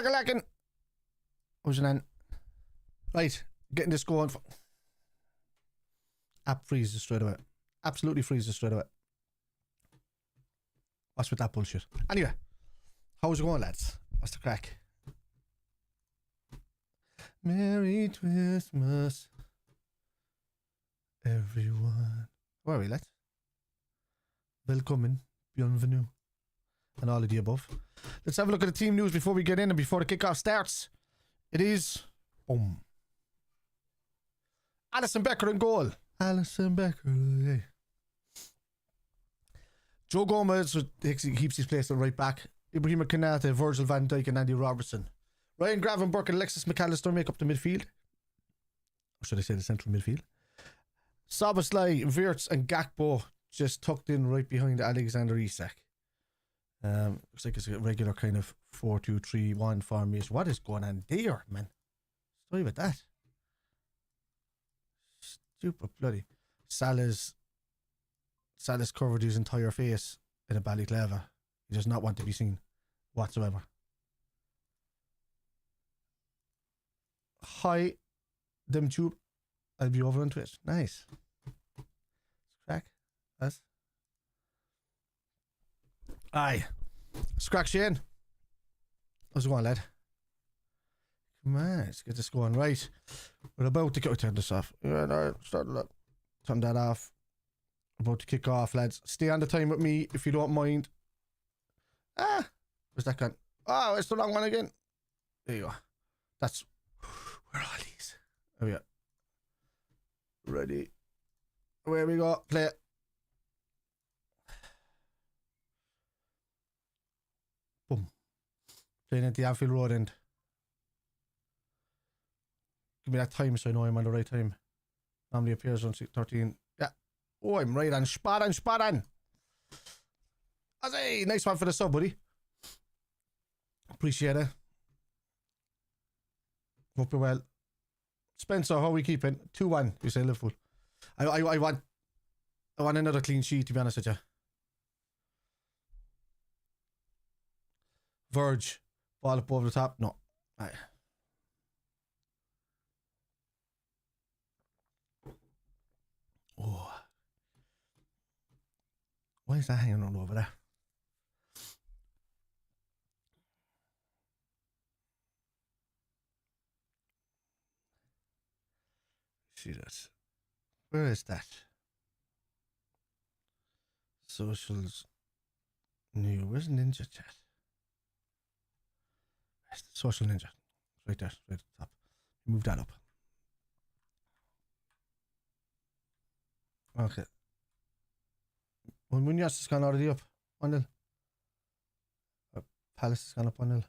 Shakalackin. What's your name? Right, getting this going. App freezes straight away. Absolutely freezes straight away. What's with that bullshit? Anyway, how's it going, lads? What's the crack? Merry Christmas, everyone. Where are we, lads? Welcome, bienvenue, and all of the above. Let's have a look at the team news before we get in and before the kickoff starts. It is, boom, Alisson Becker in goal. Alisson Becker, yeah. Joe Gomez keeps his place on right back. Ibrahima Konate, Virgil van Dijk and Andy Robertson. Ryan Gravenberch and Alexis McAllister make up the midfield. Or should I say the central midfield? Szoboszlai, WIRTZ and Gakpo just tucked in right behind Alexander Isak. Looks like it's a regular kind of 4-2-3-1 formation. What is going on there, man? Sorry about that. Stupid bloody. Salah's covered his entire face in a balaclava. He does not want to be seen whatsoever. Hi, them tube. I'll be over on Twitch. Nice. Crack. That's. Aye. Scrack Shane. How's it going, lad? Come on, let's get this going. Right. We're about to go. Turn this off. Yeah, no, start that. Turn that off. About to kick off, lads. Stay on the time with me if you don't mind. Ah, where's that gone? Oh, it's the wrong one again. There you go. That's where are all these? There we go. Ready. Where we go. Play it. Boom. Playing at the Anfield Road end. Give me that time so I know I'm on the right time. Normally appears on 13. Yeah. Oh, I'm right on. Spot on, spot on. Hey, nice one for the sub, buddy. Appreciate it. Hope you're well. Spencer, how are we keeping? 2-1, you say Liverpool. I want another clean sheet, to be honest with you. Verge. Ball up over the top. No. Right. Oh. Why is that hanging on over there? See that? Where is that? Socials. New. Where's Ninja Chat? Where's the Social Ninja? It's right there, right at the top. Move that up. Okay. Well, Munoz has gone already up. 1-0. Palace has gone up 1-0.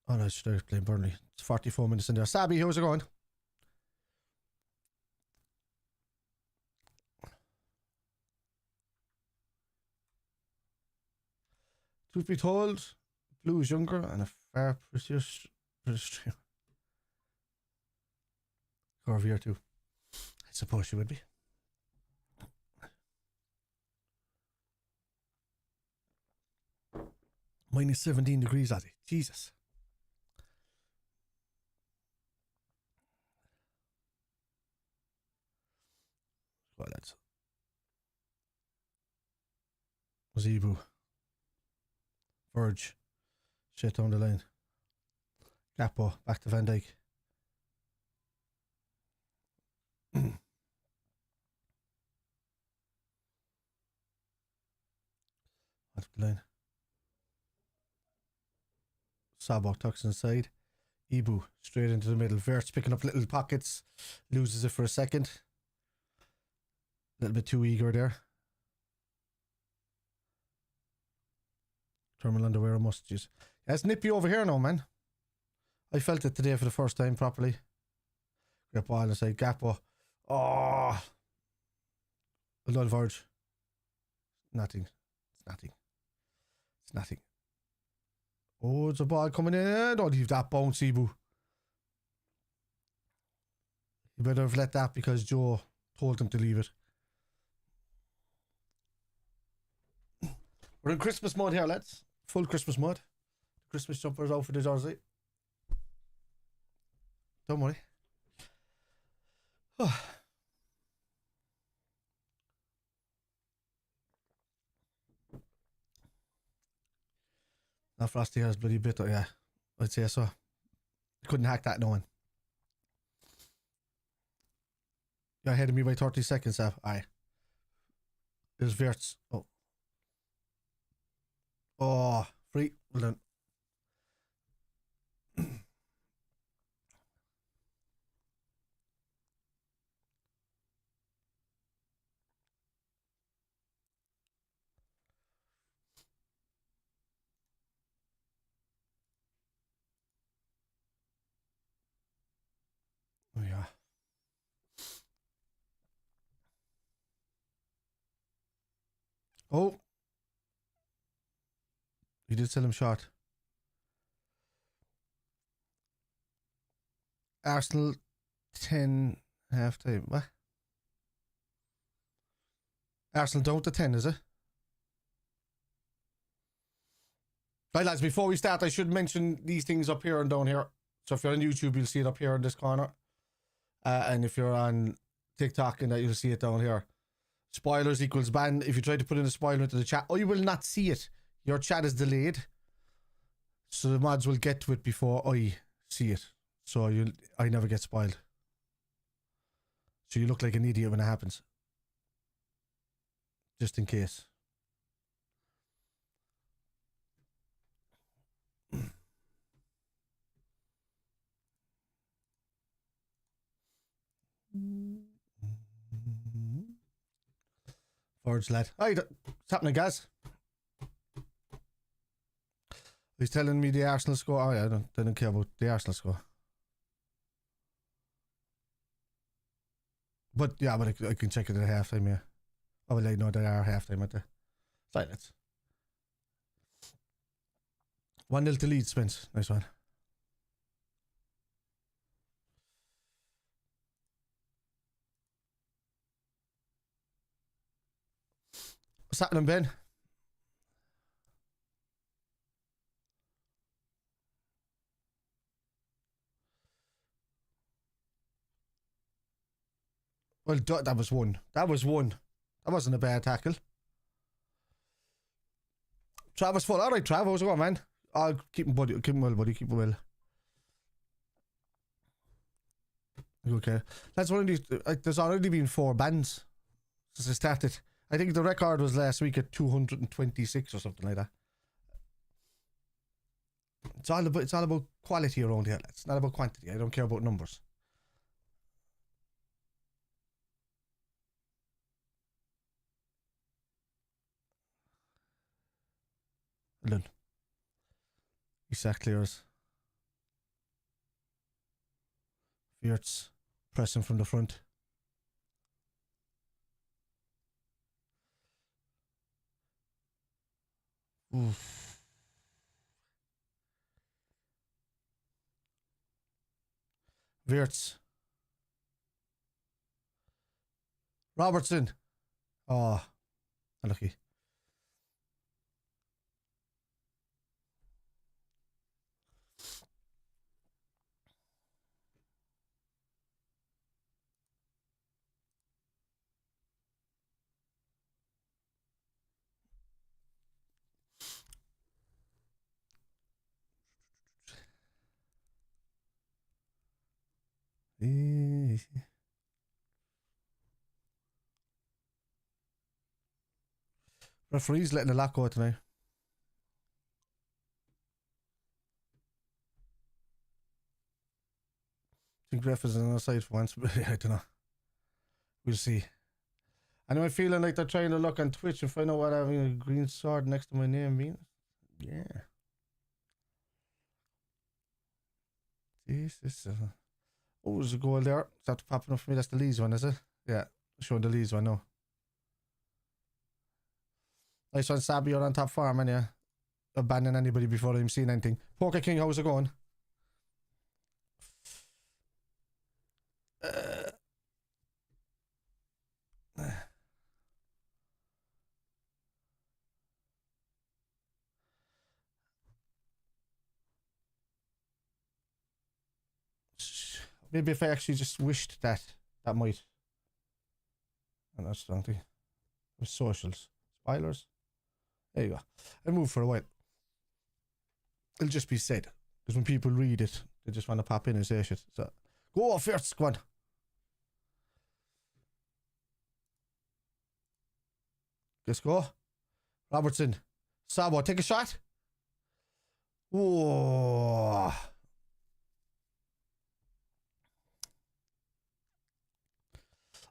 Oh no, they're playing Burnley. It's 44 minutes in there. Sabi, how's it going? Truth be told, Blue is younger and a far prettier Corvier too. I suppose she would be. Minus 17 degrees, Addy. Jesus. Well, that's Zebu. Verge. Shit down the line. Gakpo. Back to Van Dijk. Off the line. SZOBO tucks inside. Ibu straight into the middle. WIRTZ picking up little pockets. Loses it for a second. A little bit too eager there. Thermal underwear a must use. Yeah, it's nippy over here now, man. I felt it today for the first time properly. Great ball inside. Gakpo. Oh. A lot of Verge. Nothing. It's nothing. It's nothing. Oh, it's a ball coming in. Don't leave that bouncy, boo. You better have let that because Joe told him to leave it. We're in Christmas mode here, lads. Full Christmas mode. Christmas jumpers out for the jersey. Don't worry. Oh. Now Frosty has bloody bitter, yeah. I'd say so. Couldn't hack that, no one. You're ahead of me by 30 seconds, Sav. Aye. There's WIRTZ. Oh. Oh, free. Well done. Oh, yeah. Oh. You did sell him short. Arsenal 10 half time. What? Arsenal down to 10, is it? Right, lads, before we start, I should mention these things up here and down here. So if you're on YouTube, you'll see it up here in this corner. And if you're on TikTok, and that, you'll see it down here. Spoilers equals ban. If you try to put in a spoiler into the chat, oh, you will not see it. Your chat is delayed. So the mods will get to it before I see it. So I never get spoiled. So you look like an idiot when it happens. Just in case. Forwards, lad. Hi, what's happening, guys? He's telling me the Arsenal score. Oh, yeah, I don't care about the Arsenal score. But, yeah, but I can check it at halftime, yeah. Oh, well, I know they are halftime at the silence. 1-0 to Leeds, Spence. Nice one. What's happening, Ben? Well, that was one. That was one. That wasn't a bad tackle. Travis full. All right, Trav. How's it going, man? I'll keep him, buddy. Keep him well, buddy. Keep him well. Okay. That's one of these. There's already been 4 bans since it started. I think the record was last week at 226 or something like that. It's all about quality around here. It's not about quantity. I don't care about numbers. Well done. ISAK clears. WIRTZ pressing from the front. Oof. WIRTZ. Robertson. Oh, unlucky. Referee's letting a lot go tonight. I think ref is on our side for once, but I don't know. We'll see. And I'm feeling like they're trying to look on Twitch and find out what having a green sword next to my name means. Yeah. Jesus. Oh, there's a goal there. Is that popping up for me? That's the Leeds one, is it? Yeah. Showing the Leeds one now. Nice one, Sabby. You're on top form, and yeah. Abandoning anybody before I'm seeing anything. Poker King, how's it going? Maybe if I actually just wished that might. And that's the wrong thing. With socials. Spoilers. There you go. I moved for a while. It'll just be said. Because when people read it, they just want to pop in and say shit. So, go off, WIRTZ, go on. Let's go. Robertson. SZOBO, take a shot. Whoa.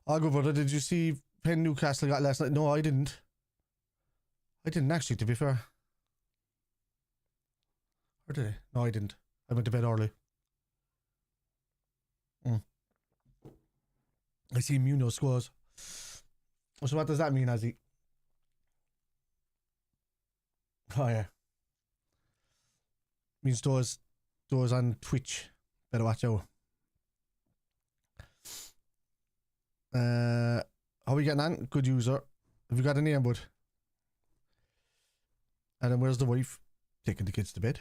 Oh, good brother. Did you see Penn Newcastle got last night? No, I didn't. I didn't actually, to be fair. Or did I? No, I didn't. I went to bed early. I see Munoz scores. So what does that mean, Azzy? Oh yeah. Means those on Twitch. Better watch out. How are we getting on? Good user. Have you got a name, bud? And then where's the wife? Taking the kids to bed.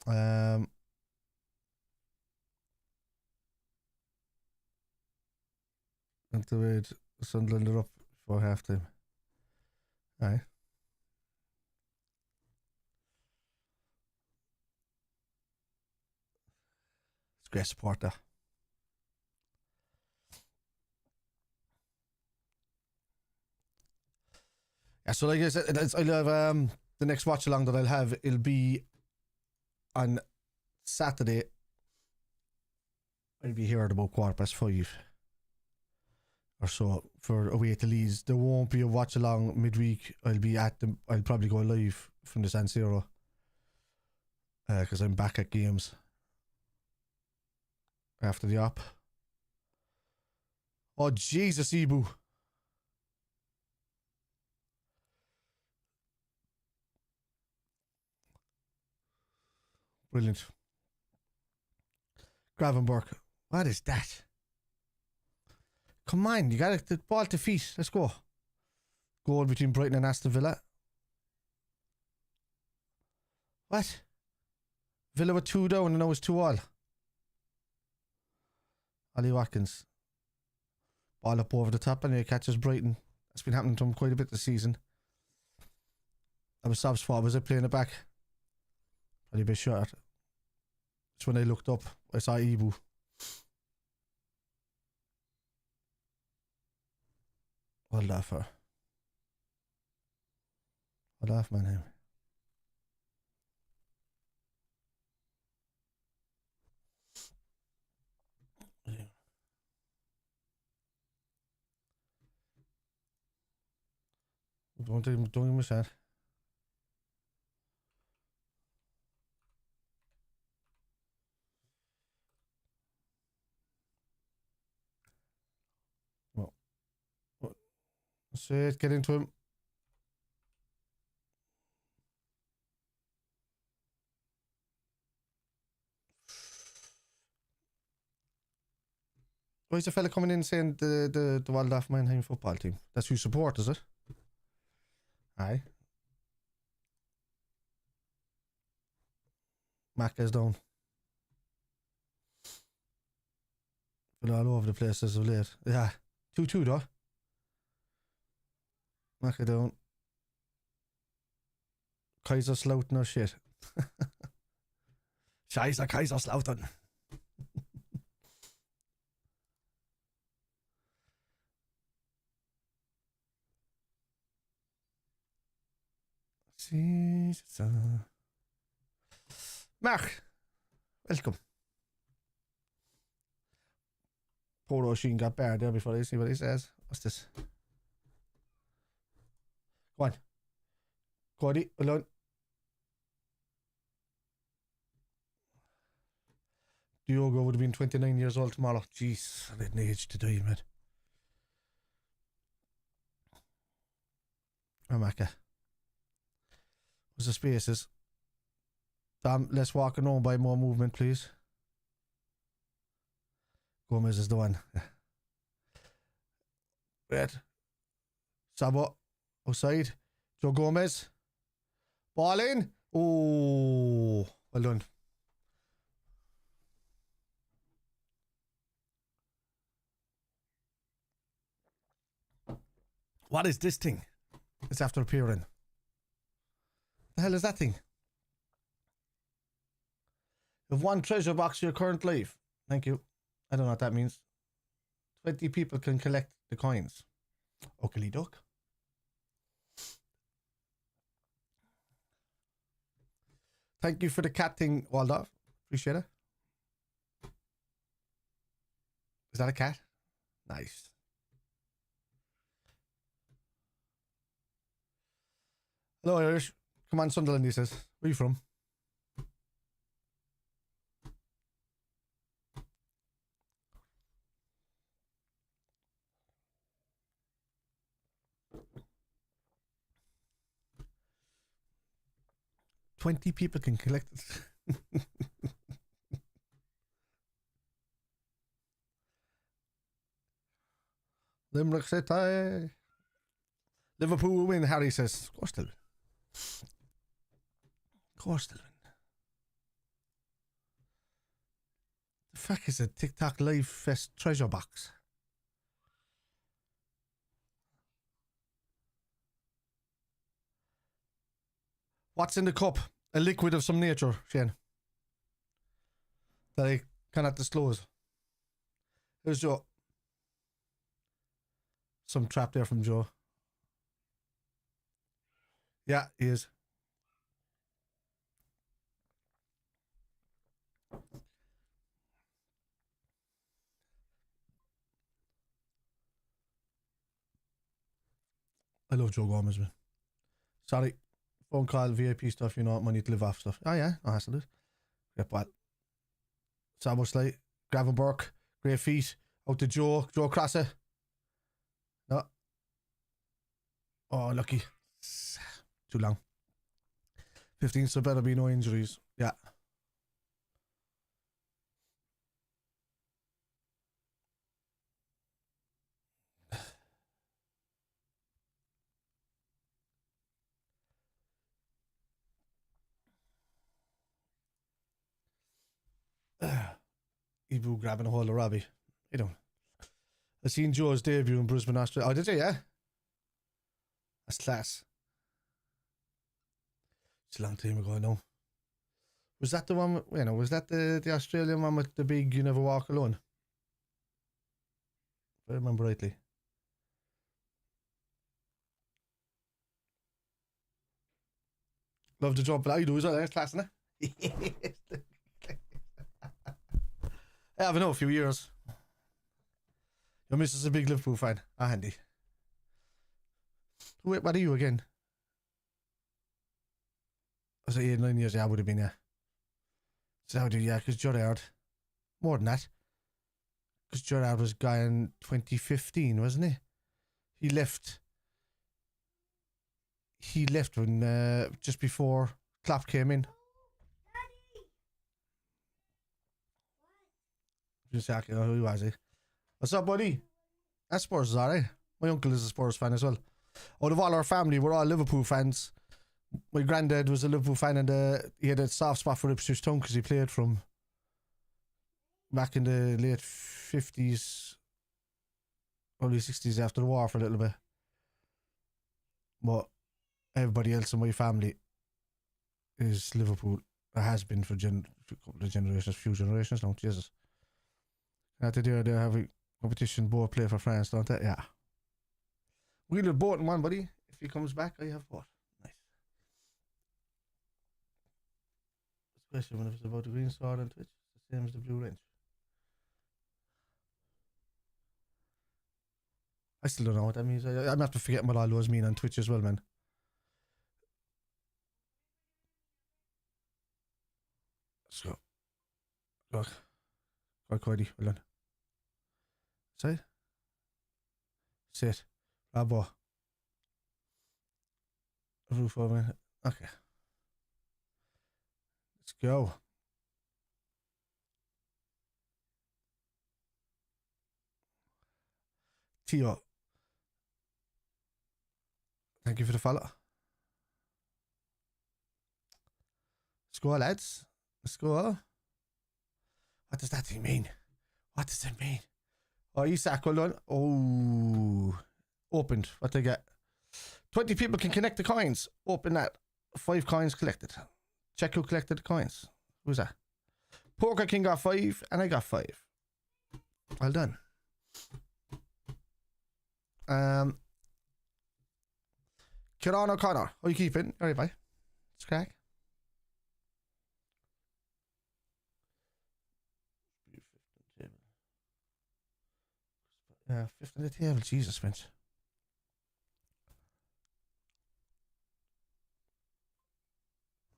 And the way Sunderland are up before halftime. Aye. It's great support there. Yeah, so like I said, I'll have the next watch along that I'll have, it'll be on Saturday. I'll be here at about 5:15 or so for away to Leeds. There won't be a watch along midweek. I'll probably go live from the San Siro because I'm back at games after the op. Oh Jesus, Ibu. Brilliant. Gravenberch. What is that? Come on, you got the ball to feet. Let's go. Goal between Brighton and Aston Villa. What? Villa were 2 down and now it's 2-2. Ollie Watkins. Ball up over the top and he catches Brighton. That's been happening to him quite a bit this season. I was soft spot. Was I playing it back? Probably a bit short. It's when I looked up, I saw Ibu. Hold off her. Hold off, man. Don't give me a shot. Say it, get into him. Why is the fella coming in saying the Waldorf Mannheim football team? That's who you support, is it? Aye. MACCA's down. Been all over the place as of late. Yeah. 2-2 though. MACCA down. Kaiserslautern or shit. Scheiße, Kaiserslautern. Mark, welcome. Poor O'Sheen got barred there before I see what he says. What's this? Go on. Cody, alone. Diogo would have been 29 years old tomorrow. Jeez, I didn't age to die, man. Oh, MACCA. What's the spaces? Let's walk on by more movement, please. Gomez is the one. Red. SZOBO. Outside. Joe Gomez. Ball in. Oh. Well done. What is this thing? It's after appearing. The hell is that thing? You have one treasure box for your current life. Thank you. I don't know what that means. 20 people can collect the coins. Oakley duck. Thank you for the cat thing, Waldorf. Appreciate it. Is that a cat? Nice. Hello, Irish. Come on, Sunderland, he says. Where are you from? "20 people can collect it." Limerick City. Liverpool will win, Harry says. Of course they'll win. Of course they'll win. The fuck is a TikTok Live Fest treasure box? What's in the cup? A liquid of some nature, Shane. That I cannot disclose. Here's Joe. Some trap there from Joe. Yeah, he is. I love Joe Gomez, man. Sorry. Phone call, VIP stuff, you know, money to live off stuff. Oh, yeah, no hassle, dude. Yep, what? SZOBO Slight, Gravenberch, great feet. Out to Joe Crosser. No. Oh, lucky. Too long. 15, so better be no injuries. Yeah. Ibu grabbing a hold of Robbie. You know. I seen Joe's debut in Brisbane, Australia. Oh, did you? Yeah. That's class. It's a long time ago now. Was that the one? You know, was that the Australian one with the big "You Never Walk Alone"? If I remember rightly. Love the jump, but I do as well. That's class, isn't it? I haven't know a few years. Your missus is a big Liverpool fan. Ah, handy. Wait, what are you again? Was it 8 or 9 years? Yeah, I would have been, yeah. So, yeah, because Gerrard. More than that. Because Gerrard was guy in 2015, wasn't he? He left. He left when just before Klopp came in. Exactly. Who was he? What's up, buddy? That Spurs is alright. My uncle is a Spurs fan as well. Out of all our family, we're all Liverpool fans. My granddad was a Liverpool fan, and he had a soft spot for Ipswich Town because he played from back in the late 50s, early 60s after the war for a little bit. But everybody else in my family is Liverpool. It has been for a couple of generations, few generations now. Jesus. After they have a competition, both play for France, don't they? Yeah. We'll have both in one, buddy. If he comes back, I have both. Nice. Especially when it's about the green sword on Twitch. It's the same as the blue wrench. I still don't know what that means. I'm after forgetting what all those mean on Twitch as well, man. Let's go. Look. Go, Cody. Well done. Say. Sit. Bravo. Roof over. Okay. Let's go. Tio. Thank you for the follow. Let's go, lads. Let's go. What does that thing mean? What does it mean? Oh, ISAK, well done. Oh, opened. What they get? 20 people can connect the coins. Open that. 5 coins collected. Check who collected the coins. Who's that? Poker King got 5 and I got 5. Well done. Kieran O'Connor. How you keeping? Alright, bye. It's crack. Yeah, 5th on the table. Jesus, Vince.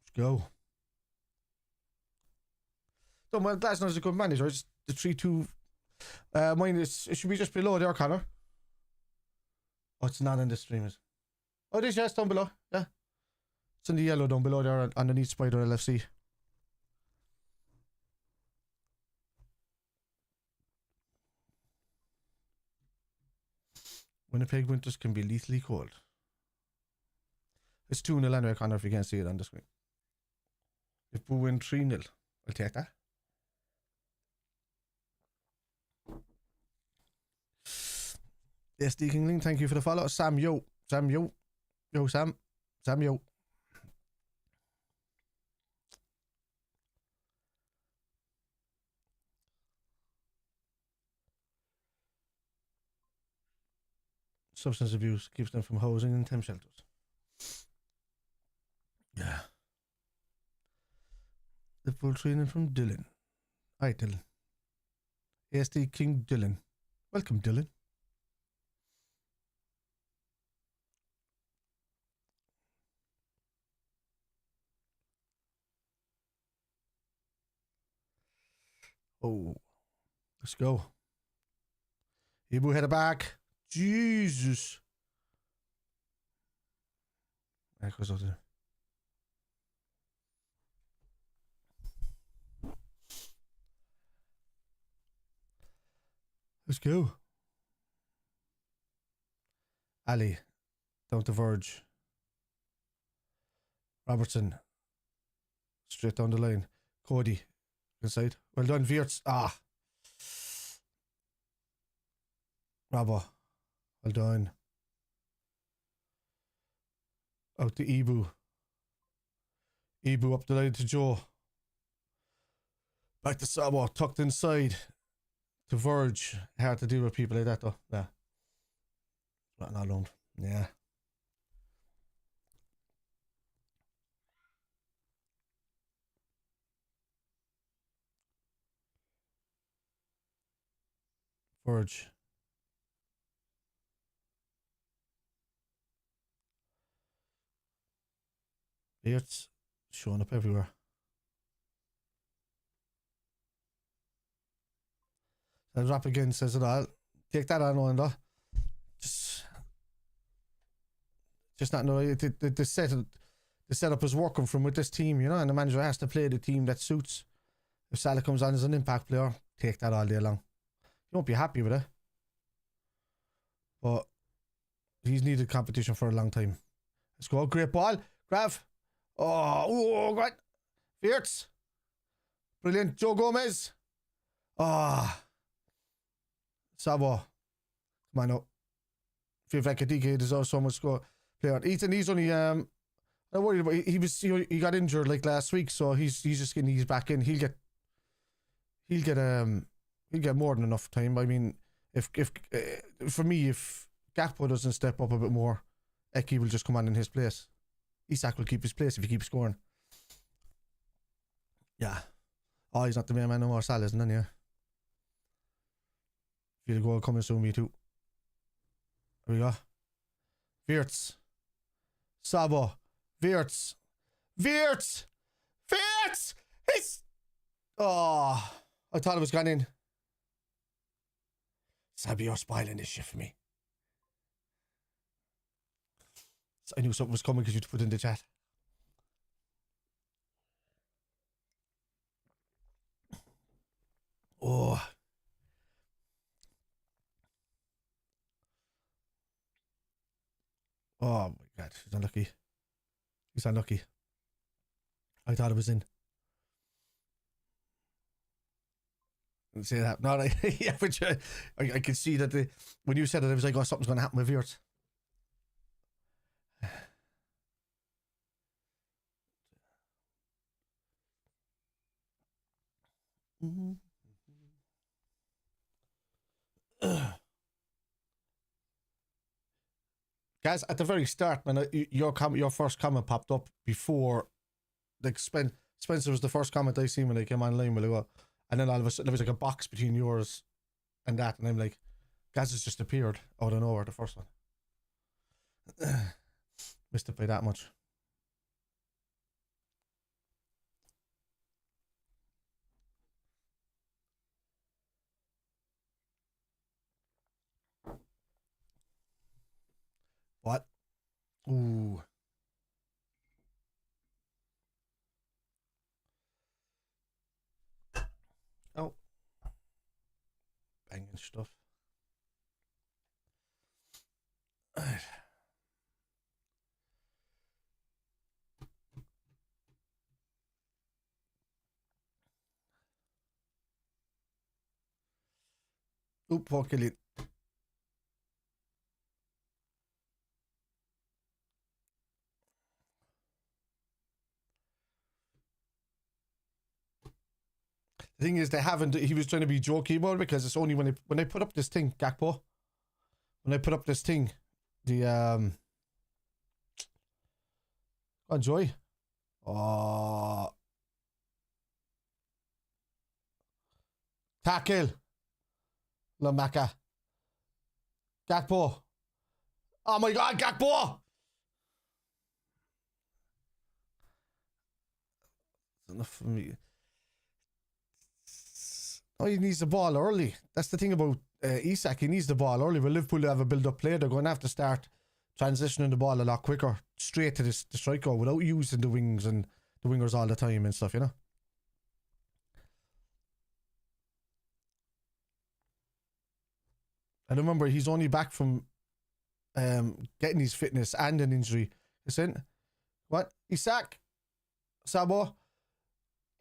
Let's go. So, well, Glasnow's a good manager. It's the 3-2. Mine is, it should be just below there, Connor. Oh, it's not in the stream. Oh, it is, yes, down below. Yeah. It's in the yellow down below there underneath Spider LFC. Winnipeg winters can be lethally cold. It's 2-0 anyway, Connor, if you can't see it on the screen. If we win 3-0, I'll take that. SD Kingling, thank you for the follow. Sam, yo. Sam, yo. Yo, Sam. Sam, yo. Substance abuse keeps them from housing and temp shelters. Yeah. The full training from Dylan. Hi, Dylan. SD King Dylan. Welcome, Dylan. Oh, let's go. Ibu headed back. Jesus. Let's go. Ali, down to Verge. Robertson, straight down the line. Cody, inside. Well done, WIRTZ. Ah. Robbo, well done. Out to Ibu. Ibu up the line to Joe. Back to SZOBO, tucked inside to Verge. Hard to deal with people like that though. Yeah. Not alone. Yeah. Verge. WIRTZ showing up everywhere. I'll drop again, says it all. Take that on, though. Just not know. The setup is working from with this team, you know, and the manager has to play the team that suits. If Salah comes on as an impact player, take that all day long. You won't be happy with it. But he's needed competition for a long time. Let's go. Great ball. Grav. Oh, great. WIRTZ. Brilliant. Joe Gomez. SZOBO. Come on now. Feel like EKITIKE deserves so much score. Player. Ethan, he's only I'm worried about he got injured like last week, so he's just getting eased back in. He'll get more than enough time. I mean, if for me, if Gakpo doesn't step up a bit more, Eki will just come on in his place. ISAK will keep his place if he keeps scoring. Yeah. Oh, he's not the main man no more. Salah isn't in here. Feel the goal coming soon, me too. There we go. WIRTZ. SZOBO. WIRTZ. WIRTZ. WIRTZ. It's. Oh, I thought it was gone in. Sabby, you're spoiling this shit for me. I knew something was coming because you'd put in the chat. Oh. Oh my God, he's unlucky. He's unlucky. I thought it was in. say that. No, yeah, but I could see that when you said it, I was like, oh, something's going to happen with WIRTZ. Guys, at the very start, man, your first comment popped up before, like Spencer was the first comment I seen when I came online while ago, and then all of a sudden there was like a box between yours and that, and I'm like, Gaz has just appeared out of nowhere, the first one. Missed it by that much. What? Ooh. Oh. Banging stuff. Right. Oop, what kill it? The thing is, they haven't. He was trying to be jokey about it because it's only when I put up this thing, Gakpo. When I put up this thing, the enjoy. Oh, tackle. MACCA. Gakpo. Oh my God, Gakpo. Enough for me. Oh, he needs the ball early. That's the thing about ISAK. He needs the ball early. When Liverpool have a build-up play, they're going to have to start transitioning the ball a lot quicker, straight to the striker without using the wings and the wingers all the time and stuff, you know? And remember, he's only back from getting his fitness and an injury. Listen, what? ISAK? SZOBO?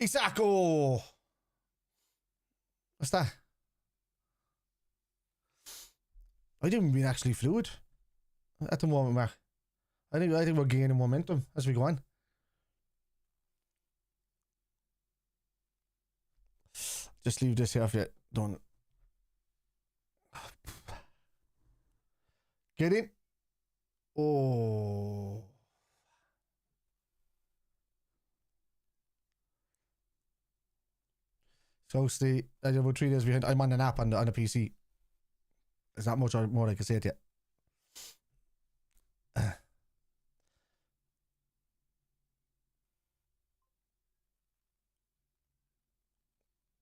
ISAK! Oh! What's that? I didn't mean actually fluid at the moment, Mark. I think we're gaining momentum as we go on. Just leave this here if you don't. Get in. Oh. So Steve, about 3 days behind. I'm on an app on a PC. There's not much more I can say to you.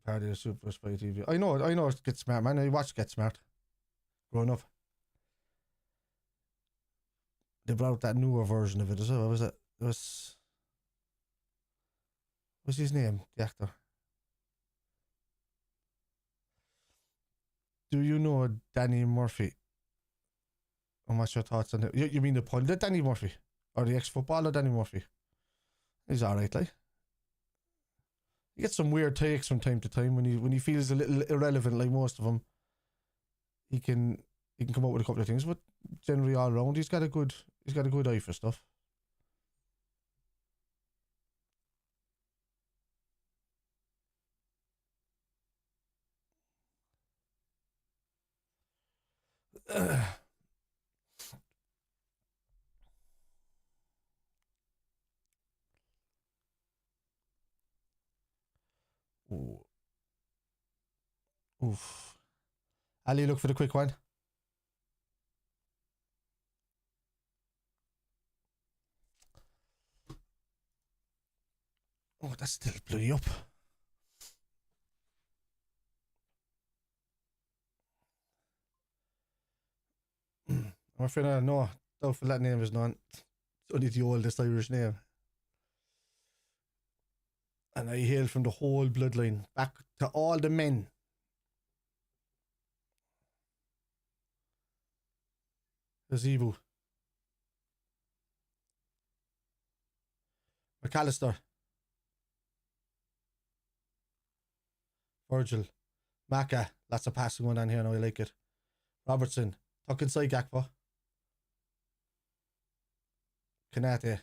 Party of Super Spy TV. I know Get Smart, man. I watched Get Smart growing up. They brought out that newer version of it as well. What was it? It was... What's his name? The actor. Do you know Danny Murphy? And what's your thoughts on it? You mean the pundit Danny Murphy? Or the ex-footballer Danny Murphy? He's alright, like. He gets some weird takes from time to time when he feels a little irrelevant, like most of them. He can come up with a couple of things, but generally all around he's got a good eye for stuff. Ooh. Oof. Ali, look for the quick one. Oh, that's still bloody up. I'm afraid I know. Doubtful that name is not. It's only the oldest Irish name. And I hail from the whole bloodline, back to all the men. Zebu. McAllister. Virgil. MACCA. Lots of passing going on here now. I like it. Robertson. Tuck inside Gakpo. Kanate.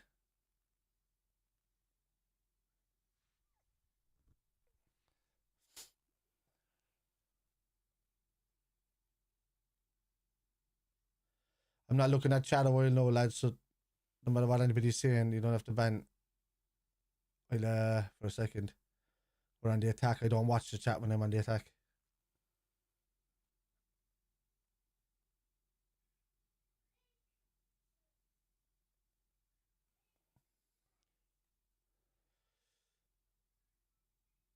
I'm not looking at chat a while now, lads, so no matter what anybody's saying, you don't have to ban. I'll, for a second. We're on the attack. I don't watch the chat when I'm on the attack.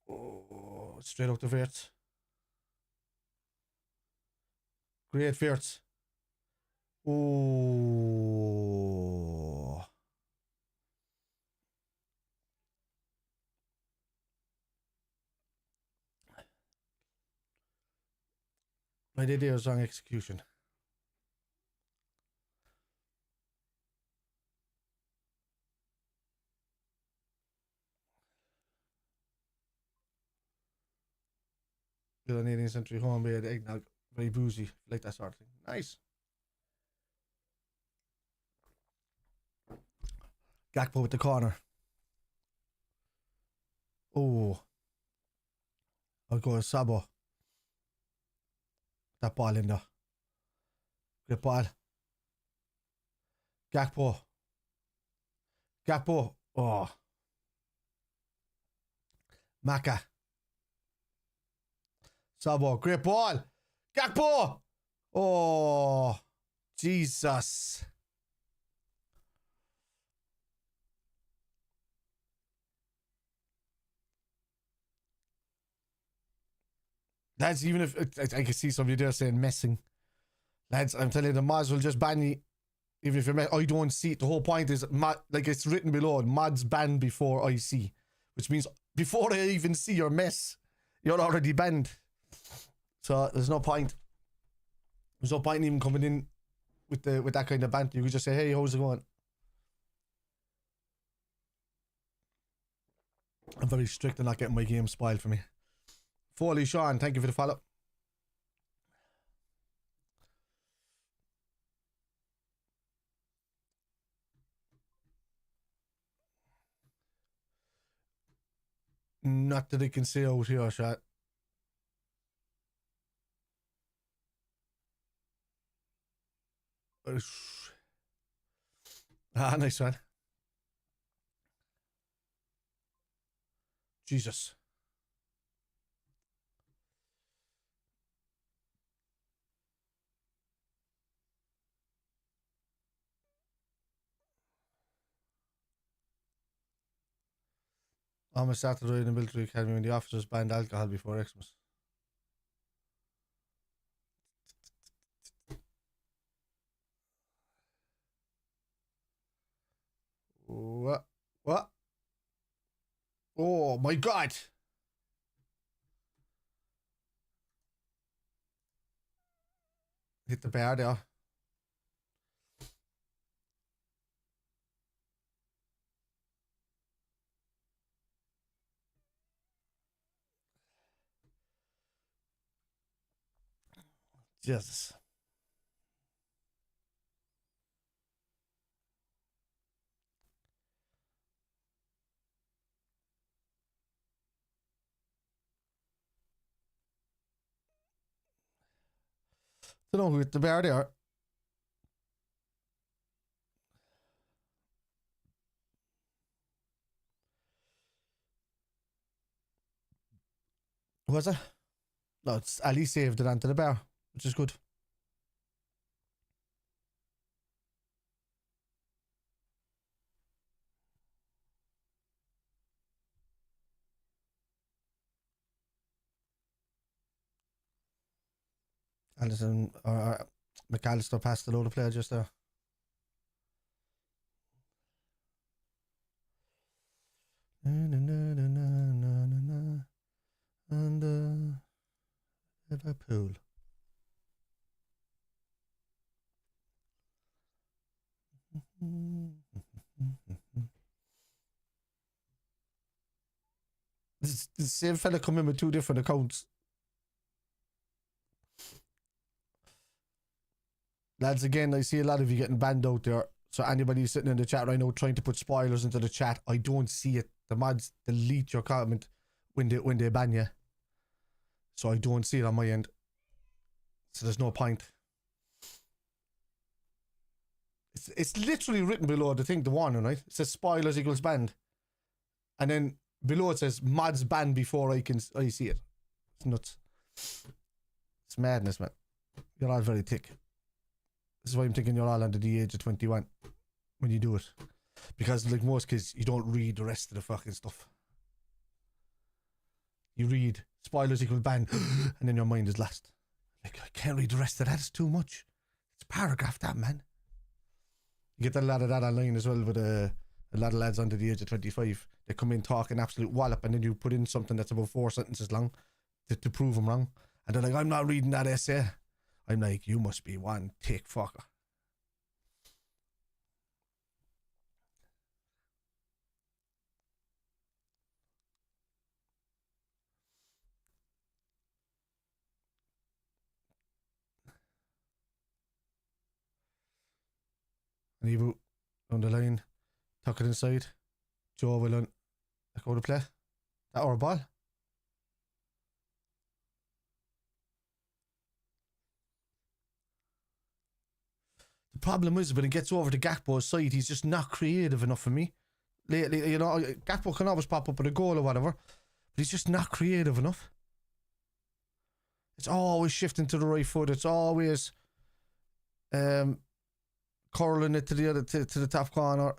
Oh, straight out to WIRTZ. Great WIRTZ. Oh. Right idea was wrong execution. Good on 18th century homemade eggnog. Very boozy. Like that sort of thing. Nice. Gakpo with the corner. Oh. I'll go with SZOBO. That ball in there. Great ball. Gakpo. Gakpo. Oh. MACCA. SZOBO. Great ball. Gakpo. Oh. Jesus. Lads, even if I can see somebody there saying messing. Lads, I'm telling you, the mods will just ban you. Even if you're I don't see it. The whole point is, like it's written below, mods ban before I see. Which means before I even see your mess, you're already banned. So there's no point. There's no point in even coming in with that kind of banter. You could just say, hey, how's it going? I'm very strict on not getting my game spoiled for me. Foley Sean, thank you for the follow. Not that I can see out here, chat. Ah, nice one. Jesus. I'm a Saturday in the military academy when the officers banned alcohol before Xmas. What? What? Oh my God. Hit the bear there. Jesus. Don't know who hit the bear there. Was it? No, it's Ali saved it onto the bear, which is good. Anderson or McAllister passed the load of player just there. And Liverpool. This the same fella come in with two different accounts. Lads, again, I see a lot of you getting banned out there. So anybody sitting in the chat right now trying to put spoilers into the chat, I don't see it. The mods delete your comment when they ban you. So I don't see it on my end. So there's no point. It's literally written below the thing, the warning, right? It says spoilers equals banned. And then below it says mods banned before I see it. It's nuts. It's madness, man. You're all very thick. This is why I'm thinking you're all under the age of 21 when you do it. Because like most kids, you don't read the rest of the fucking stuff. You read spoilers equal ban and then your mind is lost. Like, I can't read the rest of that, it's too much. It's a paragraph, that, man. You get a lot of that online as well with a lot of lads under the age of 25. They come in talking absolute wallop and then you put in something that's about 4 sentences long to prove them wrong. And they're like, I'm not reading that essay. I'm like, you must be one thick fucker. And Evo on the line, tuck it inside. Joe will on go to play. That or a ball. The problem is when it gets over to Gakpo's side, he's just not creative enough for me. Lately, you know, Gakpo can always pop up with a goal or whatever, but he's just not creative enough. It's always shifting to the right foot. It's always curling it to the top corner.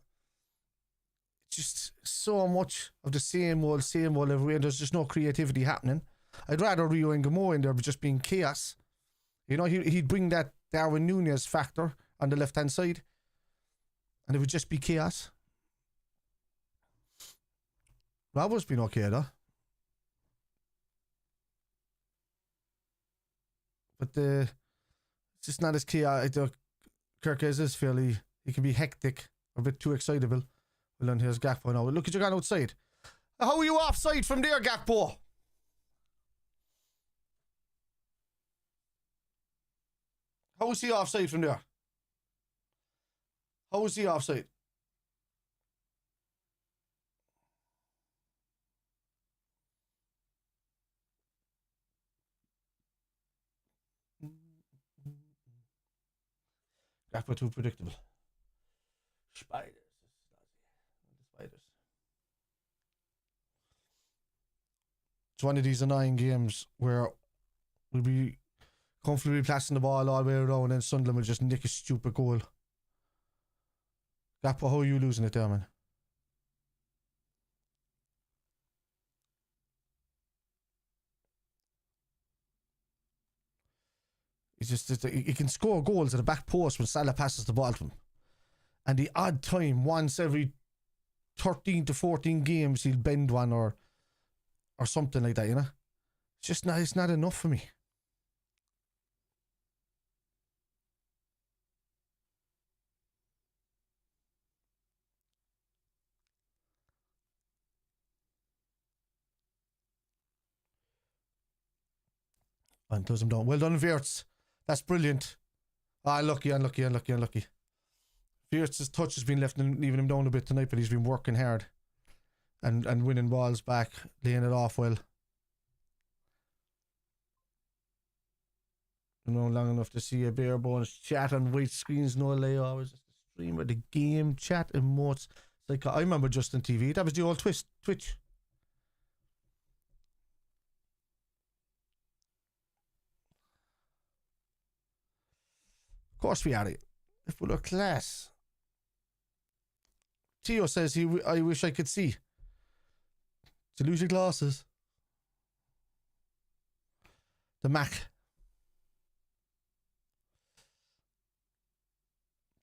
It's just so much of the same old every way. There's just no creativity happening. I'd rather Rio and Gamo in there just being chaos. You know, he'd bring that Darwin Núñez factor on the left-hand side, and it would just be chaos. Robert's been okay, though. But it's just not as chaotic. Kirk is fairly... He can be hectic, or a bit too excitable. Well, then here's Gakpo now. Look at you gone outside. How are you offside from there, Gakpo? How is he offside from there? How is he offside? Gakpo too predictable. Spiders. Spiders. It's one of these annoying games where we'll be comfortably passing the ball all the way around and Sunderland will just nick a stupid goal. Gakpo, how are you losing it there, man? It's just, he can score goals at the back post when Salah passes the ball to him. And the odd time, once every 13 to 14 games, he'll bend one or something like that, you know? It's just not, it's not enough for me. And does him down. Well done, WIRTZ. That's brilliant. Ah, unlucky. WIRTZ's touch has been leaving him down a bit tonight, but he's been working hard and winning balls back, laying it off well. You know, long enough to see a bare bones chat on white screens, no layout. It's just a stream of the game, chat, emotes. It's like, I remember Justin TV. That was the old Twitch. Of course we are. If we look class. Tio says I wish I could see. To lose your glasses. The Mac.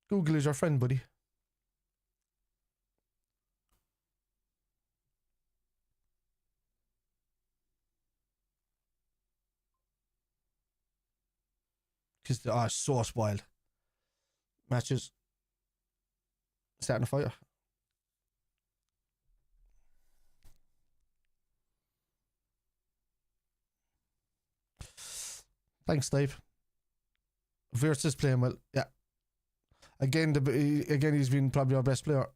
Google is your friend, buddy. Because they are so spoiled. Matches. Starting a fire. Thanks, Dave. WIRTZ is playing well. Yeah. Again, he's been probably our best player.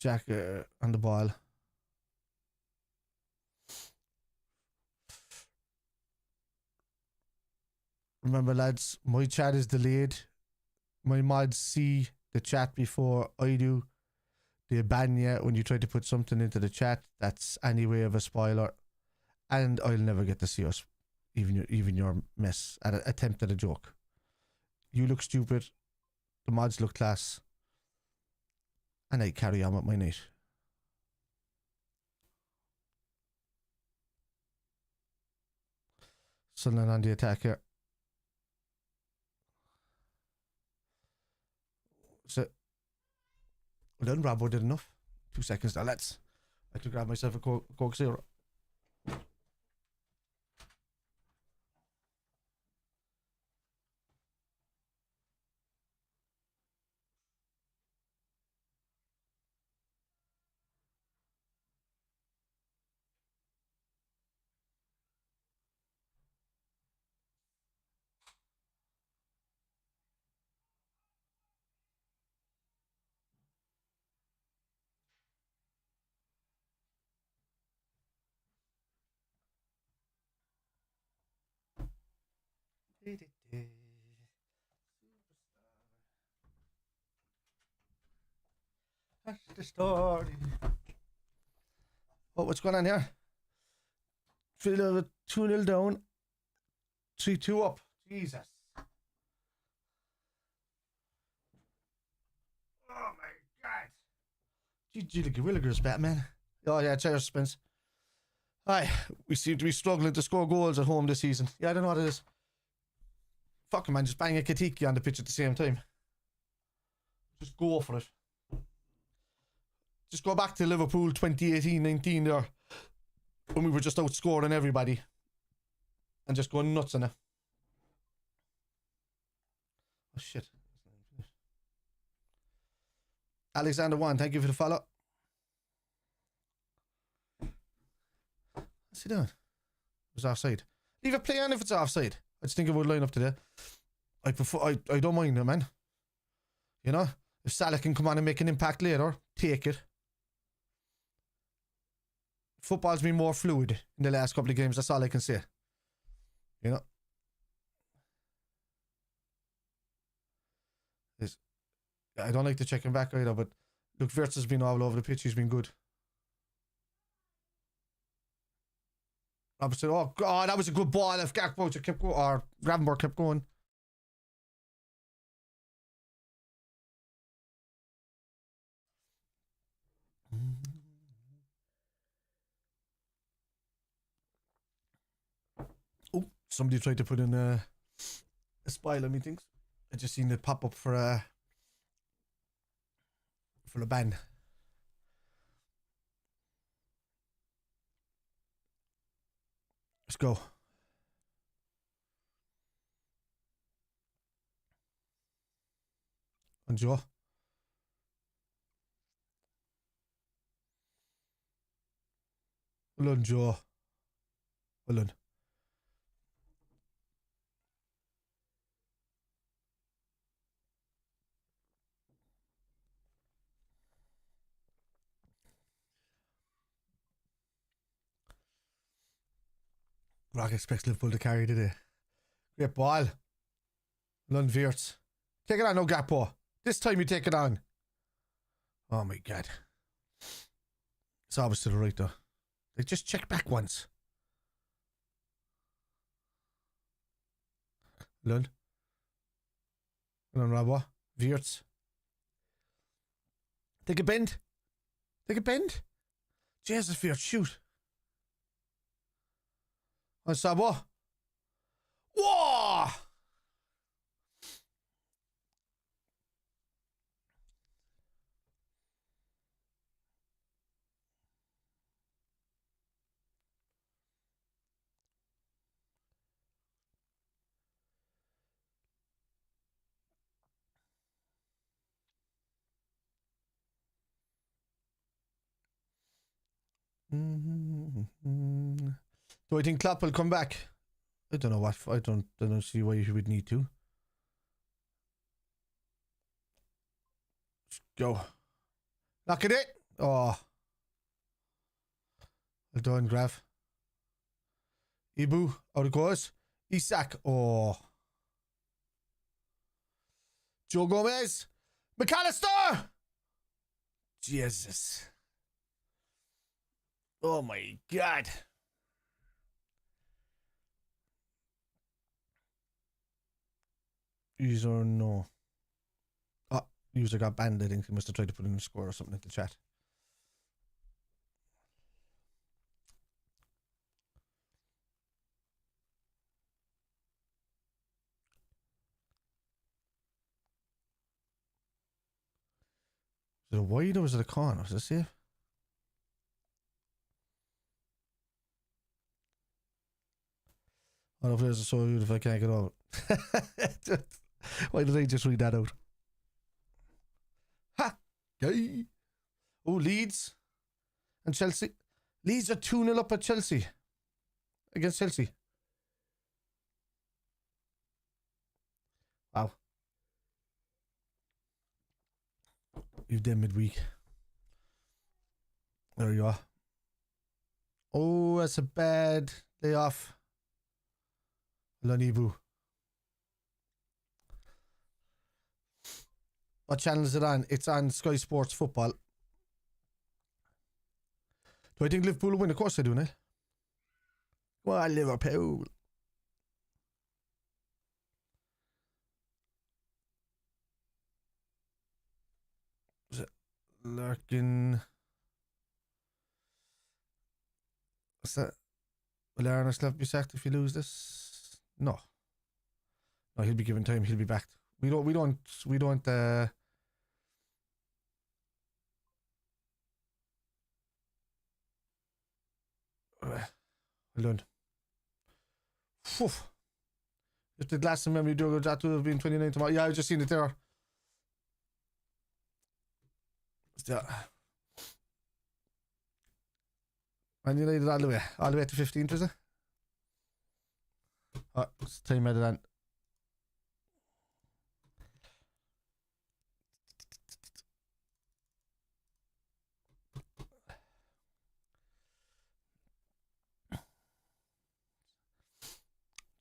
Jack on the ball. Remember, lads, my chat is delayed. My mods see the chat before I do. They ban you when you try to put something into the chat. That's any way of a spoiler. And I'll never get to see us, even your mess at attempt at a joke. You look stupid. The mods look class. And I carry on with my night. Sunderland on the attack here. So, well done, Bravo did enough. 2 seconds now, let's. I have to grab myself a Coke Zero. That's the story. Oh, what's going on here? Feel 2-0 down. 3-2 up. Jesus. Oh my God. GG Williger's Batman. Oh yeah, cheers, Spence. Aye, we seem to be struggling to score goals at home this season. Yeah, I don't know what it is. Fucking man, just bang a EKITIKE on the pitch at the same time. Just go for it. Just go back to Liverpool 2018-19 there, when we were just outscoring everybody and just going nuts on it. Oh shit. Alexander 1, thank you for the follow. What's he doing? It was offside. Leave it play on if it's offside. I just think it would line up today. I don't mind it, man. You know, if Salah can come on and make an impact later, take it. Football's been more fluid in the last couple of games. That's all I can say. You know. I don't like the checking back either, but look, WIRTZ has been all over the pitch. He's been good. Robertson, oh God, that was a good ball. If Gakpo kept going, or Gravenberch kept going. Oh, somebody tried to put in a spile on me things. I just seen it pop up for a ban. Let's go. And Joe. Well done, Joe. Well done. Rock expects Liverpool to carry today. Great ball. Well done, WIRTZ. Take it on, no Gakpo. This time you take it on. Oh my God. It's always to the right though. They just check back once. Lund. Well done, Robbo. WIRTZ. Take a bend. Take a bend. Jesus, WIRTZ, shoot. On SZOBO. Whoa! Do I think Klopp will come back? I don't know what. I don't see why you would need to. Let's go. Lock it in. Oh. Well done, Grav. Ibu. Out it goes. ISAK. Oh. Joe Gomez. McAllister. Jesus. Oh my God. User no. Oh, user got banned. I think he must have tried to put in a score or something in the chat. Is it a wide or was it a corner? Was it safe? I don't know if there's a so good if I can't get over. Why did I just read that out? Ha! Yay! Oh, Leeds and Chelsea. Leeds are 2-0 up at Chelsea. Against Chelsea. Wow. You've done midweek. There you are. Oh, that's a bad layoff. Lonibu. What channel is it on? It's on Sky Sports Football. Do I think Liverpool will win? Of course I do, Neil. Come on, Liverpool. Is it Larkin? What's that? Will Ernest have to be sacked if you lose this? No. No, he'll be given time. He'll be back. We don't. Well done. Phew. If the last memory do that would have been 29 tomorrow. Yeah, I just seen it there. Man United all the way to 15th, was it? Oh, it's time out of that.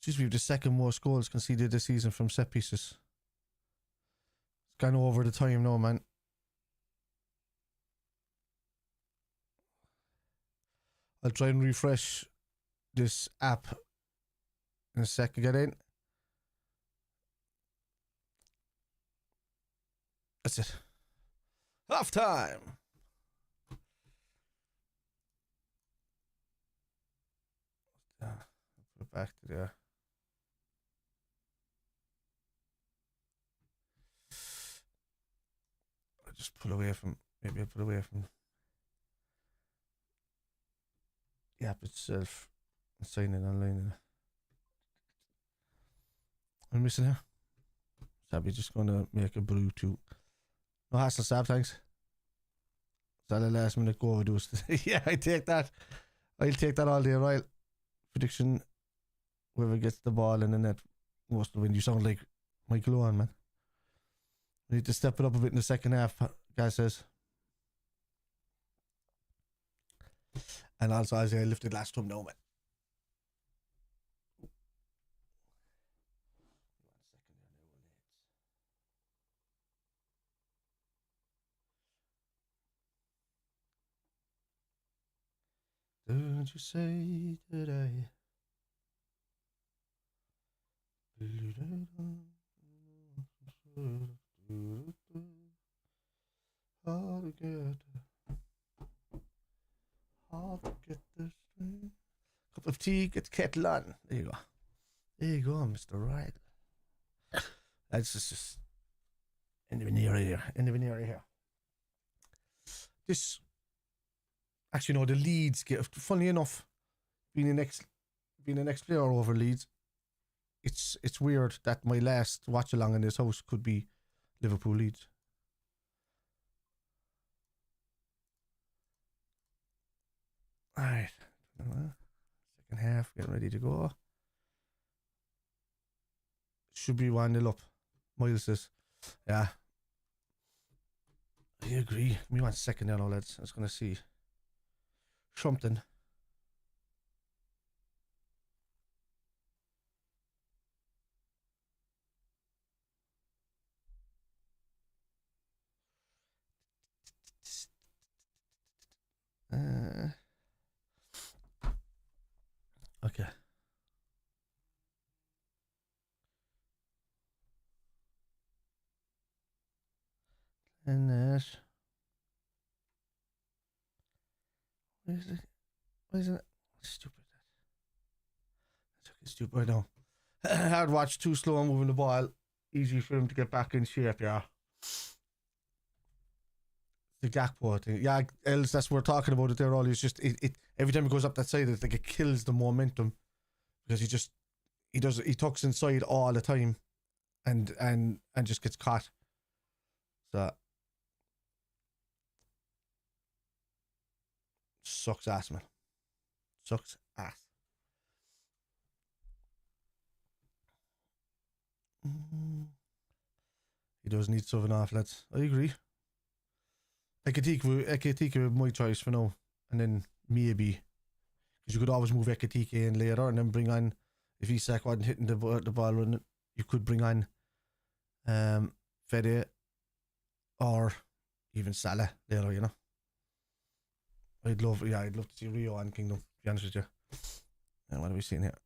Jeez, we've the second most goals conceded this season from set pieces. It's gone over the time now, man. I'll try and refresh this app in a sec to get in. That's it. Half time. Put it back to there. I'll just pull away from. Maybe I'll put away from the app itself and sign in online. I'm missing here. Sabby just gonna make a brew too. No hassle, Sab, thanks. Salah last minute go overdose. Yeah, I take that. I'll take that all day, right? Prediction: whoever gets the ball in the net most of the win. You sound like Michael Owen, man. We need to step it up a bit in the second half, guy says. And also, as I lifted last time, no, man. Don't you say that I how to get this thing. Cup of tea, get the kettle on. There you go. There you go, Mr. Right. That's just end of an area here. End of an area here. This actually no, the Leeds get funny enough, being an ex player over Leeds. It's weird that my last watch along in this house could be Liverpool Leeds. Alright. Second half, getting ready to go. should be 1-0 up. Miles says, yeah. I agree. Give me 1 second there now, lads. I was going to see something. Okay. And that. Where is it? Why isn't it? Stupid. That's stupid. I know. Hard watch, too slow on moving the ball. Easy for him to get back in shape, yeah. The Gakpo thing. Yeah, else that's what we're talking about it there all. It's just it every time it goes up that side, it's like it kills the momentum. Because he tucks inside all the time and just gets caught. So sucks ass, man. Sucks ass. He does need something off, lads. I agree. EKITIKE my choice for now. And then maybe. Because you could always move EKITIKE in later and then bring on, if ISAK wasn't hitting the ball running, you could bring on Fede or even Salah later, you know. I'd love to see Rio and Kingdom, to be honest with you. And what are we seeing here?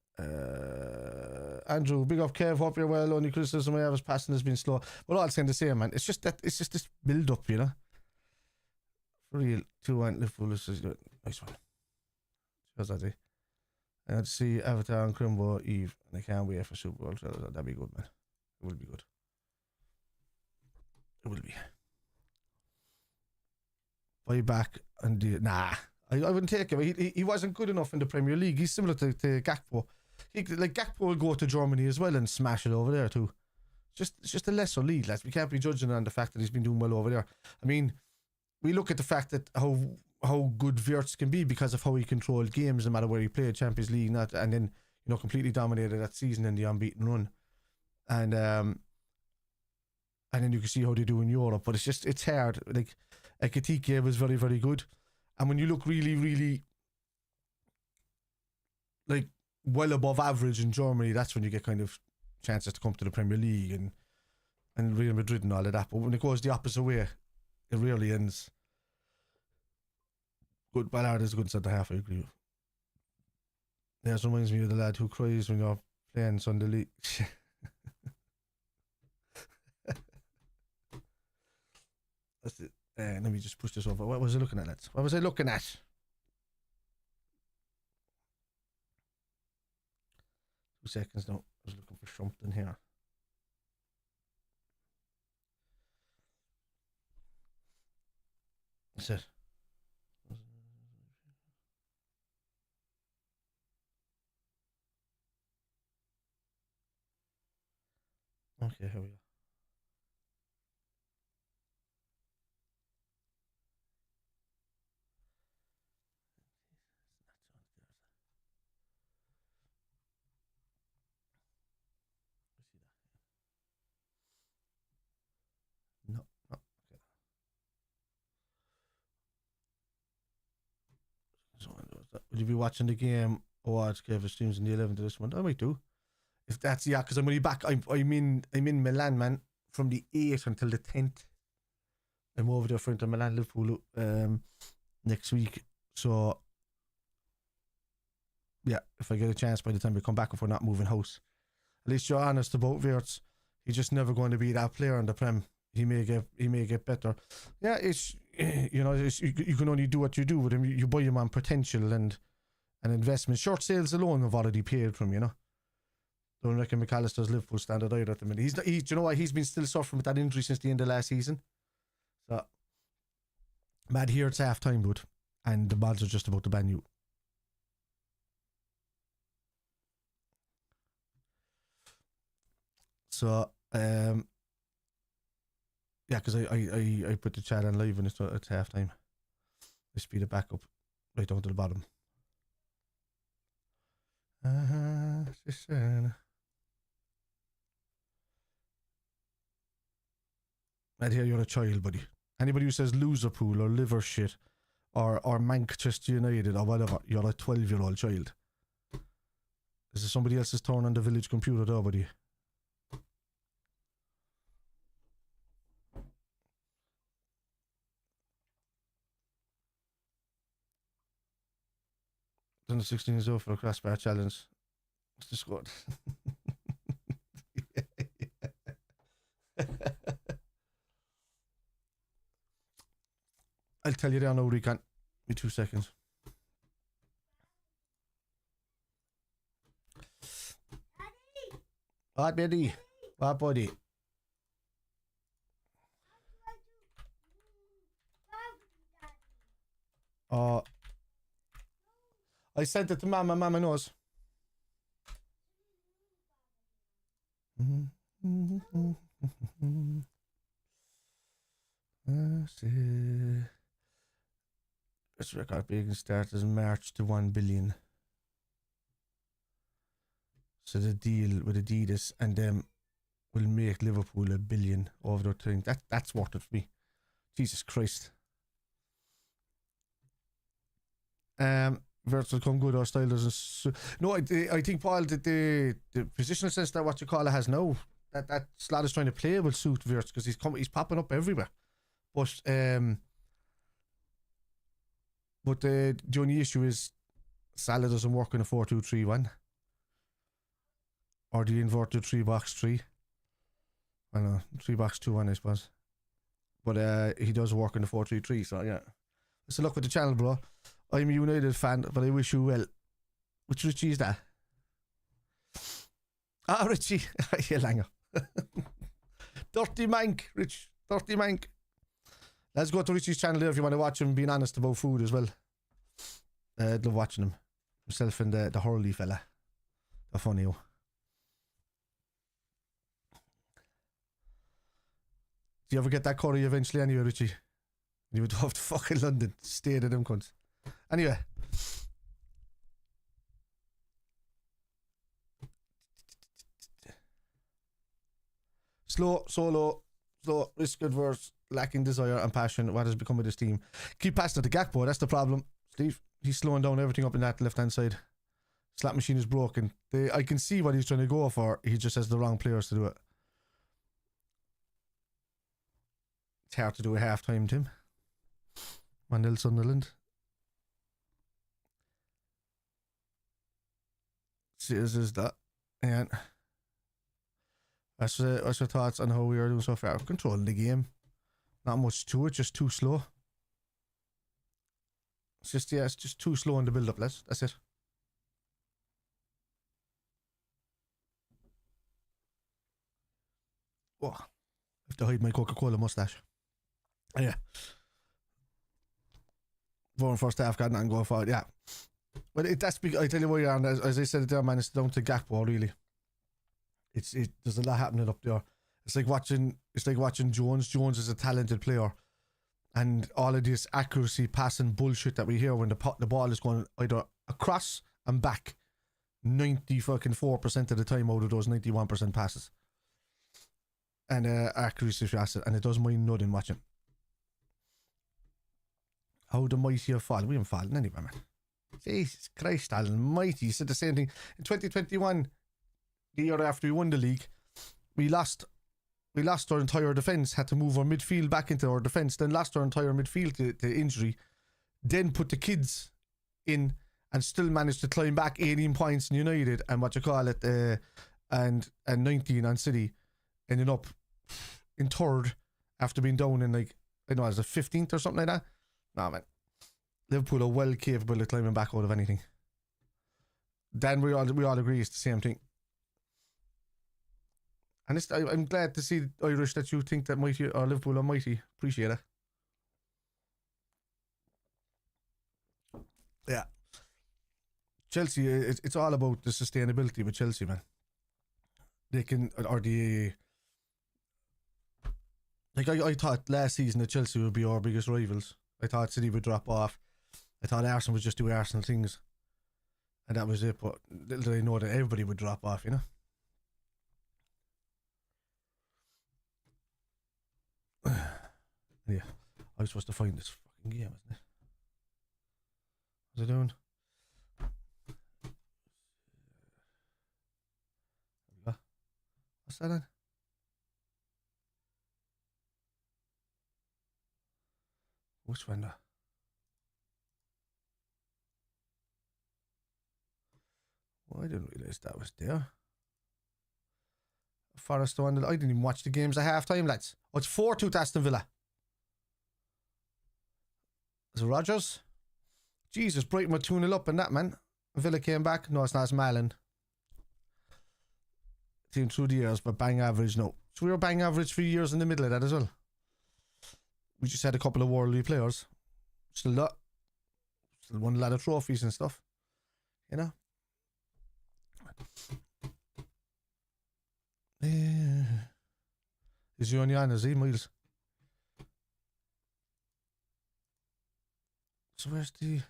Andrew, big up Kev, hope you're well. Only criticism I have is passing has been slow. We're all saying the same, man. It's just this build up, you know. For real, 2-1 Liverpool. This is good. Nice one. How's that? I had to see Avatar and Crimbo Eve, and I can't wait for Super Bowl. So that'd be good, man. It will be good. It will be. Buy back and nah. I wouldn't take him. He wasn't good enough in the Premier League. He's similar to Gakpo. Gakpo will go to Germany as well and smash it over there too. It's just a lesser league, lads. We can't be judging on the fact that he's been doing well over there. I mean, we look at the fact that how good WIRTZ can be because of how he controlled games no matter where he played, Champions League, and then completely dominated that season in the unbeaten run. And then you can see how they do in Europe, but it's hard. Like EKITIKE was very, very good. And when you look really, really like well above average in Germany, that's when you get kind of chances to come to the Premier League and Real Madrid and all of that. But when it goes the opposite way, it rarely ends. Good Ballard is a good centre half, I agree with. Yeah, it reminds me of the lad who cries when you're playing Sunderland. That's it. Let me just push this over. What was I looking at, lads? What was I looking at? 2 seconds now. I was looking for something here. That's it. Okay, here we go. No, okay. So, will you be watching the game awards Kevin streams in the 11th of this month? I might do. If that's because I'm only back. I'm in Milan, man, from the 8th until the 10th. I'm over there for Inter Milan Liverpool next week. So yeah, if I get a chance by the time we come back, if we're not moving house, at least you're honest about WIRTZ. He's just never going to be that player in the Prem. He may get better. Yeah, it's you can only do what you do with him. You buy him on potential and investment. Short sales alone have already paid from, Don't reckon McAllister's Liverpool standard either at the minute. Do you know what? He's been still suffering with that injury since the end of last season. So, mad here it's half time, bud. And the balls are just about to ban you. So, yeah, because I put the chat on live and it's half time. I speed it back up right down to the bottom. I'd hear you're a child, buddy. Anybody who says Loserpool or liver shit or Manchester United or whatever, you're a 12-year-old child. Is it somebody else's turn on the village computer there, buddy? Done the 16 years old for a crossbar challenge. It's just good. I'll tell you there now, Recon. Be 2 seconds. What, buddy? What, buddy? I sent it to Mama. Mama knows. This record being started in March to 1 billion. So the deal with Adidas and them will make Liverpool $1 billion over their thing. That's worth it for me. Jesus Christ. WIRTZ will come good. Our style doesn't. No, I think Paul the positional sense that what you call it has now. That slot is trying to play will suit WIRTZ because he's popping up everywhere. But the only issue is Salah doesn't work in a 4-2-3-1 or the inverted 3-box-3. I don't know, 3-box-2-1 I suppose. But he does work in the 4-3-3. So yeah, so luck with the channel, bro. I'm a United fan, but I wish you well. Which Richie is that? Ah, Richie. You langer. Dirty mank, Rich. Dirty mank. Let's go to Richie's channel there if you want to watch him being honest about food as well. I'd love watching him. Himself and the Hurley fella. The funny one. Do you ever get that curry eventually anyway, Richie? You would have to fucking London. Stay at them cunts. Anyway. Slow, risk adverse, lacking desire and passion. What has become of this team? Keep passing it to Gakpo, that's the problem. Steve, he's slowing down everything up in that left-hand side. Slot machine is broken. I can see what he's trying to go for. He just has the wrong players to do it. It's hard to do a half-time, Tim. 1-0 Sunderland. Is that? And what's your thoughts on how we are doing so far? Controlling the game. Not much to it, just too slow. It's just too slow in the build-up, lads. That's it. Oh, I have to hide my Coca-Cola mustache. Yeah. For first half, got nothing going for it, yeah. But that's big. I tell you what, Aaron, as I said it there, man, it's down to Gakpo, really. There's a lot happening up there. It's like watching Jones. Jones is a talented player, and all of this accuracy passing bullshit that we hear when the ball is going either across and back 94% of the time out of those 91% passes. And accuracy asset, and it does mind nothing watching. How the mighty have fallen. We haven't fallen anyway, man. Jesus Christ almighty. You said the same thing. In 2021, the year after we won the league, we lost our entire defence, had to move our midfield back into our defence, then lost our entire midfield to injury, then put the kids in and still managed to climb back 18 points in United and and 19 on City, ending up in third after being down in like, I don't know, is it 15th or something like that? Nah, man. Liverpool are well capable of climbing back out of anything. Dan, we all agree it's the same thing. And I'm glad to see Irish that you think that mighty or Liverpool are mighty. Appreciate it. Yeah. Chelsea, it's all about the sustainability with Chelsea, man. They can, or the... Like, I thought last season that Chelsea would be our biggest rivals. I thought City would drop off. I thought Arsenal would just do Arsenal things. And that was it, but little did I know that everybody would drop off, you know? Yeah, I was supposed to find this fucking game, isn't it? What's it doing? What's that on? Which one? Well, I didn't realise that was there. Forest one. I didn't even watch the games at half time, lads. Oh, it's 4-2 to Aston Villa. Is it Rodgers? Jesus, Brighton were 2-0 up in that, man. Villa came back. No, it's not. It's Malin. Team through the years, but bang average, no. So we were bang average for years in the middle of that as well. We just had a couple of worldly players. Still won a lot of trophies and stuff. You know? Yeah. Is he on your is he, Miles? So where's the...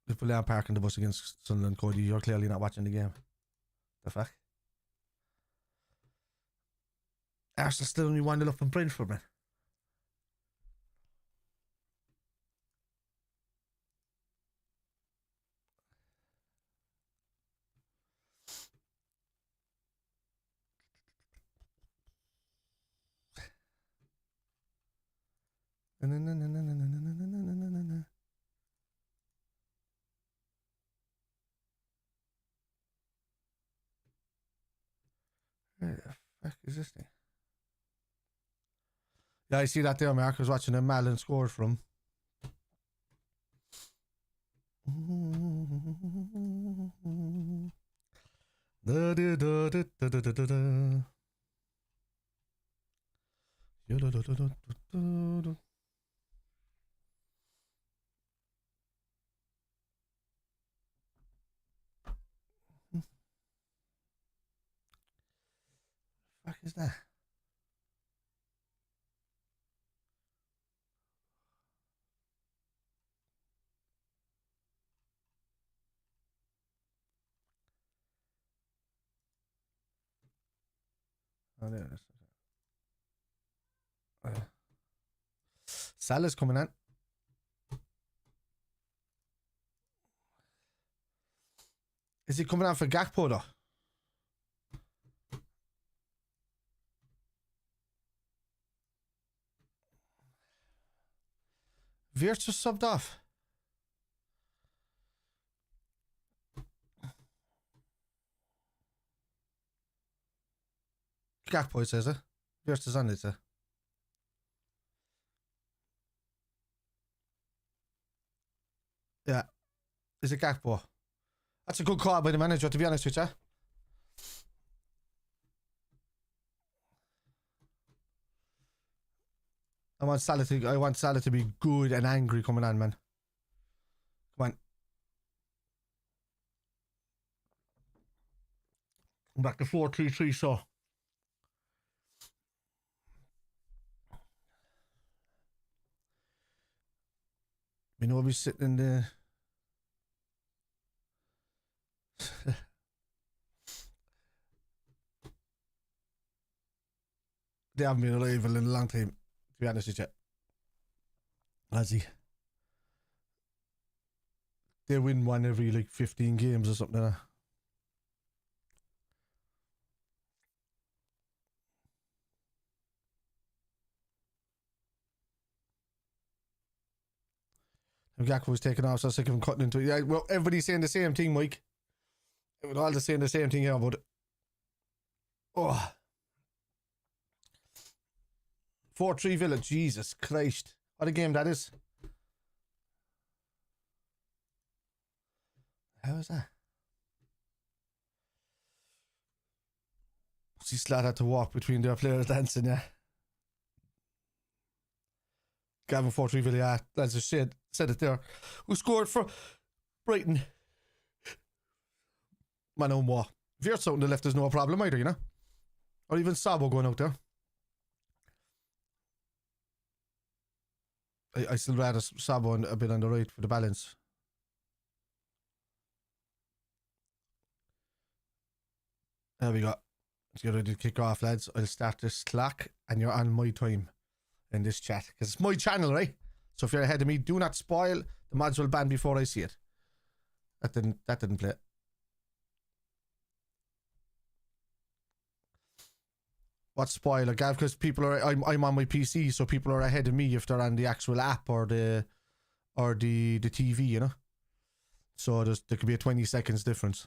Liverpool are parking the bus against Sunderland, Cody. You're clearly not watching the game. The fuck? Arsenal still only 1-0 up from Brentford, man. Where the fuck is this thing? Yeah, I see that there, Mark. I was watching a Malin score from. Fuck is that? Oh, there it is. Salah's coming in. Is he coming out for Gakpo though? WIRTZ was subbed off. Gakpo, it says it. WIRTZ is on it, sir. Yeah. Is it Gakpo? That's a good call by the manager, to be honest with you. I want Salah to be good and angry coming on, man. Come on. I'm back to 4-3-3, so. You know, we'll be sitting in the... They haven't been alive in a long time, to be honest with you. Has he? They win one every like 15 games or something like that. Gakpo was taken off, so I was sick of him cutting into it. Yeah, well, everybody's saying the same thing, Mike. We're all saying the same thing here about it. Oh. 4-3 Villa, Jesus Christ. What a game that is. How is that? See Slot had to walk between their players dancing, yeah. Gavin 4-3 Villa, yeah, that's a shit. Said it there. Who scored for Brighton? Man, no more. WIRTZ out on the left is no problem either, you know? Or even SZOBO going out there. I still rather SZOBO a bit on the right for the balance. There we go. Let's get ready to kick off, lads. I'll start this clock and you're on my time in this chat. Because it's my channel, right? So if you're ahead of me, do not spoil. The mods will ban before I see it. That didn't play. What spoiler, Gav? Because people are I'm on my PC, so people are ahead of me if they're on the actual app or the TV, you know. So there could be a 20 seconds difference.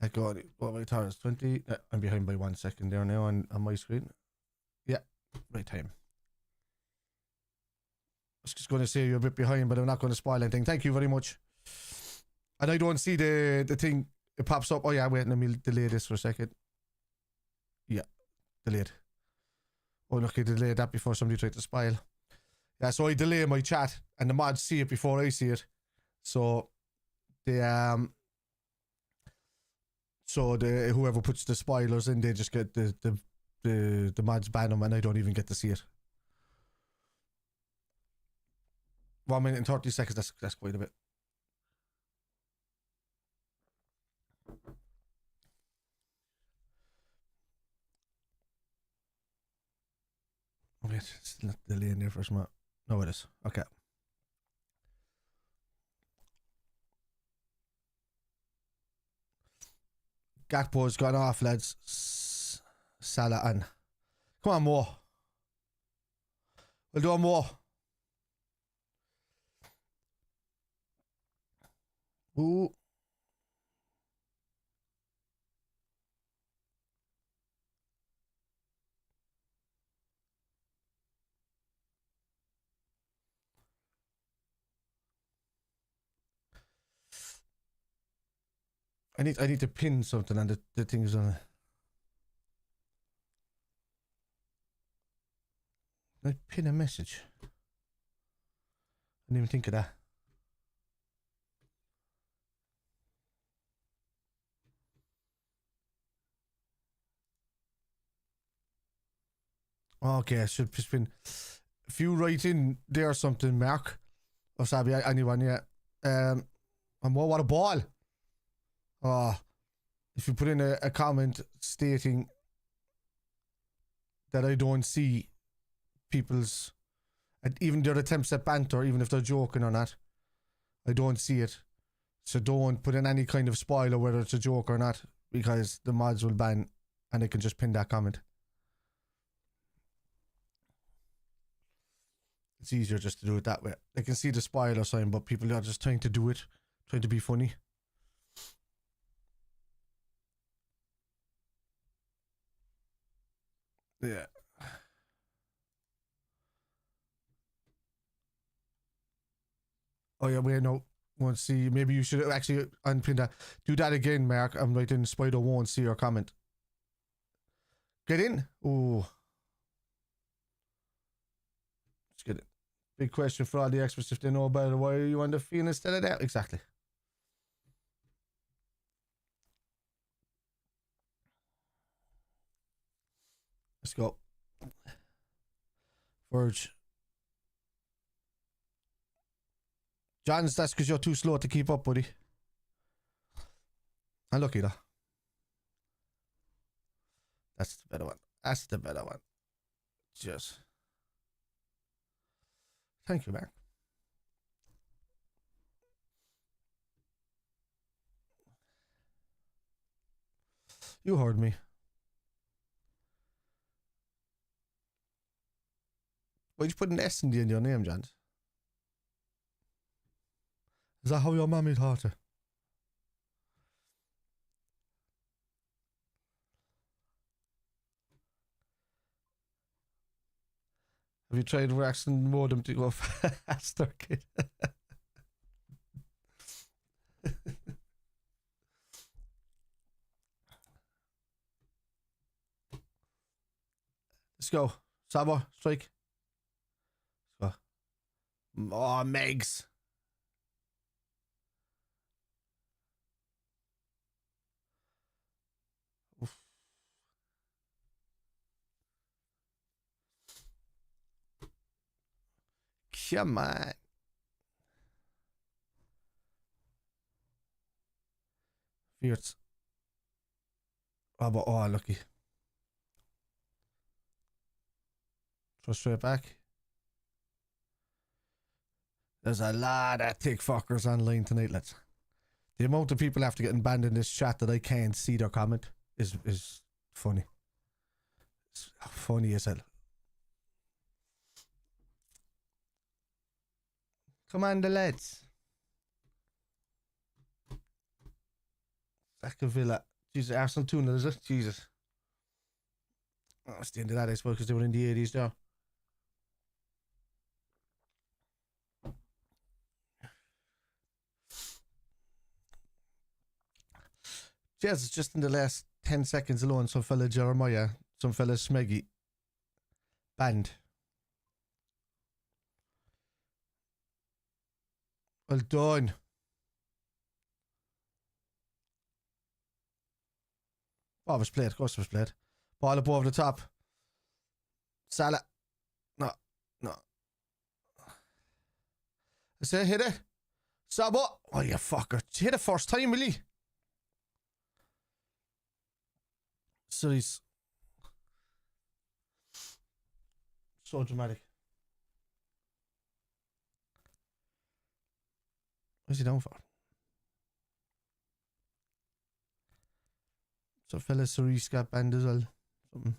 I got it. What my time is 20. I'm behind by 1 second there now on my screen. Yeah, right time. I was just going to say you're a bit behind, but I'm not going to spoil anything. Thank you very much. And I don't see the thing. It pops up. Oh yeah, wait, let me delay this for a second. Yeah, delayed. Oh, look, I delayed that before somebody tried to spoil. Yeah, so I delay my chat, and the mods see it before I see it. So the whoever puts the spoilers in, they just get the mods ban them, and I don't even get to see it. 1 minute and 30 seconds. That's quite a bit. Wait, it's not delaying there for a smart. No, it is. Okay. Gakpo's gone off, lads. Salah on. Come on, more. We'll do more. Ooh. I need to pin something on the things on it. I pin a message. I didn't even think of that. Okay, I should just pin. If you write in there or something, Mark, or Sabi, anyone, yeah. And what a ball. If you put in a comment stating that I don't see people's, even their attempts at banter, even if they're joking or not, I don't see it. So don't put in any kind of spoiler whether it's a joke or not, because the mods will ban and they can just pin that comment. It's easier just to do it that way. They can see the spoiler sign, but people are just trying to do it, trying to be funny. Yeah. Oh yeah, wait, no. Won't see. Maybe you should actually unpin that. Do that again, Mark. I'm writing Spider won't see your comment. Get in. Oh. Let's get it. Big question for all the experts if they know about it. Why are you on the field instead of that? Exactly. Let's go. Verge. Johns, that's because you're too slow to keep up, buddy. Unlucky though. That's the better one. That's the better one. Just. Thank you, Mark. You heard me. Why'd you put an S in your name, Johns? Is that how your mommy taught her? Have you tried waxing modem to go faster, kid? Let's go. SZOBO, strike. Let's go. Oh, Megs. Oof. Come on. WIRTZ. Oh, lucky. Throw straight back. There's a lot of thick fuckers online tonight, lads. The amount of people after getting banned in this chat that I can't see their comment is funny. It's funny as hell. Come on, the lads. Zach Villa. Jesus, Arsenal 2-0, is it? Jesus. Oh, it's the end of that, I suppose, because they were in the 80s there. Yes, it's just in the last 10 seconds alone, some fella Jeremiah, some fella Smeggy, banned. Well done. Oh, it was played, of course it was played. Ball above the top. Salah. No. I say hit it. SZOBO. Oh, you fucker. Hit it first time, really? So he's so dramatic. What's he down for? So fella Cerise got banned as well. Something.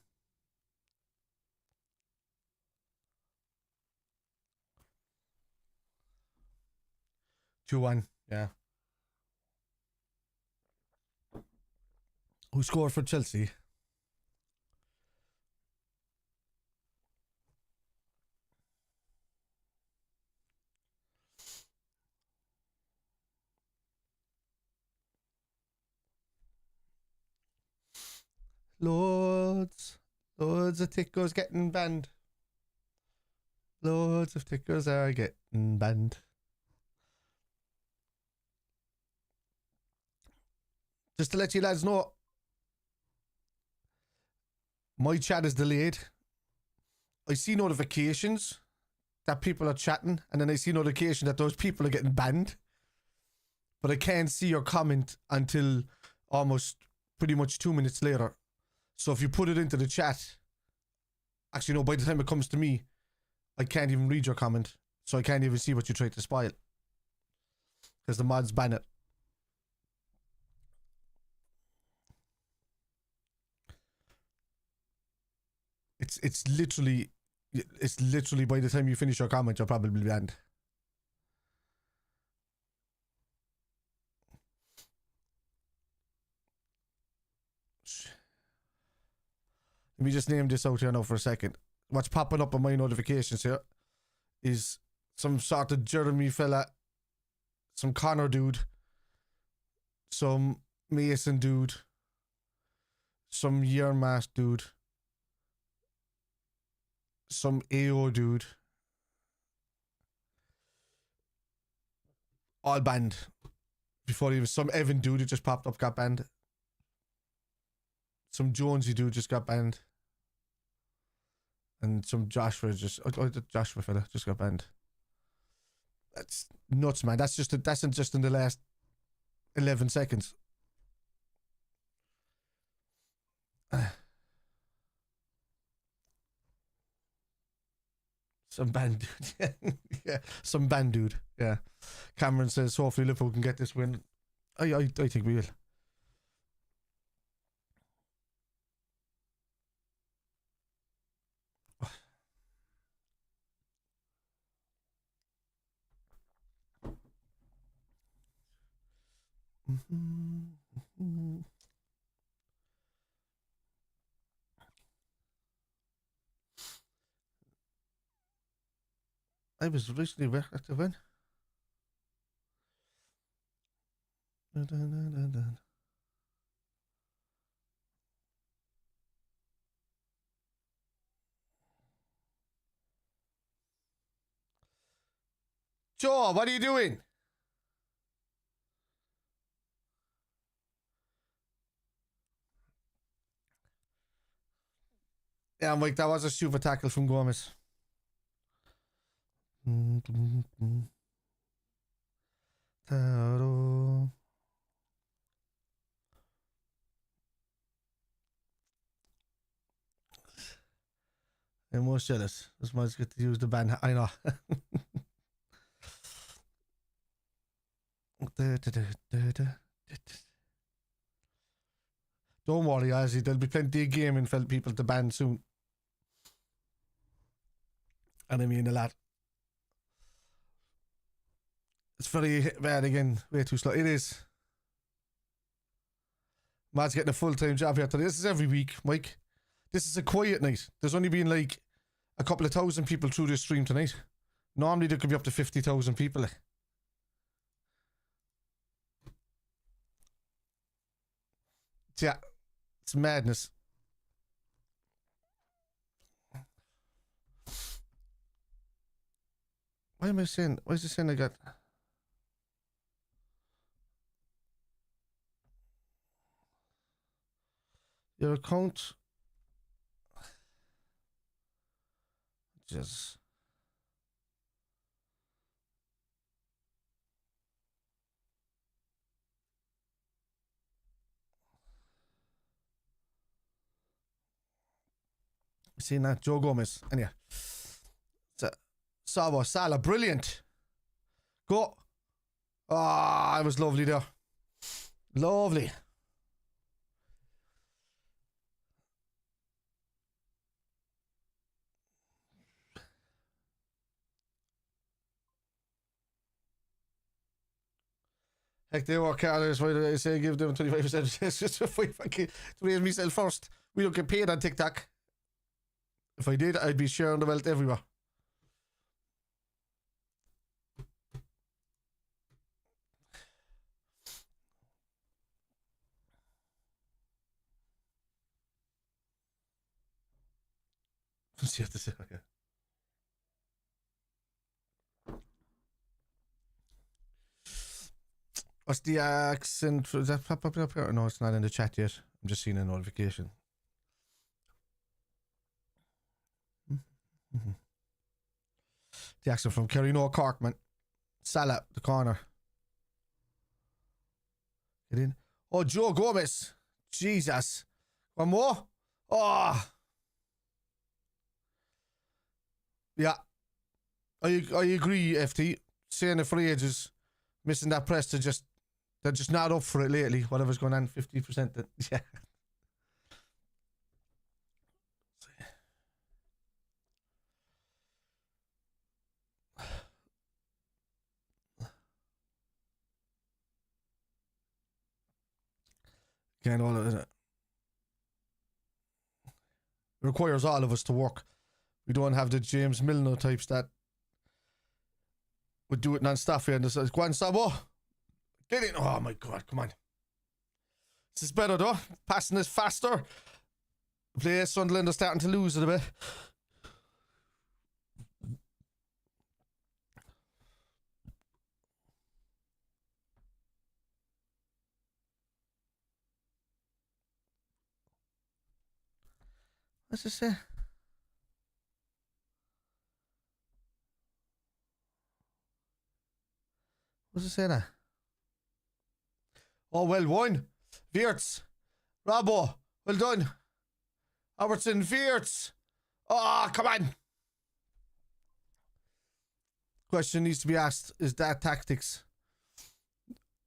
Two-one, yeah. Who scored for Chelsea? Loads of tickers getting banned. Loads of tickers are getting banned. Just to let you lads know, my chat is delayed. I see notifications that people are chatting, and then I see notification that those people are getting banned. But I can't see your comment until almost pretty much 2 minutes later. So if you put it into the chat, actually no, by the time it comes to me, I can't even read your comment. So I can't even see what you tried to spoil. Because the mods ban it. It's literally by the time you finish your comment, you're probably banned. Let me just name this out here now for a second. What's popping up on my notifications here is some sort of Jeremy fella, some Connor dude, some Mason dude, some Yermas dude, some AO dude. All banned. Before even some Evan dude who just popped up got banned. Some Jonesy dude just got banned. And some Joshua the Joshua fella just got banned. That's nuts, man. That's just in the last 11 seconds. Some band dude. Yeah, some band dude. Yeah. Cameron says hopefully Liverpool can get this win. I think we will. I was recently back at the win. Joe, what are you doing? Yeah, Mike, that was a super tackle from Gomez. I'm most jealous. This man's get to use the ban. I know. Don't worry, Ozzy. There'll be plenty of gaming for people to ban soon. And I mean a lot. It's very bad again. Way too slow. It is. Matt's getting a full-time job here today. This is every week, Mike. This is a quiet night. There's only been like a couple of thousand people through this stream tonight. Normally there could be up to 50,000 people. Yeah, it's madness. Why am I saying? Why is it saying I got? Your account. Just. Seeing that Joe Gomez. And yeah. SZOBO, Salah, brilliant. Go. Ah, it was lovely there. Lovely. Heck, they work hard. That's why I say give them 25%. It's just to raise myself first. We don't get paid on TikTok. If I did, I'd be sharing the wealth everywhere. Let's see what to say. Okay. What's the accent? Is that popping up here? No, it's not in the chat yet. I'm just seeing a notification. The accent from Kerry, no Cork, man. Salah, the corner. Get in. Oh, Joe Gomez. Jesus. One more. Oh. Yeah. I agree, FT. Saying it for ages. Missing that press to just. They're just not up for it lately. Whatever's going on, 50%. Yeah. Again, all of it requires all of us to work. We don't have the James Milner types that would do it non-stop here. And this is go on, SZOBO. Get in. Oh my god, come on. This is better though. Passing is faster. Play Sunderland are starting to lose it a bit. What's it say? What's it say there? Oh, well won. WIRTZ. Robbo. Well done. Robertson, WIRTZ. Oh, come on. Question needs to be asked. Is that tactics?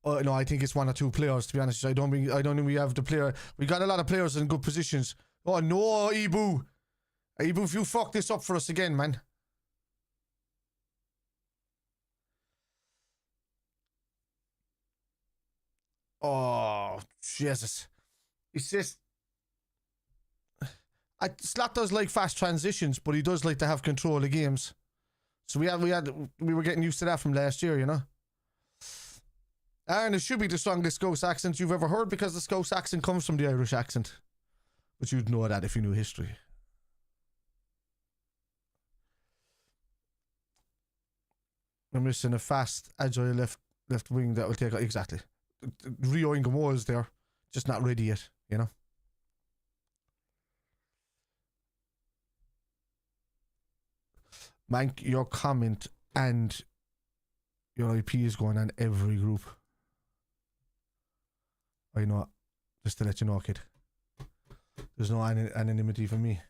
Oh, no, I think it's one or two players, to be honest. I don't think we have the player. We got a lot of players in good positions. Oh, no, Ibu. Ibu, if you fuck this up for us again, man. Oh, Jesus. It's just... Slot does like fast transitions, but he does like to have control of games. So we were getting used to that from last year, you know. And it should be the strongest Scouse accent you've ever heard, because the Scouse accent comes from the Irish accent. But you'd know that if you knew history. We're missing a fast, agile left wing that will take out. Exactly. Rio Ingamo is there, just not ready yet, you know. Mank, your comment and your IP is going on every group. I know, just to let you know, kid. There's no anonymity for me.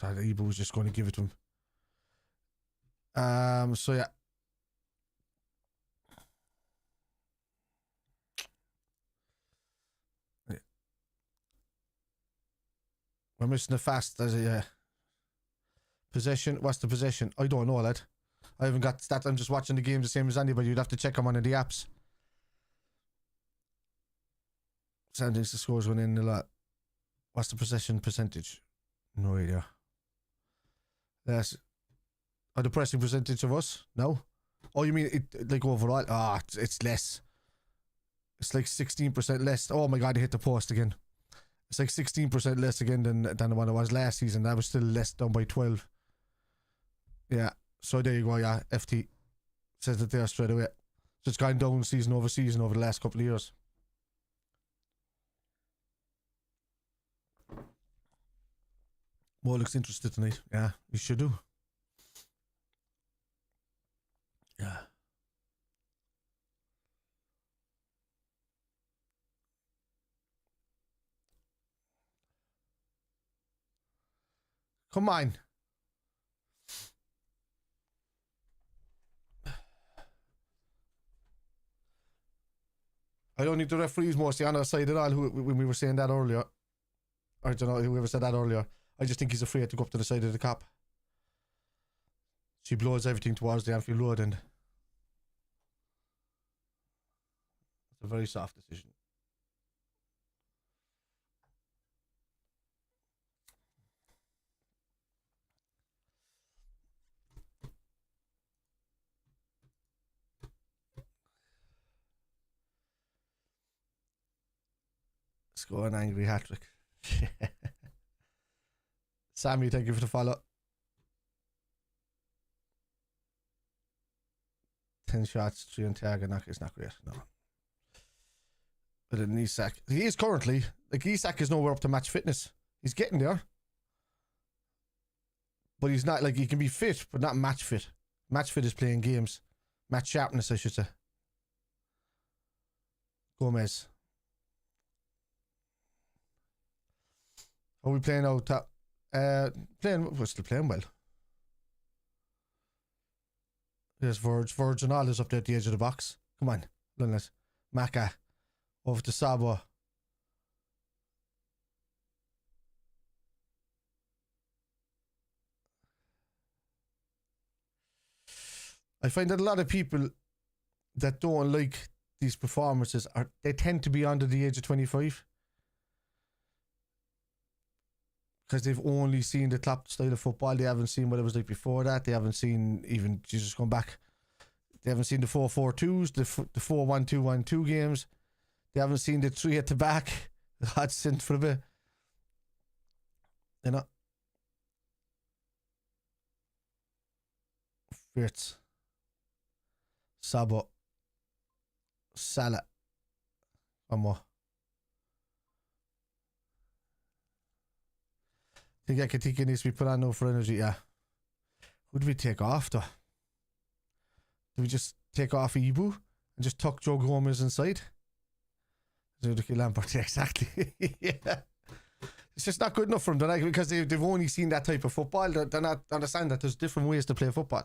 That Ibu was just going to give it to him. So yeah. We're missing a fast. There's a possession. What's the possession? I don't know, lad. I haven't got stats. I'm just watching the game the same as anybody. You'd have to check them on the apps. Sam thinks the scores went in a lot. What's the possession percentage? No idea. That's the pressing percentage of us? No. Oh, you mean it like overall? Ah, it's less. It's like 16% less. Oh my god, he hit the post again. It's like 16% less again than what it was last season. That was still less, down by 12. Yeah. So there you go. Yeah, FT says it there straight away. So it's gone down season over the last couple of years. Mo looks interested tonight. Yeah, you should do. Yeah. Come on. I don't need the referees mostly on our side at all, when we were saying that earlier. I don't know whoever said that earlier. I just think he's afraid to go up to the side of the cap. She blows everything towards the Anfield Road, and it's a very soft decision. Score an angry hat-trick. Sammy, thank you for the follow. 10 shots, 3 on target. It's not great, no. But an ISAK, he is currently, like, ISAK is nowhere up to match fitness. He's getting there. But he's not, like, he can be fit, but not match fit. Match fit is playing games. Match sharpness, I should say. Gomez. Are we playing out top? We're still playing well. There's WIRTZ and all is up there at the edge of the box. Come on, Lunless. MACCA. Over to SZOBO. I find that a lot of people that don't like these performances they tend to be under the age of 25. Because they've only seen the top style of football. They haven't seen what it was like before that. They haven't seen even, Jesus, going back. They haven't seen the 4-4-2s, the 4-1-2-1-2 games. They haven't seen the 3 at the back. The hot sent for a bit. You know. WIRTZ. SZOBO. Salah. One more. I think EKITIKE needs to be put on now for energy, yeah. Who do we take off, though? Do we just take off Ibu and just tuck Joe Gomez inside? Lampard, yeah, exactly. Yeah. It's just not good enough for them, because they've only seen that type of football. They're not understand that there's different ways to play football.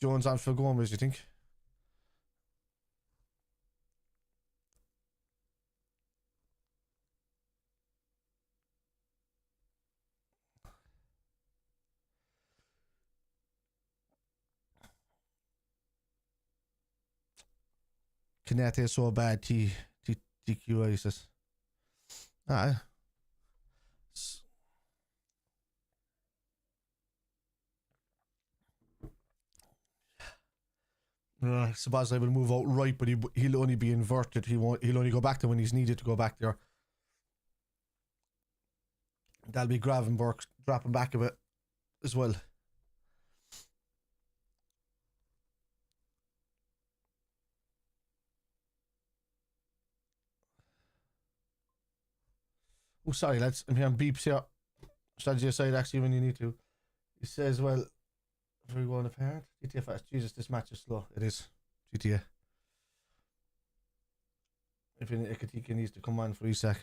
Jones on for Gomez, you think? Canete is so bad, TQI says. Ah. Sabazai will move out right, but he'll only be inverted. He'll only go back there when he's needed to go back there. That'll be Gravenberch dropping back a bit as well. Oh, sorry, lads. I'm hearing beeps here. Strategy aside, actually, when you need to. He says, well, if we're going apart, GTA fast. Jesus, this match is slow. It is. GTA. If EKITIKE needs to come on for ISAK.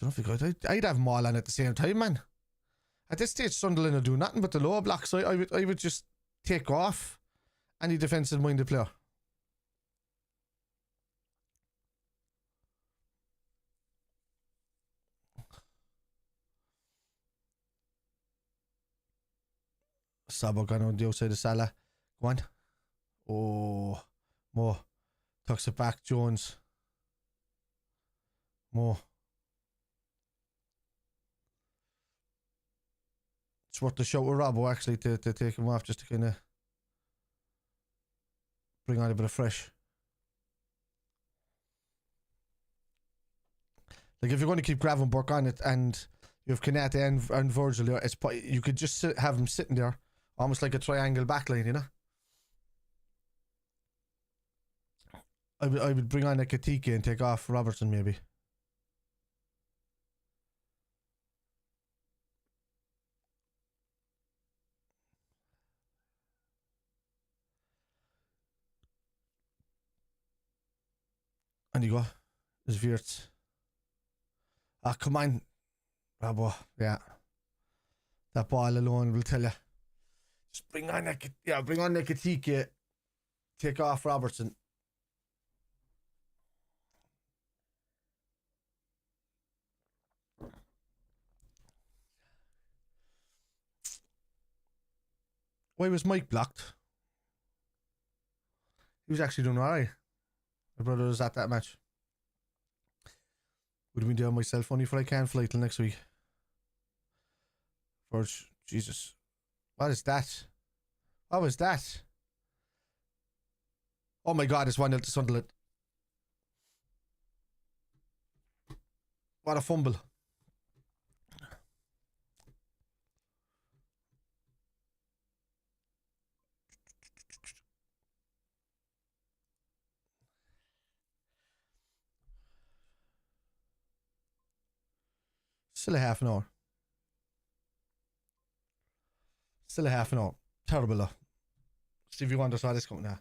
don't know if you could. I'd have them all on at the same time, man. At this stage, Sunderland will do nothing but the lower blocks. So I would just take off any defensive-minded player. SZOBO gone on the outside of Salah. Go on. Oh, Mo tucks it back. Jones. Mo. It's worth the shot with Robbo actually to take him off just to kind of bring on a bit of fresh. Like if you're going to keep Gravenberch on it and you have Konate and Virgil there, you could just have him sitting there almost like a triangle backline, you know? I would bring on EKITIKE and take off Robertson maybe. And you go. There's WIRTZ. Ah, come on. Bravo. Yeah. That ball alone will tell you. Just bring on EKITIKE. Take off Robertson. Why was Mike blocked? He was actually doing alright. My brother was at that match. Would have been doing myself only for I can't fly till next week. Verge, Jesus. What is that? What was that? Oh my god, it's 1-0 to Sunderland. What a fumble. Still a half an hour. Still a half an hour. Terrible though. Stevie Wonder saw this coming now.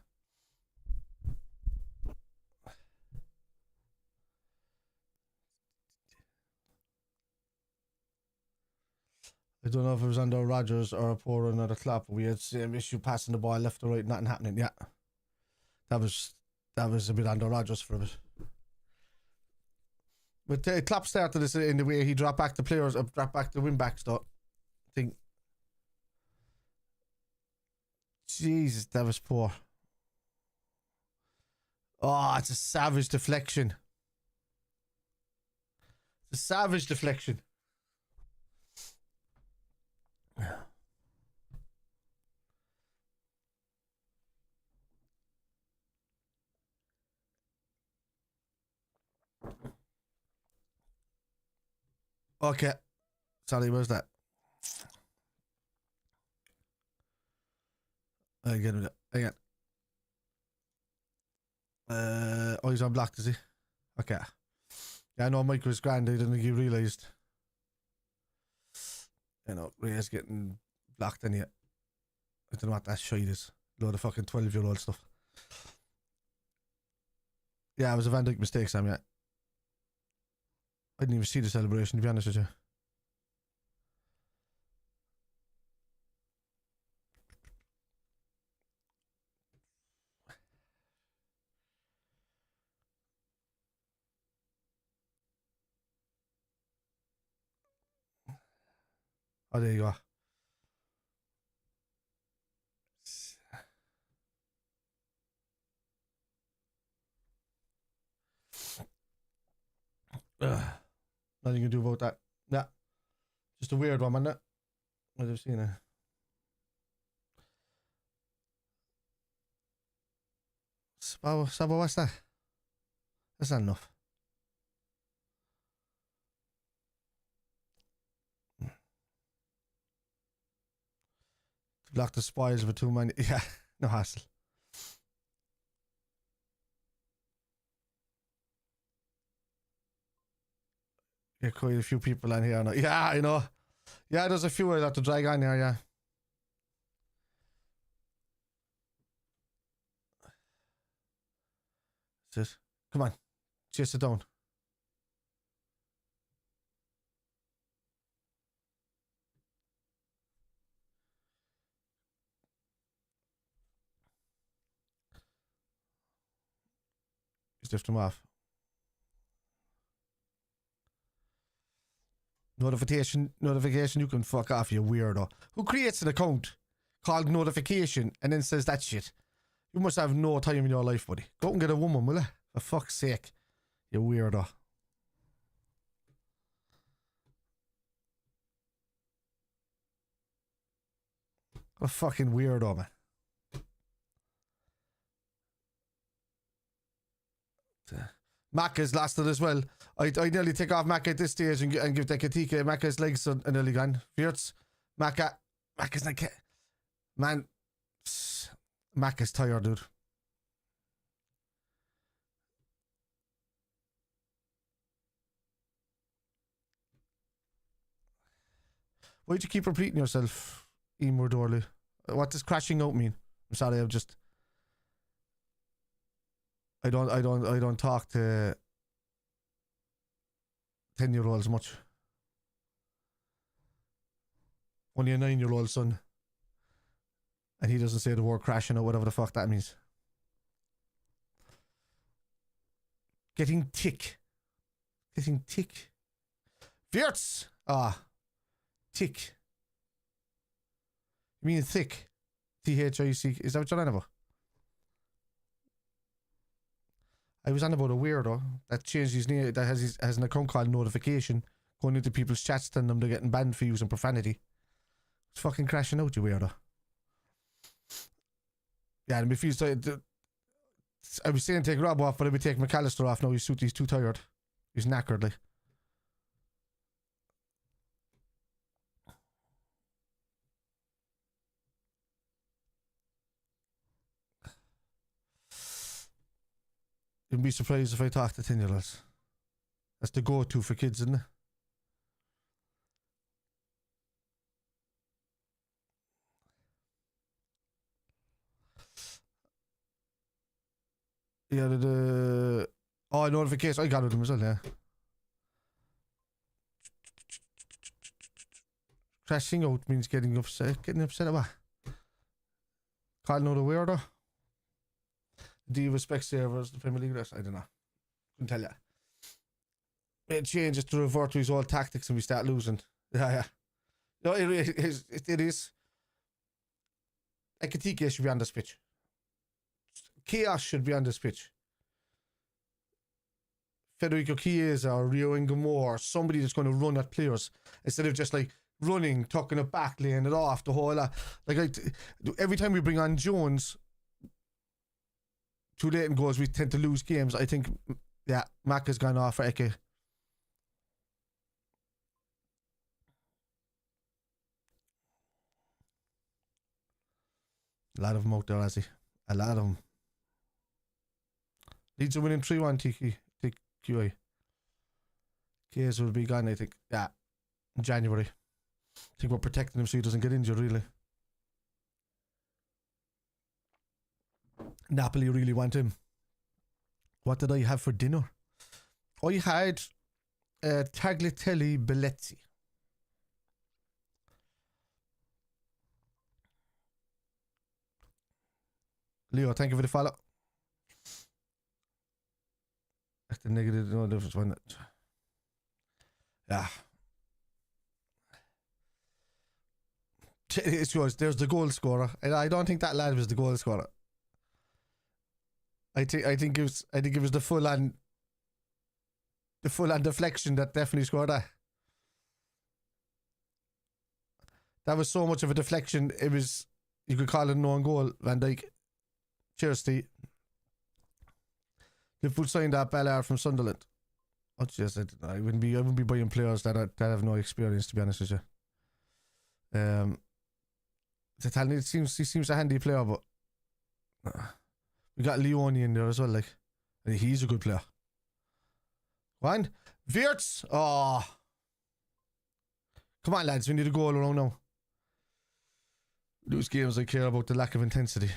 I don't know if it was under Rodgers or Poor or another Klopp. We had the same issue passing the ball left or right, nothing happening. Yeah. That was a bit under Rodgers for a bit. But Klopp started this in the way he dropped back the players, dropped back the wing backs though. I think. Jesus, that was poor. Oh, it's a savage deflection. It's a savage deflection. Okay. Sorry, where's that? Again. Oh, he's unblocked, is he? Okay. Yeah, I know Mike was grand. I didn't think he realised. You know, Ray's getting blocked in here. I don't know what that shite is. Load of fucking 12-year-old stuff. Yeah, it was a Van Dijk mistake, Sam, yeah. I didn't even see the celebration, to be honest with you. Oh, there you go. Nothing you can do about that. Yeah. Just a weird one, man. I've seen it. SZOBO, what's that? That's not enough. To block the spoils for too many. Yeah, no hassle. Yeah, quite a few people on here now. Yeah, I know. Yeah, there's a few I have to drag on here, yeah. That's it. Come on. Chase it down. Just lift them off. Notification, you can fuck off, you weirdo. Who creates an account called notification and then says that shit? You must have no time in your life, buddy. Go and get a woman, will you? For fuck's sake, you weirdo. What a fucking weirdo, man. MACCA's lost it as well. I'd nearly take off MACCA at this stage and give the EKITIKE MACCA's legs are nearly gone. WIRTZ, MACCA's not... Man, MACCA's tired, dude. Why'd you keep repeating yourself, Emer Dorley? What does crashing out mean? I'm sorry, I've just... I don't talk to 10-year-olds much. Only a 9-year-old son. And he doesn't say the word crashing or whatever the fuck that means. Getting tick. Getting tick. WIRTZ! Ah. Tick. You mean thick? T-H-I-C. Is that what you're on about? I was on about a weirdo that changed his name, that has an account called Notification, going into people's chats telling them they're getting banned for using profanity. It's fucking crashing out, you weirdo. Yeah, and if he's I was saying take Rob off, but I would take McAllister off now. He's too tired. He's knackered, like. You'd be surprised if I talk to 10-year-olds. That's the go-to for kids, isn't it? Yeah, oh, notification. I got it them as well, yeah. Crashing out means getting upset. Getting upset at what? Calling out a weirdo? Do you respect servers, the Premier League? I don't know. Couldn't tell you. It changes to revert to his old tactics and we start losing. Yeah. No, it is. EKITIKE should be on this pitch. Chaos should be on this pitch. Federico Chiesa or Rio Ingamo or somebody that's going to run at players instead of just like running, tucking it back, laying it off, the whole lot. Like every time we bring on Jones, too late in goals, we tend to lose games. I think, yeah, MACCA's gone off for Eke. A lot of them out there, Azzy. A lot of them. Leeds are winning 3-1 TQI. Case will be gone, I think. Yeah, in January. I think we're protecting him so he doesn't get injured, really. Napoli really want him. What did I have for dinner? I had tagliatelle belletti. Leo, thank you for the follow. That's the negative, no difference one. Yeah. It's yours. There's the goal scorer. And I don't think that lad was the goal scorer. I think it was the full on deflection that definitely scored that. That was so much of a deflection. It was, you could call it an own goal. Van Dijk. Cheers, Steve. Liverpool signed that Ballard from Sunderland. Oh, jeez, I wouldn't be buying players that have no experience, to be honest with you. He seems a handy player, but we got Leone in there as well, like, and he's a good player. One, WIRTZ. Oh, come on, lads, we need a goal around now. Those games I care about the lack of intensity.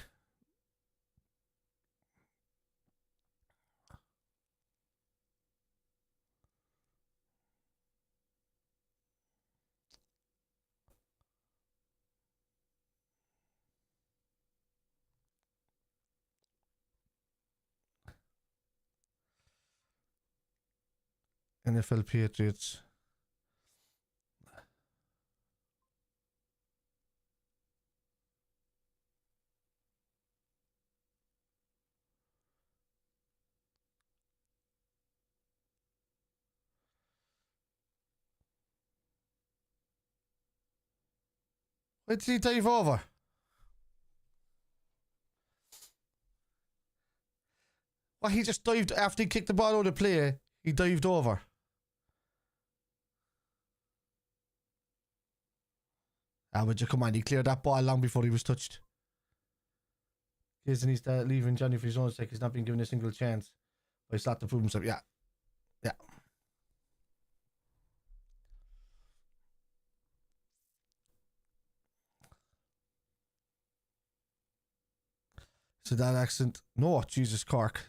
NFL Patriots. Why did he dive over? Well, he just dived after he kicked the ball out of play. He dived over. Ah, would you come on? He cleared that ball long before he was touched. Isn't he leaving Johnny for his own sake? He's not been given a single chance. But he's not to prove himself. Yeah. Yeah. So that accent. No, Jesus, Cork.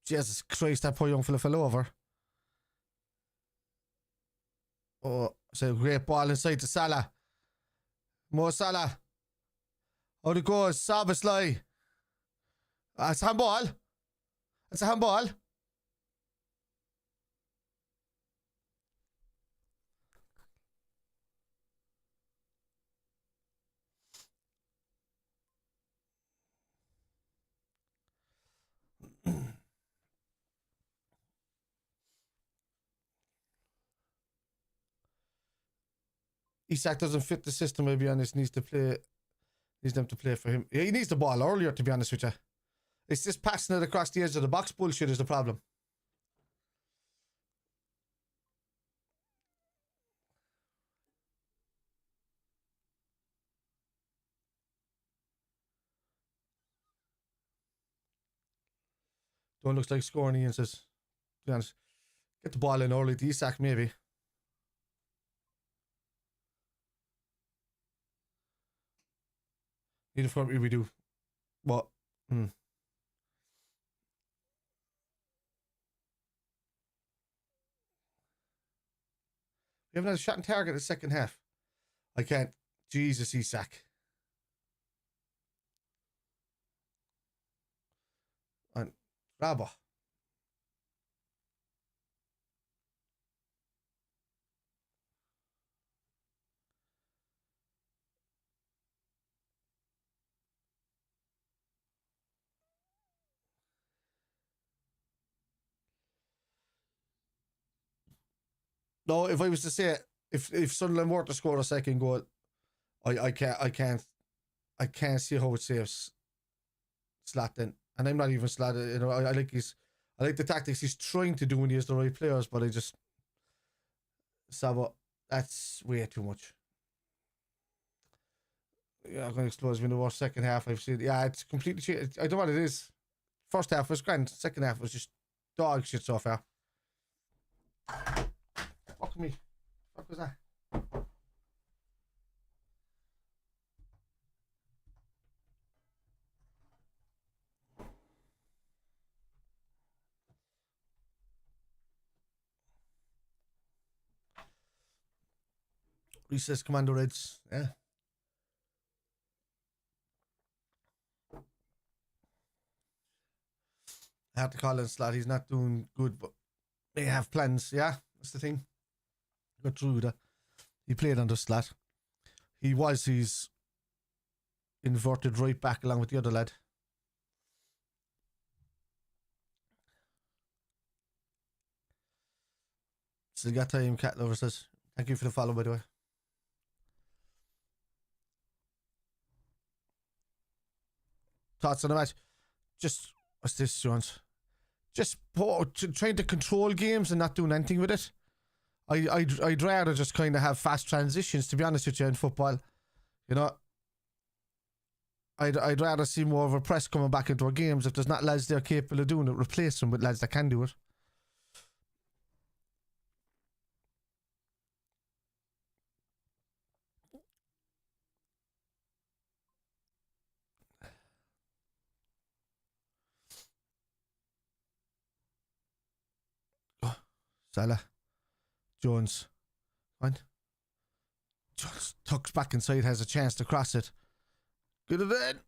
Jesus Christ, that poor young fella fell over. Oh, so great ball inside to Salah. Mo Salah. Out it goes. Szobo. It's a handball. It's a handball. ISAK doesn't fit the system, to be honest. Needs them to play for him. Yeah, he needs the ball earlier, to be honest with you. It's just passing it across the edge of the box bullshit is the problem. Don't look like scoring, Ian says. To be honest. Get the ball in early to ISAK, maybe. Uniform, we do. What? We haven't had a shot on target in the second half. I can't. Jesus, ISAK. And Rabba. No, if I was to say it, if Sunderland were to score a second goal, I can't see how it saves Slatin. And I'm not even Slatin. You know, I like the tactics he's trying to do when he has the right players, but SZOBO, that's way too much. Yeah, I'm gonna explode in the worst second half I've seen. Yeah, it's completely changed. I don't know what it is. First half was grand. Second half was just dog shit so far. Fuck me. What was that? Recess Commando Reds. Yeah. I have to call him Slat. He's not doing good, but they have plans. Yeah, that's the thing. Got through that. He played under Slat. He's inverted right back along with the other lad. Still got time, Cat Lover says. Thank you for the follow, by the way. Thoughts on the match? Just, what's this, Jones? Just trying to control games and not doing anything with it. I'd rather just kind of have fast transitions, to be honest with you, in football. You know, I'd rather see more of a press coming back into our games. If there's not lads there capable of doing it, replace them with lads that can do it. Salah. Jones. Fine. Jones tucks back inside, has a chance to cross it. Get it in.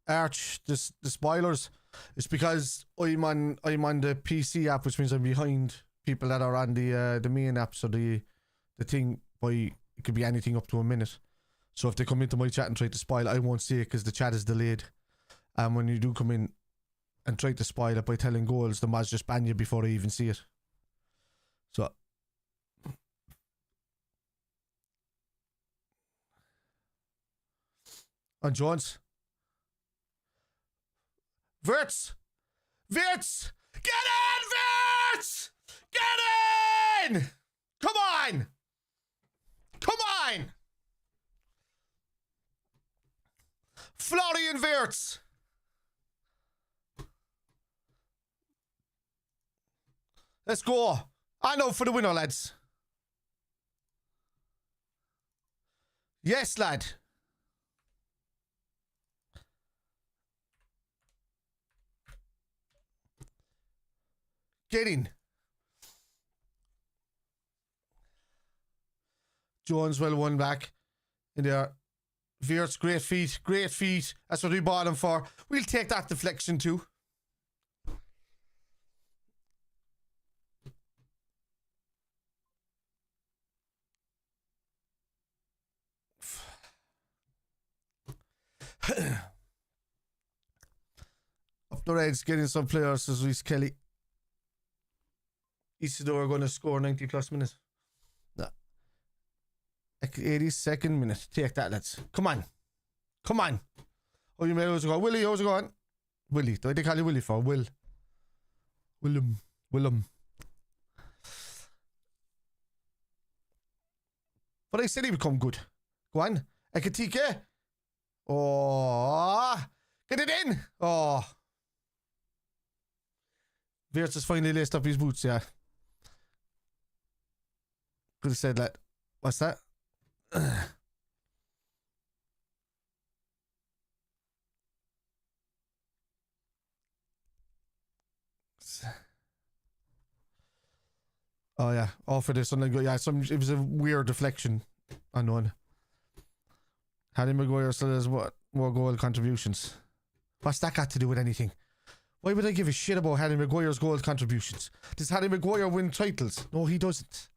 Arch, the spoilers. It's because I'm on the PC app, which means I'm behind people that are on the main app. So the thing it could be anything up to a minute. So if they come into my chat and try to spoil, I won't see it because the chat is delayed. And when you do come in and try to spoil it by telling goals, the mods just ban you before they even see it. So on Jones. WIRTZ! WIRTZ! Get in, WIRTZ! Get in! Come on! Come on! Florian WIRTZ! Let's go. I know for the winner, lads. Yes, lad. Get in. Jones well won back in there. WIRTZ, great feet. Great feet. That's what we bought him for. We'll take that deflection too. Up the Reds, getting some players as Reece Kelly. Isidore are going to score 90 plus minutes. No. 82nd minute. Take that, lads. Come on. Come on. Oh, you made how's it going? Willie, how's it going? Willie. Do I call you Willie for? Willem. But I said he would come good. Go on. EKITIKE. Oh. Get it in. Oh. WIRTZ has finally laced up his boots, yeah. Could have said that. What's that? Oh yeah, all for this Sunderland. Yeah, it was a weird deflection. Unknown. Harry Maguire still has more goal contributions. What's that got to do with anything? Why would I give a shit about Harry Maguire's goal contributions? Does Harry Maguire win titles? No, he doesn't.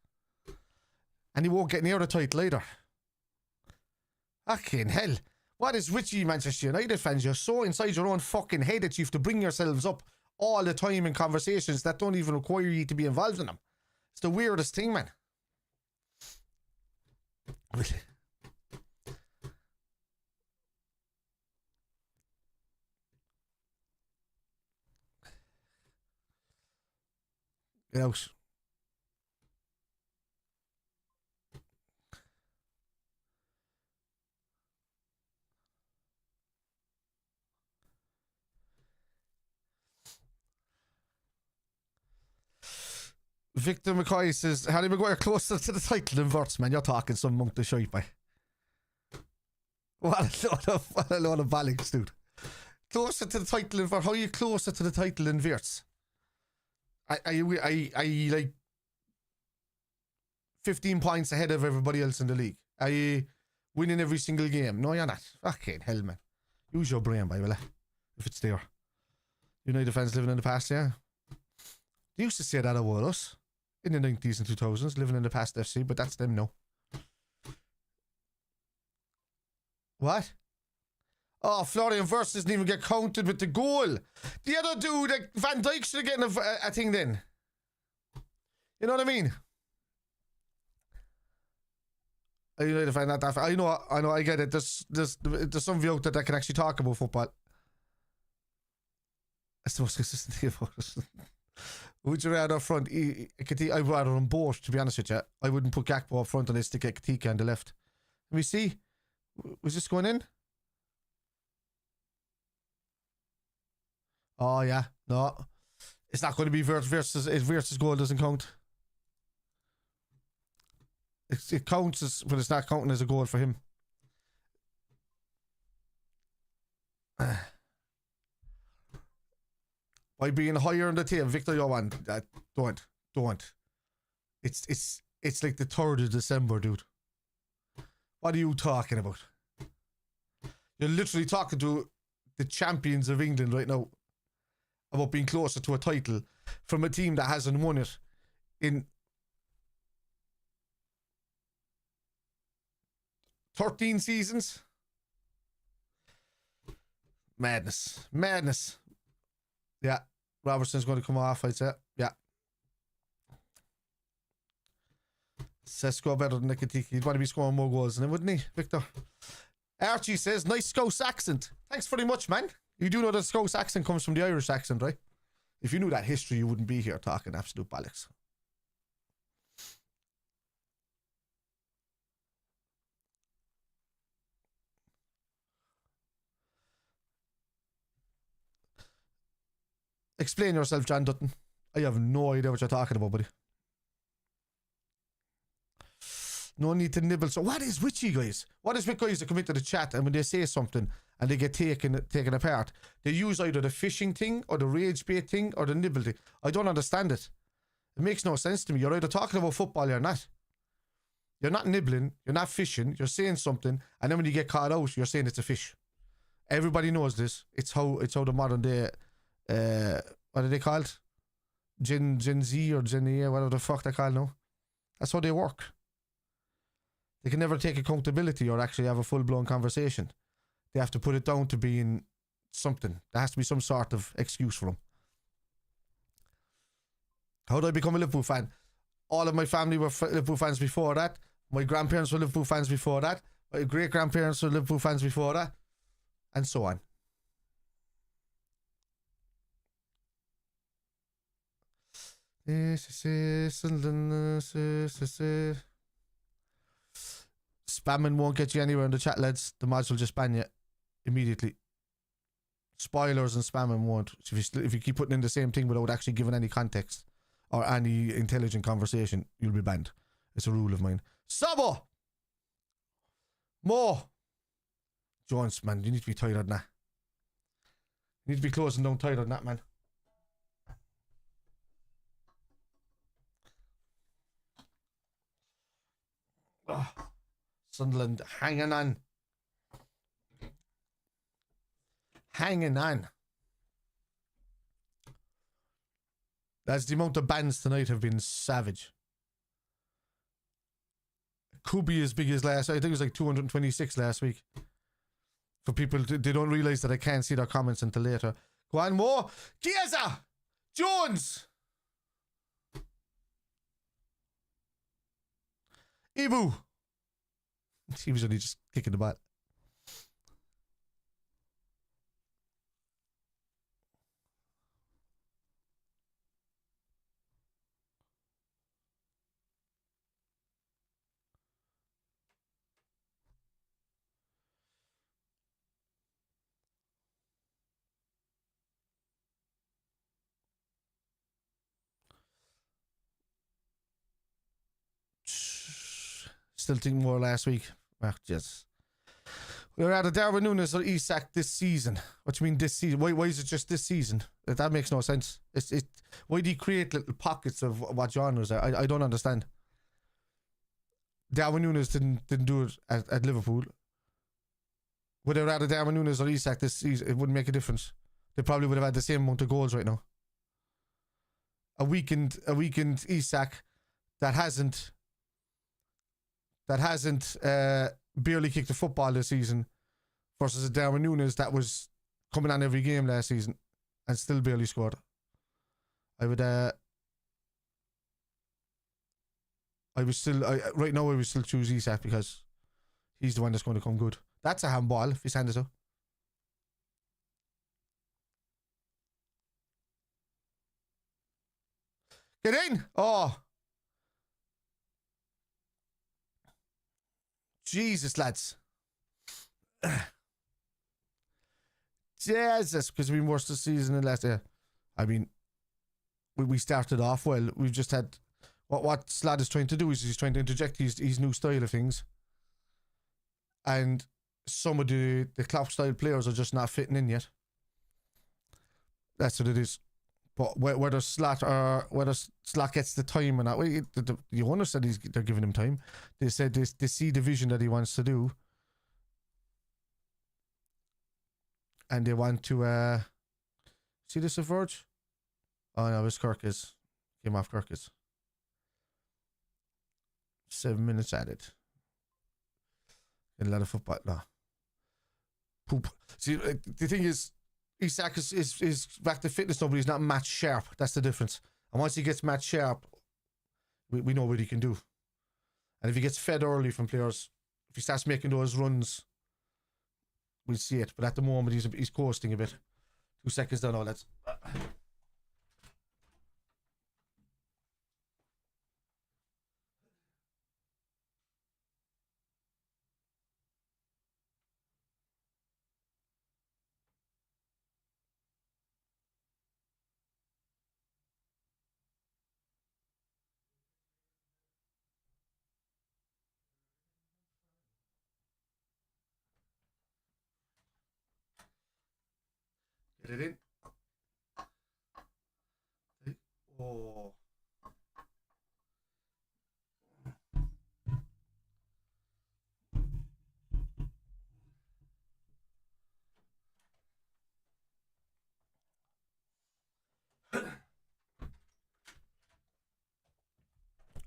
And he won't get near the title either. Fucking hell. What is with you, Manchester United fans? You're so inside your own fucking head that you have to bring yourselves up all the time in conversations that don't even require you to be involved in them. It's the weirdest thing, man. Really? Get out. Victor McCoy says, Harry Maguire closer to the title than WIRTZ, man. You're talking some monk of shite, by. What a load of ballings, dude. Closer to the title than WIRTZ. How are you closer to the title than WIRTZ? I like 15 points ahead of everybody else in the league. Are you winning every single game? No, you're not. Fucking hell, man. Use your brain, by the way. If it's there. United fans living in the past, yeah. They used to say that about us in the 90s and 2000s, living in the past FC, but that's them now. What? Oh, Florian WIRTZ doesn't even get counted with the goal. The other dude, Van Dijk, should have gotten a thing then. You know what I mean? I find that I know, I get it. There's some of you out there that can actually talk about football. That's the most consistent thing about it. Would you rather up front? I'd rather on both, to be honest with you. I wouldn't put Gakpo up front and I'd stick EKITIKE on the left. Let me see. Was this going in? Oh, yeah. No. It's not going to be WIRTZ's goal doesn't count. It counts, but it's not counting as a goal for him. By being higher in the team, Victor Johan, don't. It's like the 3rd of December, dude. What are you talking about? You're literally talking to the champions of England right now about being closer to a title from a team that hasn't won it in 13 seasons. Madness. Yeah, Robertson's going to come off, I'd say. Yeah. SZOBO better than EKITIKE. He'd want to be scoring more goals than him, wouldn't he, Victor? Archie says, nice Scouse accent. Thanks very much, man. You do know that Scouse accent comes from the Irish accent, right? If you knew that history, you wouldn't be here talking absolute bollocks. Explain yourself, John Dutton. I have no idea what you're talking about, buddy. No need to nibble. So what is with you guys? What is with guys that come into the chat and when they say something and they get taken apart, they use either the fishing thing or the rage bait thing or the nibble thing. I don't understand it. It makes no sense to me. You're either talking about football or you're not. You're not nibbling. You're not fishing. You're saying something, and then when you get caught out, you're saying it's a fish. Everybody knows this. It's how the modern day, what are they called? Gen Z or Gen A, whatever the fuck they call now. That's how they work. They can never take accountability or actually have a full-blown conversation. They have to put it down to being something. There has to be some sort of excuse for them. How did I become a Liverpool fan? All of my family were Liverpool fans before that. My grandparents were Liverpool fans before that. My great-grandparents were Liverpool fans before that. And so on. Spamming won't get you anywhere in the chat, lads. The mods will just ban you immediately. Spoilers and spamming won't. If you keep putting in the same thing without actually giving any context or any intelligent conversation, you'll be banned. It's a rule of mine. SZOBO! More! Jones, man, you need to be tired of that. You need to be closing down tired of that, man. Oh, Sunderland hanging on. Hanging on. That's the amount of bans tonight have been savage. Could be as big as last. I think it was like 226 last week. For people, they don't realize that I can't see their comments until later. Go on, more. Chiesa! Jones! Ibu! He was only just kicking the ball. Still thinking more last week. Oh, yes. We're out of Darwin Núñez or ISAK this season. What do you mean this season? Why is it just this season? That makes no sense. Why do you create little pockets of what genres are? I don't understand. Darwin Núñez didn't do it at Liverpool. Would they rather Darwin Núñez or ISAK this season? It wouldn't make a difference. They probably would have had the same amount of goals right now. A weakened ISAK that hasn't barely kicked a football this season versus a Darwin Núñez that was coming on every game last season and still barely scored. I would still choose ISAK because he's the one that's going to come good. That's a handball if he's handed so. Get in! Oh. Jesus, lads. Jesus, because we've been worse this season than last year. I mean, we started off well. We've just had... What Slad is trying to do is he's trying to interject his new style of things. And some of the Klopp style players are just not fitting in yet. That's what it is. But whether Slot gets the time or not, the owner said they're giving him time. They said they see the vision that he wants to do, and they want to see this at Verge. Oh no, it's Kirk's. Came off Kirk's. 7 minutes added. A lot of football. No. Poop. See, the thing is, ISAK is back to fitness now, but he's not match sharp. That's the difference. And once he gets match sharp, we know what he can do. And if he gets fed early from players, if he starts making those runs, we'll see it. But at the moment, he's coasting a bit. 2 seconds down, all that's. Get it in. Oh.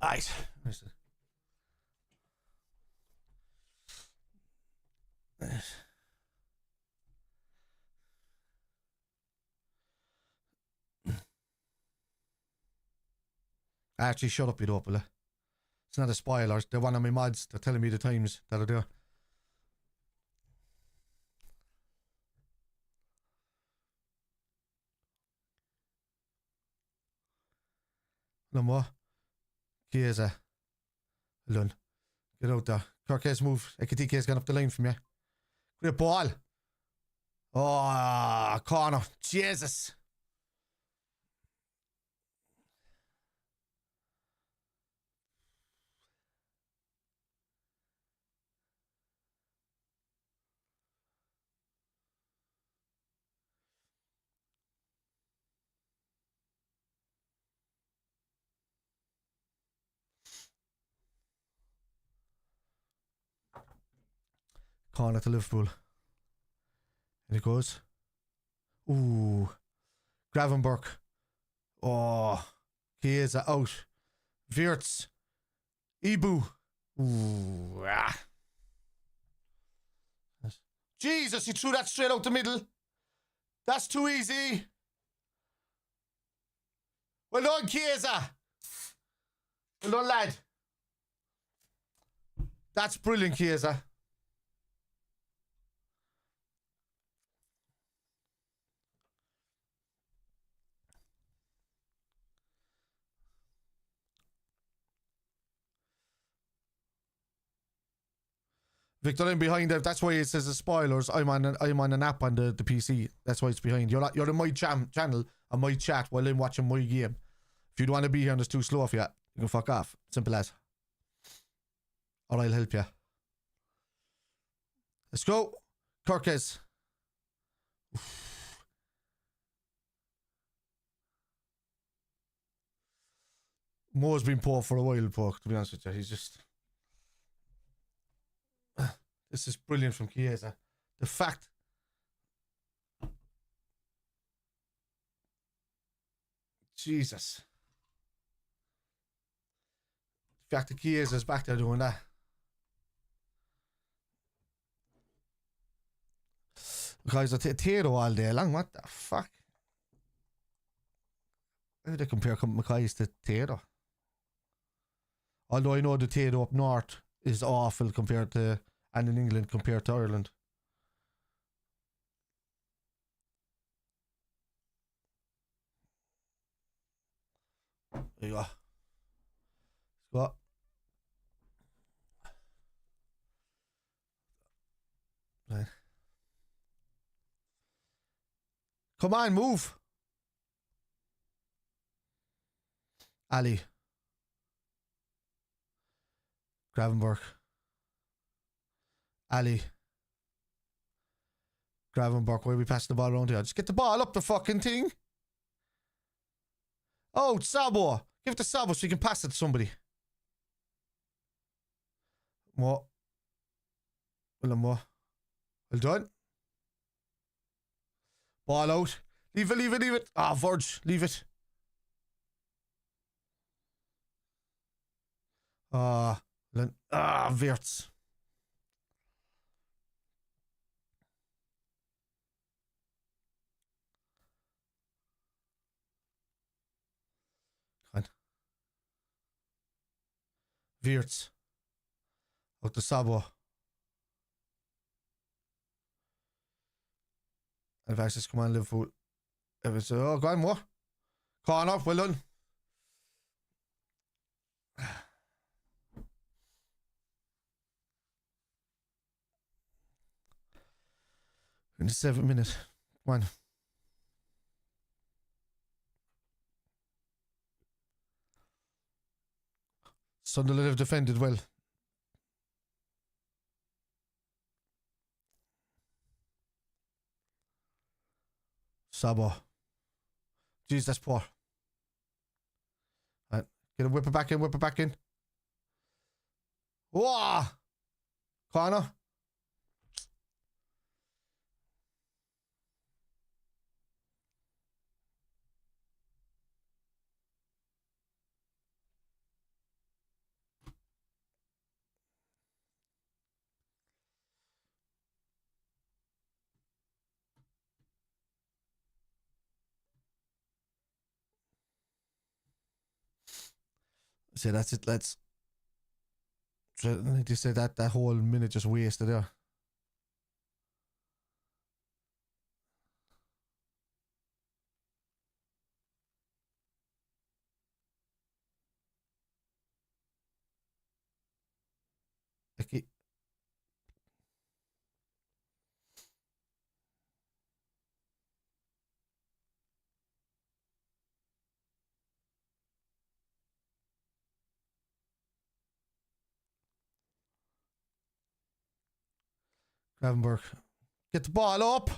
Right. Actually, shut up, you dope. It's not a spoiler. They're one of my mods. They're telling me the times that are there. No more. Chiesa. Lund. Get out there. Kirk's move. EKITIKE's gone up the line from you. Great ball. Oh, corner. Jesus. Corner to Liverpool. And it goes. Ooh. Gravenberch. Oh. Chiesa out. WIRTZ. Ibu. Ooh. Ah. Jesus, he threw that straight out the middle. That's too easy. Well done, Chiesa. Well done, lad. That's brilliant, Chiesa. Victor, I'm behind it. That's why it says the spoilers. I'm on an app on the PC. That's why it's behind. You're in my channel on my chat while I'm watching my game. If you don't want to be here and it's too slow for you, you can fuck off. Simple as. Or I'll help you. Let's go. Kirk's. Mo's been poor for a while, Pork, to be honest with you. He's just... This is brilliant from Chiesa. The fact... Jesus. The fact that Chiesa's back there doing that. Guys, I Tero all day long. What the fuck? How do they compare Mackay's to Tero? Although I know the Tero up north is awful compared to... And in England compared to Ireland. There you go. Let's go. Right. Come on, move. Ali. Gravenberch. Ali. Gravenberch, why are we passing the ball around here? Just get the ball up the fucking thing. Oh, SZOBO. Give it to SZOBO so you can pass it to somebody. More. Well, more. Well done. Ball out. Leave it, leave it, leave it. Ah, Verge. Leave it. WIRTZ. WIRTZ. Out to SZOBO. Advances, come on, Liverpool. If it's, oh, go on, more. Corner, well done. In the 7th minute. Come on. Sunderland have defended well. SZOBO. Jeez, that's poor. Right. Get him, whip it back in, whip it back in. Whoa! Corner. See, that's it. Let's. They say that whole minute just wasted there. Okay. Gravenberch. Get the ball up.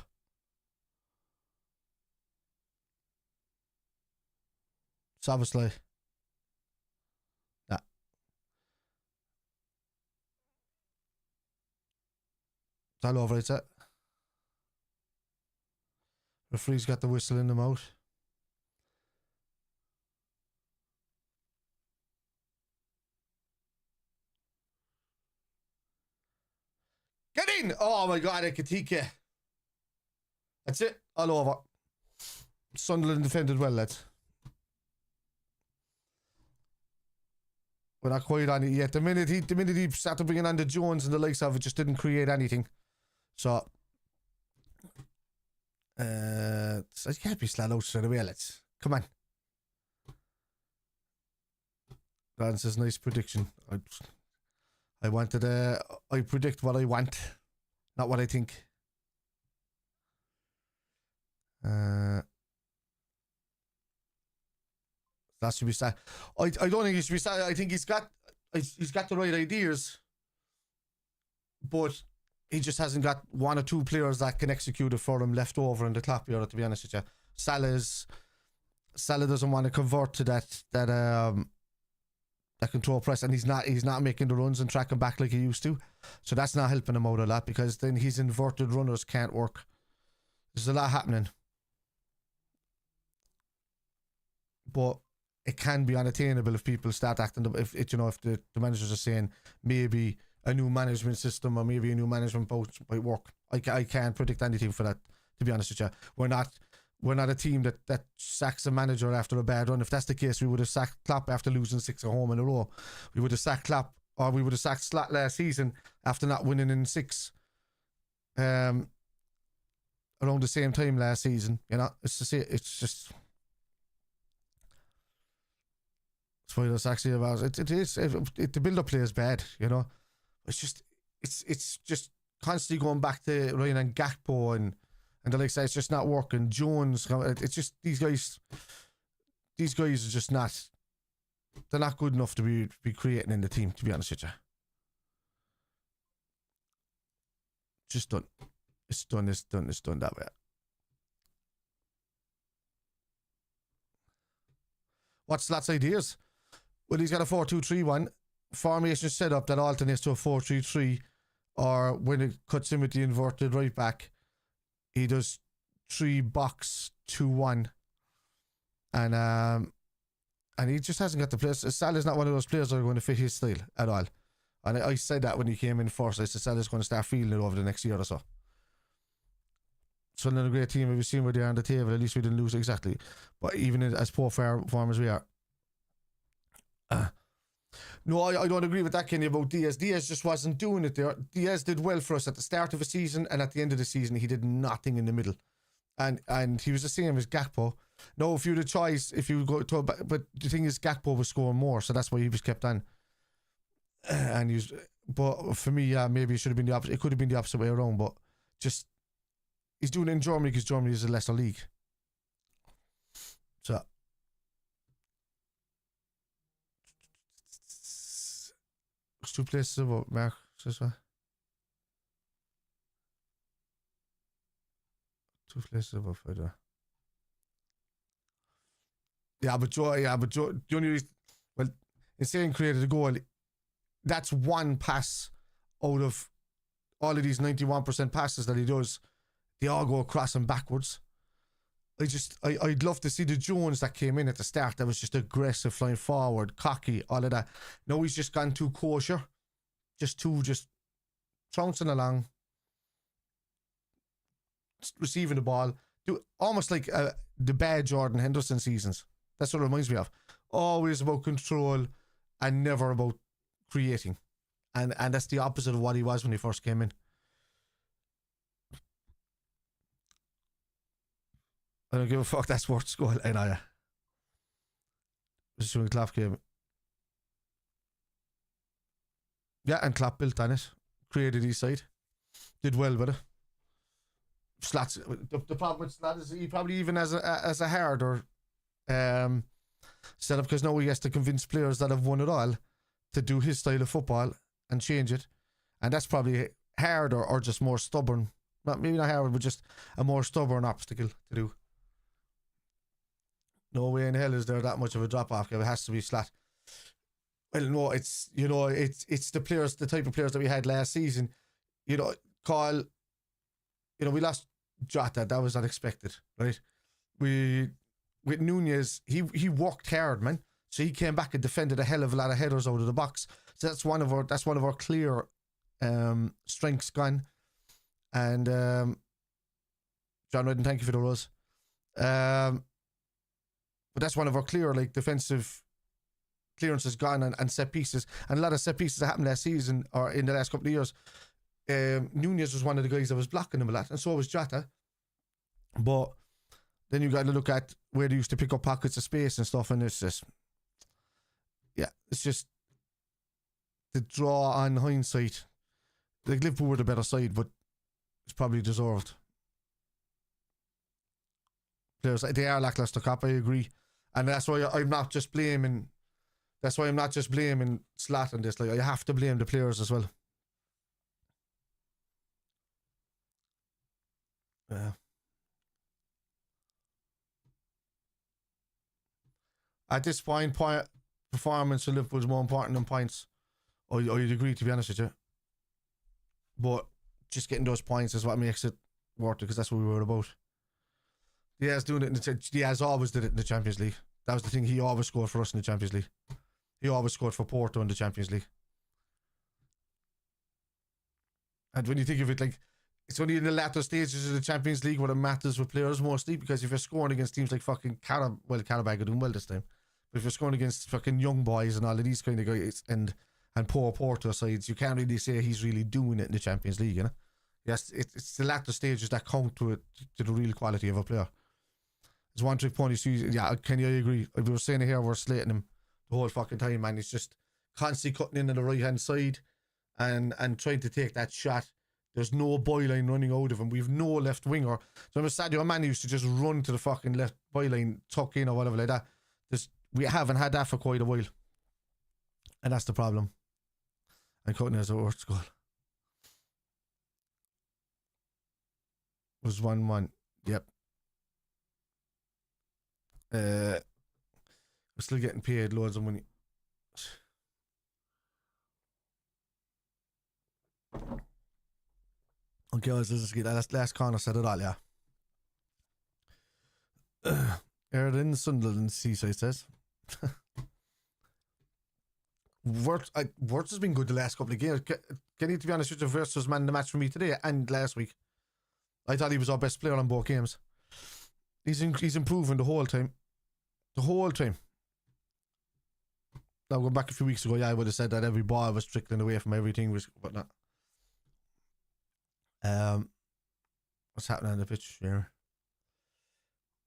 It's obviously. Nah. It's all over, it's it. Referee's got the whistle in the mouth. Get in! Oh my god, EKITIKE. That's it. All over. Sunderland defended well, lads. We're not quite on it yet. The minute he started bringing on the Jones and the likes of it, just didn't create anything. So, it can't be slat out straight away, lads. Come on. Dan says, nice prediction. I wanted, I predict what I want, not what I think. That should be sad. I don't think he should be sad. I think he's got the right ideas, but he just hasn't got one or two players that can execute it for him left over in the top here, to be honest with you. Salah doesn't want to convert to that control press, and he's not making the runs and tracking back like he used to. So that's not helping him out a lot, because then his inverted runners can't work. There's a lot happening. But it can be unattainable if people start acting, if the managers are saying maybe a new management system or maybe a new management post might work. I can't predict anything for that, to be honest with you. We're not a team that sacks a manager after a bad run. If that's the case, we would have sacked Klopp after losing 6 at home in a row. We would have sacked Klopp, or we would have sacked Slot last season after not winning in 6. Around the same time last season, it's just. It's why there's actually about the build-up play is bad, It's just constantly going back to Ryan and Gakpo and the likes. It's just not working. Jones, it's just these guys are just not. They're not good enough to be creating in the team, to be honest with you. Just done. It's done that way. What's Slot's ideas? Well, he's got a 4-2-3-1 formation set up that alternates to a 4-3-3, or when it cuts in with the inverted right back, he does 3-box-2-1, and he just hasn't got the players. Salah's not one of those players that are going to fit his style at all. And I said that when he came in first. I said Salah's going to start feeling it over the next year or so. Sunderland, a great team. We've seen where they are on the table. At least we didn't lose exactly. But even as poor form as we are. No, I don't agree with that, Kenny, about Diaz. Diaz just wasn't doing it there. Diaz did well for us at the start of the season, and at the end of the season, he did nothing in the middle. And he was the same as Gakpo. No, if you had a choice, if you go to but the thing is, Gakpo was scoring more, so that's why he was kept on. And he was, but for me, yeah, maybe it should have been the opposite. It could have been the opposite way around, but just he's doing it in Germany because Germany is a lesser league. So there's 2 places about Mark. This way. 2 places about further. Yeah, but Joe, the only reason, well, Insane created a goal. That's one pass out of all of these 91% passes that he does. They all go across and backwards. I'd love to see the Jones that came in at the start that was just aggressive, flying forward, cocky, all of that. Now he's just gone too kosher. Just trouncing along, receiving the ball. Almost like the bad Jordan Henderson seasons. That's what it reminds me of. Always about control and never about creating. And that's the opposite of what he was when he first came in. I don't give a fuck, that's WIRTZ goal. And I was doing Klopp game. Yeah, and Klopp built on it. Created his side. Did well with it. Slats. The problem with Slat is he probably even as a harder setup, because now he has to convince players that have won it all to do his style of football and change it, and that's probably harder or just more stubborn. Maybe not harder, but just a more stubborn obstacle to do. No way in hell is there that much of a drop off. It has to be Slat. Well, no, it's it's the players, the type of players that we had last season. We lost Jota. That was unexpected, right? With Nunez, he worked hard, man. So he came back and defended a hell of a lot of headers out of the box. So that's one of our clear strengths gone. And John Redden, thank you for the rose. But that's one of our clear defensive clearances gone, and set pieces. And a lot of set pieces that happened last season or in the last couple of years. Nunez was one of the guys that was blocking them a lot, and so was Jota. But then you got to look at where they used to pick up pockets of space and stuff, and it's just the draw on hindsight. Liverpool were the better side, but it's probably deserved. Players, they are lackluster, Cop, I agree, and that's why I'm not just blaming. That's why I'm not just blaming Slat on this. I have to blame the players as well. Yeah. At this point, performance of Liverpool is more important than points. I'd agree, to be honest with you. But just getting those points is what makes it worth it, because that's what we were about. Diaz doing it Diaz always did it in the Champions League. That was the thing. He always scored for us in the Champions League. He always scored for Porto in the Champions League. And when you think of it, it's only in the latter stages of the Champions League where it matters with players mostly, because if you're scoring against teams like fucking Carabag are doing well this time. But if you're scoring against fucking young boys and all of these kind of guys and poor Porto sides, you can't really say he's really doing it in the Champions League, you know? Yes, it's the latter stages that count to the real quality of a player. It's one trick pony. Yeah, Kenny, I agree. We were saying it here, we're slating him the whole fucking time, man. He's just constantly cutting in on the right hand side and trying to take that shot. There's no byline running out of him. We've no left winger. So I'm Sadio Mane used to just run to the fucking left byline, tuck in or whatever like that. We haven't had that for quite a while. And that's the problem. And cutting as a WIRTZ goal. Was 1-1. Yep. still getting paid loads of money. Okay, let's just get that last corner said it all, yeah. Erden Sunderland Seaside says. WIRTZ has been good the last couple of games. Kenny, to be honest with you, WIRTZ was man of the match for me today and last week. I thought he was our best player on both games. He's improving the whole time. The whole time. Now, going back a few weeks ago, yeah, I would have said that every ball was trickling away from everything, was whatnot. What's happening on the pitch here?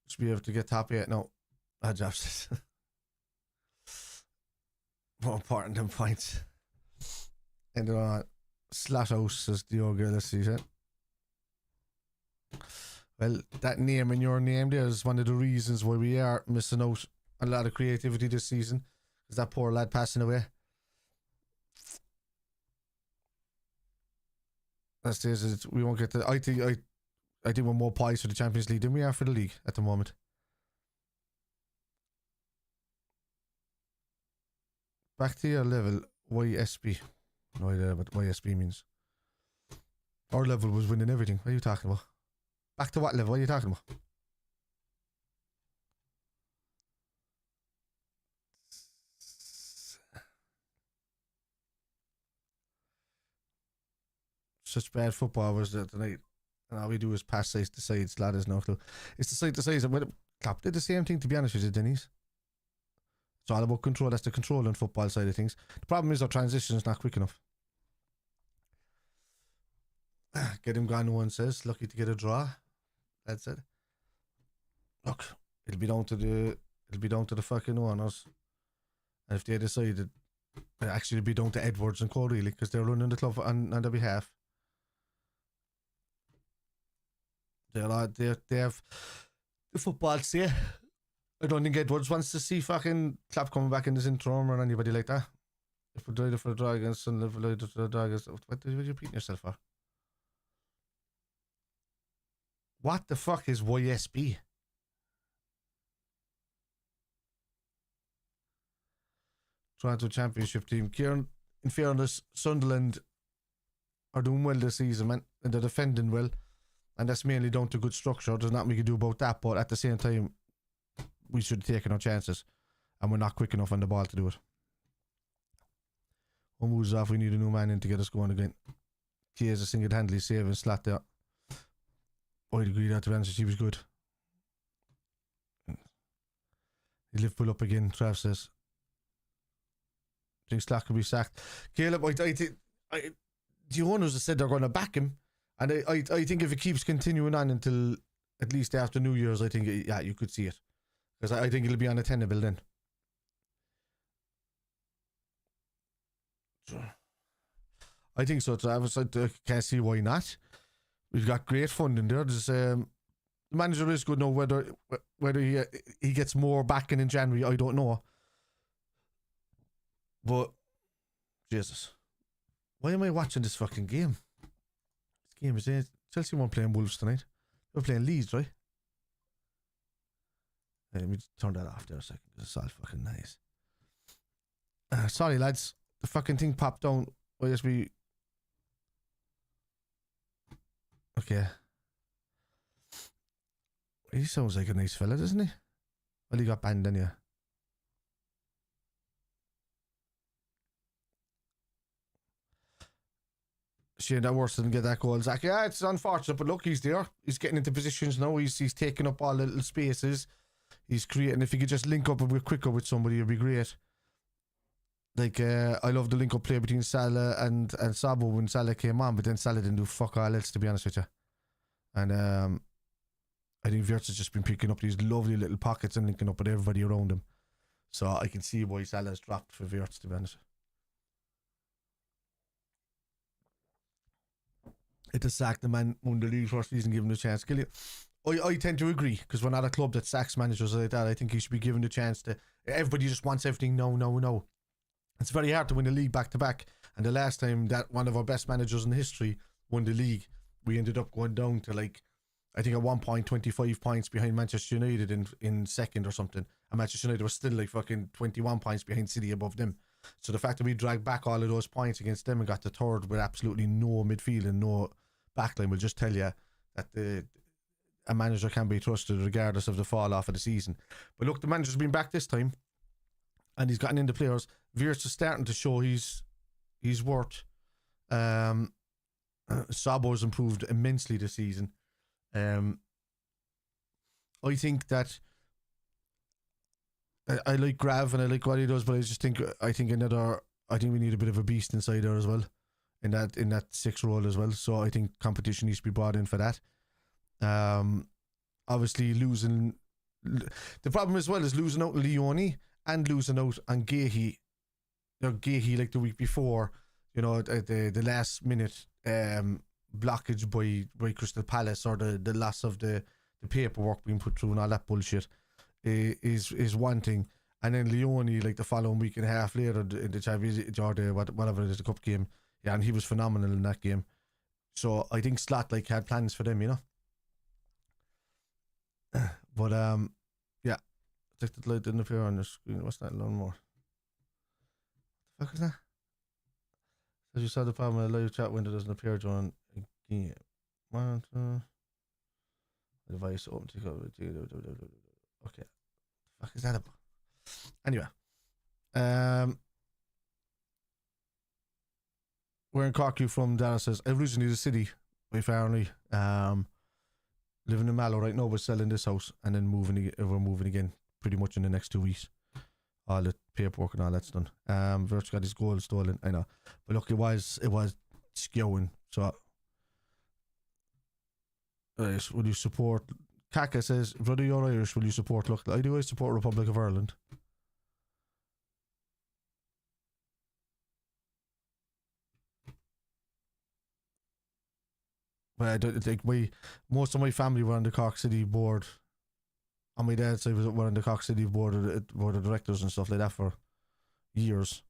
Should be able to get top 8 now. Just more important than points. And Slothouse says the old girl, let's see that. Well, that name and your name there is one of the reasons why we are missing out on a lot of creativity this season. Is that poor lad passing away? That says we won't get the. I think we're more poised for the Champions League than we are for the league at the moment. Back to your level, YSB. No idea what YSB means. Our level was winning everything. What are you talking about? Back to what level? What are you talking about? Such bad football was that tonight. And all we do is pass sides to sides. Lad is no clue. It's the side to sides. Klopp did the same thing, to be honest with you, Denny's. It's all about control. That's the control and football side of things. The problem is our transition is not quick enough. Get him gone, no one says. Lucky to get a draw. That's it. Look, it'll be down to the fucking owners. And if they decided, actually it'll be down to Edwards and Cole, really, because they're running the club on their behalf. They have the football say. I don't think Edwards wants to see fucking Klopp coming back in this interim or anybody like that. If we're doing for the draw against Sunderland, we're for the draw against. What did you repeat yourself for? What the fuck is YSB? Toronto Championship team. Kieran, in fairness, Sunderland are doing well this season, man, and they're defending well. And that's mainly down to good structure. There's nothing we can do about that, but at the same time, we should have taken our chances. And we're not quick enough on the ball to do it. One moves off, we need a new man in to get us going again. Chiesa single-handedly saving Slot there. I'd agree that, to be honest, he was good. Liverpool up again, Trav says. I think Slot could be sacked. Caleb, I think the owners have said they're going to back him. And I think if it keeps continuing on until at least after New Year's, I think, yeah, you could see it. Because I think it'll be unattainable then. I think so. I can't see why not. We've got great funding there. There's, the manager is good now. Whether he gets more backing in January, I don't know. But, Jesus. Why am I watching this fucking game? Game is in. Chelsea weren't playing Wolves tonight. They were playing Leeds, right? Hey, let me turn that off there a second because it's all fucking nice. Sorry, lads. The fucking thing popped down. YSB. Okay. He sounds like a nice fella, doesn't he? Well, he got banned, didn't you? Shane, that worse than get that goal, Zach. Yeah, it's unfortunate, but look, he's there. He's getting into positions now. He's taking up all the little spaces. He's creating. If he could just link up a bit quicker with somebody, it'd be great. Like, I love the link up play between Salah and SZOBO when Salah came on, but then Salah didn't do fuck all else, to be honest with you. And I think WIRTZ has just been picking up these lovely little pockets and linking up with everybody around him. So I can see why Salah's dropped for WIRTZ, to be honest. It has sacked the man won the league first season, give him the chance. I tend to agree, because we're not a club that sacks managers like that. I think he should be given the chance to. Everybody just wants everything no. It's very hard to win the league back to back. And the last time that one of our best managers in history won the league, we ended up going down to like I think at one point 25 points behind Manchester United in second or something, and Manchester United was still like fucking 21 points behind City above them. So the fact that we dragged back all of those points against them and got the third with absolutely no midfield and no backline will just tell you that a manager can be trusted regardless of the fall off of the season. But look, the manager's been back this time and he's gotten into players. WIRTZ is starting to show he's worth. SZOBO's improved immensely this season. I think that I like Grav and I like what he does, but I think we need a bit of a beast inside there as well, in that sixth role as well. So I think competition needs to be brought in for that. Obviously losing, the problem as well is losing out on Leone and losing out on Gehi. Gehi like the week before, the last minute blockage by Crystal Palace, or the loss of the paperwork being put through and all that bullshit is one thing. And then Leone, like the following week and a half later in the Champions or whatever it is, the cup game, and he was phenomenal in that game. So I think Slot had plans for them, but yeah, I think the light didn't appear on the screen. What's that? Learn more. What the fuck is that? As you saw, the problem with the live chat window doesn't appear during a game. Device open to go. Okay. The fuck is that about? Anyway. We're in Cork. You from Dara says, originally the city by Farnley. Living in Mallow right now, but selling this house and then we're moving again pretty much in the next 2 weeks. All the paperwork and all that's done. WIRTZ got his goal stolen, I know. But look, it was skewing. So will you support? Kaka says, brother, you're Irish, will you support local? I do. I support Republic of Ireland. But I don't most of my family were on the Cork City board. On my dad's side, were on the Cork City board of directors and stuff like that for years.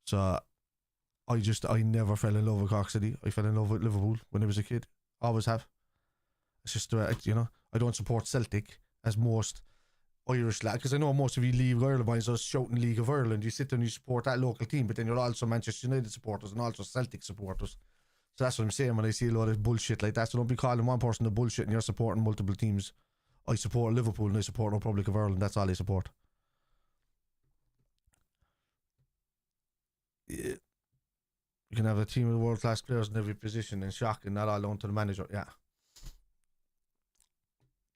So I never fell in love with Cork City. I fell in love with Liverpool when I was a kid. Always have. It's just I don't support Celtic as most Irish lads, because I know most of you League of Ireland boys are shouting League of Ireland. You sit there and you support that local team, but then you're also Manchester United supporters and also Celtic supporters. So that's what I'm saying when I see a lot of bullshit like that. So don't be calling one person the bullshit and you're supporting multiple teams. I support Liverpool and I support Republic of Ireland. That's all I support. Yeah. You can have a team of world-class players in every position and shocking, not all down to the manager. Yeah.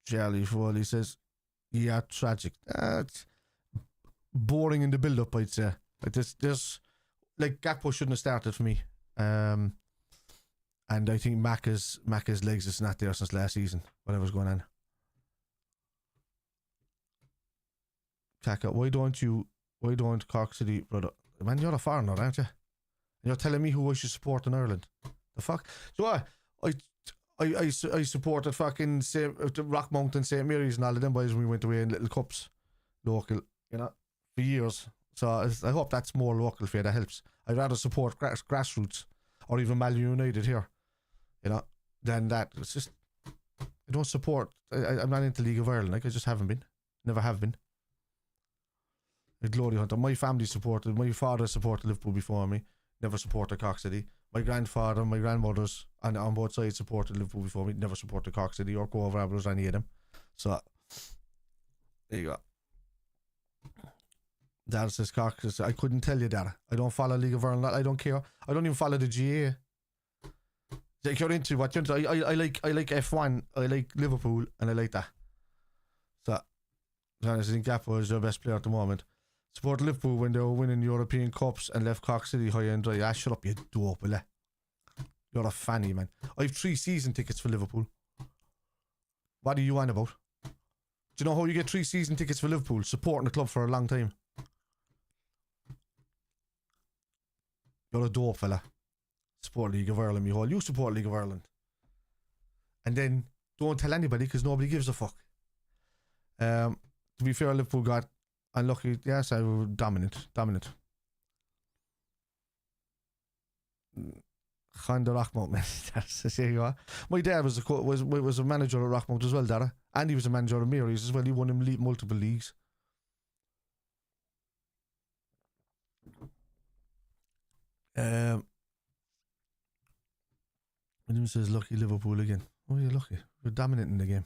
Charlie Foley says, yeah, tragic. It's boring in the build-up, I'd say. There's Gakpo shouldn't have started for me. And I think Macca's legs is not there since last season. Whatever's going on. Kaka, why don't Cork City, brother? Man, you're a foreigner, aren't you? And you're telling me who I should support in Ireland. The fuck? So I supported fucking Rock Mountain, St. Mary's and all of them boys when we went away in little cups. Local, for years. So I hope that's more local for you. That helps. I'd rather support grassroots or even Man United here. Than that. It's just, I don't support. I'm not into League of Ireland. I just haven't been. Never have been. A glory hunter. My family supported. My father supported Liverpool before me. Never supported Cork City. My grandfather, my grandmothers, and on both sides supported Liverpool before me. Never supported Cork City or Cove Ramblers or any of them. So there you go. Dad says Cork. I couldn't tell you that. I don't follow League of Ireland. I don't care. I don't even follow the GA. Like you're into what you're into. I like F1. I like Liverpool, and I like that. So, I think Gakpo is your best player at the moment. Support Liverpool when they were winning European Cups and left Cork City high and dry. Shut up, you dope, will you? You're a fanny, man. I have 3 season tickets for Liverpool. What are you on about? Do you know how you get 3 season tickets for Liverpool? Supporting the club for a long time. You're a dope fella. Support League of Ireland, me whole. You support League of Ireland. And then don't tell anybody because nobody gives a fuck. To be fair, Liverpool got unlucky. Yes, I was dominant. On the Rockmount, man. There you go. My dad was a manager at Rockmount as well, Dara. And he was a manager at Mary's as well. He won him multiple leagues. William says, lucky Liverpool again. Oh, you're lucky. You're dominating the game.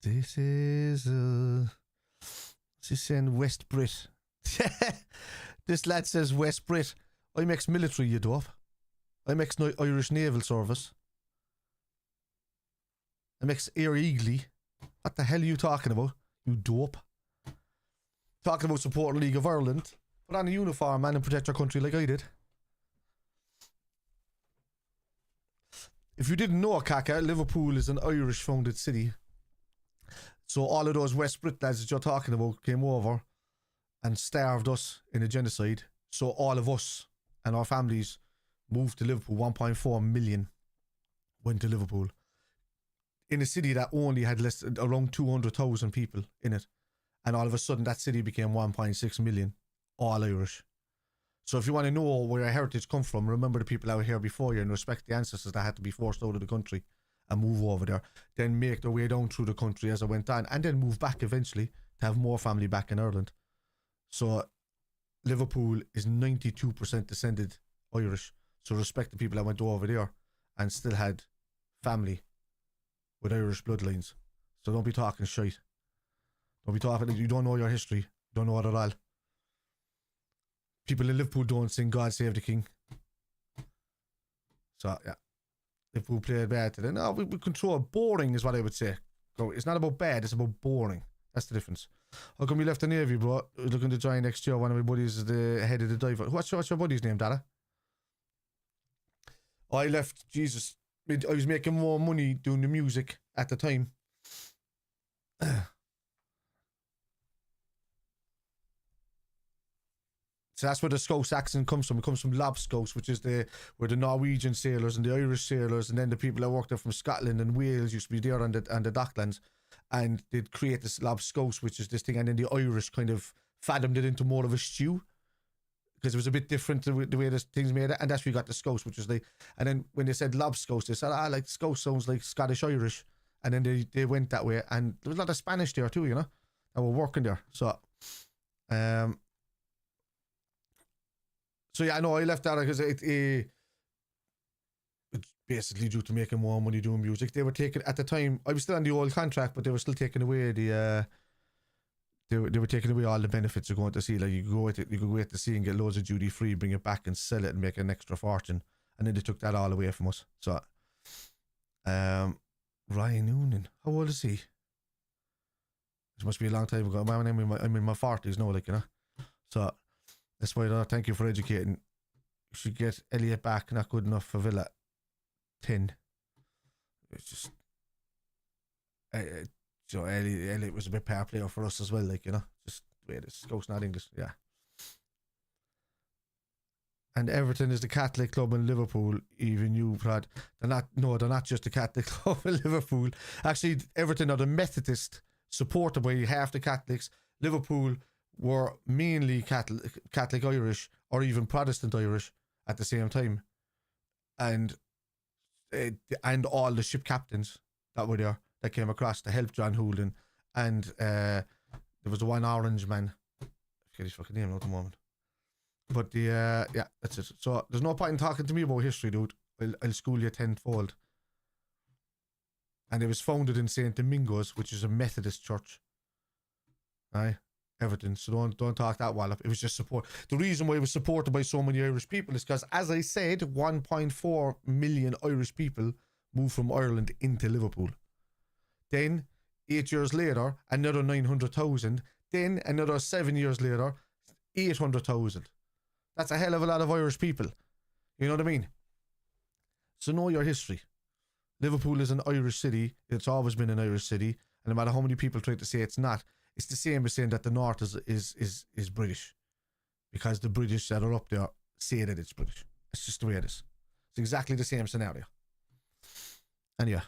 This is saying West Brit. This lad says West Brit. I'm ex-military, you dope. I'm ex-Irish Naval Service. I'm ex-Air Eagly. What the hell are you talking about, you dope? Talking about supporting League of Ireland. Put on a uniform, man, and protect your country like I did. If you didn't know, Kaka, Liverpool is an Irish-founded city. So all of those West Brit lads that you're talking about came over and starved us in a genocide. So all of us and our families moved to Liverpool. 1.4 million went to Liverpool. In a city that only had around 200,000 people in it. And all of a sudden that city became 1.6 million. All Irish. So if you want to know where your heritage come from, remember the people out here before you and respect the ancestors that had to be forced out of the country and move over there. Then make their way down through the country as it went on. And then move back eventually to have more family back in Ireland. So Liverpool is 92% descended Irish. So respect the people that went over there and still had family with Irish bloodlines. So don't be talking shite. Don't be talking, you don't know your history. Don't know it at all. People in Liverpool don't sing God Save the King. So, yeah. Liverpool played bad today. No, we control. Boring is what I would say. It's not about bad, it's about boring. That's the difference. How come you left the Navy, bro? Looking to join next year. One of my buddies is the head of the diver. What's your buddy's name, Dada? I left, Jesus. I was making more money doing the music at the time. So that's where the Scouse accent comes from. It comes from Lobscouse, which is where the Norwegian sailors and the Irish sailors and then the people that worked there from Scotland and Wales used to be there on the Docklands, and they'd create this Lobscouse, which is this thing, and then the Irish kind of fathomed it into more of a stew because it was a bit different the way the things made it, and that's where you got the Scouse, which is and then when they said Lobscouse, they said, like Scouse sounds like Scottish Irish, and then they went that way, and there was a lot of Spanish there too, you know, that were working there. So yeah, I know I left that because it's basically due to making more money doing music. They were taking, at the time, I was still on the old contract, but they were still taking away they were taking away all the benefits of going to sea. Like you could go out to sea and get loads of duty free, bring it back and sell it and make an extra fortune. And then they took that all away from us. So, Ryan Noonan, how old is he? This must be a long time ago. I'm in my 40s now, like, you know. So, that's why thank you for educating. You should get Elliot back. Not good enough for Villa. 10. It's just, Elliot was a bit power player for us as well. Like, you know, just the way this goes, not English. Yeah. And Everton is the Catholic club in Liverpool. Even you, Brad. They're not just the Catholic club in Liverpool. Actually, Everton are the Methodist, supported by half the Catholics. Liverpool were mainly Catholic Irish or even Protestant Irish at the same time, and all the ship captains that were there that came across to help John Hoolden, and there was one orange man, I forget his fucking name at the moment, but yeah, that's it. So there's no point in talking to me about history, dude. I'll school you tenfold. And it was founded in St. Domingo's, which is a Methodist church. Aye. Everton, so don't talk that well up. It was just support. The reason why it was supported by so many Irish people is because, as I said, 1.4 million Irish people moved from Ireland into Liverpool. Then 8 years later, another 900,000. Then another 7 years later, 800,000. That's a hell of a lot of Irish people. You know what I mean? So know your history. Liverpool is an Irish city. It's always been an Irish city, and no matter how many people try to say it's not, it's the same as saying that the North is British, because the British that are up there say that it's British. It's just the way it is. It's exactly the same scenario. And yeah,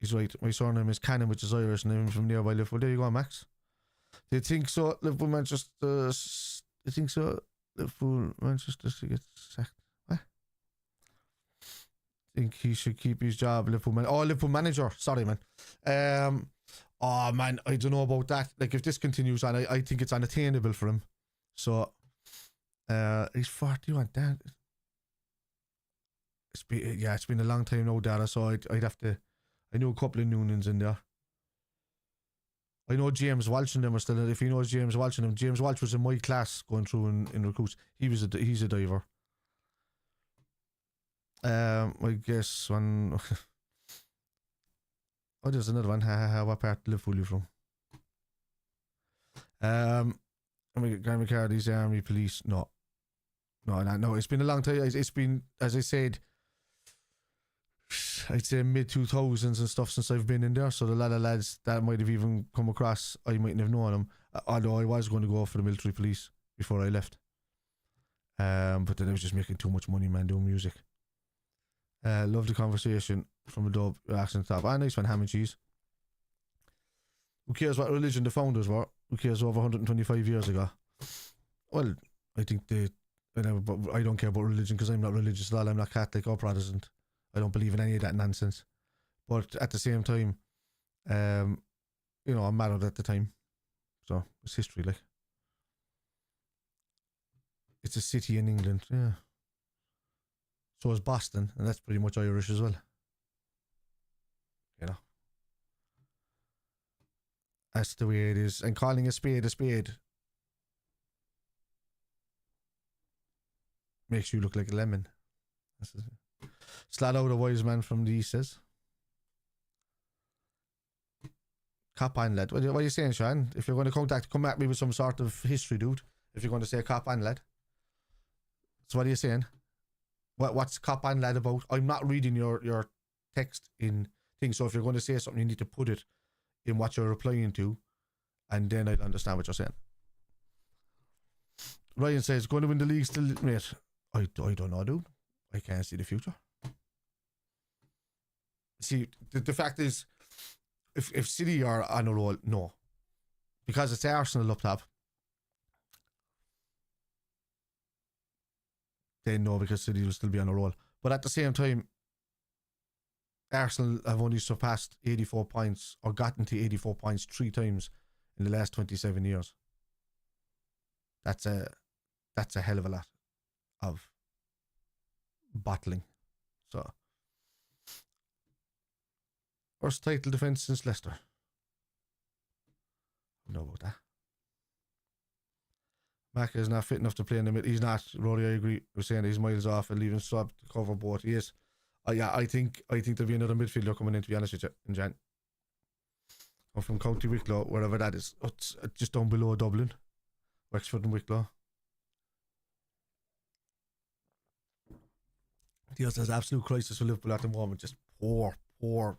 he's right. My surname is Cannon, which is Irish, and I'm from nearby Liverpool. There you go, Max. Do you think so? Liverpool, Manchester. Do you think so? Liverpool, Manchester to get sacked. What? Think he should keep his job. Liverpool manager. Sorry, man. Oh man, I don't know about that. Like, if this continues on, I think it's unattainable for him. So, he's 41. Damn. It's been a long time now, Dara. So I'd have to. I know a couple of Noonans in there. I know James Walsh and them are still. If he knows James Walsh and them, James Walsh was in my class going through in recruits. He's a diver. I guess one. Oh, there's another one. What part of Liverpool you from? Graham McCarthy's Army Police. No. It's been a long time. It's been, as I said, I'd say mid-2000s and stuff since I've been in there. So a lot of lads that might have even come across, I mightn't have known them. Although I was going to go for the military police before I left. But then I was just making too much money, man, doing music. Love the conversation from a dub accent top. Nice one, ham and cheese. Who cares what religion the founders were? Who cares over 125 years ago? Well, I think I don't care about religion because I'm not religious at all. I'm not Catholic or Protestant. I don't believe in any of that nonsense. But at the same time, I'm married at the time. So it's history, like. It's a city in England, yeah. So is Boston, and that's pretty much Irish as well. You know. That's the way it is. And calling a spade makes you look like a lemon. Slat out a wise man from the east says. Cop on, lad. What are you saying, Sean? If you're going to come at me with some sort of history, dude. If you're going to say cop on, lad. So what are you saying? What's cop on, lad, about? I'm not reading your text in things. So if you're going to say something, you need to put it in what you're replying to, and then I'll understand what you're saying. Ryan says, going to win the league still, mate. I don't know, dude. I can't see the future. See, the fact is, if City are on a roll, no. Because it's Arsenal up top. Then no, because City will still be on a roll. But at the same time, Arsenal have only surpassed 84 points or gotten to 84 points 3 times in the last 27 years. That's a hell of a lot of battling. So, worst title defence since Leicester. I know about that. MACCA is not fit enough to play in the middle. He's not, Rory, I agree. We're saying he's miles off and leaving SZOBO to cover both. He is. Yeah, I think there'll be another midfielder coming in, to be honest with you, in Jan. Or from County Wicklow, wherever that is. It's just down below Dublin. Wexford and Wicklow. There's an absolute crisis for Liverpool at the moment. Just poor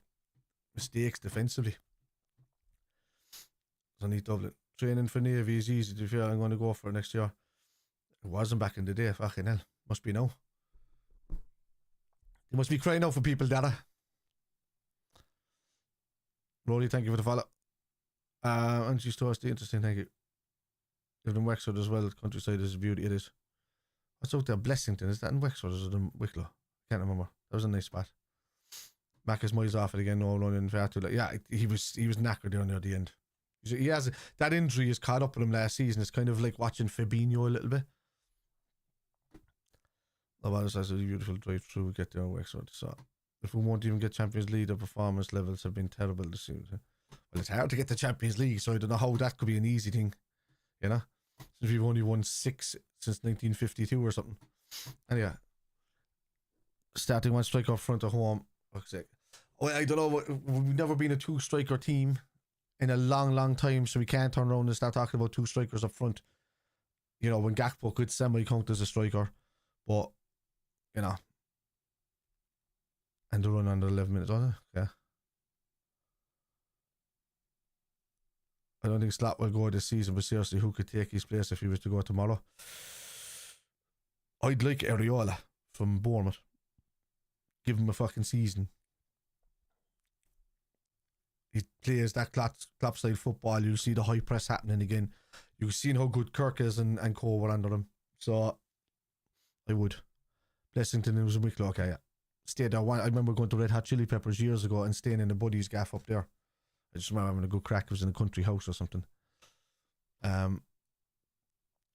mistakes defensively. So I need Dublin. Training for Navy is easy. To be fair, I'm going to go for it next year. It wasn't back in the day. Fucking hell. Must be now. You must be crying out for people, Dada. Rory, thank you for the follow. And she's toasty. Interesting, thank you. Lived in Wexford as well. The countryside is a beauty. It is. What's out there? Blessington. Is that in Wexford or is it in Wicklow? Can't remember. That was a nice spot. Mac is miles off it again. No running far too late. Yeah, he was knackered there near the end. He has that injury is caught up with him last season. It's kind of like watching Fabinho a little bit. Otherwise, that's a beautiful drive through. We get there in Wexford. So if we won't even get Champions League, the performance levels have been terrible this season. Well, it's hard to get the Champions League, so I don't know how that could be an easy thing. You know, since we've only won 6 since 1952 or something. And yeah, starting one striker up front at home. I don't know. We've never been a 2-striker team in a long time, so we can't turn around and start talking about 2 strikers up front. You know, when Gakpo could semi-count as a striker, but you know, and the run under 11 minutes, wasn't it? Yeah. I don't think Slot will go this season, but seriously, who could take his place if he was to go tomorrow? I'd like Areola from Bournemouth. give him a fucking season. He plays that Klopp style football. You'll see the high press happening again. You've seen how good Kirk is and co were under him. So I would. Blessington was a Wicklow, okay, yeah. Stayed there. I remember going to Red Hot Chili Peppers years ago and staying in a buddy's gaff up there. I just remember having a good crack. It was in a country house or something.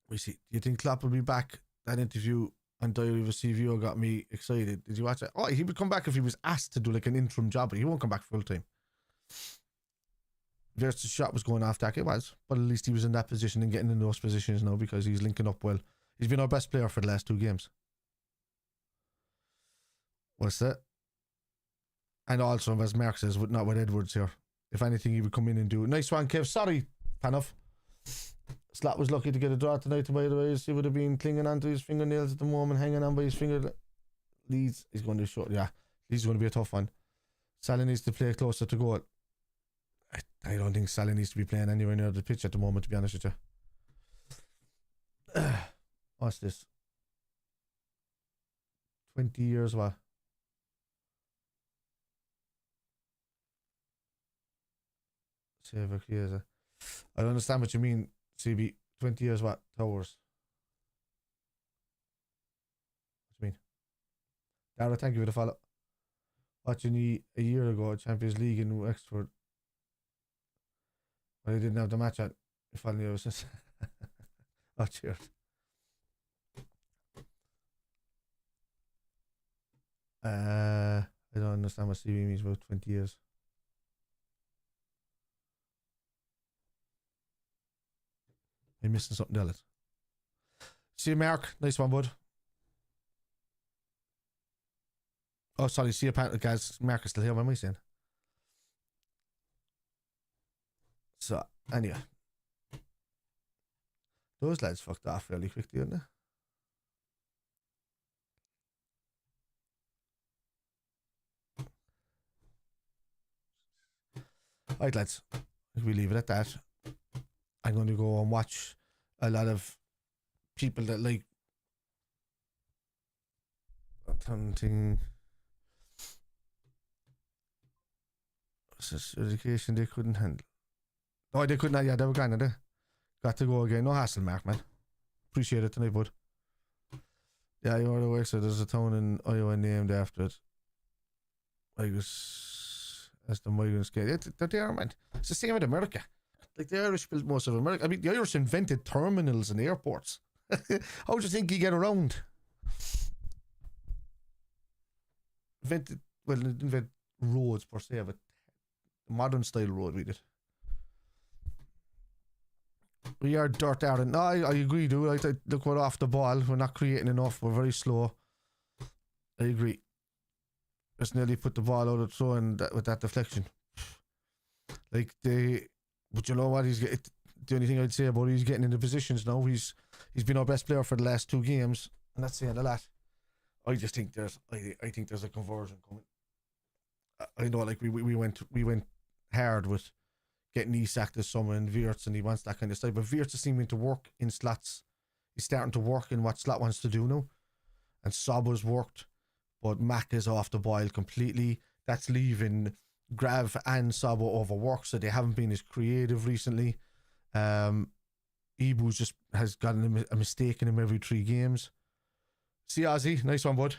We see. Do you think Klopp will be back? That interview on Diary of a CVO got me excited. Did you watch it? Oh, he would come back if he was asked to do like an interim job, but he won't come back full time. WIRTZ's shot was going off that. It was, but at least he was in that position and getting in those positions now because he's linking up well. He's been our best player for the last 2 games. What's that? And also, as Mark says, not with Edwards here. If anything, he would come in and do. Nice one, Kev. Sorry, Panoff. Slot was lucky to get a draw tonight, by the way. He would have been clinging onto his fingernails at the moment, hanging on by his finger. Leeds is going to short. Yeah, Leeds is going to be a tough one. Salah needs to play closer to goal. I don't think Salah needs to be playing anywhere near the pitch at the moment, to be honest with you. What's this? 20 years what? Save years. I don't understand what you mean, CB. 20 years what? Towers. What do you mean? Dara, thank you for the follow. Watching a year ago, Champions League in Wexford. But I didn't have the match at. If only I was just. Oh, cheers. I don't understand what CB means about 20 years. I'm missing something, Dallas. See you, Mark. Nice one, bud. Oh, sorry. See you, guys. Mark is still here. What am I saying? So, anyway. Those lads fucked off fairly quickly, didn't they? Right, lads. We leave it at that. I'm going to go and watch a lot of people that like something. Education they couldn't handle. Oh, they couldn't. Yeah, they were kind of. Got to go again. No hassle, Mark, man. Appreciate it tonight, bud. Yeah, you are the way. So there's a town in Iowa named after it. I guess as the migrants get. They're there, man. It's the same with America. Like the Irish built most of America. I mean, the Irish invented terminals and airports. How do you think you get around? Didn't invent roads per se, but modern style road we did. We are dirt out, and no, I agree, dude. Look, we're off the ball. We're not creating enough. We're very slow. I agree. Just nearly put the ball out of throw and with that deflection. But you know what? The only thing I'd say about it, he's getting into positions now. He's been our best player for the last 2 games, and that's saying a lot. I just think I think there's a conversion coming. I know, like we went hard with getting ISAK this summer and WIRTZ, and he wants that kind of style. But WIRTZ is seeming to work in slots. He's starting to work in what Slot wants to do now, and SZOBO's worked, but MACCA is off the boil completely. That's leaving Grav and SZOBO overworked, so they haven't been as creative recently. Ibu's just has gotten a mistake in him every 3 games. See Ozzy, nice one, bud.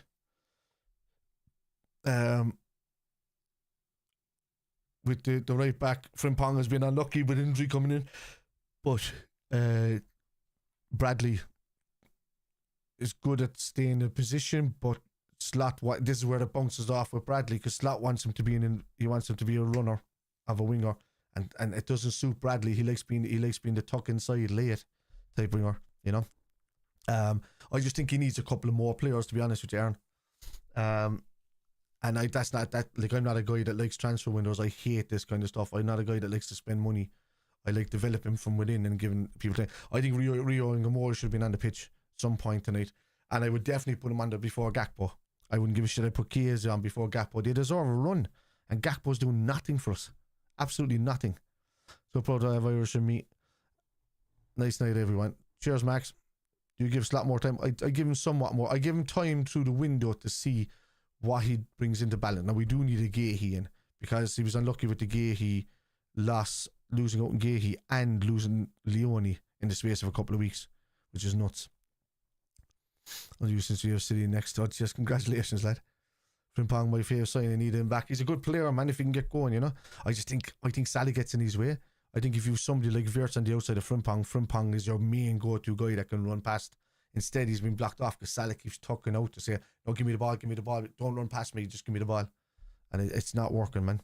With the right back, Frimpong has been unlucky with injury coming in, but Bradley is good at staying in position, but Slot, this is where it bounces off with Bradley, because Slot wants him to be he wants him to be a runner of a winger, and it doesn't suit Bradley. He likes being the tuck inside late type winger, you know. I just think he needs a couple of more players, to be honest with you, Aaron. And that's not that, like, I'm not a guy that likes transfer windows. I hate this kind of stuff. I'm not a guy that likes to spend money. I like developing from within and giving people time. I think Rio and Gamora should have been on the pitch at some point tonight, and I would definitely put him on there before Gakpo. I wouldn't give a shit. I'd put Chiesa on before Gakpo. They deserve a run, and Gakpo's doing nothing for us. Absolutely nothing. So proud to have Irish and meet. Nice night, everyone. Cheers, Max. Do you give Slot more time? I give him somewhat more. I give him time through the window to see what he brings into balance. Now, we do need a Gahey in, because he was unlucky with the Gahey loss, losing out in Gahey and losing Leone in the space of a couple of weeks, which is nuts. Well, you since you're sitting next to us, just congratulations, lad. Frimpong, my favourite sign, I need him back. He's a good player, man, if he can get going, you know. I think Salah gets in his way. I think if you have somebody like WIRTZ on the outside of Frimpong is your main go-to guy that can run past. Instead, he's been blocked off because Salah keeps tucking out to say, no, give me the ball, don't run past me, just give me the ball. And it's not working, man.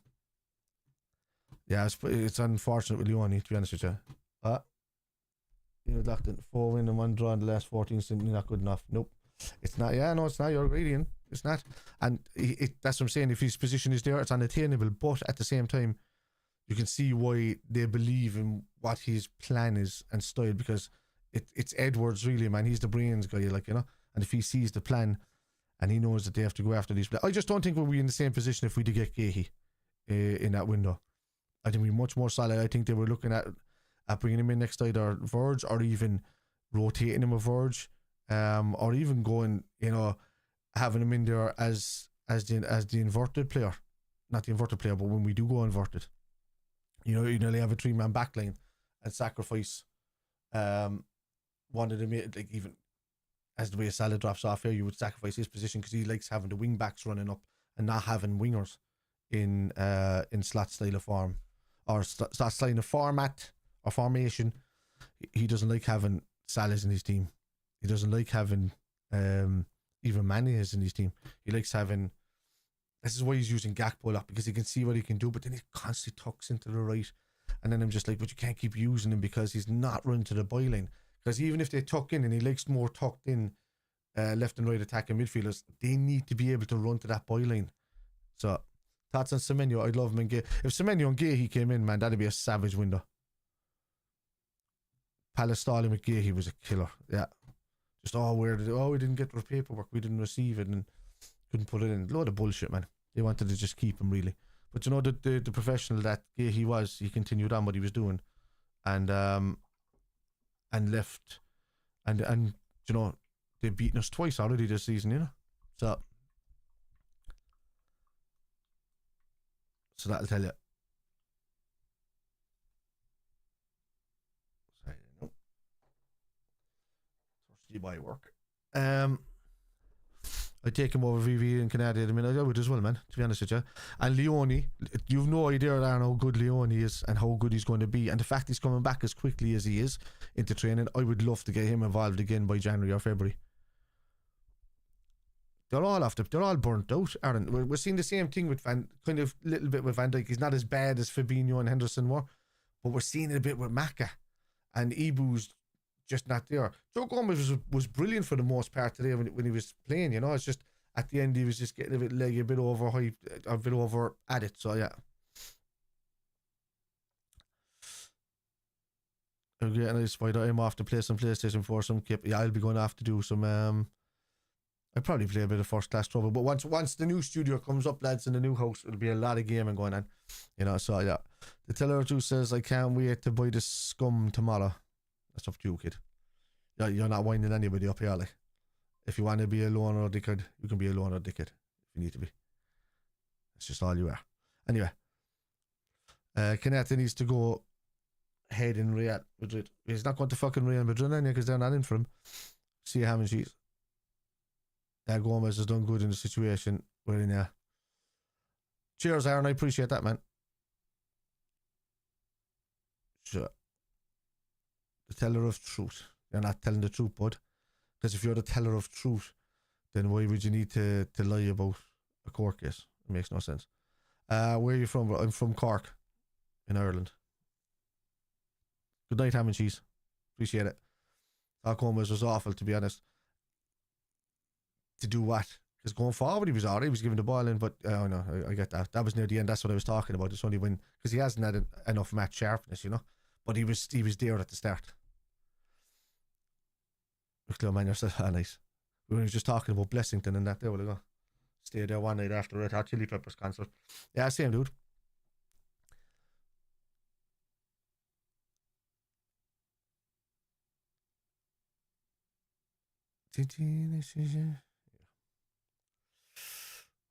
Yeah, it's unfortunate with Leone, to be honest with you. You know, locked in 4 win and 1 draw in the last 14, simply not good enough. Nope. It's not. Yeah, no, it's not. You're right, Ian. It's not. And that's what I'm saying. If his position is there, it's unattainable. But at the same time, you can see why they believe in what his plan is and style, because it's Edwards, really, man. He's the brains guy, like, you know. And if he sees the plan and he knows that they have to go after these players, I just don't think we'll be in the same position if we did get Gahey in that window. I think we're much more solid. I think they were looking at bringing him in next to either Verge or even rotating him a Verge, or even going, you know, having him in there as the inverted player. Not the inverted player, but when we do go inverted, you know, you nearly have a 3-man backline and sacrifice one of them, like, even as the way Salah drops off here, you would sacrifice his position because he likes having the wing backs running up and not having wingers in slot style of form or slot style of format or formation. He doesn't like having Salahs in his team. He doesn't like having even Mane's in his team. He likes having. This is why he's using Gakpo a lot, because he can see what he can do, but then he constantly tucks into the right. And then I'm just like, but you can't keep using him because he's not running to the byline. Because even if they tuck in, and he likes more tucked in left and right attacking midfielders, they need to be able to run to that byline. So, thoughts on Semenyo? I'd love him in Gay. If Semenyo and Gay he came in, man, that'd be a savage window. Palace stalling with Gay, he was a killer. Yeah. Just, we didn't get the paperwork, we didn't receive it, and couldn't put it in. Load of bullshit, man. They wanted to just keep him, really. But you know, the professional that he was, he continued on what he was doing, and left, and you know, they've beaten us twice already this season, you know. So that'll tell you. Sorry, no. Thirsty by work. I'd take him over VV in Canada. I mean, I would as well, man, to be honest with you. And Leone, you've no idea, Darren, how good Leone is and how good he's going to be. And the fact he's coming back as quickly as he is into training, I would love to get him involved again by January or February. They're all burnt out, Aaron. We're seeing the same thing with kind of little bit with Van Dijk. He's not as bad as Fabinho and Henderson were, but we're seeing it a bit with MACCA. And Ibu's just not there. Joe Gomez was brilliant for the most part today when he was playing, you know. It's just at the end he was just getting a bit leggy, a bit overhyped, a bit over at it. So yeah. I'll get a nice fight. I'm off to play some PlayStation 4, some kip. Yeah, I'll be going off to do some I'll probably play a bit of First Class Trouble, but once the new studio comes up, lads, in the new house, it'll be a lot of gaming going on, you know. So yeah, the teller too says I can't wait to buy the scum tomorrow. That's up to you, kid. You're not winding anybody up here, like. If you want to be a loner or dickhead, you can be a loner or dickhead if you need to be. That's just all you are. Anyway, Canete needs to go head in Real Madrid. He's not going to fucking Real Madrid anyway because they're not in for him. See how many sheets. Gomez has done good in the situation we're in here. Cheers, Aaron. I appreciate that, man. Sure. The teller of truth. You're not telling the truth, bud. Because if you're the teller of truth, then why would you need to lie about a court case? It makes no sense. Where are you from? I'm from Cork, in Ireland. Good night, ham and cheese. Appreciate it. Gomez was awful, to be honest. To do what? Because going forward, he was alright. He was giving the ball in, but no, I get that. That was near the end. That's what I was talking about. It's only when, because he hasn't had enough match sharpness, you know. But he was there at the start. Man, you're so nice. We were just talking about Blessington and that there. We'll go stay there one night after Red Hot Chili Peppers concert. Yeah, same dude.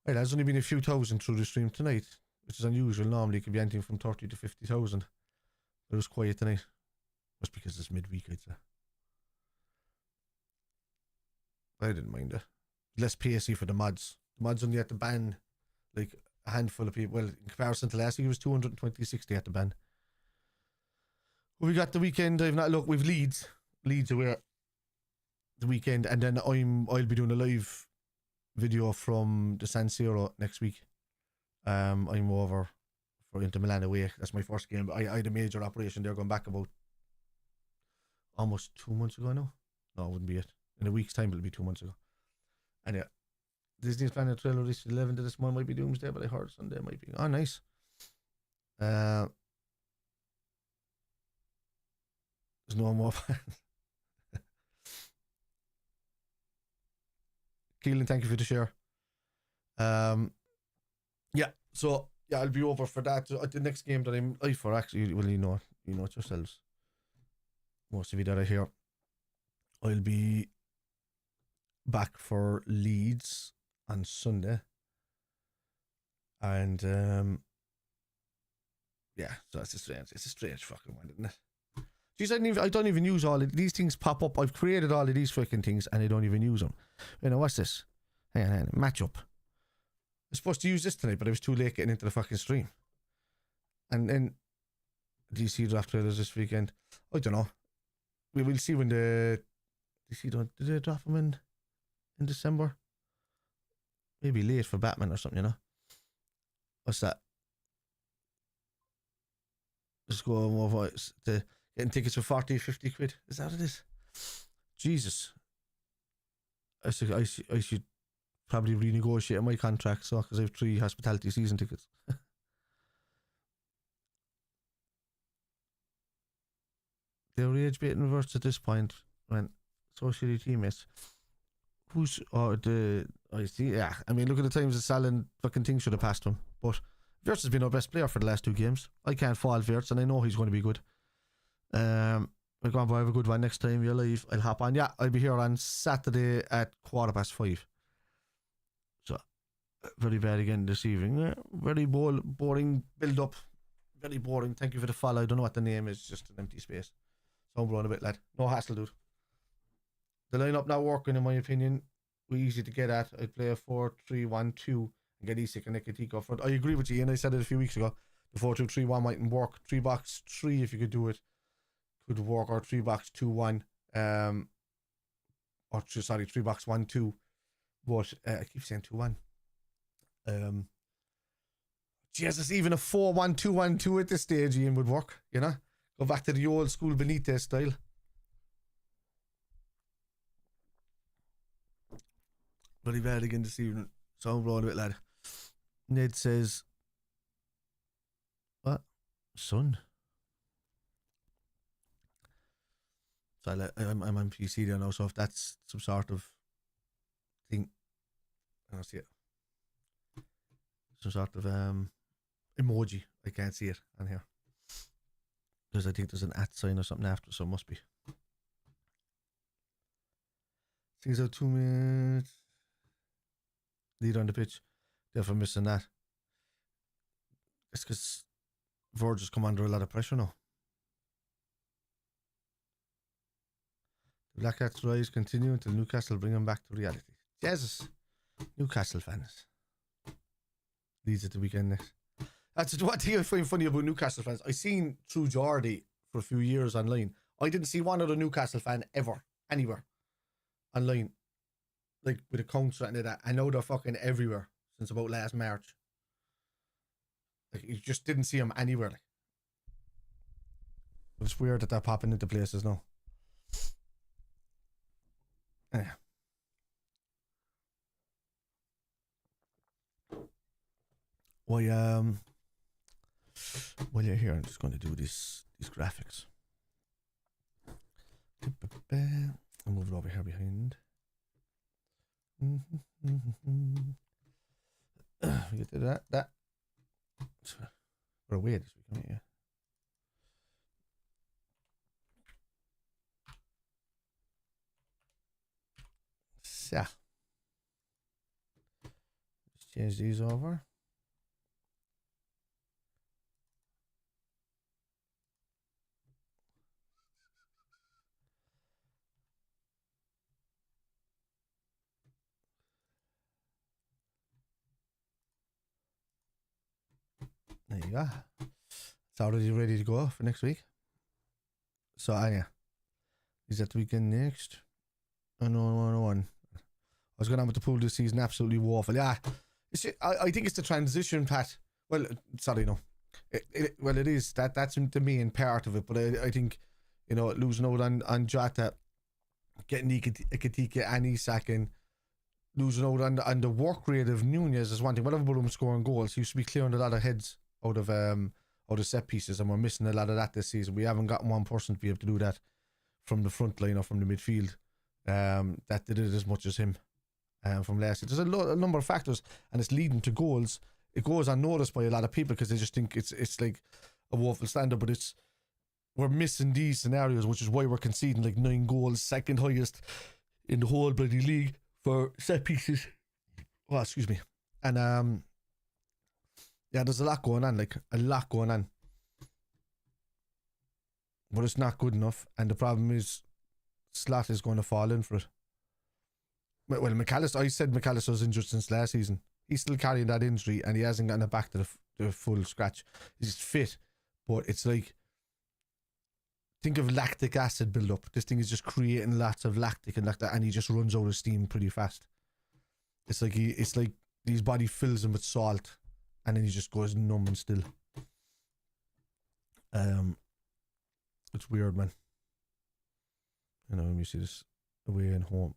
Right, there's only been a few thousand through the stream tonight, which is unusual. Normally it could be anything from 30 to 50,000. It was quiet tonight. Just because it's midweek, I'd say. I didn't mind it. Less pacey for the mods. The mods only had to ban like a handful of people. Well, in comparison to last week, it was 226 they had to ban. We got the weekend. I've not looked. We've Leeds. Leeds aware the weekend, and then I'll be doing a live video from the San Siro next week. I'm over for Inter Milan away. That's my first game. But I had a major operation there going back about almost 2 months ago now. No, it wouldn't be it. In a week's time, it'll be 2 months ago. And yeah, Disney's planning a trailer release 11th of this month. Might be Doomsday, but I heard Sunday might be. Oh, nice. There's no more. Keelan, thank you for the share. Yeah, so yeah, I'll be over for that. The next game that I'm live for, actually, well, you know it yourselves. Most of you that are here, I'll be back for Leeds on Sunday, and yeah, so it's a strange fucking one, isn't it? Jeez, I don't even use all of these things. Pop up. I've created all of these fucking things, and I don't even use them. You know what's this? Hang on, match up. I was supposed to use this tonight, but I was too late getting into the fucking stream. And then, do you see draft trailers this weekend? I don't know. We will see when did they drop them in December? Maybe late for Batman or something, you know? What's that? Let's go over to getting tickets for 40, 50 quid. Is that what it is? Jesus. I should probably renegotiate my contract, so, because I have 3 hospitality season tickets. They're rage baiting WIRTZ at this point when socially teammates. I see, yeah. I mean, look at the times that Salah and fucking things should have passed him. But WIRTZ has been our best player for the last 2 games. I can't fault WIRTZ, and I know he's going to be good. We're going to have a good one next time you're live. I'll hop on. Yeah, I'll be here on Saturday at 5:15. So, very bad again this evening. Very boring build up. Very boring. Thank you for the follow. I don't know what the name is. Just an empty space. So I'm blowing a bit, lad. No hassle, dude. The lineup not working, in my opinion. We easy to get at. I'd play a 4-3-1-2 and get ISAK and EKITIKE up front. I agree with you, Ian. I said it a few weeks ago. The 4-2-3-1 mightn't work. 3-box-3 if you could do it could work, or 3-box-2-1. 3-box-1-2. But I keep saying 2-1. Jesus, even a 4-1-2-1-2 at this stage, Ian, would work, you know? Go back to the old school Benitez style. Very bad again this evening. So I'm rolling a bit, lad. Ned says, what? Son? So I'm on PC there now, so if that's some sort of thing, I don't see it. Some sort of emoji. I can't see it on here. Because I think there's an @ sign or something after, so it must be. Things out 2 minutes. Lead on the pitch. Therefore missing that. It's because Verge has come under a lot of pressure now. The Black Cats rise continue until Newcastle bring them back to reality. Jesus. Newcastle fans. Leads at the weekend next. That's one thing I find funny about Newcastle fans. I seen True Geordie for a few years online. I didn't see one other Newcastle fan ever, anywhere, online, like with accounts or anything like that. I know they're fucking everywhere since about last March. Like, you just didn't see them anywhere. Like, it's weird that they're popping into places now. Yeah. Well, while you're here, I'm just going to do these graphics. I'll move it over here behind. We get to that. We're away this week, yeah. So, let's Change these over. There you go. It's already ready to go for next week. So, yeah. Is that the weekend next? Oh, no. I was going on with the pool this season, absolutely woeful. Yeah. I think it's the transition, Pat. Well, sorry, no. Well, it is. That's the main part of it. But I think, you know, losing out on Jota, getting EKITIKE and ISAK in, losing out on the work rate of Nunez is one thing. Whatever about him scoring goals, he used to be clearing a lot of heads out of set pieces, and we're missing a lot of that this season. We haven't gotten one person to be able to do that from the front line or from the midfield that did it as much as him from last year. There's a number of factors, and it's leading to goals. It goes unnoticed by a lot of people because they just think it's like a woeful standard, but we're missing these scenarios, which is why we're conceding like 9 goals, second highest in the whole bloody league for set pieces. Oh, excuse me. And yeah, there's a lot going on, but it's not good enough, and the problem is Slot is going to fall in for it. Well, McAllister, I said McAllister's injured since last season. He's still carrying that injury, and he hasn't gotten it back to the full scratch. He's fit, but it's like, think of lactic acid build up. This thing is just creating lots of lactic and that, and he just runs out of steam pretty fast. It's like his body fills him with salt, and then he just goes numb and still. It's weird, man. You know, when you see this away and home.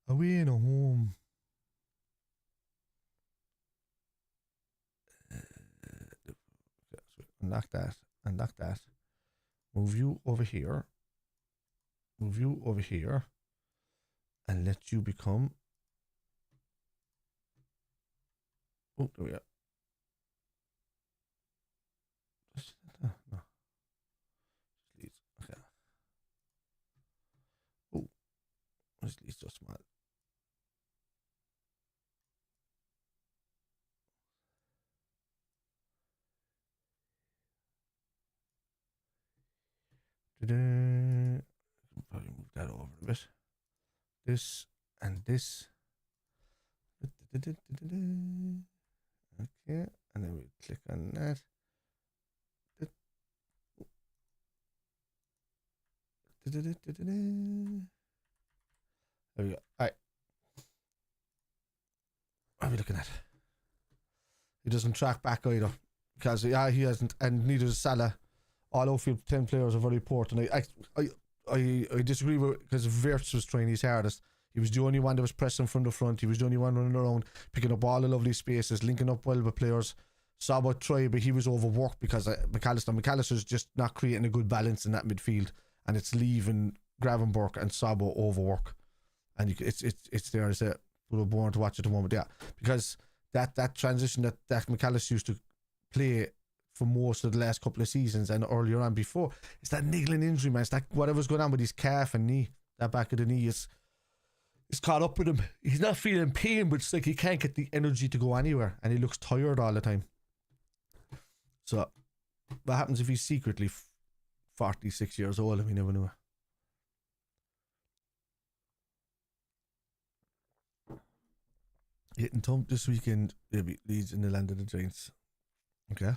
Away and home. Unlock that. Unlock that. Move you over here. Move you over here. And let you become. Oh, there we go. No. Okay. Oh, this leads so small. Probably move that over a bit. This and this. Okay, and then we click on that. There we go. Alright. What are we looking at? He doesn't track back either. Because he hasn't, and neither does Salah. All outfield 10 players are very poor tonight. I disagree with, because WIRTZ was trying his hardest. He was the only one that was pressing from the front. He was the only one running around, picking up all the lovely spaces, linking up well with players. SZOBO tried, but he was overworked because McAllister's just not creating a good balance in that midfield, and it's leaving Gravenberch and SZOBO overwork. And it's there, I say, we're born to watch at the moment, yeah, because that transition that McAllister used to play for most of the last couple of seasons and earlier on before, it's that niggling injury, man. It's that whatever's going on with his calf and knee, that back of the knee is caught up with him. He's not feeling pain, but it's like he can't get the energy to go anywhere, and he looks tired all the time. So what happens if he's secretly 46 years old and we never knew? Hitting Tump this weekend, it'll be Leeds in the land of the Giants. Okay.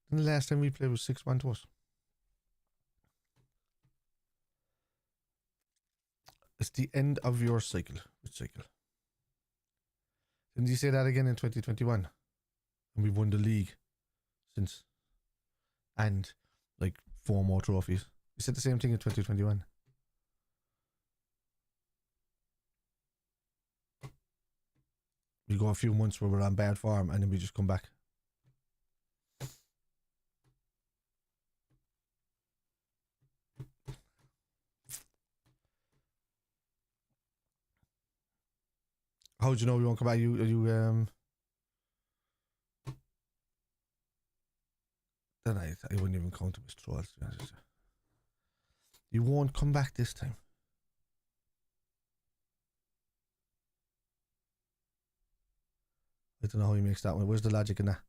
And the last time we played was 6-1 to us. It's the end of your cycle. Which cycle? Didn't you say that again in 2021? And we've won the league since. And like 4 more trophies. You said the same thing in 2021. We go a few months where we're on bad form and then we just come back. How would you know we won't come back? Then I wouldn't even count them as trolls, to be honest. You won't come back this time. I don't know how he makes that one. Where's the logic in that?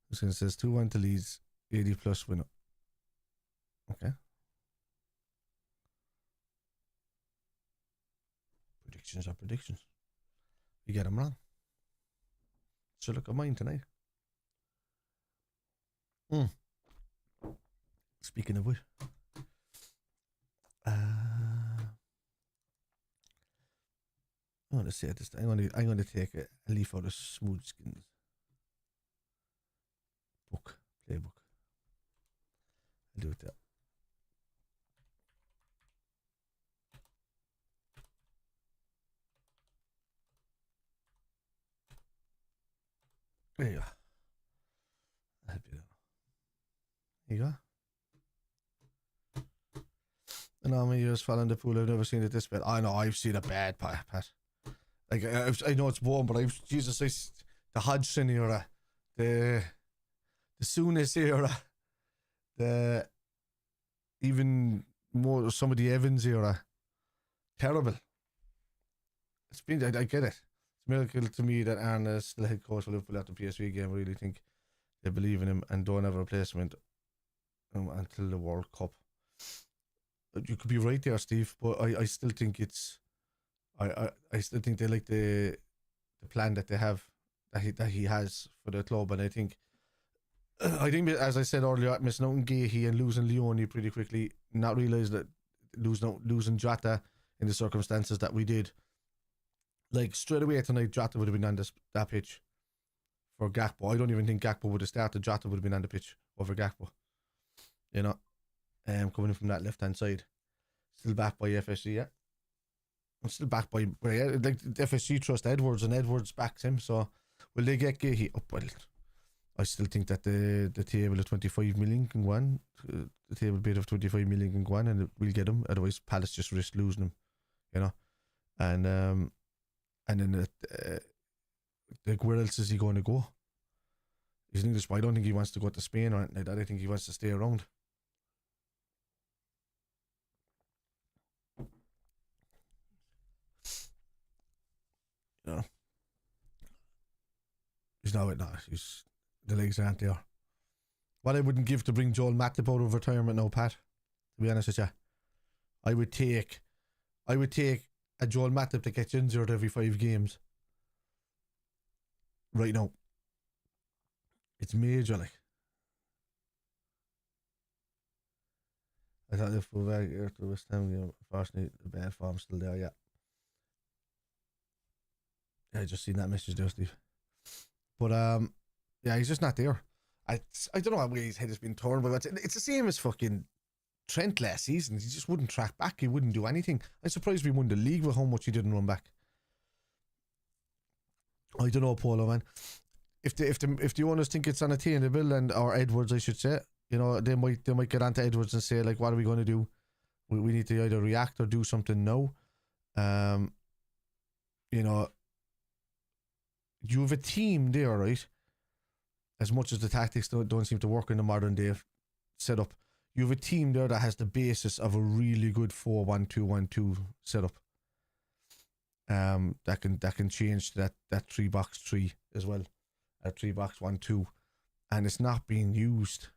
It says 2-1 to Leeds, 80 plus winner. Okay. Predictions are predictions. You get them wrong. So look at mine tonight. Speaking of which, I want to say this. I'm going to take a leaf out of Smooth Skins book, playbook. I'll do it there. There you go. I'll help you there. There you go. And how many years following the pool, I've never seen it this bad. I know, I've seen it bad, Pat. Like, I know it's warm, but the Hodgson era, the Souness era, the even more some of the Evans era, terrible. It's been, I get it. It's a miracle to me that Arne is still head coach of Liverpool after the PSV game. I really think they believe in him and don't have a replacement until the World Cup. You could be right there, Steve, but I still think it's I still think they like the plan that they have that he has for the club, and I think as I said earlier, missing out on Gahey and losing Leone pretty quickly, not realise that losing Jota in the circumstances that we did, like straight away tonight, Jota would have been on that pitch for Gakpo. I don't even think Gakpo would have started. Jota would have been on the pitch over Gakpo. You know. Coming in from that left hand side, still backed by FSG. Yeah, I'm still backed by like FSG trust Edwards and Edwards backs him. So will they get Gahey up? Well, I still think that the table of 25 million can go on. The table bid of 25 million can go on, and we'll get him. Otherwise, Palace just risk losing him. You know, and then like where else is he going to go? He's an English, but I don't think he wants to go to Spain or anything like that. I think he wants to stay around. No. He's not. The legs aren't there. What I wouldn't give to bring Joel Matip out of retirement now, Pat, to be honest with you, I would take a Joel Matip that gets injured every 5 games. Right now. It's major, like. I thought if we're back here to the West Ham game, unfortunately, the bad form's still there, yeah. I just seen that message there, Steve. But yeah, he's just not there. I don't know how his head has been torn, but it's the same as fucking Trent last season. He just wouldn't track back. He wouldn't do anything. I'm surprised we won the league with how much he didn't run back. I don't know, Polo, man. If the owners think it's unattainable, or Edwards, I should say, you know, they might get onto Edwards and say, like, what are we going to do? We need to either react or do something now. You know, you have a team there, right? As much as the tactics don't seem to work in the modern day setup, you have a team there that has the basis of a really good 4-1-2-1-2 setup. That can change that 3-box-3 as well, a 3-box-1-2, and it's not being used.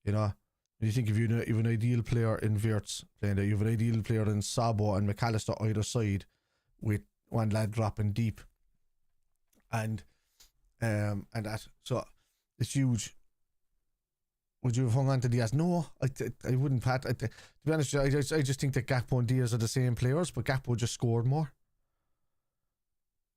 You know, when you think if you have an ideal player in WIRTZ playing there, you have an ideal player in SZOBO and McAllister either side, with one lad dropping deep. And that, so it's huge. Would you have hung on to Diaz? No, I wouldn't, Pat. To be honest, I just think that Gakpo and Diaz are the same players, but Gakpo just scored more.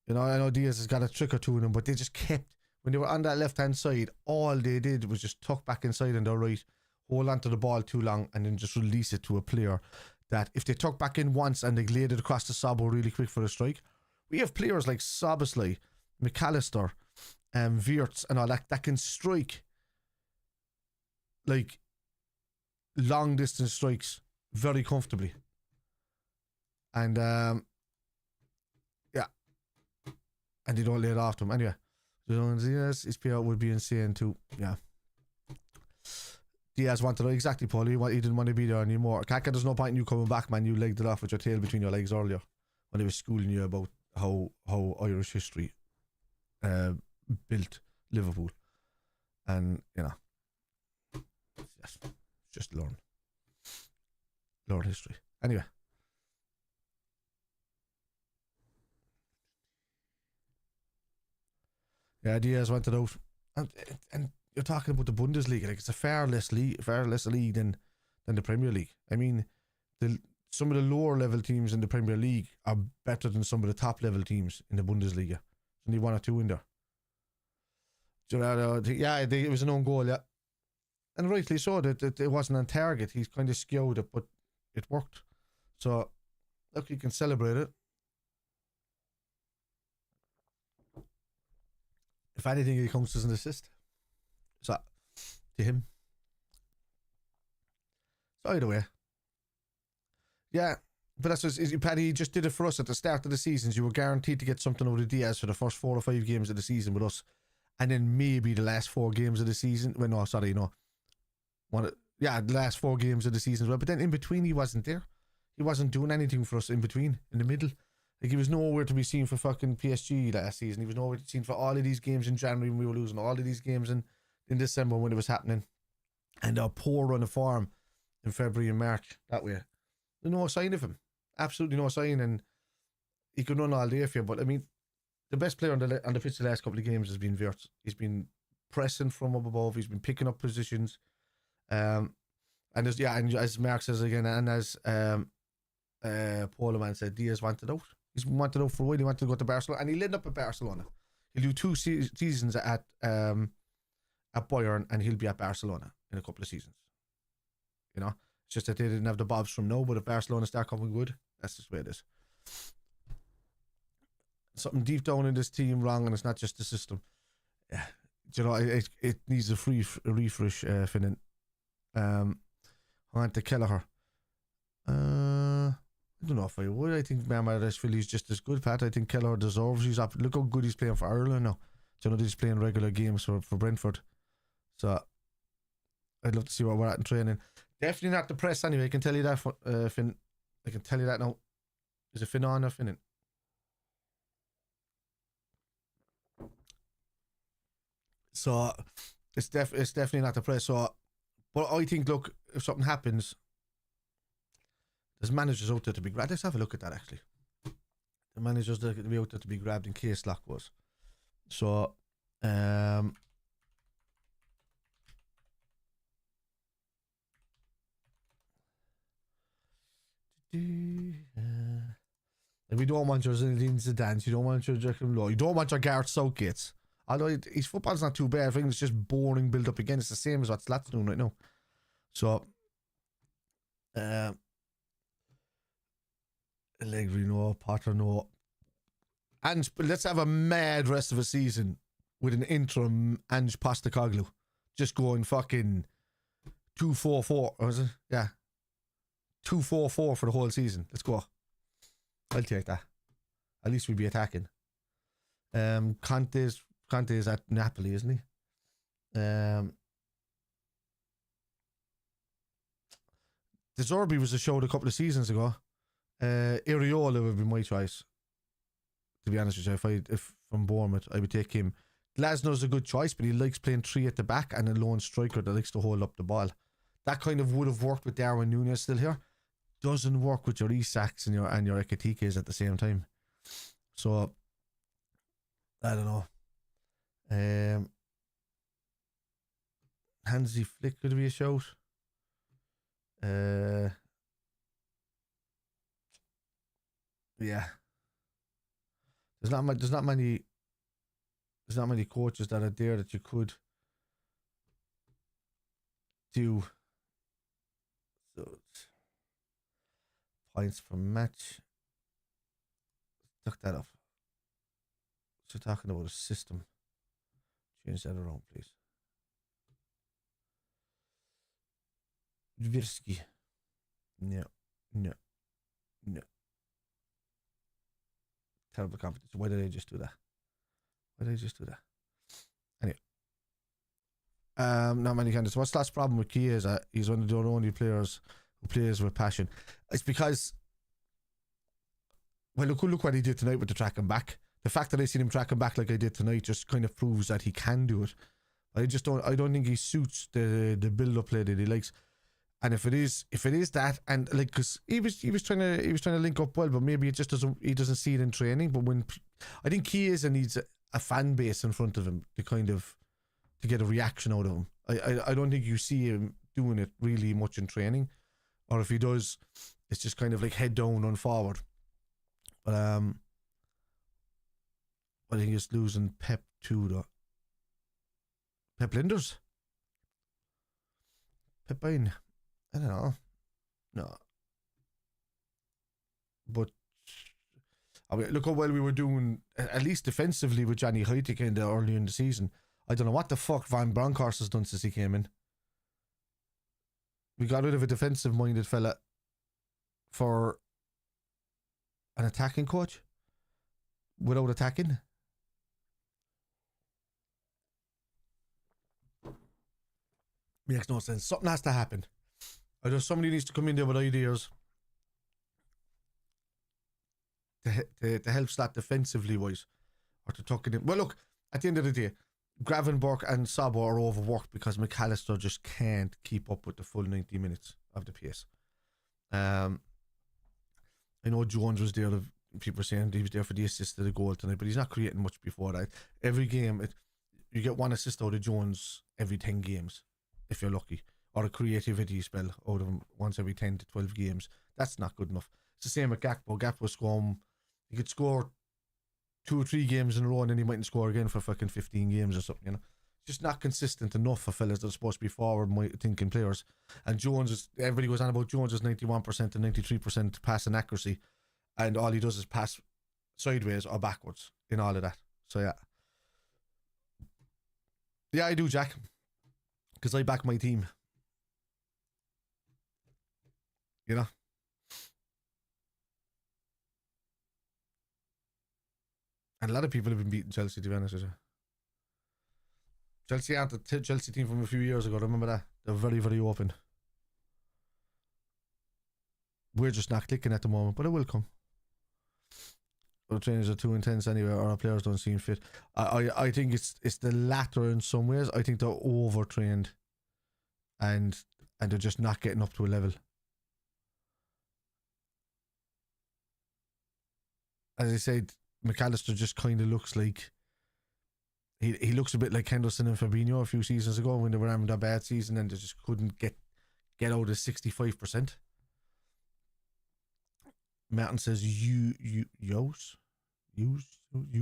You know, I know Diaz has got a trick or two in him, but they just kept, when they were on that left hand side, all they did was just tuck back inside on their right, hold on to the ball too long, and then just release it to a player that if they tuck back in once and they glide it across the SZOBO really quick for a strike, we have players like Szoboszlai, McAllister, WIRTZ and all that can strike like long distance strikes very comfortably. And yeah, and they don't lay it off them anyway. Diaz, his payout would be insane too. Yeah, Diaz wanted exactly, Paul. He didn't want to be there anymore. Kaka, there's no point in you coming back, man. You legged it off with your tail between your legs earlier when he was schooling you about how Irish history built Liverpool. And, you know, yes, just learn history. Anyway. Yeah, Diaz wanted out. And you're talking about the Bundesliga, like it's a far less league than the Premier League. I mean, some of the lower level teams in the Premier League are better than some of the top level teams in the Bundesliga. There's only one or two in there. Yeah, it was an own goal, yeah. And rightly so, that it wasn't on target. He's kind of skewed it, but it worked. So, look, you can celebrate it. If anything, it counts as an assist. So, to him. So, either way. Yeah, but that's just, Paddy just did it for us at the start of the seasons. You were guaranteed to get something out of Diaz for the first 4 or 5 games of the season with us. And then maybe the last 4 games of the season. Well, no, sorry, no. The last 4 games of the season as well. But then in between, he wasn't there. He wasn't doing anything for us in between, in the middle. Like, he was nowhere to be seen for fucking PSG last season. He was nowhere to be seen for all of these games in January when we were losing, all of these games in December when it was happening. And our poor run of form in February and March that way. There's no sign of him. Absolutely no sign. And he could run all day for you. But, I mean, the best player on the pitch the last couple of games has been WIRTZ. He's been pressing from up above. He's been picking up positions. And as Mark says again, and as Poloman said, Diaz wanted out. He's wanted out for a while. He wanted to go to Barcelona, and he'll end up at Barcelona. He'll do 2 seasons at Bayern, and he'll be at Barcelona in a couple of seasons. You know, it's just that they didn't have the bobs from now, but if Barcelona start coming good, that's just the way it is. Something deep down in this team wrong, and it's not just the system. Yeah, you know, it needs a refresh, Finnan. On to Kelleher. I don't know if I would. I think Marmaris is just as good, Pat. I think Kelleher deserves. Look how good he's playing for Ireland now. So, you know, he's playing regular games for Brentford. So, I'd love to see where we're at in training. Definitely not the press anyway. I can tell you that, Finn. I can tell you that now. Is it Finn on or Finnan? So, it's definitely not the press. So, but I think, look, if something happens, there's managers out there to be grabbed. Let's have a look at that, actually. The managers that will be out there to be grabbed in case luck was. So, we don't want your Zinedine Zidane. You don't want your Joachim Low. You don't want your Gareth Southgates. Although his football's not too bad. I think it's just boring build up again. It's the same as what Slat's doing right now. So, Allegri no, Potter no. And let's have a mad rest of a season with an interim Ange Postecoglou. Just going fucking 2-4-4. Was it? Yeah. 2-4-4 for the whole season. Let's go. I'll take that. At least we'll be attacking. Conte is at Napoli, isn't he? De Zerbi was a show a couple of seasons ago. Iriola would be my choice. To be honest with you, if from Bournemouth, I would take him. Glasnow's a good choice, but he likes playing 3 at the back and a lone striker that likes to hold up the ball. That kind of would have worked with Darwin Núñez still here. Doesn't work with your ISAKs and your EKITIKEs at the same time. So, I don't know. Hansi Flick could be a shout. Yeah. There's not many coaches that are there that you could do. So, points per match. Look that up. So talking about a system. Change that around, please. Dvirsky. No. Terrible competition. Why did I just do that? Anyway. Not many candidates. What's last problem with Kia is that he's one of the only players who plays with passion. It's because, well, look what he did tonight with the track and back. the fact that I seen him tracking back like I did tonight just kind of proves that he can do it. I don't think he suits the build-up play that he likes. And if it is that, and like, because he was trying to link up well, but maybe it just doesn't see it in training. But when I think he needs a fan base in front of him to get a reaction out of him. I don't think you see him doing it really much in training, or if he does, it's just kind of like head down, run forward. But I think it's losing Pep too, though. Pep Linders, Pep Bain. I don't know. No. But I mean, look how well we were doing, at least defensively, with Johnny EKITIKE early in the season. I don't know what the fuck Van Bronckhorst has done since he came in. We got rid of a defensive-minded fella for an attacking coach without attacking. Makes no sense. Something has to happen. Either somebody needs to come in there with ideas to help Slot defensively wise, or to tuck it in. Well, look, at the end of the day, Gravenberch and SZOBO are overworked because McAllister just can't keep up with the full 90 minutes of the pace. I know Jones was there. People are saying he was there for the assist to the goal tonight, but he's not creating much before that. Every game, you get one assist out of Jones every 10 games, if you're lucky. Or a creativity spell out of him once every 10 to 12 games. That's not good enough. It's the same with Gakpo. Gakpo scoring, he could score 2 or 3 games in a row and then he mightn't score again for fucking 15 games or something, you know. It's just not consistent enough for fellas that are supposed to be forward thinking players. And Jones everybody goes on about Jones is 91% and 93% passing accuracy, and all he does is pass sideways or backwards in all of that. So yeah, I do, Jack, because I back my team. You know? And a lot of people have been beating Chelsea, to be honest with you. Chelsea aren't the Chelsea team from a few years ago. Remember that? They're very, very open. We're just not clicking at the moment, but it will come. Our trainers are too intense anyway, or our players don't seem fit. I think it's the latter in some ways. I think they're overtrained, and they're just not getting up to a level. As I said, McAllister just kind of looks like he looks a bit like Henderson and Fabinho a few seasons ago when they were having their bad season and they just couldn't get out of 65%. Martin says you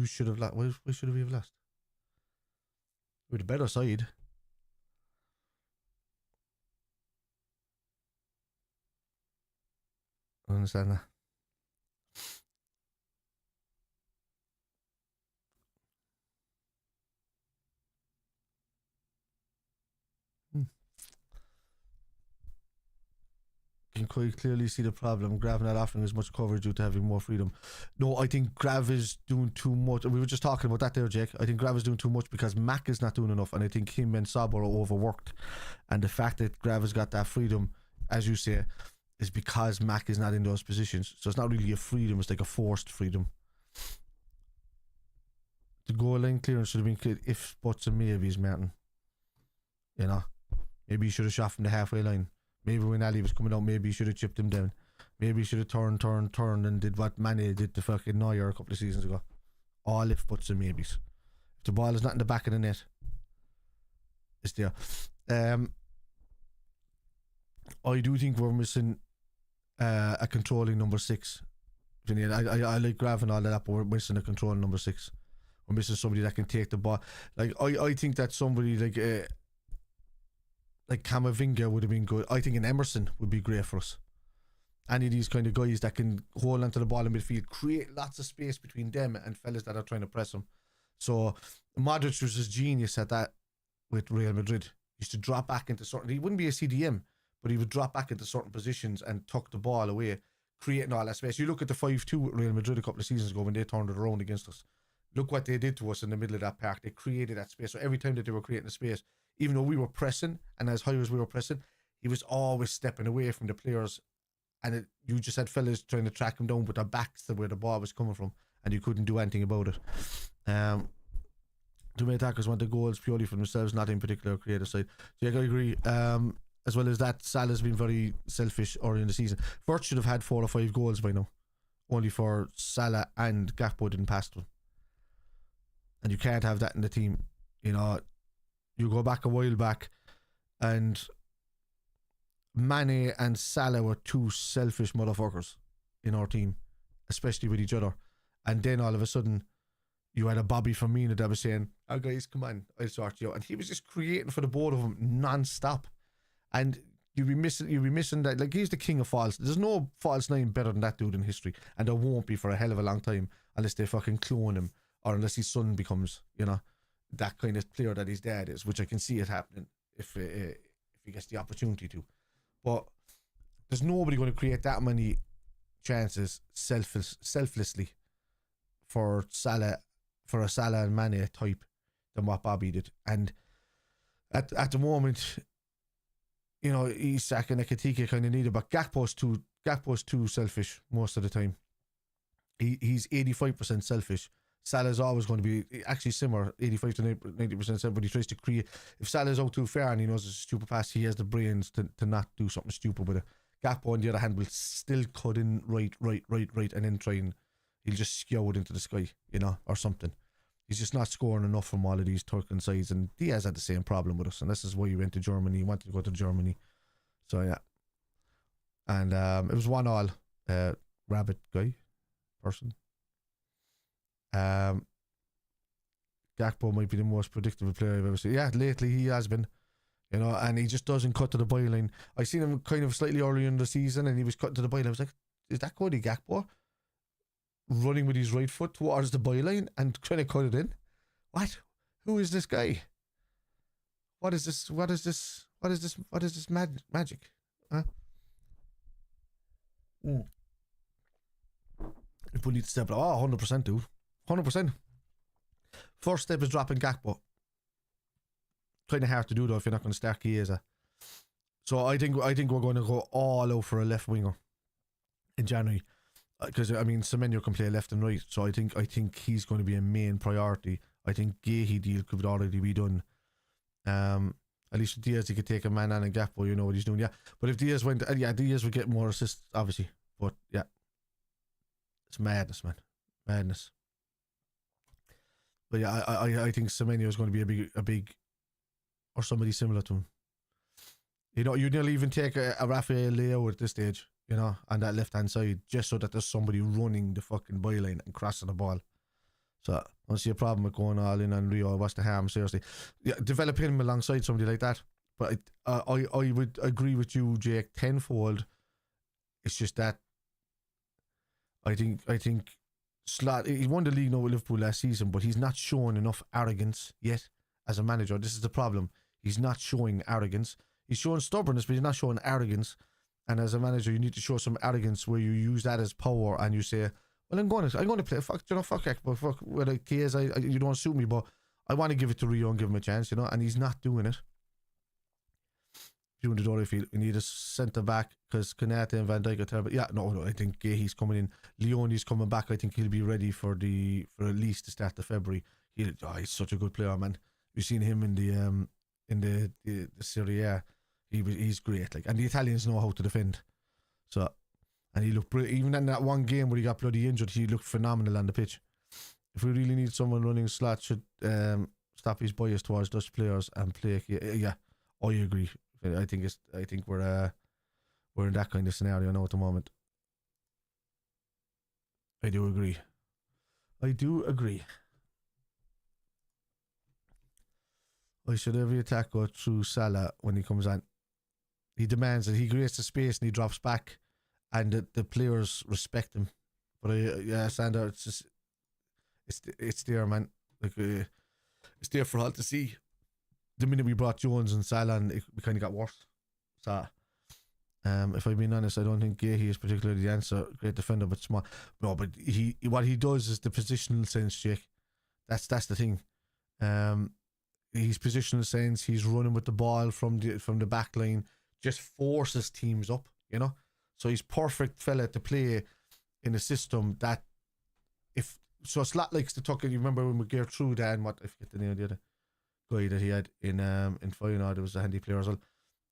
should have lost. Why should we have lost? With a better side. I understand that. Can quite clearly see the problem. Grav not offering as much coverage due to having more freedom. No, I think Grav is doing too much. We were just talking about that there, Jake. I think Grav is doing too much because Mac is not doing enough, and I think him and SZOBO are overworked. And the fact that Grav has got that freedom, as you say, is because Mac is not in those positions. So it's not really a freedom, it's like a forced freedom. The goal line clearance should have been cleared if buts and maybes, Martin. You know, maybe he should have shot from the halfway line. Maybe when Ali was coming out, maybe he should have chipped him down. Maybe he should have turned and did what Mane did to fucking Neuer a couple of seasons ago. All if buts and maybes. If the ball is not in the back of the net, it's there. I do think we're missing a controlling number 6. I like Grav and all that, but we're missing a controlling number 6. We're missing somebody that can take the ball. Like I think that somebody like Camavinga would have been good. I think an Emerson would be great for us. Any of these kind of guys that can hold onto the ball in midfield, create lots of space between them and fellas that are trying to press them. So Modric was his genius at that with Real Madrid. He used to drop back into certain, he wouldn't be a CDM, but he would drop back into certain positions and tuck the ball away, creating all that space. You look at the 5-2 with Real Madrid a couple of seasons ago when they turned it around against us. Look what they did to us in the middle of that park. They created that space. So every time that they were creating a space, even though we were pressing, and as high as we were pressing, he was always stepping away from the players, and you just had fellas trying to track him down with their backs to where the ball was coming from, and you couldn't do anything about it. Too many attackers want the goals purely for themselves, not in particular creative side. So yeah, I agree. As well as that, Salah's been very selfish early in the season. WIRTZ should have had 4 or 5 goals by now, only for Salah and Gakpo didn't pass them. And you can't have that in the team. You know, you go back a while back, and Mane and Salah were 2 selfish motherfuckers in our team, especially with each other. And then all of a sudden, you had a Bobby Firmino that was saying, "Oh guys, come on, I'll sort you out," and he was just creating for the both of them non-stop. And you'd be missing that. Like, he's the king of false. There's no false nine better than that dude in history, and there won't be for a hell of a long time unless they fucking clone him, or unless his son becomes, you know, that kind of player that his dad is, which I can see it happening if he gets the opportunity to. But there's nobody going to create that many chances selflessly for a Salah and Mane type than what Bobby did. And at the moment, you know, ISAK and EKITIKE kind of need it, but Gakpo's too selfish most of the time. He's 85% selfish. Salah's always going to be actually similar, 85 to 90% selfish, but he tries to create. If Salah's out too far and he knows it's a stupid pass, he has the brains to not do something stupid with it. Gakpo, on the other hand, will still cut in right, and then try and he'll just skew it into the sky, you know, or something. He's just not scoring enough from all of these Turkish sides, and Diaz had the same problem with us, and this is why he went to Germany. He wanted to go to Germany. So, yeah. And it was 1-1, rabbit guy, person. Gakpo might be the most predictable player I've ever seen. Yeah, lately he has been, you know, and he just doesn't cut to the byline. I seen him kind of slightly earlier in the season, and he was cutting to the byline. I was like, is that Cody Gakpo running with his right foot towards the byline and trying to cut it in? What? Who is this guy? What is this? What is this? What is this? What is this magic? Huh? People need to step up. Oh, 100%, dude. 100%. First step is dropping Gakpo. Kind of hard to do though if you're not going to start Chiesa. So I think we're going to go all out for a left winger in January, because I mean Semenyo can play left and right. So I think he's going to be a main priority. I think Gehi deal could already be done. At least with Diaz, he could take a man on and Gakpo. You know what he's doing, yeah. But if Diaz went, Diaz would get more assists, obviously. But yeah, it's madness, man, madness. But yeah, I think Semenyo is going to be a big, or somebody similar to him. You know, you'd nearly even take a Rafael Leao at this stage, you know, on that left-hand side, just so that there's somebody running the fucking byline and crossing the ball. So I don't see a problem with going all in on Rio. What's the harm, seriously? Yeah, develop him alongside somebody like that. But I would agree with you, Jake, tenfold. It's just that I think Slot, he won the league now with Liverpool last season, but he's not showing enough arrogance yet as a manager. This is the problem. He's not showing arrogance. He's showing stubbornness, but he's not showing arrogance. And as a manager, you need to show some arrogance where you use that as power and you say, well, I'm going to play. Fuck Ekpa, fuck with a Chiesa. You don't suit me, but I want to give it to Rio and give him a chance, you know. And he's not doing it. Doing the door, I feel we need a centre back because Konate and Van Dijk are terrible. Yeah, no, I think he's coming in. Leone's coming back. I think he'll be ready for at least the start of February. He's such a good player, man. You've seen him in the Serie A. He's great, like, and the Italians know how to defend. So, and he looked brilliant. Even in that one game where he got bloody injured, he looked phenomenal on the pitch. If we really need someone running slot, should stop his bias towards Dutch players and play. Yeah, I agree. I think we're in that kind of scenario now at the moment. I do agree. I should every attack go through Salah when he comes on. He demands it. He creates the space and he drops back, and the players respect him. But Sander, it's just it's there, man. Like it's there for all to see. The minute we brought Jones and Salah, and it kind of got worse. So, if I'm being honest, I don't think Gehi is particularly the answer. Great defender, but small. No, but what he does is the positional sense, Jake. That's the thing. His positional sense. He's running with the ball from the back line, just forces teams up. You know, so he's perfect fella to play in a system that if so Slot likes to tuck it. You remember when we geared through that and what, I forget the name of the other guy that he had in Feyenoord, it was a handy player as well.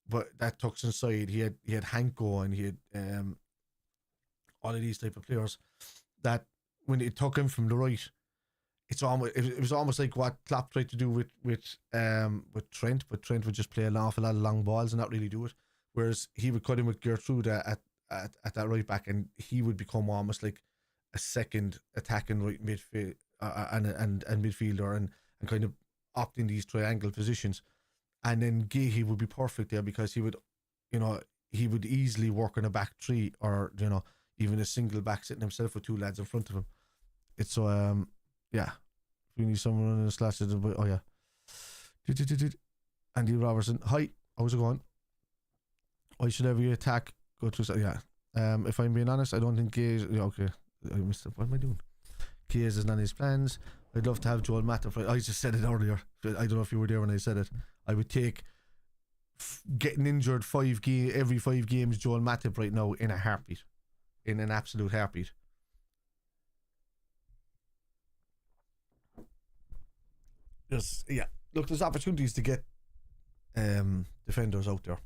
But that tucks inside. He had Hanko, and he had all of these type of players that when it took him from the right, it was almost like what Klopp tried to do with Trent, but Trent would just play an awful lot of long balls and not really do it. Whereas he would cut in with Gertrude at that right back, and he would become almost like a second attacking right midfield and midfielder, and kind of opt in these triangle positions. And then Gahey would be perfect there because he would easily work on a back three, or even a single back, sitting himself with two lads in front of him. It's so yeah. If you need someone running the slashes, oh yeah. Andy Robertson, hi, how's it going? I should every attack go through. Yeah. If I'm being honest, I don't think Gay. Okay, I missed it. What am I doing? Gay's is none of his plans. I'd love to have Joel Matip. I just said it earlier. I don't know if you were there when I said it. I would take getting injured every 5 games Joel Matip right now in a heartbeat, in an absolute heartbeat. Look, there's opportunities to get defenders out there.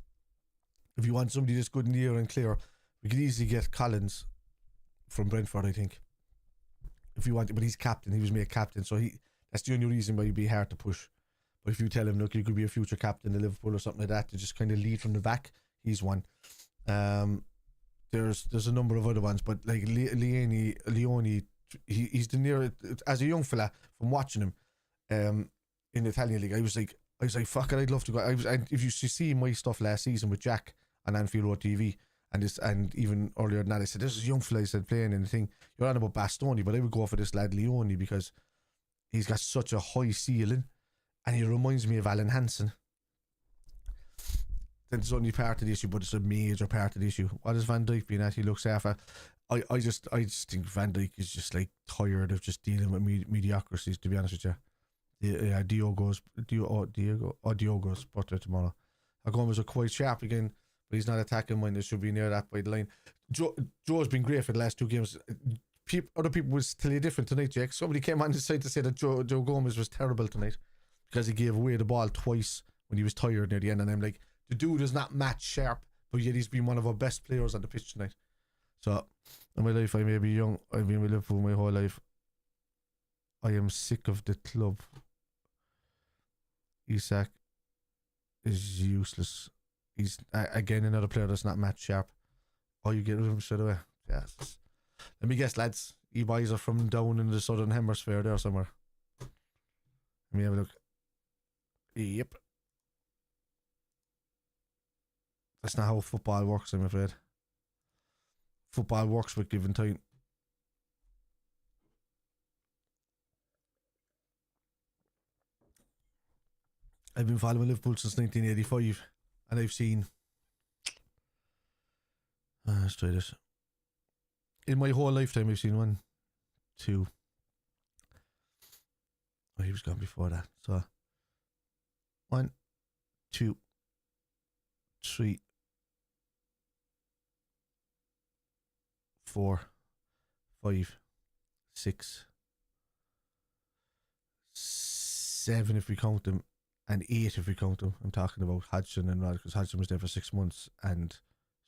If you want somebody that's good in the air and clear, we could easily get Collins from Brentford, I think. If you want, but he's captain. He was made captain, so that's the only reason why he'd be hard to push. But if you tell him, look, you could be a future captain of Liverpool or something like that, to just kind of lead from the back, he's one. There's a number of other ones, but like Leone, he's the near, as a young fella, from watching him in the Italian league, I was like, fuck it, I'd love to go. If you see my stuff last season with Jack on Anfield Road TV, and even earlier than that, I said, this is a young fella, I said, playing in the thing. You're on about Bastoni, but I would go for this lad Leone because he's got such a high ceiling, and he reminds me of Alan Hansen. That's only part of the issue, but it's a major part of the issue. What is Van Dijk being at? He looks after. I just think Van Dijk is just like tired of just dealing with mediocrities, to be honest with you. Yeah, Diogo's birthday tomorrow. Gomes are quite sharp again, but he's not attacking mine. They should be near that by the line. Joe's been great for the last 2 games. Other people will tell you different tonight, Jake. Somebody came on the side to say that Joe Gomez was terrible tonight because he gave away the ball twice when he was tired near the end, and I'm like, the dude is not match sharp, but yet he's been one of our best players on the pitch tonight. So, in my life, I may be young. I've been with Liverpool my whole life. I am sick of the club. ISAK is useless. He's again another player that's not match sharp. Oh, you get rid of him straight away. Yes. Let me guess, lads. You boys are from down in the southern hemisphere there somewhere. Let me have a look. Yep. That's not how football works, I'm afraid. Football works with given time. I've been following Liverpool since 1985, and I've seen. Let's try this. In my whole lifetime, I've seen 1, 2. Oh, he was gone before that. So 1, 2, 3, 4, 5, 6, 7 if we count them, and 8 if we count them. I'm talking about Hodgson and Rod, because Hodgson was there for 6 months, and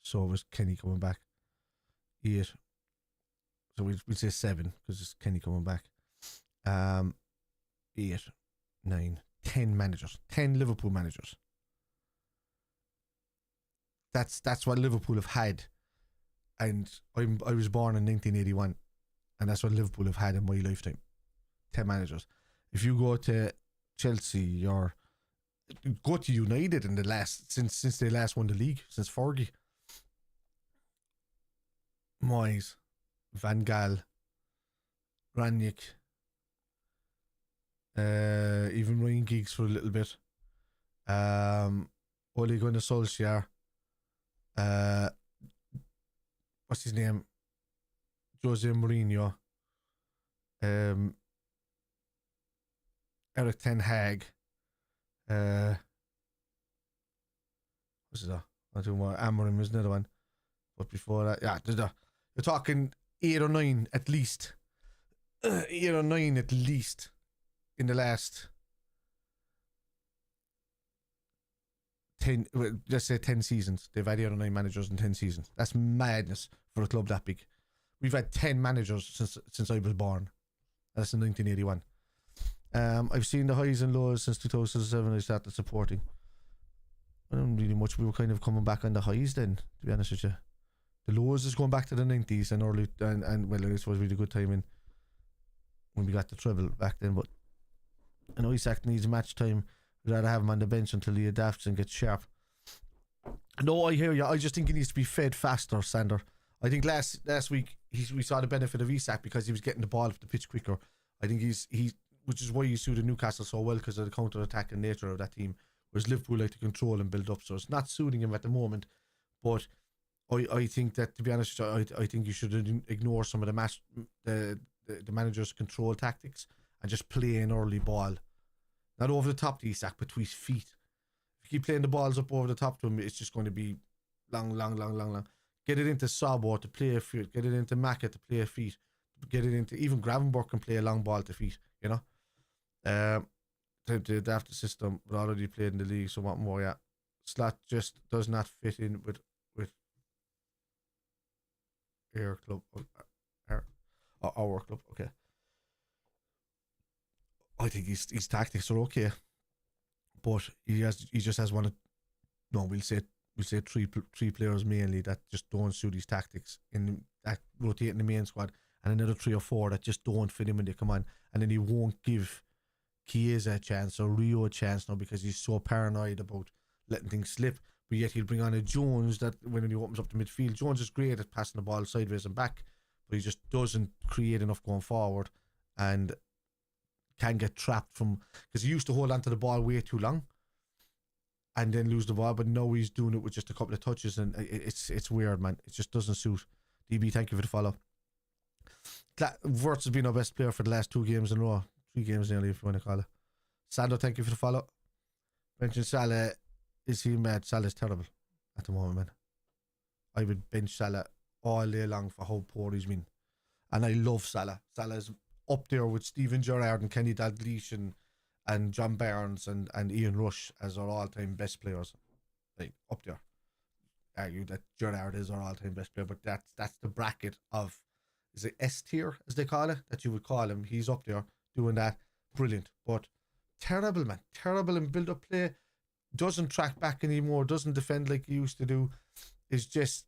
so was Kenny coming back. 8. So we'll say 7 because it's Kenny coming back. 8, 9, 10 managers, 10 Liverpool managers. That's what Liverpool have had, and I was born in 1981, and that's what Liverpool have had in my lifetime. 10 managers. If you go to Chelsea or go to United in the last since they last won the league, since Fergie, Moyes, Van Gaal, Rangnick, even Ryan Giggs for a little bit, Ole Gunnar Solskjaer, what's his name, Jose Mourinho, Eric Ten Hag, what's that? I don't know, Amorim is another one. But before that, yeah, you're talking 8 or 9 at least 8 or 9 at least in the last 10, well, let's say 10 seasons. They've had 8 or 9 managers in 10 seasons. That's madness for a club that big. We've had 10 managers since I was born. That's in 1981. I've seen the highs and lows since 2007. I started supporting. I don't really much. We were kind of coming back on the highs then, to be honest with you. The lows is going back to the 90s and early, and well, it was really good timing when we got the treble back then. But I know ISAK needs match time. We'd rather have him on the bench until he adapts and gets sharp. No, I hear you. I just think he needs to be fed faster, Sander. I think last week we saw the benefit of ISAK because he was getting the ball off the pitch quicker. I think which is why he suited Newcastle so well, because of the counter-attacking nature of that team. Whereas Liverpool like to control and build up, so it's not suiting him at the moment. But I think that, to be honest, I think you should ignore some of the manager's control tactics and just play an early ball, not over the top to ISAK, but to his feet. If you keep playing the balls up over the top to him, it's just going to be long. Get it into SZOBO to play a feet. Get it into MACCA to play a feet. Get it into even GRAVENBERCH can play a long ball to feet. You know. To adapt the system, but already played in the league, so what more? Yeah, Slot just does not fit in with our club. Our club. Okay, I think his tactics are okay, but he just has one. No, we'll say three players mainly that just don't suit his tactics in that rotate in the main squad, and another 3 or 4 that just don't fit him when they come on, and then he won't give Chiesa a chance or Rio a chance now because he's so paranoid about letting things slip. But yet he'll bring on a Jones that when he opens up the midfield, Jones is great at passing the ball sideways and back, but he just doesn't create enough going forward and can get trapped because he used to hold on to the ball way too long and then lose the ball, but now he's doing it with just a couple of touches, and it's weird, man. It just doesn't suit. DB, thank you for the follow. WIRTZ has been our best player for the last 2 games in a row. 3 games nearly, if you want to call it. Sando, thank you for the follow. Benching Salah, is he mad? Salah's terrible at the moment, man. I would bench Salah all day long for how poor he's been. And I love Salah. Salah's up there with Steven Gerrard and Kenny Dalglish and John Barnes and Ian Rush as our all-time best players. Like, up there. Argue that Gerrard is our all-time best player, but that's the bracket of, is it S tier, as they call it, that you would call him. He's up there doing that. Brilliant. But terrible, man. Terrible in build-up play. Doesn't track back anymore. Doesn't defend like he used to do. Is just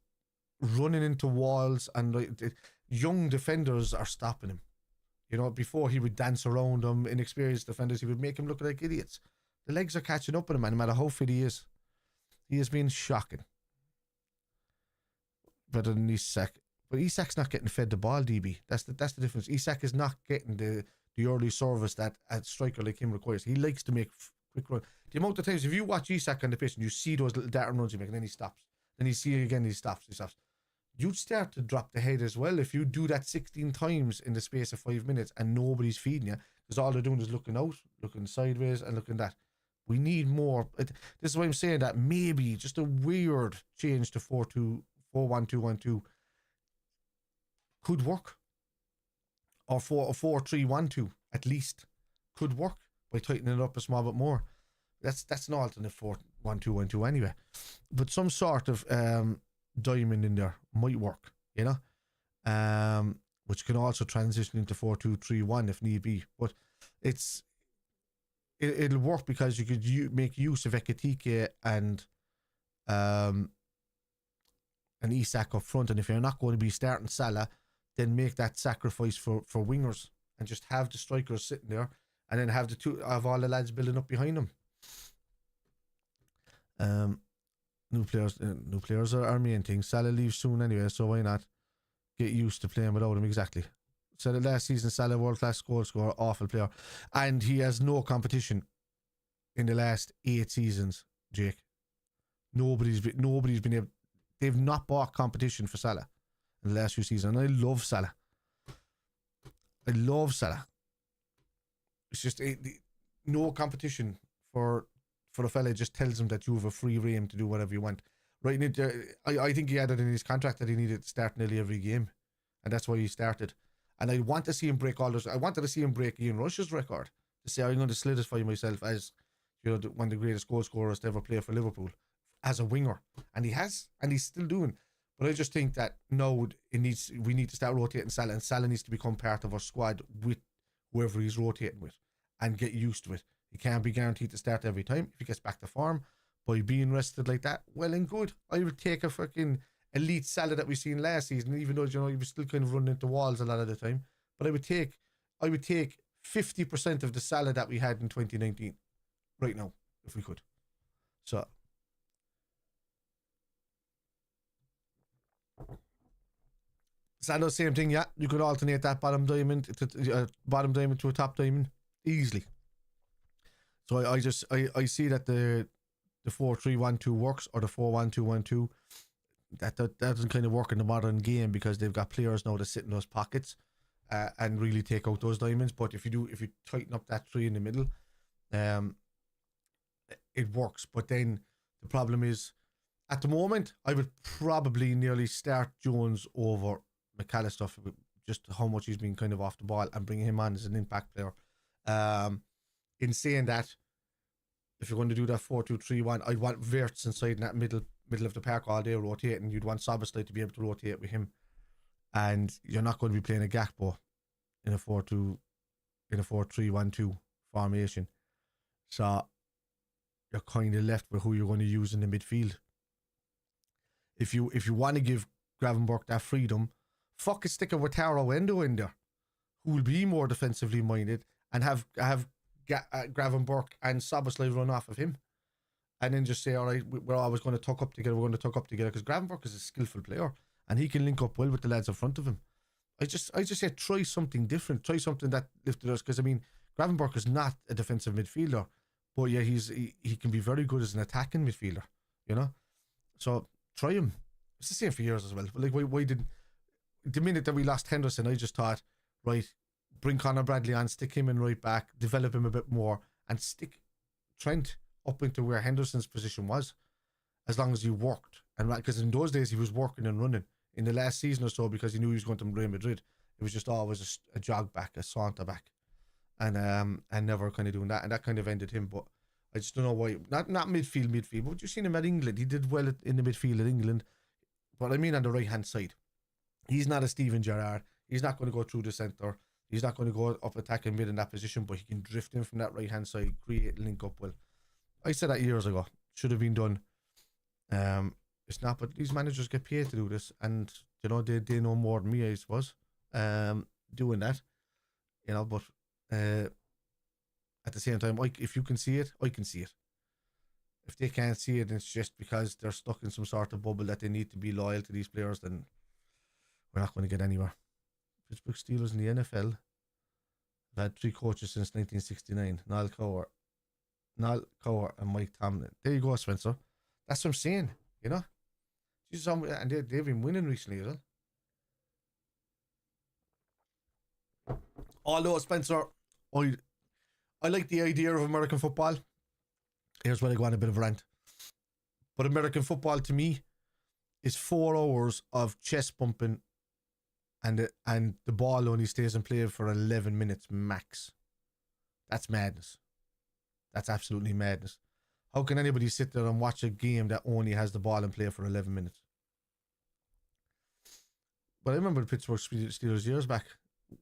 running into walls, and young defenders are stopping him. You know, before he would dance around them. Inexperienced defenders, he would make him look like idiots. The legs are catching up with him, man, no matter how fit he is. He has been shocking. Better than ISAK. But ISAK's not getting fed the ball, DB. That's the difference. ISAK is not getting the early service that a striker like him requires. He likes to make quick run. The amount of times, if you watch ISAK on the pitch and you see those little darting runs he makes, and then he stops. Then you see it again, he stops. You'd start to drop the head as well if you do that 16 times in the space of 5 minutes and nobody's feeding you, because all they're doing is looking out, looking sideways and looking that. We need more. This is why I'm saying that maybe just a weird change to 4-1-2-1-2 could work. Or 4-3-1-2 at least could work by tightening it up a small bit more. That's an alternate 4-1-2-1-2 anyway. But some sort of diamond in there might work, you know, which can also transition into 4-2-3-1 if need be. But it'll work because you could make use of EKITIKE and ISAK up front, and if you're not going to be starting Salah, then make that sacrifice for wingers and just have the strikers sitting there, and then have all the lads building up behind them. New players are our main thing. Salah leaves soon anyway, so why not get used to playing without him? Exactly. So the last season, Salah, world-class goal scorer, awful player, and he has no competition in the last 8 seasons, Jake. Nobody's been able. They've not bought competition for Salah in the last few seasons. And I love Salah. It's just no competition for a fella. Just tells him that you have a free rein to do whatever you want. Right? I think he had it in his contract that he needed to start nearly every game, and that's why he started. And I want to see him break all those. I wanted to see him break Ian Rush's record to say I'm going to solidify myself as, you know, one of the greatest goal scorers to ever play for Liverpool as a winger. And he has, and he's still doing. But I just think that no, we need to start rotating Salah, and Salah needs to become part of our squad with whoever he's rotating with and get used to it. He can't be guaranteed to start every time. If he gets back to form by being rested like that, well and good. I would take a fucking elite Salah that we seen last season, even though, you know, he was still kind of running into walls a lot of the time. But I would take 50% of the Salah that we had in 2019 right now, if we could. So Salah, same thing, yeah. You could alternate that bottom diamond to a top diamond easily. So I see that the 4-3-1-2 works, or the 4-1-2-1-2. That doesn't kind of work in the modern game because they've got players now that sit in those pockets and really take out those diamonds. But if you tighten up that three in the middle, it works. But then the problem is, at the moment, I would probably nearly start Jones over McAllister, just how much he's been kind of off the ball, and bring him on as an impact player. In saying that, if you're going to do that 4-2-3-1, I'd want WIRTZ inside in that middle of the park all day rotating. You'd want SZOBO to be able to rotate with him, and you're not going to be playing a Gakpo in a 4-3-1-2 formation. So you're kind of left with who you're going to use in the midfield. If you want to give Gravenberch that freedom, fuck it, stick a Wataru Endo in there, who will be more defensively minded, and have Gravenberch and SZOBO run off of him, and then just say, all right, we're always going to tuck up together. We're going to tuck up together, because Gravenberch is a skillful player and he can link up well with the lads in front of him. I just say try something different, try something that lifted us, because I mean, Gravenberch is not a defensive midfielder, but yeah, he can be very good as an attacking midfielder, you know. So try him. It's the same for years as well. But like, why did the minute that we lost Henderson, I just thought, right, bring Conor Bradley on, stick him in right back, develop him a bit more, and stick Trent up into where Henderson's position was, as long as he worked. And because in those days he was working and running. In the last season or so, because he knew he was going to Real Madrid, it was just always a jog back, a saunter back, and never kind of doing that, and that kind of ended him. But I just don't know why. Not midfield, but you've seen him at England. He did well in the midfield at England, but I mean on the right hand side. He's not a Steven Gerrard. He's not going to go through the centre. He's not going to go up attacking mid in that position, but he can drift in from that right hand side, create, link up well. I said that years ago. Should have been done. It's not, but these managers get paid to do this, and you know they know more than me, I suppose. Doing that, you know. But at the same time, if you can see it, I can see it. If they can't see it, it's just because they're stuck in some sort of bubble that they need to be loyal to these players. Then we're not going to get anywhere. Pittsburgh Steelers in the NFL have had 3 coaches since 1969. Niall Cower and Mike Tomlin. There you go, Spencer. That's what I'm saying, you know. Jesus, and they've been winning recently as well. Although, Spencer, I like the idea of American football. Here's where I go on a bit of a rant. But American football, to me, is 4 hours of chest bumping, and the ball only stays in play for 11 minutes max. That's madness. That's absolutely madness. How can anybody sit there and watch a game that only has the ball in play for 11 minutes? But I remember the Pittsburgh Steelers years back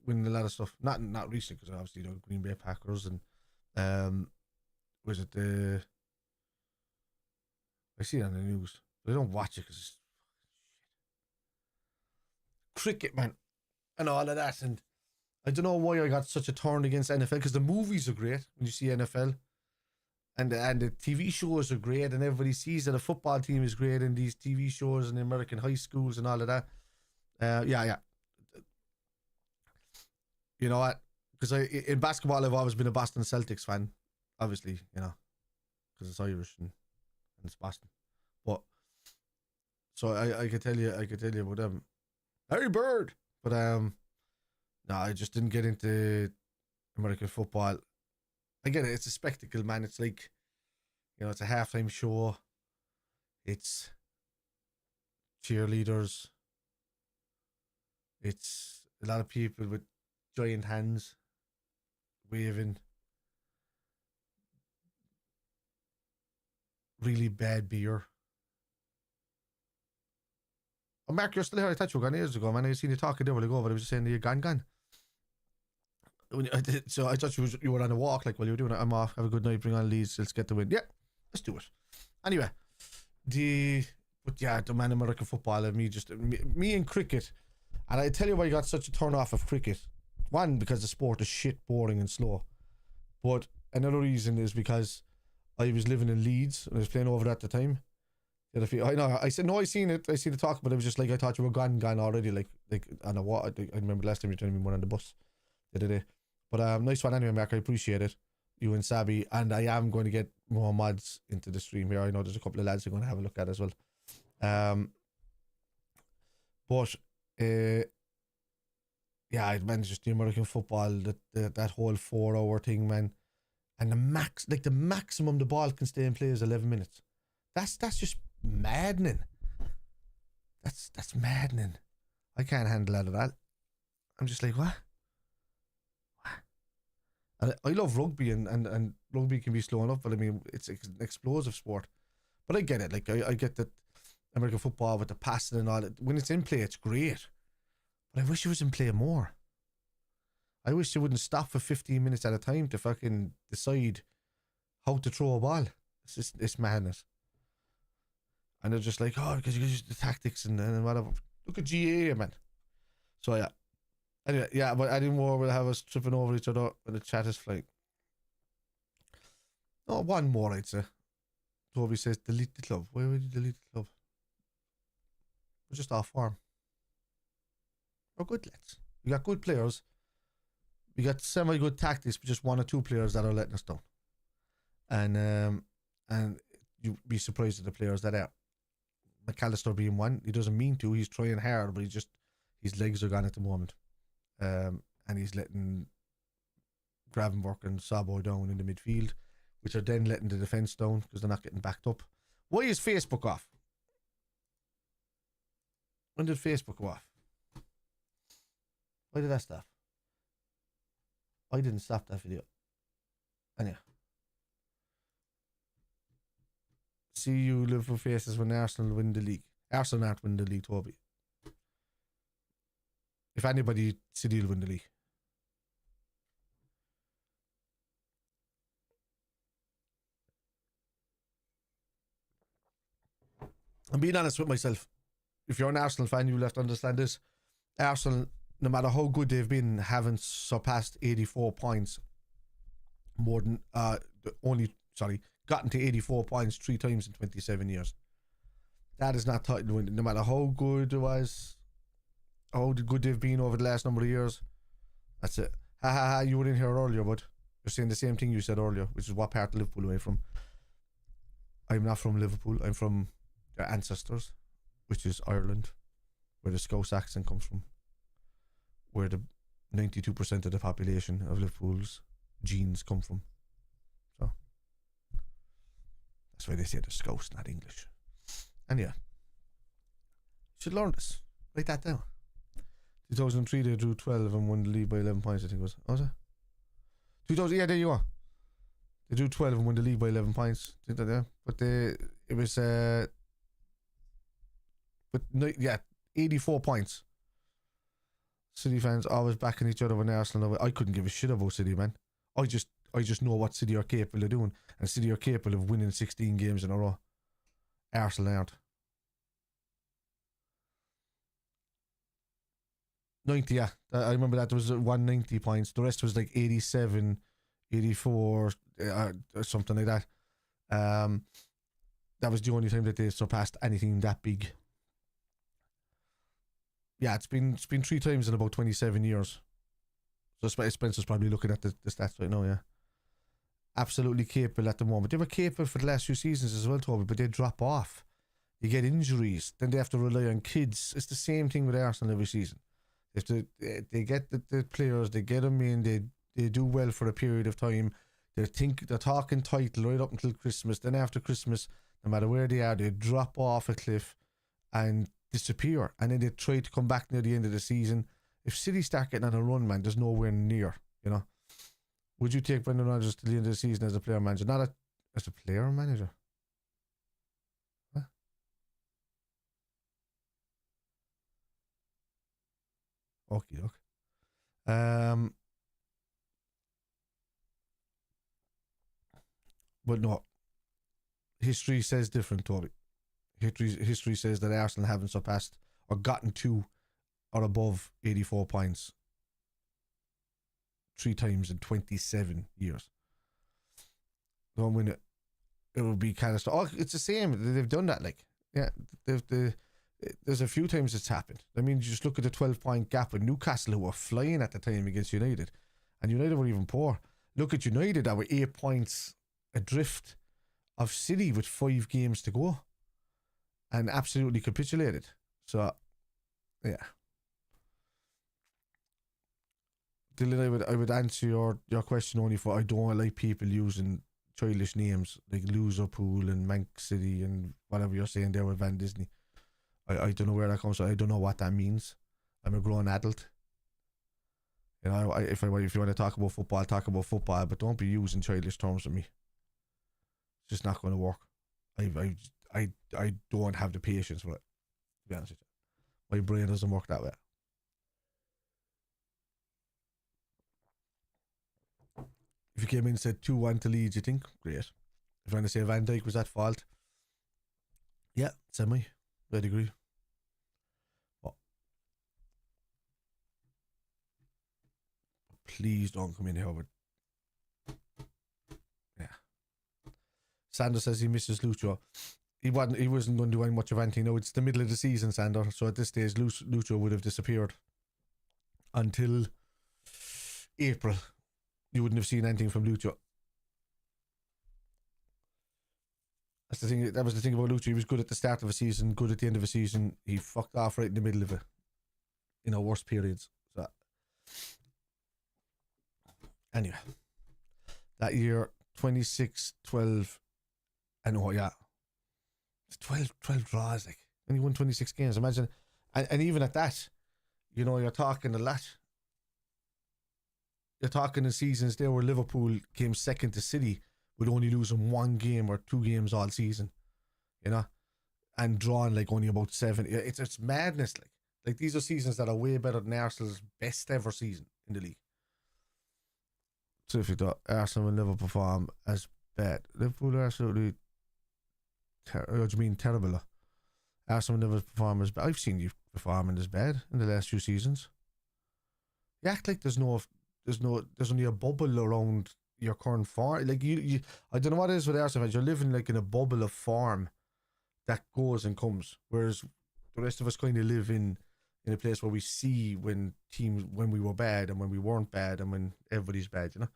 winning a lot of stuff. Not recent, because obviously, you know, Green Bay Packers and was it the? I see it on the news, but I don't watch it because it's cricket, man, and all of that. And I don't know why I got such a turn against NFL, because the movies are great when you see NFL. And the TV shows are great, and everybody sees that a football team is great in these TV shows and the American high schools and all of that. Yeah. You know what? Because in basketball, I've always been a Boston Celtics fan. Obviously, you know, because it's Irish and it's Boston. But so I could tell you about them. Harry Bird. But no, I just didn't get into American football. I get it. It's a spectacle, man. It's like, you know, it's a halftime show. It's cheerleaders. It's a lot of people with giant hands waving. Really bad beer. Oh, Mark, you're still here. I thought you were gone years ago, man. I seen you talking there a while ago, but I was just saying that you're gone. So I thought you were on a walk, like, while you were doing it. I'm off. Have a good night. Bring on Leeds. Let's get the win. Yeah, let's do it. Anyway, the man American football and me and cricket. And I tell you why I got such a turn off of cricket. One, because the sport is shit, boring and slow. But another reason is because I was living in Leeds and I was playing over at the time. I know. I said no. I seen it talk, but it was just like I thought you were gone already. Like on a what? I remember last time you were telling me one on the bus the other day. But nice one anyway, Mark. I appreciate it. You and Sabi, and I am going to get more mods into the stream here. I know there's a couple of lads who are going to have a look at it as well. Yeah, man, just the American football, that whole 4 hour thing, man, and the maximum the ball can stay in play is 11 minutes. That's just maddening. That's maddening. I can't handle that at all. I'm just like, what? I love rugby and rugby can be slow enough, but I mean, it's an explosive sport. But I get it. Like, I get that American football with the passing and all that. When it's in play, it's great. But I wish it was in play more. I wish they wouldn't stop for 15 minutes at a time to fucking decide how to throw a ball. It's madness. And they're just like, oh, because you can use the tactics and whatever. Look at GA, man. So, yeah. Anyway, yeah, but anymore we'll have us tripping over each other when the chat is flying. Oh, one more, I'd say. Toby says, delete the club. Why would you delete the club? We're just off form. We're good, lads. We got good players. We got semi-good tactics, but just 1 or 2 players that are letting us down. And you'd be surprised at the players that are. McAllister being one. He doesn't mean to. He's trying hard, but his legs are gone at the moment. And he's letting Gravenberch and SZOBO down in the midfield, which are then letting the defence down because they're not getting backed up. Why is Facebook off? When did Facebook go off? Why did that stop? I didn't stop that video. Anyhow. See you Liverpool faces when Arsenal win the league. Arsenal aren't win the league, Toby. If anybody, City will win the league. I'm being honest with myself. If you're an Arsenal fan, you'll have to understand this. Arsenal, no matter how good they've been, haven't surpassed 84 points more than gotten to 84 points 3 times in 27 years. That is not title winning. No matter how good it was, how good they've been over the last number of years. That's it. You were in here earlier, but you're saying the same thing you said earlier, which is what part of Liverpool are you from? I'm not from Liverpool. I'm from their ancestors, which is Ireland, where the Scouse accent comes from, where the 92% of the population of Liverpool's genes come from. So that's why they say the Scouse, not English. And yeah, you should learn this. Write that down. 2003 they drew 12 and won the league by 11 points, I think it was. Oh, was it? 2000, yeah, there you are. They drew 12 and won the league by 11 points. Think that, yeah. But it was 84 points. City fans always backing each other when Arsenal. I couldn't give a shit about City, man. I just know what City are capable of doing, and City are capable of winning 16 games in a row. Arsenal aren't. 90, yeah. I remember that there was 190 points. The rest was like 87, 84, or something like that. That was the only time that they surpassed anything that big. Yeah, it's been 3 times in about 27 years. So Spencer's probably looking at the stats right now, yeah. Absolutely capable at the moment. They were capable for the last few seasons as well, Toby, but they drop off. You get injuries, then they have to rely on kids. It's the same thing with Arsenal every season. They get the players, they get them in, they do well for a period of time. They're talking title right up until Christmas. Then after Christmas, no matter where they are, they drop off a cliff and disappear. And then they try to come back near the end of the season. If City start getting on a run, man, there's nowhere near, you know. Would you take Brendan Rodgers to the end of the season as a player manager? Not as a player manager. What? Okay, look. But no, history says different, Toby. History says that Arsenal haven't surpassed or gotten to or above 84 points 3 times in 27 years. Don't win it. It would be kind of stuff. Oh, it's the same. They've done that. Like, yeah, there's a few times it's happened. I mean, just look at the 12-point gap with Newcastle, who were flying at the time against United, and United were even poor. Look at United, that were 8 points adrift of City with 5 games to go, and absolutely capitulated. So, yeah. Dylan, I would answer your question only for I don't like people using childish names like Loserpool and Mank City and whatever you're saying there with Van Disney. I don't know where that comes from. I don't know what that means. I'm a grown adult. You know, if you want to talk about football, but don't be using childish terms with me. It's just not going to work. I don't have the patience for it, to be honest with you. My brain doesn't work that way. If you came in and said 2-1 to Leeds, you think? Great. If you want to say Van Dijk was at fault, yeah, semi. I'd agree. But please don't come in here with... Yeah. Sander says he misses Lucho. He wasn't going to do any much of anything. No, it's the middle of the season, Sander. So at this stage, Lucho would have disappeared until April. You wouldn't have seen anything from Lucho. That's the thing. That was the thing about Lucho. He was good at the start of a season, good at the end of a season. He fucked off right in the middle of it, in our worst periods. So anyway, that year 26-12, and oh yeah, 12 draws. Like, and he won 26 games. Imagine, and even at that, you know, you're talking a lot. You're talking in seasons there where Liverpool came second to City with only losing 1 game or 2 games all season, you know, and drawing like only about 7. It's madness. Like these are seasons that are way better than Arsenal's best ever season in the league. So if you thought Arsenal will never perform as bad, Liverpool are absolutely terrible. Arsenal will never perform as bad. I've seen you performing as bad in the last few seasons. You act like there's only a bubble around your current form. Like you I don't know what it is with Arsenal fans. You're living like in a bubble of form that goes and comes, whereas the rest of us kind of live in a place where we see when we were bad and when we weren't bad and when everybody's bad. You know,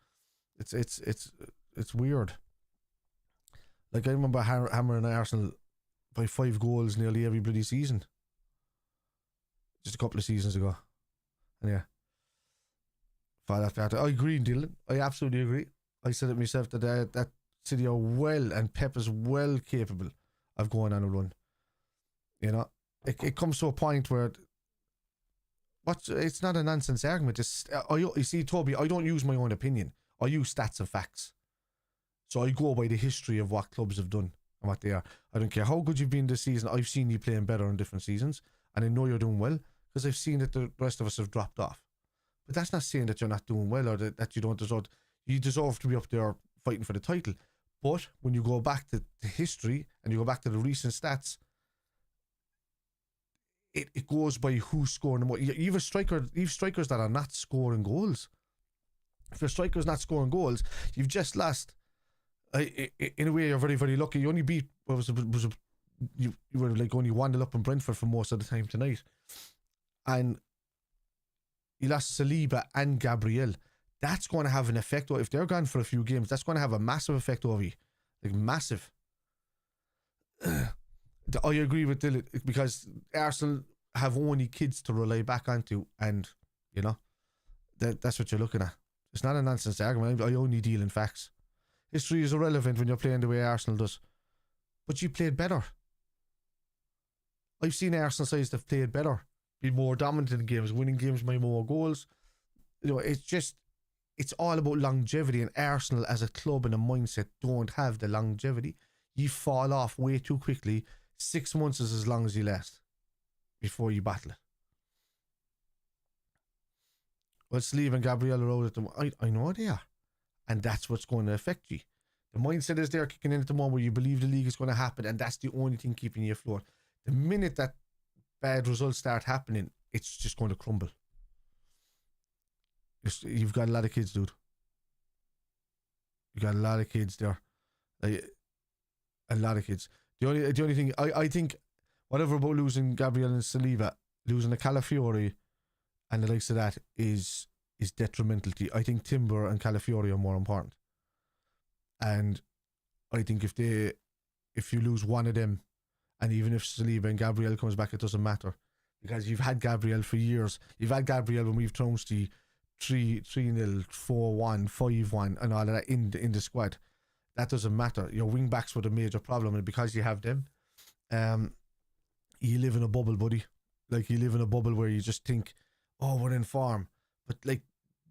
it's weird. Like I remember hammering Arsenal by 5 goals nearly every bloody season, just a couple of seasons ago, and yeah. I agree, Dylan. I absolutely agree. I said it myself that City are well, and Pep is well capable of going on a run. You know, it comes to a point where it's not a nonsense argument. You see, Toby, I don't use my own opinion. I use stats and facts. So I go by the history of what clubs have done and what they are. I don't care how good you've been this season. I've seen you playing better in different seasons, and I know you're doing well because I've seen that the rest of us have dropped off. But that's not saying that you're not doing well or that you don't deserve. You deserve to be up there fighting for the title. But when you go back to history and you go back to the recent stats, it goes by who's scoring more. You have strikers that are not scoring goals. If your striker's not scoring goals, you've just lost. In a way, you're very, very lucky. You only beat you were like only 1-0 up in Brentford for most of the time tonight, and you lost Saliba and Gabriel. That's going to have an effect. If they're gone for a few games, that's going to have a massive effect over you. Like, massive. I agree with Dylan, because Arsenal have only kids to rely back onto, and, you know, that's what you're looking at. It's not a nonsense argument. I only deal in facts. History is irrelevant when you're playing the way Arsenal does. But you played better. I've seen Arsenal sides that have played better be more dominant in games, winning games by more goals. You know, it's all about longevity, and Arsenal as a club and a mindset don't have the longevity. You fall off way too quickly. 6 months is as long as you last before you battle it. Well, Sleeve and Gabriel are out at them. I know they are. And that's what's going to affect you. The mindset is there kicking in at the moment where you believe the league is going to happen, and that's the only thing keeping you afloat. The minute that bad results start happening, it's just going to crumble. You've got a lot of kids, dude. You got a lot of kids there. Like, a lot of kids. The only thing I think, whatever about losing Gabriel and Saliba, losing the Calafiori and the likes of that is detrimental to you. I think Timber and Calafiori are more important. And I think if you lose one of them, and even if Saliba and Gabriel comes back, it doesn't matter. Because you've had Gabriel for years. You've had Gabriel when we've thrown the 3-0, 4-1, 5-1 and all of that in the squad. That doesn't matter. Your wing backs were the major problem, and because you have them, you live in a bubble, buddy. Like, you live in a bubble where you just think, oh, we're in form. But like,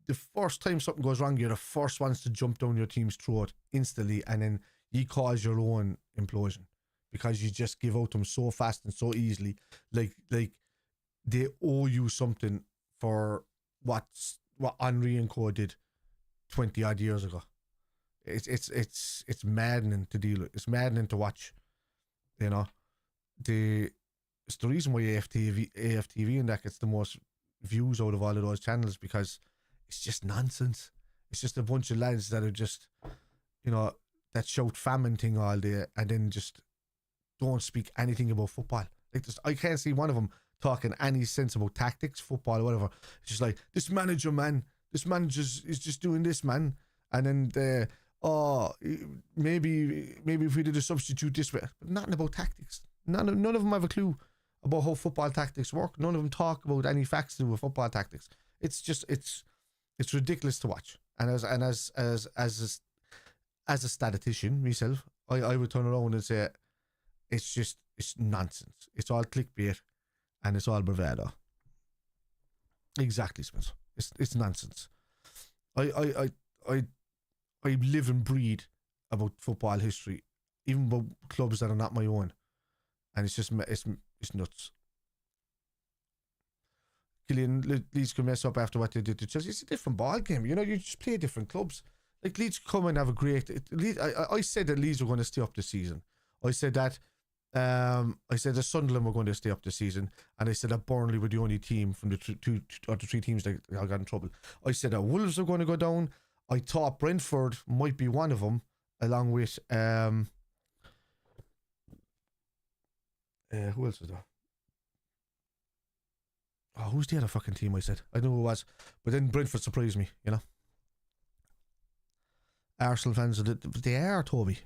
the first time something goes wrong, you're the first ones to jump down your team's throat instantly, and then you cause your own implosion because you just give out them so fast and so easily. Like they owe you something for what Henry and Co did 20 odd years ago. It's maddening to deal with. It's maddening to watch. You know, it's the reason why AFTV and that gets the most views out of all of those channels, because it's just nonsense. It's just a bunch of lads that are just, you know, that shout famine thing all day and then just don't speak anything about football. Like, I can't see one of them talking any sense about tactics, football, or whatever. It's just like, this manager, man, this manager is just doing this, man. And then maybe if we did a substitute this way, but nothing about tactics. None of them have a clue about how football tactics work. None of them talk about any facts to do with football tactics. It's just it's ridiculous to watch. And as a statistician myself, I would turn around and say it's nonsense. It's all clickbait and it's all bravado. Exactly, Smith. It's nonsense. I live and breathe about football history, even about clubs that are not my own, and it's just it's nuts. Killian, Leeds can mess up after what they did to Chelsea. It's a different ball game, you know. You just play different clubs. Like, Leeds come and have a great. I said that Leeds were going to stay up this season. I said that Sunderland were going to stay up this season, and I said that Burnley were the only team from the two or the three teams that got in trouble. I said that Wolves are going to go down. I thought Brentford might be one of them, along with who else was there? Oh, who's the other fucking team? I said I know who it was, but then Brentford surprised me. You know, Arsenal fans they are, Toby.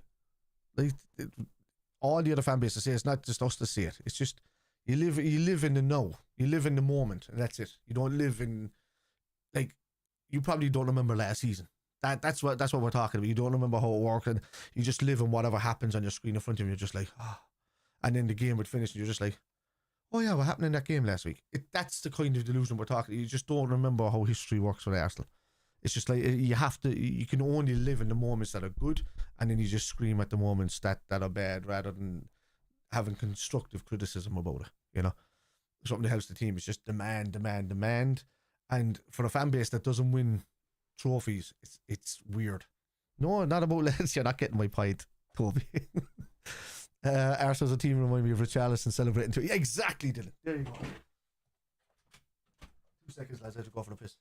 Like, all the other fan bases say, it's not just us to say it. It's just you live in the now. You live in the moment, and that's it. You don't live in, like, you probably don't remember last season. That's what we're talking about. You don't remember how it worked, and you just live in whatever happens on your screen in front of you. You're just like, ah. And then the game would finish, and you're just like, oh yeah, what happened in that game last week? That's the kind of delusion we're talking. You just don't remember how history works with Arsenal. It's just like, you can only live in the moments that are good, and then you just scream at the moments that are bad, rather than having constructive criticism about it. You know, something that helps the team is just demand. And for a fan base that doesn't win trophies, it's weird. No, not about lads. You're not getting my point, Toby. Arsenal's a team remind me of Richarlison celebrating too. Yeah, exactly, Dylan. There you go. 2 seconds, lads. I have to go for the piss.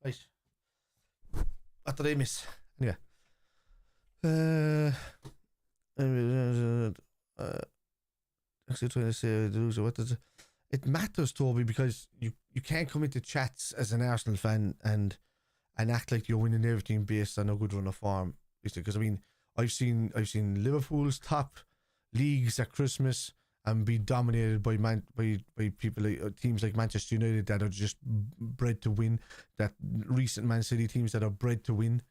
Right. What did I miss? Anyway. Actually trying to say what does it matters, Toby, because you can't come into chats as an Arsenal fan and act like you're winning everything based on a good run of form. Because I mean, I've seen Liverpool's top leagues at Christmas and be dominated by people like teams like Manchester United that are just bred to win, that recent Man City teams that are bred to win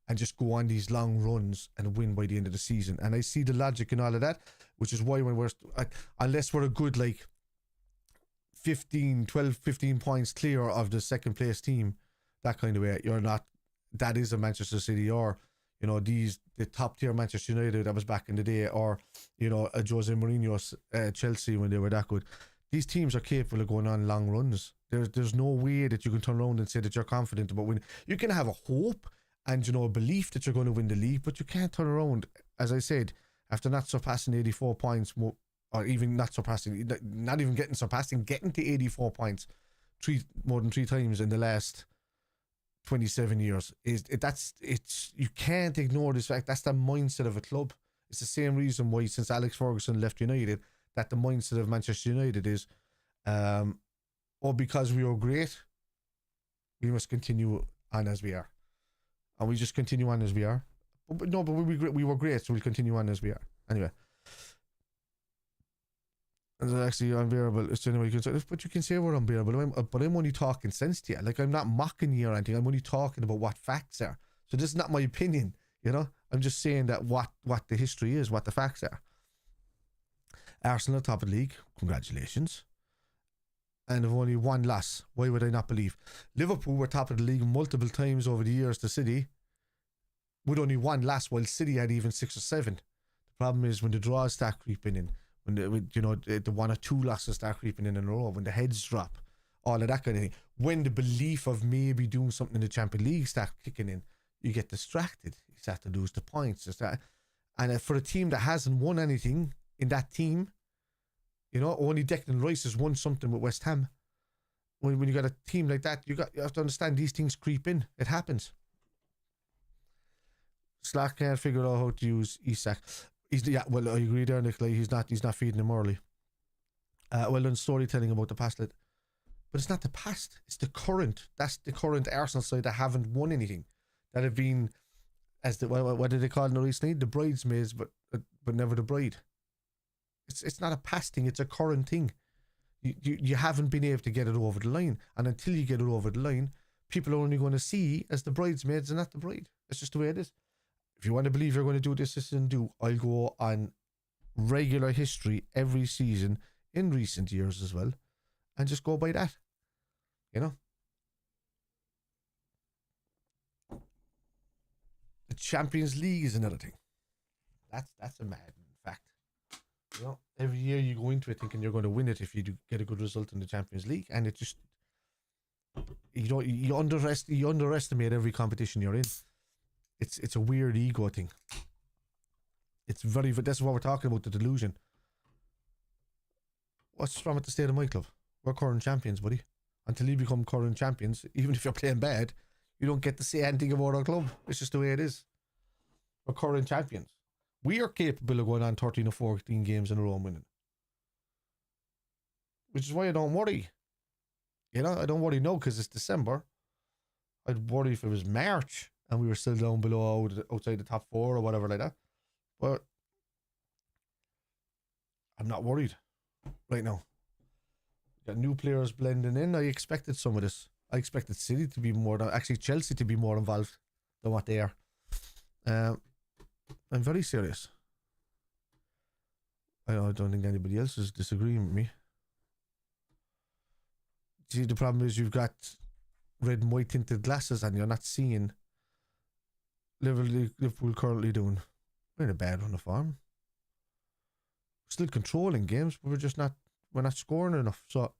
and just go on these long runs and win by the end of the season. And I see the logic in all of that, which is why when unless we're a good 15 points clear of the second place team, that kind of way, you're not, that is a Manchester City or, you know, the top tier Manchester United that was back in the day, or, you know, a Jose Mourinho's Chelsea when they were that good. These teams are capable of going on long runs. There's no way that you can turn around and say that you're confident about winning. You can have a hope and, you know, a belief that you're going to win the league, but you can't turn around, as I said, after not surpassing 84 points, or even not surpassing, not even getting to 84 points more than three times in the last 27 years. You can't ignore this fact. That's the mindset of a club. It's the same reason why since Alex Ferguson left United, that the mindset of Manchester United is, because we were great, we must continue on as we are. And we just continue on as we are. But we were great, so we'll continue on as we are. Anyway. And it's actually unbearable. It's anyway, but you can say we're unbearable. But I'm only talking sense to you. Like, I'm not mocking you or anything. I'm only talking about what facts are. So this is not my opinion, you know? I'm just saying that what the history is, what the facts are. Arsenal top of the league. Congratulations. And have only one loss. Why would I not believe? Liverpool were top of the league multiple times over the years to City, with only one loss, while City had even 6 or 7. The problem is when the draws start creeping in, when the 1 or 2 losses start creeping in a row, when the heads drop, all of that kind of thing, when the belief of maybe doing something in the Champions League start kicking in, you get distracted. You start to lose the points. And for a team that hasn't won anything in that team, you know, only Declan Rice has won something with West Ham. When you got a team like that, you have to understand these things creep in. It happens. Slack can't figure out how to use ISAK. Well, I agree there, Nicola. He's not feeding him early. Well done storytelling about the past. But it's not the past. It's the current. That's the current Arsenal side that haven't won anything. That have been, what did they call it recently? The bridesmaids, but never the bride. It's not a past thing. It's a current thing. You haven't been able to get it over the line. And until you get it over the line, people are only going to see as the bridesmaids and not the bride. It's just the way it is. If you want to believe you're going to do this and do, I'll go on regular history every season in recent years as well, and just go by that. You know? The Champions League is another thing. That's a mad fact. You know, every year you go into it thinking you're going to win it if you do get a good result in the Champions League, and it just you underestimate every competition you're in. It's a weird ego thing. It's that's what we're talking about, the delusion. What's wrong with the state of my club? We're current champions, buddy. Until you become current champions, even if you're playing bad, you don't get to say anything about our club. It's just the way it is. We're current champions. We are capable of going on 13 or 14 games in a row and winning. Which is why I don't worry. You know, I don't worry now because it's December. I'd worry if it was March and we were still down below, outside the top 4 or whatever like that. But I'm not worried right now. Got new players blending in. I expected some of this. I expected City to be Chelsea to be more involved than what they are. I'm very serious. I don't think anybody else is disagreeing with me. See, the problem is you've got red and white tinted glasses and you're not seeing Liverpool currently doing. We're in a bad run of form. Still controlling games, but we're not scoring enough. So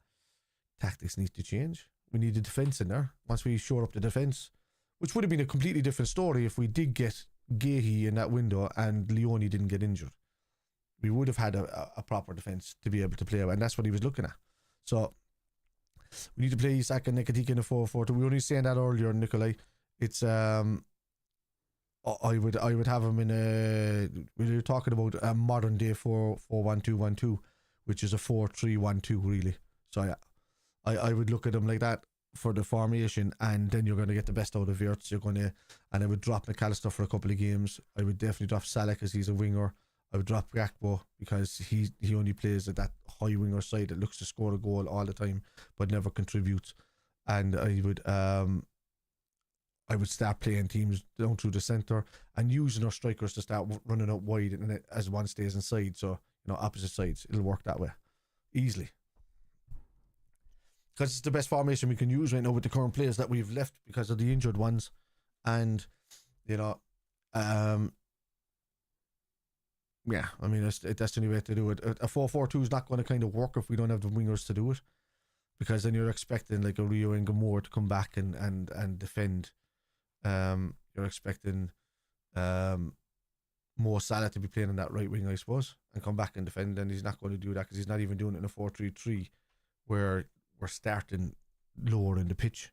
tactics need to change. We need a defence in there. Once we shore up the defence, which would have been a completely different story if we did get Gahey in that window and Leone didn't get injured. We would have had a proper defence to be able to play, and that's what he was looking at. So we need to play Isak and EKITIKE in a 4-4-2. We were only saying that earlier, Nikolai. It's I would have him in a, we were talking about a modern day 4-1-2-1-2, which is a 4-3-1-2 really. So yeah, I would look at him like that for the formation, and then you're going to get the best out of WIRTZ. You're going to, and I would drop McAllister for a couple of games. I would definitely drop Salah because he's a winger. I would drop Gakpo because he only plays at that high winger side that looks to score a goal all the time but never contributes. And I would start playing teams down through the centre and using our strikers to start running out wide, and as one stays inside, so opposite sides, it'll work that way easily. Because it's the best formation we can use right now with the current players that we've left because of the injured ones. And, yeah, I mean, that's the only way to do it. A 4-4-2 is not going to kind of work if we don't have the wingers to do it. Because then you're expecting like a Rio and Gamor to come back and defend. You're expecting Mo Salah to be playing on that right wing, I suppose, and come back and defend. And he's not going to do that because he's not even doing it in a 4-3-3 where we're starting lower in the pitch.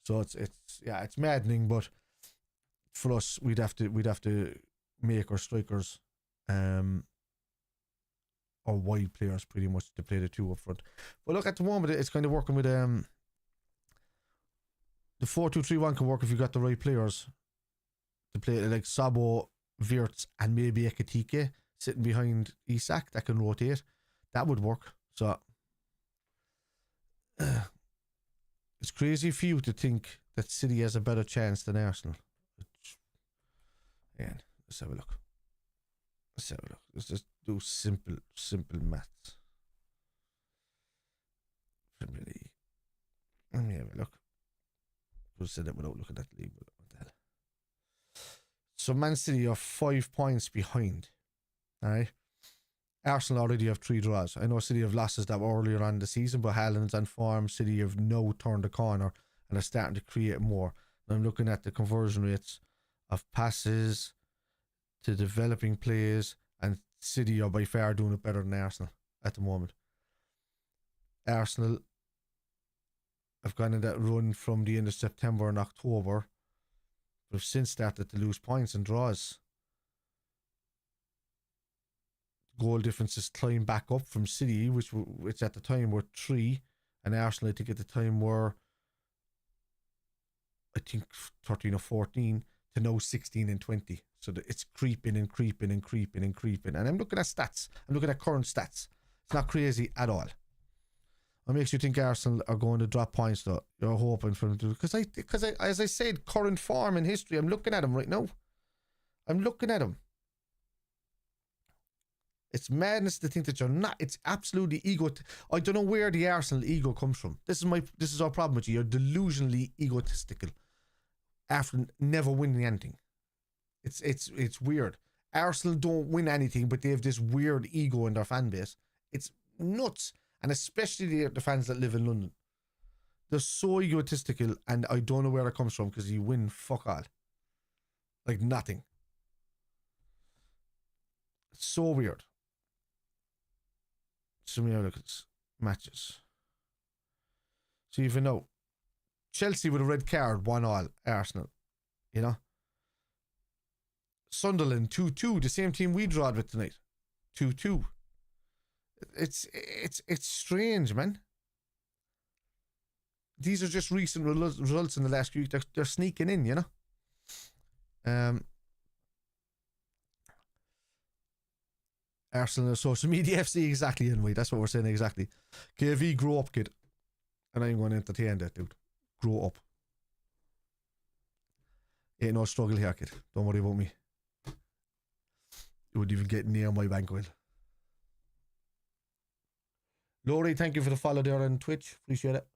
So it's maddening, but for us we'd have to make our strikers or wide players pretty much to play the two up front. But look, at the moment it's kind of working with the 4-2-3-1 can work if you got the right players to play, like SZOBO, WIRTZ and maybe EKITIKE sitting behind ISAK that can rotate. That would work. So it's crazy for you to think that City has a better chance than Arsenal. Yeah, let's have a look. Let's just do simple maths. Premier League. Let me have a look. We'll say that without looking at the league. What the hell? So Man City are 5 points behind. Alright. Arsenal already have 3 draws. I know City have losses that were earlier on in the season, but Haaland's on form. City have now turned the corner and are starting to create more. And I'm looking at the conversion rates of passes to developing plays, and City are by far doing it better than Arsenal at the moment. Arsenal have gone in that run from the end of September and October, but have since started to lose points and draws. Goal differences climb back up from City, which at the time were 3, and Arsenal, I think at the time were, 13 or 14, to now 16 and 20. So it's creeping and creeping and creeping and creeping. And I'm looking at stats. I'm looking at current stats. It's not crazy at all. What makes you think Arsenal are going to drop points though? You're hoping for them to, because as I said, current form in history. I'm looking at them right now. I'm looking at them. It's madness to think that you're not. It's absolutely ego. I don't know where the Arsenal ego comes from. This is our problem with you. You're delusionally egotistical after never winning anything. It's weird. Arsenal don't win anything, but they have this weird ego in their fan base. It's nuts, and especially the fans that live in London. They're so egotistical, and I don't know where it comes from because you win fuck all, like nothing. It's so weird. So many other matches. So even though Chelsea with a red card 1-1 Arsenal, you know. Sunderland 2-2, the same team we drawed with tonight, 2-2. It's strange, man. These are just recent results in the last few weeks. They're sneaking in, you know. Arsenal social media FC exactly, anyway. That's what we're saying exactly. KV, grow up, kid. And I'm going to entertain that, dude. Grow up. Ain't no struggle here, kid. Don't worry about me. You wouldn't even get near my banquet. Laurie, thank you for the follow there on Twitch. Appreciate it.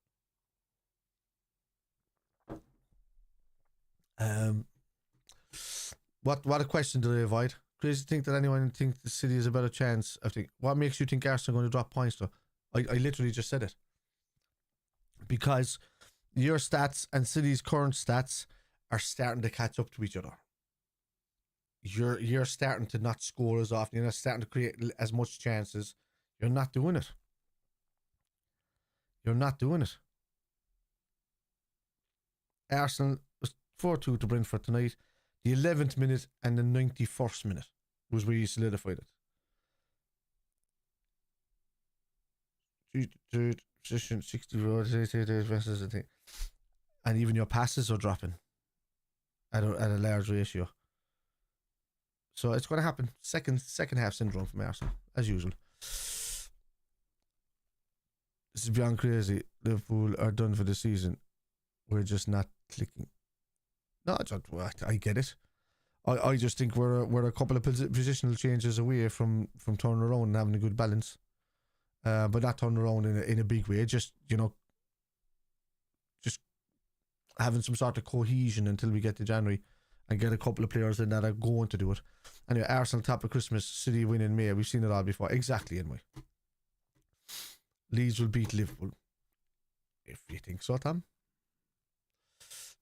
What a question did I avoid? Crazy to think that anyone thinks the City is a better chance. I think. What makes you think Arsenal are going to drop points though? I literally just said it. Because your stats and City's current stats are starting to catch up to each other. You're starting to not score as often. You're not starting to create as much chances. You're not doing it. You're not doing it. Arsenal was 4-2 to Brentford tonight. The 11th minute and the 91st minute was where you solidified it. Position 64 versus the thing. And even your passes are dropping at a large ratio. So it's going to happen. Second half syndrome from Arsenal, as usual. This is beyond crazy. Liverpool are done for the season. We're just not clicking. No, I get it. I just think we're a couple of positional changes away from turning around and having a good balance. But not turning around in a big way. Just, just having some sort of cohesion until we get to January and get a couple of players in that are going to do it. Anyway, Arsenal top of Christmas, City win in May. We've seen it all before. Exactly, anyway. Leeds will beat Liverpool. If you think so, Tom.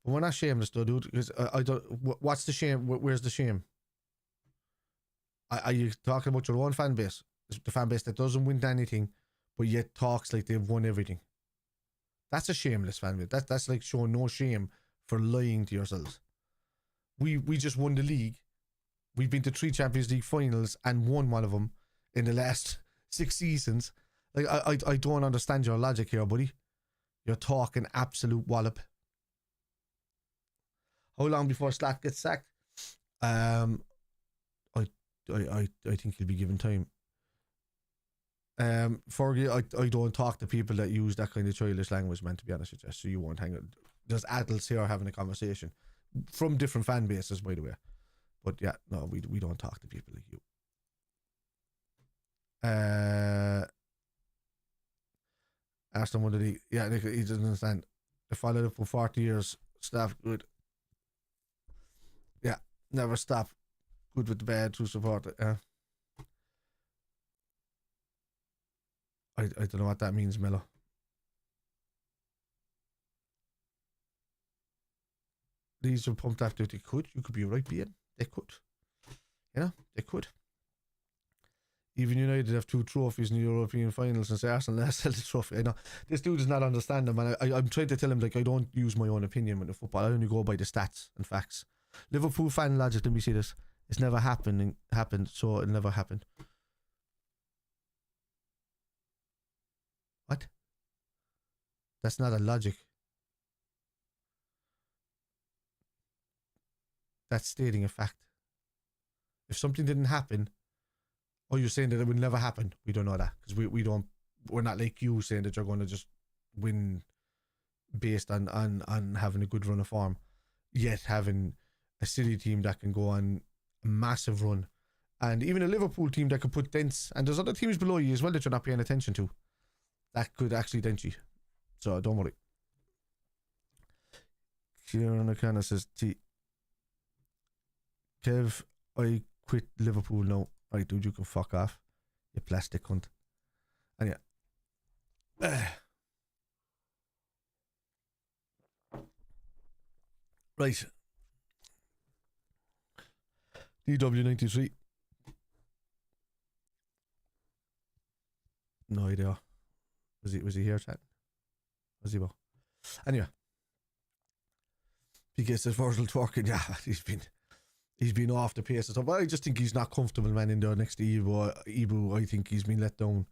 But we're not shameless though, dude, because I don't... What's the shame? Where's the shame? Are you talking about your own fan base? The fan base that doesn't win anything, but yet talks like they've won everything. That's a shameless fan base. That's like showing no shame for lying to yourselves. We just won the league. We've been to 3 Champions League finals and won one of them in the last 6 seasons. Like I don't understand your logic here, buddy. You're talking absolute wallop. How long before Slack gets sacked? I think he'll be given time. Fergie, I don't talk to people that use that kind of childish language, man, to be honest with you. So you won't hang out. There's adults here having a conversation from different fan bases, by the way. But yeah, no, we don't talk to people like you. Aston won the league. Yeah, he doesn't understand. They followed up for 40 years. Staff good. Yeah, never stop. Good with the bad to support it. I don't know what that means, Mello. These are pumped after they could. You could be right, Ian. They could. They could. Even United have 2 trophies in the European finals since Arsenal last held the trophy. I know. This dude does not understand them, and I'm trying to tell him, like, I don't use my own opinion with the football. I only go by the stats and facts. Liverpool fan logic, let me see this. It's never happened, so it never happened. What? That's not a logic. That's stating a fact. If something didn't happen, oh, you're saying that it would never happen. We don't know that because we're not like you saying that you're going to just win based on having a good run of form, yet having a City team that can go on a massive run, and even a Liverpool team that could put dents, and there's other teams below you as well that you're not paying attention to that could actually dent you. So don't worry. Kieran O'Connor says, Kev, I quit Liverpool now. Right, dude, you can fuck off, you plastic cunt. And yeah. Right. DW93. No idea. Was he here, chat? Was he? Anyway. Because says Virgil twerking, yeah, he's been off the pace and stuff. I just think he's not comfortable, man, in there next to Ibu. I think he's been let down.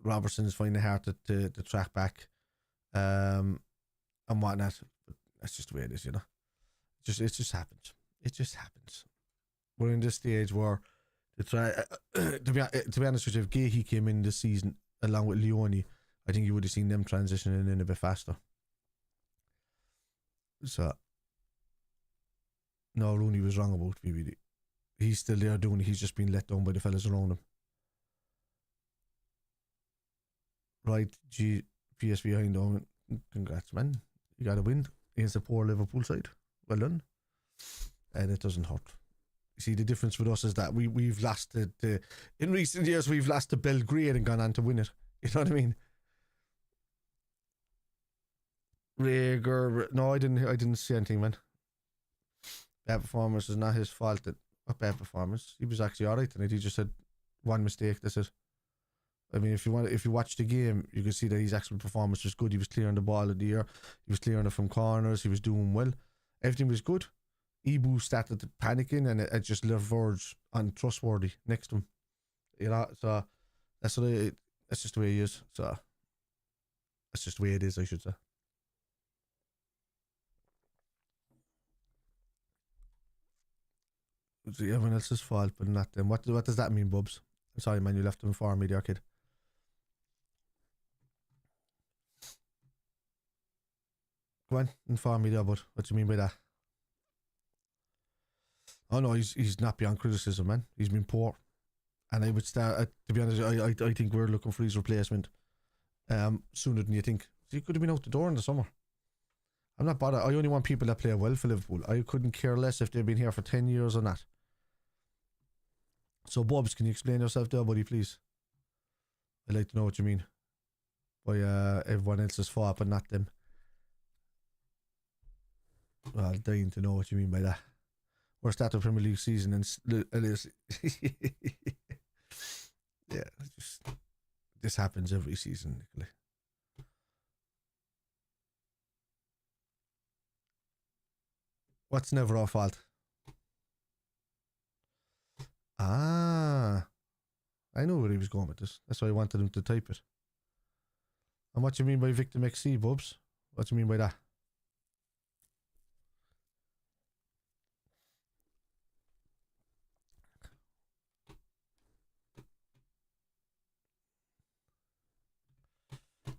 Robertson's finding it hard to track back. And whatnot. But that's just the way it is, It just happens. It just happens. We're in this stage where to try to be honest with you, if Gahey came in this season along with Leone, I think you would have seen them transitioning in a bit faster. So no, Rooney was wrong about VVD. He's still there doing it. He's just been let down by the fellas around him. Right, PS behind him. Congrats, man. You got to win against a poor Liverpool side. Well done. And it doesn't hurt. You see, the difference with us is that we've lost in recent years, we've lost to Belgrade and gone on to win it. You know what I mean? Rager, no, I didn't see anything, man. Bad performance is not his fault. What bad performance? He was actually alright tonight. He just had one mistake. That's it. I mean, if you watch the game, you can see that his actual performance was good. He was clearing the ball in the air. He was clearing it from corners. He was doing well. Everything was good. Ibu started panicking, and it just left Verge untrustworthy next to him. You know, so that's just the way he is. So that's just the way it is, I should say. It's everyone else's fault, but not them. What does that mean, Bubs? I'm sorry, man, you left them for me there, kid. Go on, inform me there, bud. What do you mean by that? Oh no, he's not beyond criticism, man. He's been poor. And I would start, to be honest, I think we're looking for his replacement sooner than you think. So he could have been out the door in the summer. I'm not bothered. I only want people that play well for Liverpool. I couldn't care less if they've been here for 10 years or not. So, Bubs, can you explain yourself there, buddy, please? I'd like to know what you mean by everyone else's fault, but not them. Well, I'm dying to know what you mean by that. We're starting the Premier League season and yeah, this happens every season, Nicola. What's never our fault? Ah, I know where he was going with this. That's why I wanted him to type it. And what do you mean by victim XC, Bubs? What do you mean by that?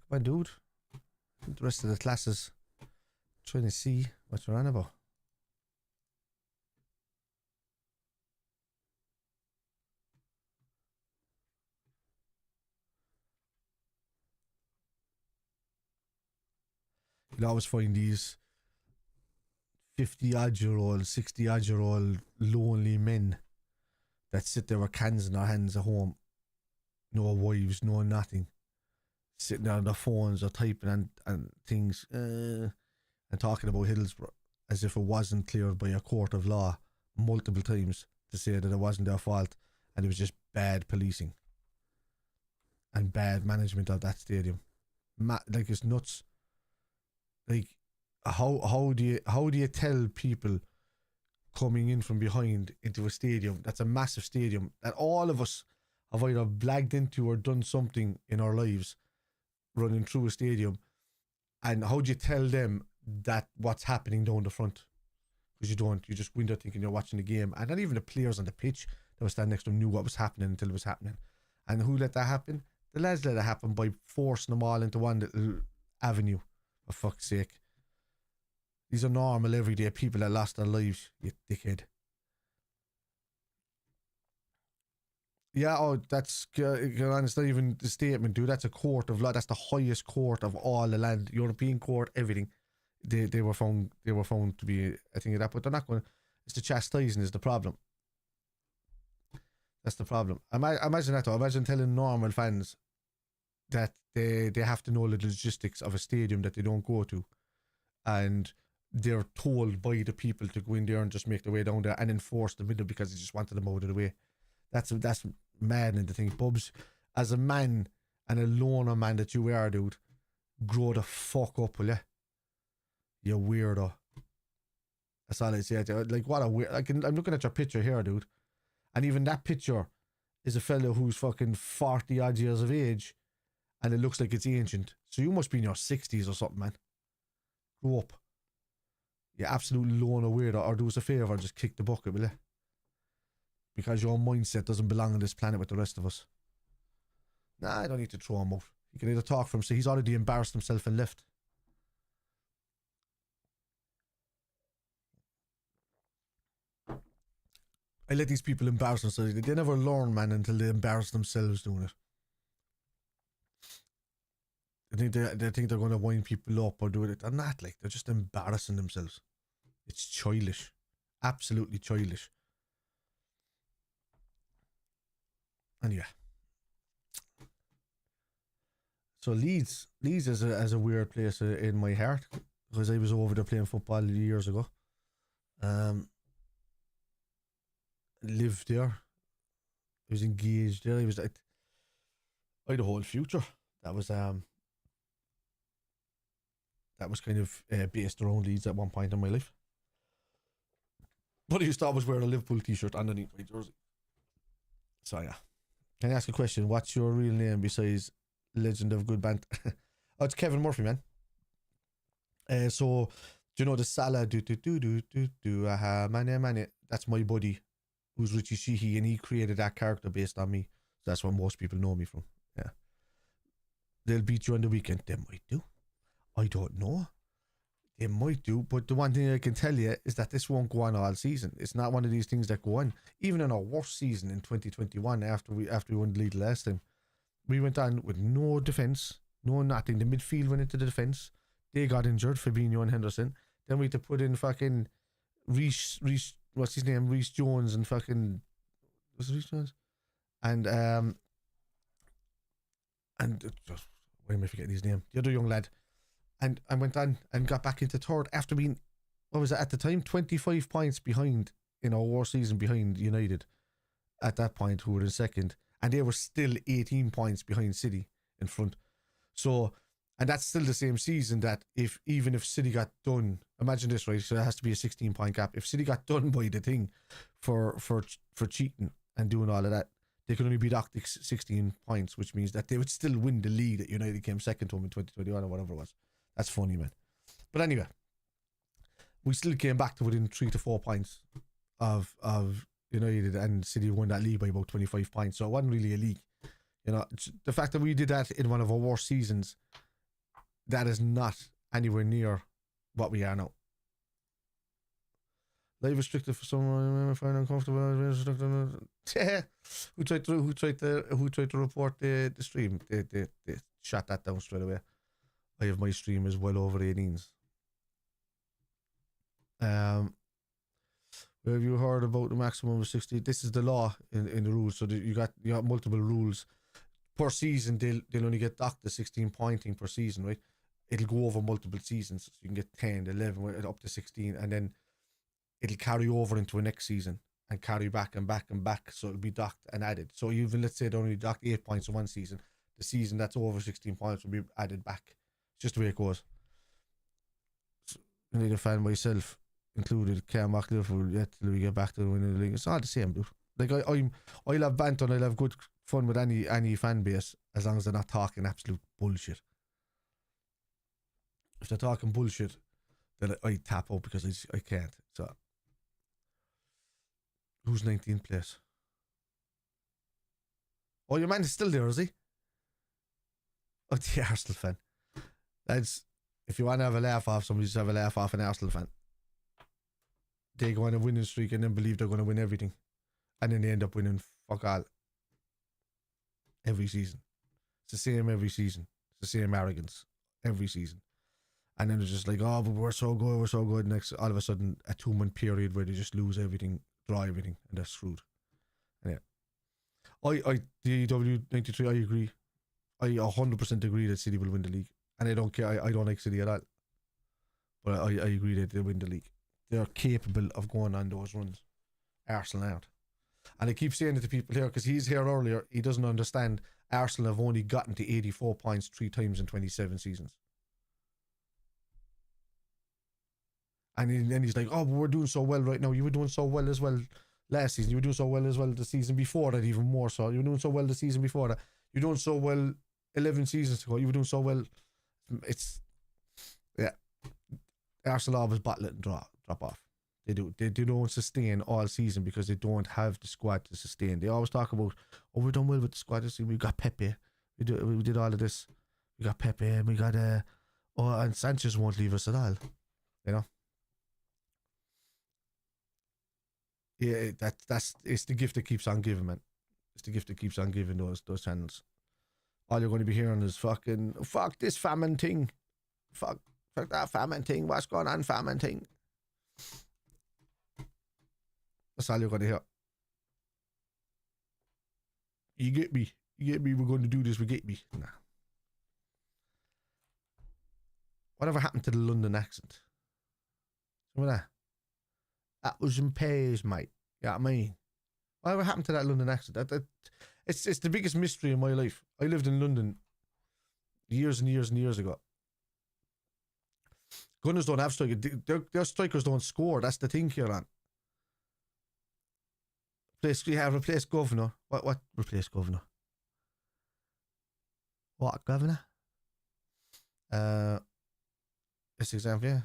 Come on, dude. The rest of the classes trying to see what you're on about. You'll always find these 50-odd-year-old, 60-odd-year-old lonely men that sit there with cans in their hands at home. No wives, no nothing. Sitting there on their phones or typing and things and talking about Hillsborough as if it wasn't cleared by a court of law multiple times to say that it wasn't their fault and it was just bad policing and bad management of that stadium. Like, it's nuts. Like, how do you tell people coming in from behind into a stadium that's a massive stadium that all of us have either blagged into or done something in our lives running through a stadium, and how do you tell them that what's happening down the front? Because you don't. You just go in there thinking you're watching the game, and not even the players on the pitch that was standing next to them knew what was happening until it was happening. And who let that happen? The lads let it happen by forcing them all into one little avenue. For fuck's sake. These are normal everyday people that lost their lives, you dickhead. Yeah, oh, that's, it's not even the statement, dude. That's a court of law. That's the highest court of all the land. European court, everything. They were found to be a thing of that, but they're not going to, it's the chastising is the problem. That's the problem. Imagine that though. Imagine telling normal fans that they have to know the logistics of a stadium that they don't go to, and they're told by the people to go in there and just make their way down there and enforce the middle because they just wanted them out of the way. That's maddening to think. Bubs, as a man and a loner man that you are, dude, grow the fuck up, will you? You weirdo. That's all I say. Like, what a weird. I'm looking at your picture here, dude, and even that picture is a fellow who's fucking 40 odd years of age, and it looks like it's ancient. So you must be in your 60s or something, man. Grow up. You absolute loner weirdo. Or do us a favour, just kick the bucket, will you? Because your mindset doesn't belong on this planet with the rest of us. Nah, I don't need to throw him out. He can either talk for himself. He's already embarrassed himself and left. I let these people embarrass themselves. They never learn, man, until they embarrass themselves doing it. They think they're going to wind people up or do it. They're not, like, they're just embarrassing themselves. It's childish. Absolutely childish. And yeah. So Leeds is a weird place in my heart, because I was over there playing football years ago. Lived there. I was engaged there. I was like, I had a whole future that was kind of based around Leeds at one point in my life. But I used to always wear a Liverpool t-shirt underneath my jersey. So yeah. Can I ask a question? What's your real name besides Legend of Good Band? Oh, it's Kevin Murphy, man. So do you know the Salah mane? That's my buddy, who's Richie Sheehy, and he created that character based on me. So that's what most people know me from. Yeah. They'll beat you on the weekend. They might do. I don't know. They might do, but the one thing I can tell you is that this won't go on all season. It's not one of these things that go on. Even in our worst season in 2021, after we won the league last time, we went on with no defence, no nothing. The midfield went into the defence. They got injured, Fabinho and Henderson. Then we had to put in fucking Reece, what's his name? Reece Jones and fucking, was it Reece Jones? And why am I forgetting his name? The other young lad. And I went on and got back into third after being, what was it at the time? 25 points behind in our worst season behind United at that point, who were in second. And they were still 18 points behind City in front. So, and that's still the same season that even if City got done, imagine this, right? So it has to be a 16-point gap. If City got done by the thing for cheating and doing all of that, they could only beat Octic 16 points, which means that they would still win the league that United came second to them in 2021 or whatever it was. That's funny, man. But anyway, we still came back to within 3 to 4 points of United, and City won that league by about 25 points. So it wasn't really a league. You know, the fact that we did that in one of our worst seasons, that is not anywhere near what we are now. Live restricted for someone I find uncomfortable. Yeah. Who tried to report the stream? They shut that down straight away. I have my stream is well over 18s. Have you heard about the maximum of 60? This is the law in the rules. So you got multiple rules per season. They'll only get docked the 16 pointing per season, right? It'll go over multiple seasons. So you can get 10, 11, up to 16, and then it'll carry over into a next season and carry back and back and back. So it'll be docked and added. So even let's say they only docked 8 points in one season, the season that's over 16 points will be added back. It's just the way it goes. So, I need a fan myself, included. Can't mock Liverpool yet till we get back to the winning the league. It's all the same, dude. Like I'll have banter and I'll have good fun with any fan base as long as they're not talking absolute bullshit. If they're talking bullshit, then I tap out because I can't. So who's 19th place? Oh, your man is still there, is he? Oh, the Arsenal fan. That's, if you want to have a laugh off somebody, just have a laugh off an Arsenal fan. They go on a winning streak and then believe they're going to win everything, and then they end up winning fuck all every season. It's the same every season. It's the same arrogance every season. And then they're just like, oh, but we're so good. Next, all of a sudden, a 2-month period where they just lose everything, draw everything, and they're screwed. And yeah, the W93, I agree. I 100% agree that City will win the league, and I don't care. I don't like City at all, but I agree that they'll win the league. They're capable of going on those runs. Arsenal aren't. And I keep saying it to people here because he's here earlier. He doesn't understand. Arsenal have only gotten to 84 points 3 times in 27 seasons. And then he's like, oh, but we're doing so well right now. You were doing so well as well last season. You were doing so well as well the season before that, even more so. You were doing so well the season before that. You're doing so well 11 seasons ago. You were doing so well. It's, yeah. Arsenal always bottle it and drop off. They do. They don't sustain all season because they don't have the squad to sustain. They always talk about, oh, we've done well with the squad this season. We got Pepe. We did all of this. We got Pepe and we got, and Sanchez won't leave us at all. You know? Yeah, it's the gift that keeps on giving, man. It's the gift that keeps on giving those channels. All you're going to be hearing is fuck this famine thing. Fuck that famine thing. What's going on, famine thing? That's all you're going to hear. You get me. We're going to do this. We get me. Nah. Whatever happened to the London accent? Remember that? That was in Pays, mate. You know what I mean? Whatever happened to that London accent? It's the biggest mystery in my life. I lived in London years and years and years ago. Gunners don't have strikers. Their strikers don't score. That's the thing, Kieran. Replace governor. What replace governor? What governor? This example, yeah.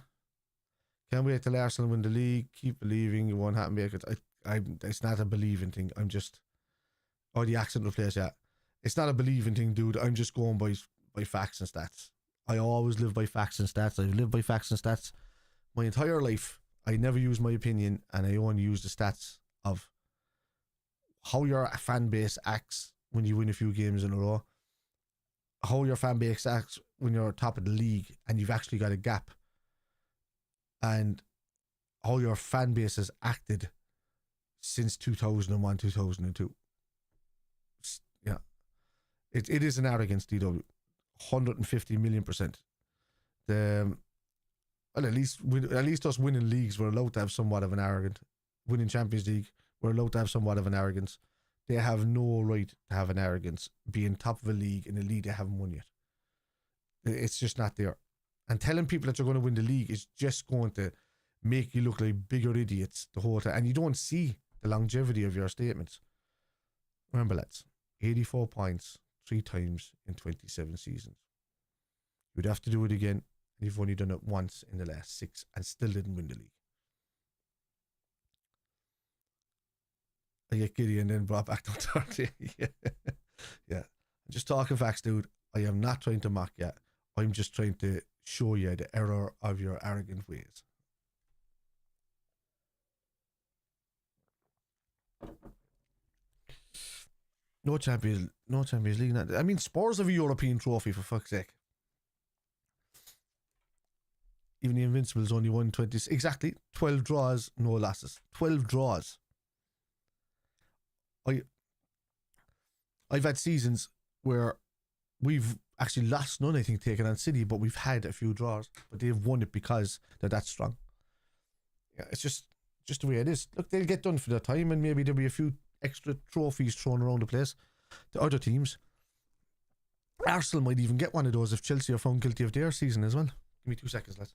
Can't wait till Arsenal win the league. Keep believing it won't happen. It's not a believing thing. I'm just... Oh, the accent replace, yeah. It's not a believing thing, dude. I'm just going by facts and stats. I always live by facts and stats. I've lived by facts and stats my entire life. I never use my opinion, and I only use the stats of how your fan base acts when you win a few games in a row, how your fan base acts when you're top of the league and you've actually got a gap, and how your fan base has acted since 2001, 2002. Yeah. It is an arrogance, DW. 150 million %. Well, at least us winning leagues, we're allowed to have somewhat of an arrogance. Winning Champions League, we're allowed to have somewhat of an arrogance. They have no right to have an arrogance, being top of a league in a league they haven't won yet. It's just not there. And telling people that you're going to win the league is just going to make you look like bigger idiots the whole time. And you don't see the longevity of your statements. Remember, lads, 84 points 3 times in 27 seasons. You'd have to do it again, and you've only done it once in the last 6 and still didn't win the league. I get giddy and then brought back to 30. Yeah. I'm just talking facts, dude. I am not trying to mock you. I'm just trying to show you the error of your arrogant ways. No Champions League. I mean, Spurs have a European trophy, for fuck's sake. Even the Invincibles only won 20. Exactly. 12 draws, no losses. 12 draws. I've had seasons where we've actually lost none, I think, taken on City, but we've had a few draws. But they've won it because they're that strong. Yeah, it's just the way it is. Look, they'll get done for their time, and maybe there'll be a few extra trophies thrown around the place to other teams. Arsenal might even get one of those if Chelsea are found guilty of their season as well. Give me 2 seconds, lads.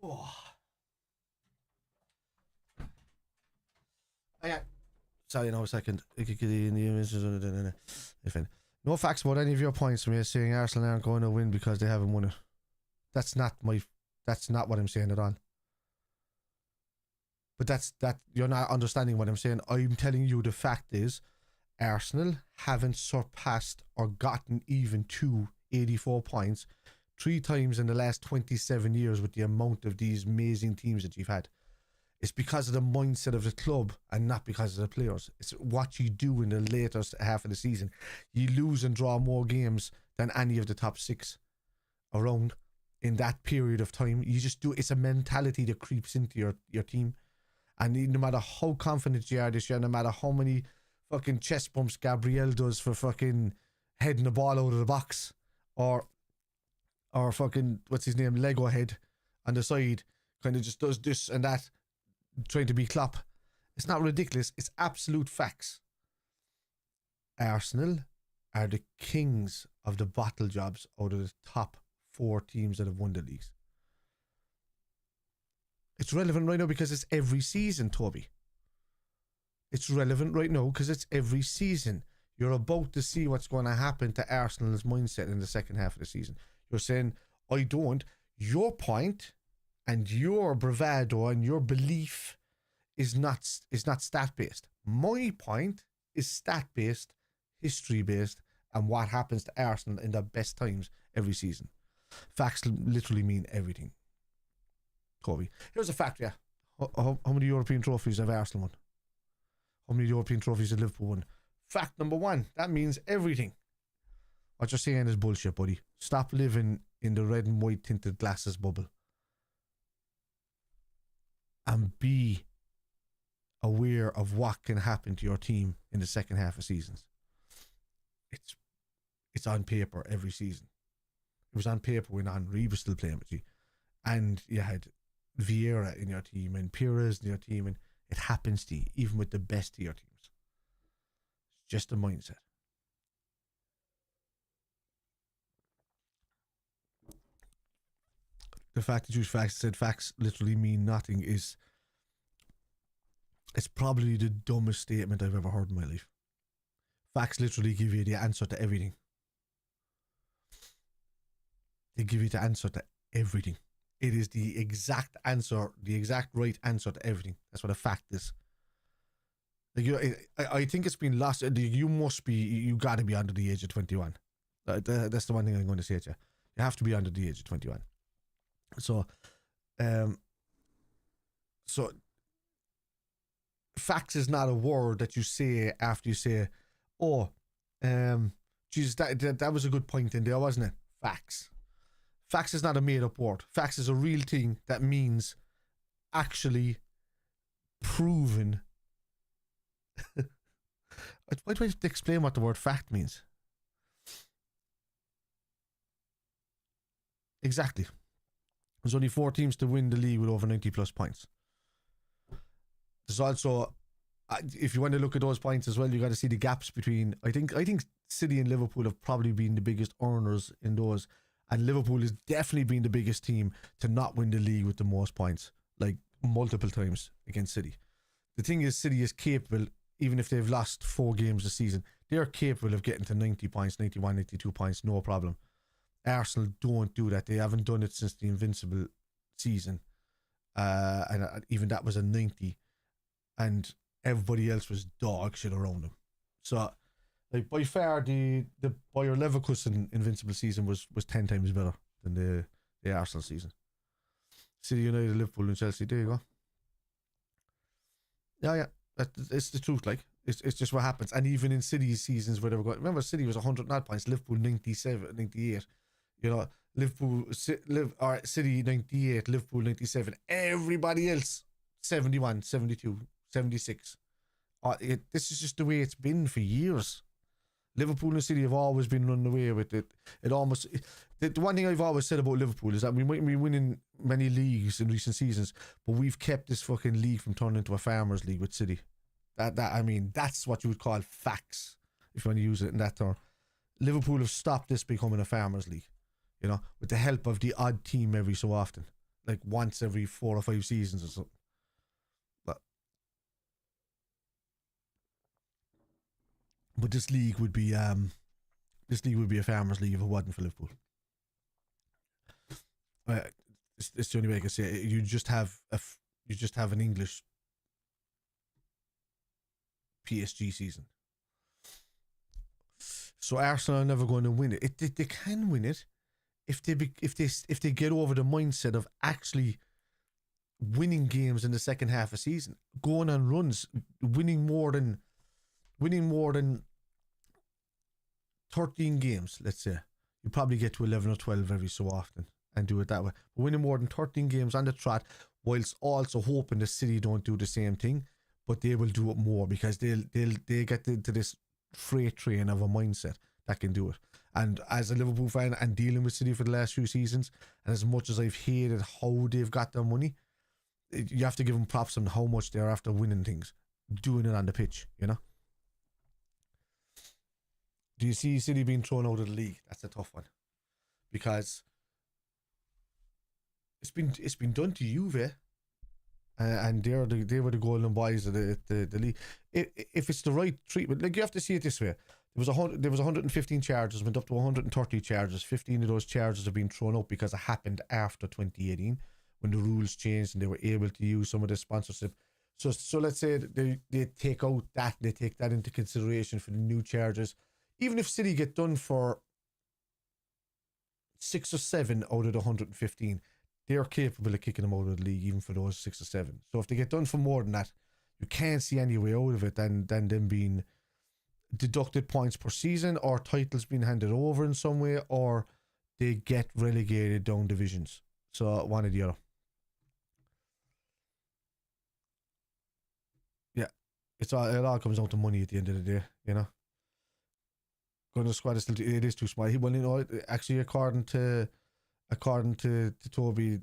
Oh. Sorry, no, a second. No facts about any of your points from you saying Arsenal aren't going to win because they haven't won it. That's not what I'm saying at all. But that you're not understanding what I'm saying. I'm telling you the fact is Arsenal haven't surpassed or gotten even to 84 points 3 times in the last 27 years with the amount of these amazing teams that you've had. It's because of the mindset of the club and not because of the players. It's what you do in the later half of the season. You lose and draw more games than any of the top 6 around in that period of time. You just do. It's a mentality that creeps into your team. And no matter how confident you are this year, no matter how many fucking chest bumps Gabriel does for fucking heading the ball out of the box, or fucking, what's his name, Lego head on the side, kind of just does this and that, trying to be Klopp. It's not ridiculous. It's absolute facts. Arsenal are the kings of the bottle jobs out of the top 4 teams that have won the leagues. It's relevant right now because it's every season, Toby. It's relevant right now because it's every season. You're about to see what's going to happen to Arsenal's mindset in the second half of the season. You're saying, I don't. Your point and your bravado and your belief is not stat-based. My point is stat-based, history-based, and what happens to Arsenal in the best times every season. Facts literally mean everything. Kobe. Here's a fact, yeah. How many European trophies have Arsenal won? How many European trophies have Liverpool won? Fact number one. That means everything. What you're saying is bullshit, buddy. Stop living in the red and white tinted glasses bubble. And be aware of what can happen to your team in the second half of seasons. It's on paper every season. It was on paper when Henry was still playing with you. And you had Vieira in your team and Pires in your team, and it happens to you, even with the best of your teams. It's just a mindset. The fact that you said facts literally mean nothing is, it's probably the dumbest statement I've ever heard in my life. Facts literally give you the answer to everything. They give you the answer to everything. It is the exact answer, the exact right answer to everything. That's what a fact is. Like, I think it's been lost. You got to be under the age of 21. That's the one thing I'm going to say to you. You have to be under the age of 21. So facts is not a word that you say after you say, oh, Jesus, that was a good point in there, wasn't it? Facts. Facts is not a made-up word. Facts is a real thing that means actually proven. Why do I have to explain what the word fact means? Exactly. There's only 4 teams to win the league with over 90 plus points. There's also, if you want to look at those points as well, you got to see the gaps between. I think City and Liverpool have probably been the biggest earners in those, and Liverpool has definitely been the biggest team to not win the league with the most points, like multiple times against City. The thing is, City is capable, even if they've lost 4 games this season, they're capable of getting to 90 points, 91, 92 points, no problem. Arsenal don't do that. They haven't done it since the Invincible season, and even that was a 90, and everybody else was dog shit around them. So, like, by far the Bayer Leverkusen Invincible season was 10 times better than the Arsenal season. City, United, Liverpool, and Chelsea. There you go. Yeah, it's the truth. Like, it's just what happens. And even in City's seasons where they were going, remember, City was 100 odd points, Liverpool 97, 98. You know, City 98, Liverpool 97. Everybody else 71, 72, 76. This is just the way it's been for years. Liverpool and City have always been running away with it. The one thing I've always said about Liverpool is that we might be winning many leagues in recent seasons, but we've kept this fucking league from turning into a farmers league with City. I mean, that's what you would call facts, if you want to use it in that term. Liverpool have stopped this becoming a farmers league, you know, with the help of the odd team every so often, like once every 4 or 5 seasons or something. But this league would be a farmers league if it wasn't for Liverpool. It's the only way I can say it. You just have an English PSG season. So Arsenal are never going to win it. They can win it if they get over the mindset of actually winning games in the second half of season, going on runs, winning more than 13 games, let's say. You probably get to 11 or 12 every so often and do it that way. But winning more than 13 games on the trot, whilst also hoping the City don't do the same thing, but they will do it more because they get into this freight train of a mindset that can do it. And as a Liverpool fan and dealing with City for the last few seasons, and as much as I've hated how they've got their money, you have to give them props on how much they're after winning things, doing it on the pitch, you know? Do you see City being thrown out of the league? That's a tough one, because it's been done to Juve. and they were the golden boys of the league. If it's the right treatment, like you have to see it this way. There was 115 charges, went up to 130 charges. 15 of those charges have been thrown out because it happened after 2018 when the rules changed and they were able to use some of the sponsorship. So let's say they take out that, they take that into consideration for the new charges. Even if City get done for 6 or 7 out of the 115, they're capable of kicking them out of the league even for those 6 or 7. So if they get done for more than that, you can't see any way out of it than them being deducted points per season, or titles being handed over in some way, or they get relegated down divisions. So one or the other. Yeah, it all comes down to money at the end of the day, you know. Going to squad is it is too small. Well, you know, actually, according to Toby,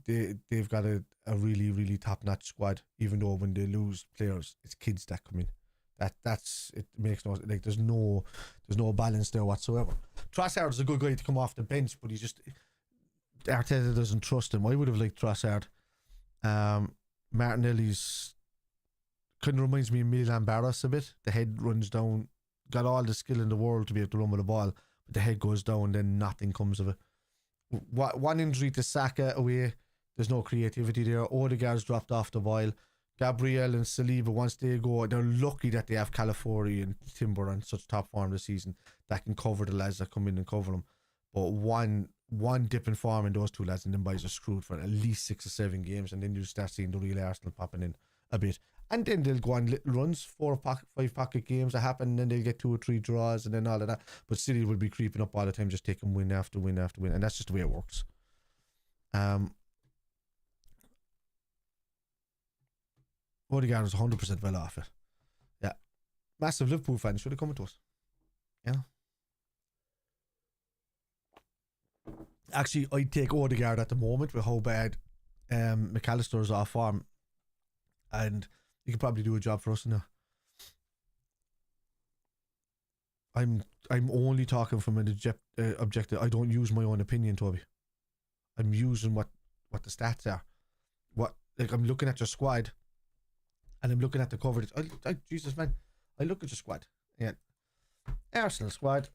they've got a really, really top-notch squad. Even though when they lose players, it's kids that come in. That's it makes no, like there's no balance there whatsoever. Trossard is a good guy to come off the bench, but Arteta doesn't trust him. I would have liked Trossard. Martinelli's kind of reminds me of Milan Barros a bit. The head runs down, got all the skill in the world to be able to run with the ball, but the head goes down, then nothing comes of it. One injury to Saka away, there's no creativity there. Odegaard's dropped off the boil. Gabriel and Saliba, once they go, they're lucky that they have Calafiori and Timber on such top form this season that can cover the lads that come in and cover them. But one dip in form in those two lads, and them boys are screwed for at least 6 or 7 games, and then you start seeing the real Arsenal popping in a bit. And then they'll go on little runs, 4 or 5 pocket games that happen, and then they'll get 2 or 3 draws, and then all of that. But City will be creeping up all the time, just taking win after win after win, and that's just the way it works. Odegaard was 100% well off it. Yeah. Massive Liverpool fans should have come to us. Yeah. Actually, I'd take Odegaard at the moment with how bad McAllister's off form. And he could probably do a job for us now. I'm only talking from an objective. I don't use my own opinion, Toby. I'm using what the stats are. I'm looking at your squad. And I'm looking at the coverage. Jesus, man. I look at your squad. Yeah. Arsenal squad.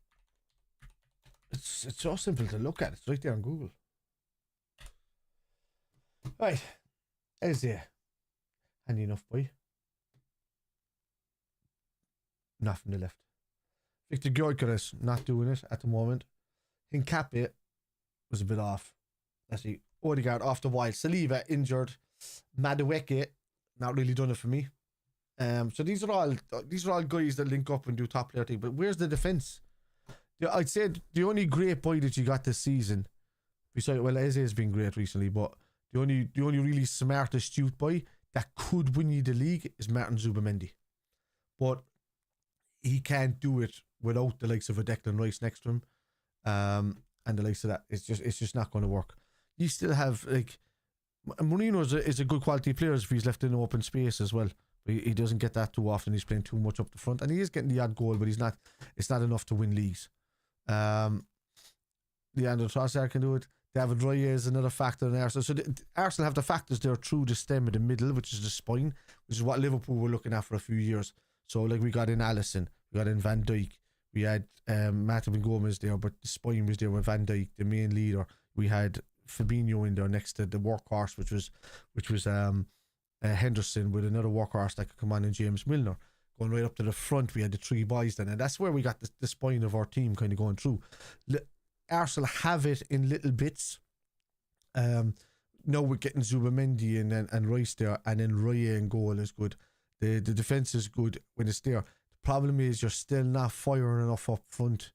It's so simple to look at. It's right there on Google. Right. Eze. Handy enough, boy. Not from the left. Victor Gyökeres, not doing it at the moment. Hincapié was a bit off. Let's see. Odegaard off the wild. Saliba injured. Madueke not really done it for me. So these are all guys that link up and do top player thing. But where's the defense? I'd say the only great boy that you got this season, besides, well, Eze has been great recently, but the only really smart, astute boy that could win you the league is Martin Zubimendi. But he can't do it without the likes of a Declan Rice next to him, and the likes of that. It's just not going to work. You still have like. Mourinho is a good quality player if he's left in open space as well. But he doesn't get that too often. He's playing too much up the front, and he is getting the odd goal, but it's not enough to win leagues. Leandro Trossard can do it. David Raya is another factor in Arsenal. So Arsenal have the factors there through the stem of the middle, which is the spine, which is what Liverpool were looking at for a few years. So like we got in Alisson, we got in Van Dijk, we had Matip and Gomez there, but the spine was there with Van Dijk, the main leader. We had Fabinho in there next to the workhorse, which was Henderson, with another workhorse that could come on, in James Milner. Going right up to the front, we had the 3 boys then, and that's where we got the spine of our team kind of going through. Arsenal have it in little bits. Now we're getting Zubimendi and Rice there, and then Raya and goal is good. The defense is good when it's there. The problem is you're still not firing enough up front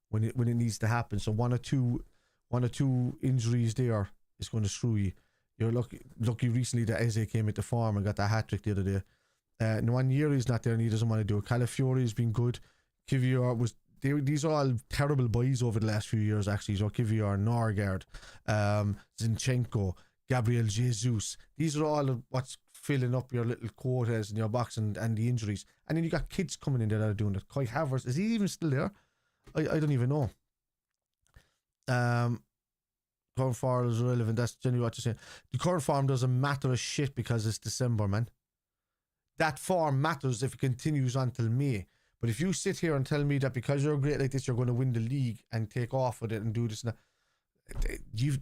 when it needs to happen. So one or two injuries there is going to screw you. You're lucky recently that Eze came into form and got that hat trick the other day. Nwaneri's not there and he doesn't want to do it. Calafiori has been good. Kivior was. These are all terrible boys over the last few years, actually. So Kivior, Norgard, Zinchenko, Gabriel Jesus. These are all what's filling up your little quotas in your box and the injuries. And then you got kids coming in there that are doing it. Kai Havertz, is he even still there? I don't even know. Current form is irrelevant. That's generally what you're saying. The current form doesn't matter a shit because it's December, man. That form matters if it continues until May. But if you sit here and tell me that because you're great like this, you're going to win the league and take off with it and do this and that,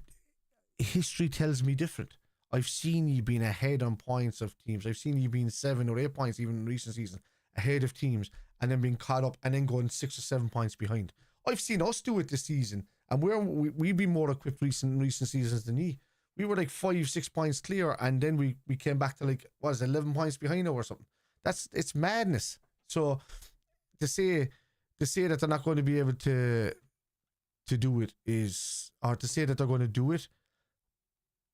history tells me different. I've seen you being ahead on points of teams. I've seen you being 7 or 8 points even in recent seasons ahead of teams and then being caught up and then going 6 or 7 points behind. I've seen us do it this season, and we've been more equipped recent seasons than you. We were like 5-6 points clear, and then we came back to like, what is it, 11 points behind now or something. It's madness. So to say that they're not going to be able to do it is, or to say that they're going to do it,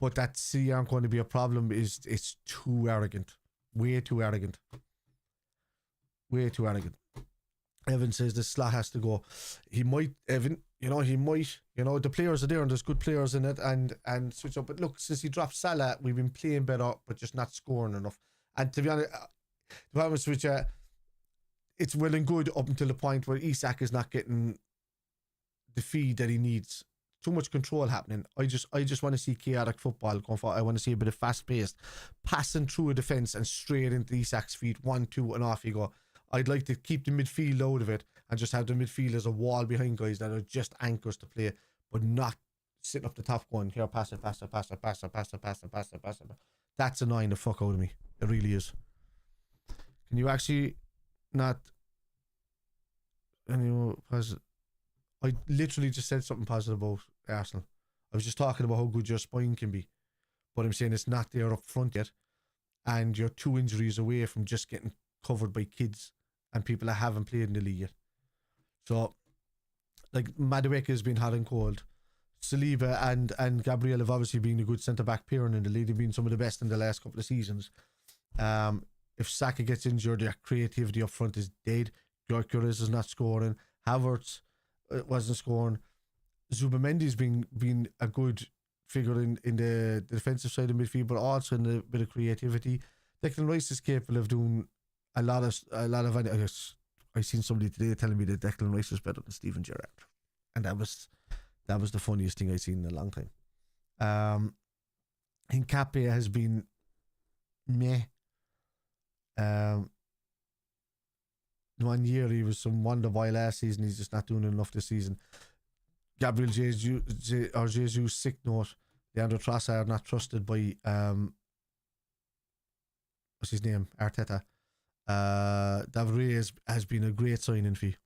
but that City aren't going to be a problem it's too arrogant. Way too arrogant. Way too arrogant. Evan says the Salah has to go. He might, Evan, he might. The players are there and there's good players in it and switch up. But look, since he dropped Salah, we've been playing better, but just not scoring enough. And to be honest, it's well and good up until the point where ISAK is not getting the feed that he needs. Too much control happening. I just want to see chaotic football going forward. I want to see a bit of fast-paced passing through a defence and straight into ISAK's feet, 1-2, and off you go. I'd like to keep the midfield out of it and just have the midfield as a wall behind guys that are just anchors to play, but not sitting up the top going, here, pass it. That's annoying the fuck out of me. It really is. Can you actually not... I literally just said something positive about Arsenal. I was just talking about how good your spine can be, but I'm saying it's not there up front yet, and you're 2 injuries away from just getting covered by kids and people that haven't played in the league yet. So, like, Madueke has been hot and cold. Saliba and Gabriel have obviously been a good centre-back pairing in the league. They've been some of the best in the last couple of seasons. If Saka gets injured, their creativity up front is dead. Gyökeres is not scoring. Havertz wasn't scoring. Zubamendi's been a good figure in the defensive side of midfield, but also in a bit of creativity. Declan Rice is capable of doing a lot of. I guess I seen somebody today telling me that Declan Rice is better than Steven Gerrard, and that was the funniest thing I've seen in a long time. Hincapié has been meh. 1 year he was some wonder boy last season. He's just not doing enough this season. Gabriel Jesus sick note. Leandro Trossard not trusted by what's his name? Arteta. David Reyes has been a great signing fee.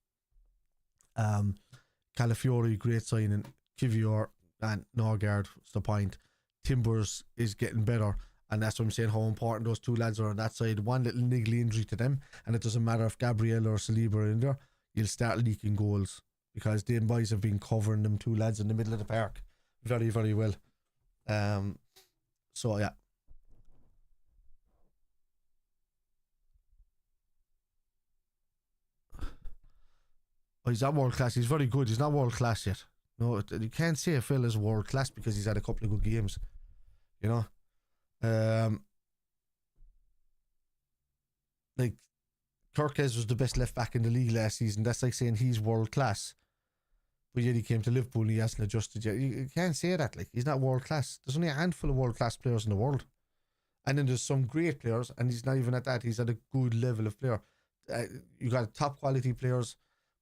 Calafiori, great signing. Kivior and Norgard, what's the point? Timbers is getting better. And that's what I'm saying, how important those 2 lads are on that side. One little niggly injury to them, and it doesn't matter if Gabriel or Saliba are in there, you'll start leaking goals because them boys have been covering them 2 lads in the middle of the park very, very well. So, yeah. Oh, he's not world class. He's very good. He's not world class yet. No, you can't say Phil is world class because he's had a couple of good games. Like Kirkes was the best left back in the league last season. That's like saying he's world class, but yet he came to Liverpool and he hasn't adjusted yet. You can't say that. Like, he's not world class. There's only a handful of world class players in the world, and then there's some great players, and he's not even at that. He's at a good level of player. You got top quality players,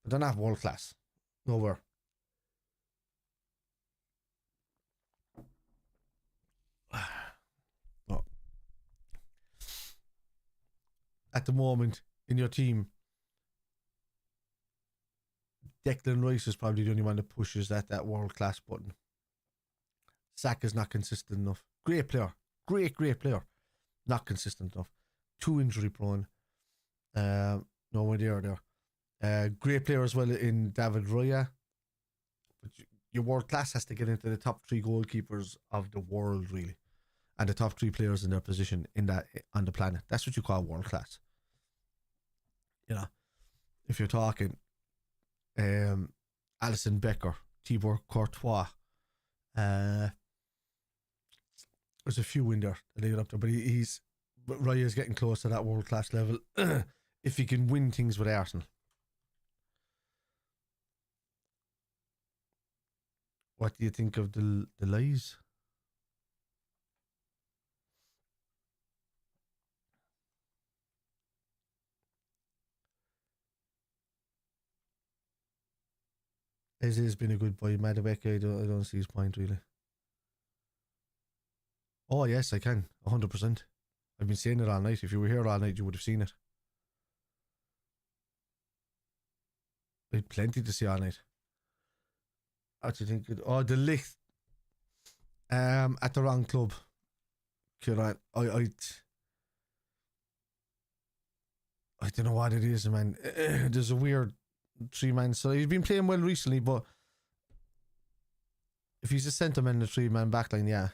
but they're not world class. Nowhere. At the moment in your team, Declan Rice is probably the only one that pushes that world class button. Saka's not consistent enough. Great player, great player, not consistent enough. Too injury prone. Nowhere there. Great player as well in David Raya, but your world class has to get into the top 3 goalkeepers of the world, really. And the top 3 players in their position on the planet. That's what you call world class. If you're talking Alisson Becker, Thibaut Courtois, there's a few in there that they get up there, but Raya's getting close to that world class level if he can win things with Arsenal. What do you think of the lies? Eze has been a good boy. Madueke, I don't see his point really. Oh yes, I can, 100%. I've been saying it all night. If you were here all night, you would have seen it. I had plenty to say all night. What do you think? Oh, the licht. At the wrong club. Kieran, I don't know what it is, man. There's a weird 3-man. So he's been playing well recently, but if he's a centre man in a 3-man backline, yeah.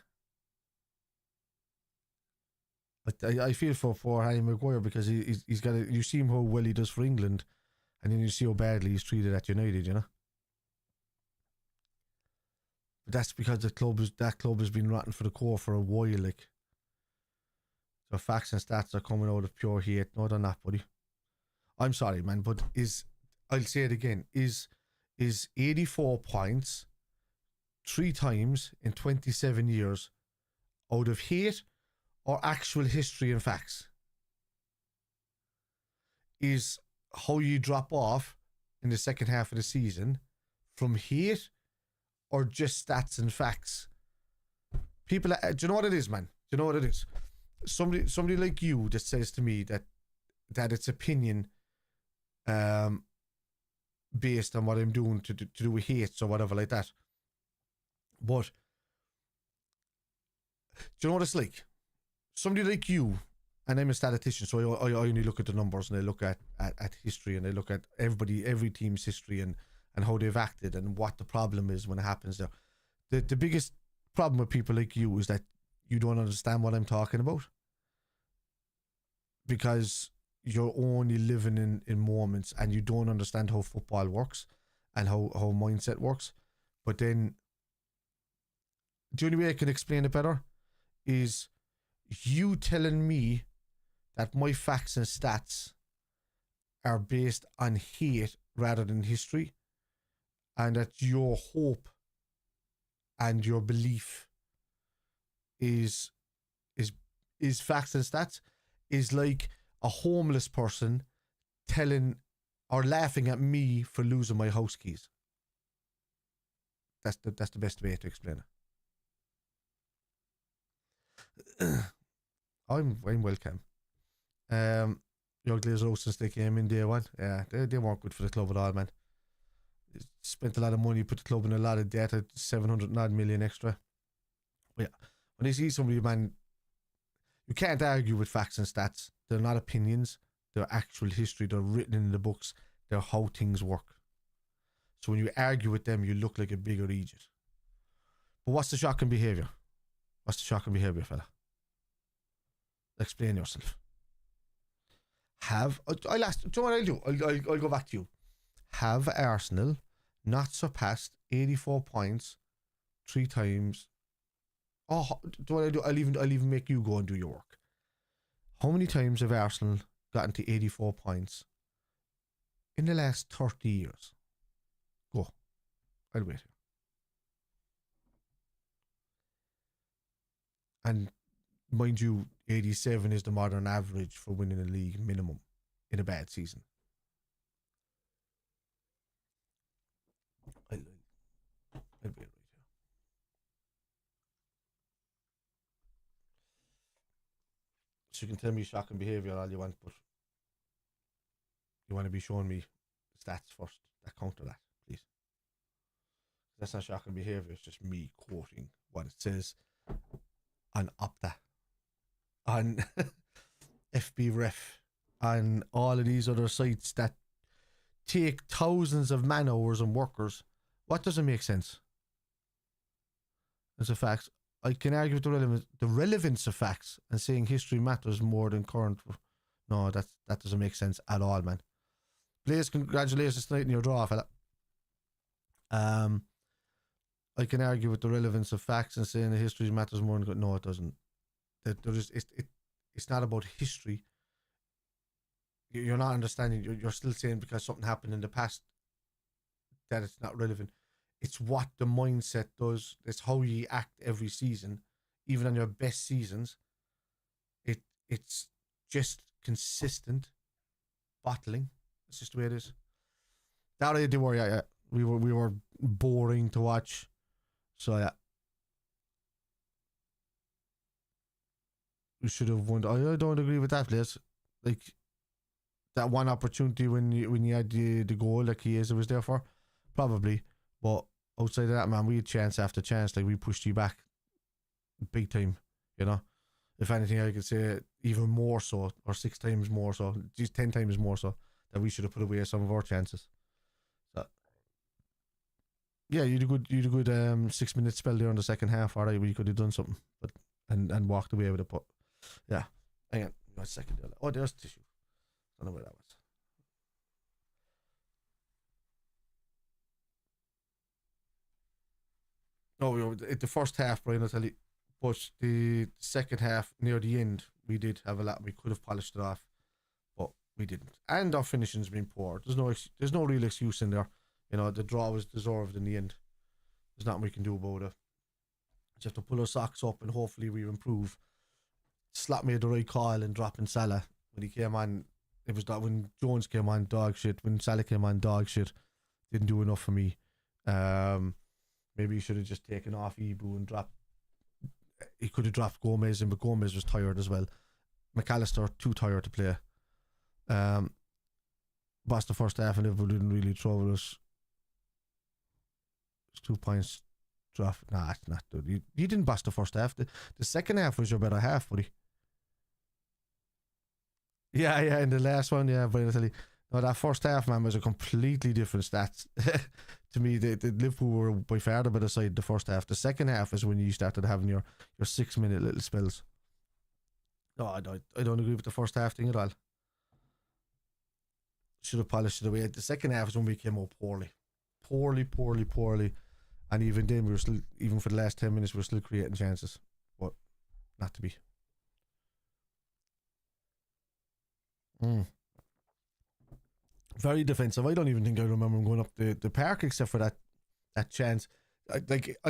I feel for Harry Maguire because he's got you see him how well he does for England, and then you see how badly he's treated at United, you know. But that's because that club has been rotten for the core for a while, like. So facts and stats are coming out of pure hate. No, they're not, buddy. I'm sorry, man, but I'll say it again, is 84 points 3 times in 27 years out of hate or actual history and facts? Is how you drop off in the second half of the season from hate or just stats and facts? People, do you know what it is, man? Do you know what it is? Somebody like you that says to me that it's opinion based on what I'm doing to do with hates or whatever like that. But do you know what it's like? Somebody like you, and I'm a statistician, so I only look at the numbers and I look at history and I look at every team's history and how they've acted and what the problem is when it happens there. The biggest problem with people like you is that you don't understand what I'm talking about, because you're only living in moments and you don't understand how football works and how mindset works. But then the only way I can explain it better is you telling me that my facts and stats are based on hate rather than history, and that your hope and your belief is facts and stats, is like a homeless person telling or laughing at me for losing my house keys. That's the best way to explain it. I'm welcome. Your Glazer Roast since they came in day one. Yeah, they weren't good for the club at all, man. Spent a lot of money, put the club in a lot of debt, 700 million extra. But yeah, when you see somebody, man, you can't argue with facts and stats. They're not opinions. They're actual history. They're written in the books. They're how things work. So when you argue with them, you look like a bigger idiot. But what's the shocking behaviour? What's the shocking behaviour, fella? Explain yourself. I'll ask, do you know what I'll do? I'll go back to you. Have Arsenal not surpassed 84 points 3 times? Oh, do you know what I'll do? I'll even make you go and do your work. How many times have Arsenal gotten to 84 points in the last 30 years? Go. I'll wait here. And mind you, 87 is the modern average for winning a league minimum in a bad season. I'll wait right here. So you can tell me shocking behaviour all you want, but you want to be showing me stats first that counter that, please. That's not shocking behaviour, it's just me quoting what it says on Opta, on FBref, on all of these other sites that take thousands of man hours and workers. What doesn't make sense? As a fact, I can argue with the relevance of facts and saying history matters more than current. No, that doesn't make sense at all, man. Blaze, congratulations tonight in your draw, fella. I can argue with the relevance of facts and saying the history matters more than... No, it doesn't. It's not about history. You're not understanding. You're still saying because something happened in the past that it's not relevant. it's what the mindset does. It's how you act every season, even on your best seasons. It's just consistent battling. It's just the way it is. That I did worry. Yeah. We were boring to watch. So yeah, we should have won. I don't agree with that, Liz. Like that one opportunity when you had the goal like Chiesa was there for, probably. But outside of that, man, we had chance after chance. Like we pushed you back big time. You know, if anything, I could say even more so, or 6 times more so, just 10 times more so, that we should have put away some of our chances. So yeah, you had a good 6-minute spell there in the second half. Alright, where you could have done something, but and walked away with it. But yeah, hang on, a second. Oh, there's tissue. Don't know where that was. Oh, at the first half, Brian, I'll tell you. But the second half, near the end, we did have a lot. We could have polished it off, but we didn't. And our finishing's been poor. There's no real excuse in there. You know, the draw was deserved in the end. There's nothing we can do about it. Just have to pull our socks up and hopefully we improve. Slap made the right call and dropping Salah when he came on. It was that when Jones came on, dog shit. When Salah came on, dog shit. Didn't do enough for me. Maybe he should have just taken off Ibu and dropped. He could have dropped Gomez in, but Gomez was tired as well. McAllister too tired to play. Boss the first half and Liverpool didn't really trouble us. It's 2 points drop. Nah, it's not good. You didn't boss the first half. The second half was your better half, buddy. Yeah, in the last one, yeah, but no, that first half, man, was a completely different stats. To me, the Liverpool were by far the better side the first half. The second half is when you started having your 6-minute little spells. No, I don't agree with the first half thing at all. Should have polished it away. The second half is when we came out poorly. Poorly. And even then, we were still, even for the last 10 minutes, we were still creating chances. But not to be. Very defensive. I don't even think I remember him going up the park except for that chance. I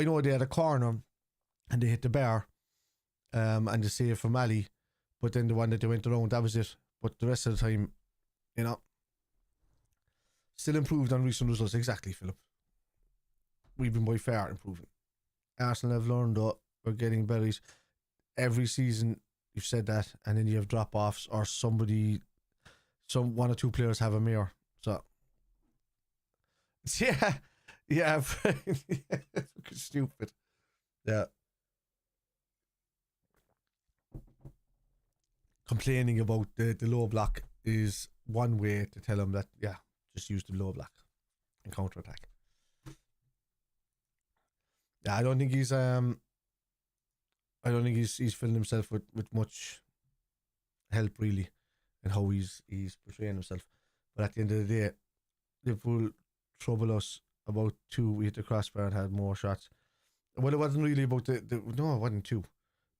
know they had a corner and they hit the bar and the save from Ali, but then the one that they went around, that was it. But the rest of the time, you know, still improved on recent results. Exactly, Philip. We've been by far improving. Arsenal have learned that we're getting berries. Every season you've said that, and then you have drop-offs or one or two players have a mirror. So yeah, stupid. Yeah. Complaining about the low block is one way to tell him that, yeah, just use the low block and counter attack. Yeah, I don't think he's filling himself with much help really in how he's portraying himself. But at the end of the day, Liverpool trouble us about 2. We hit the crossbar and had more shots. Well, it wasn't really about no, it wasn't 2.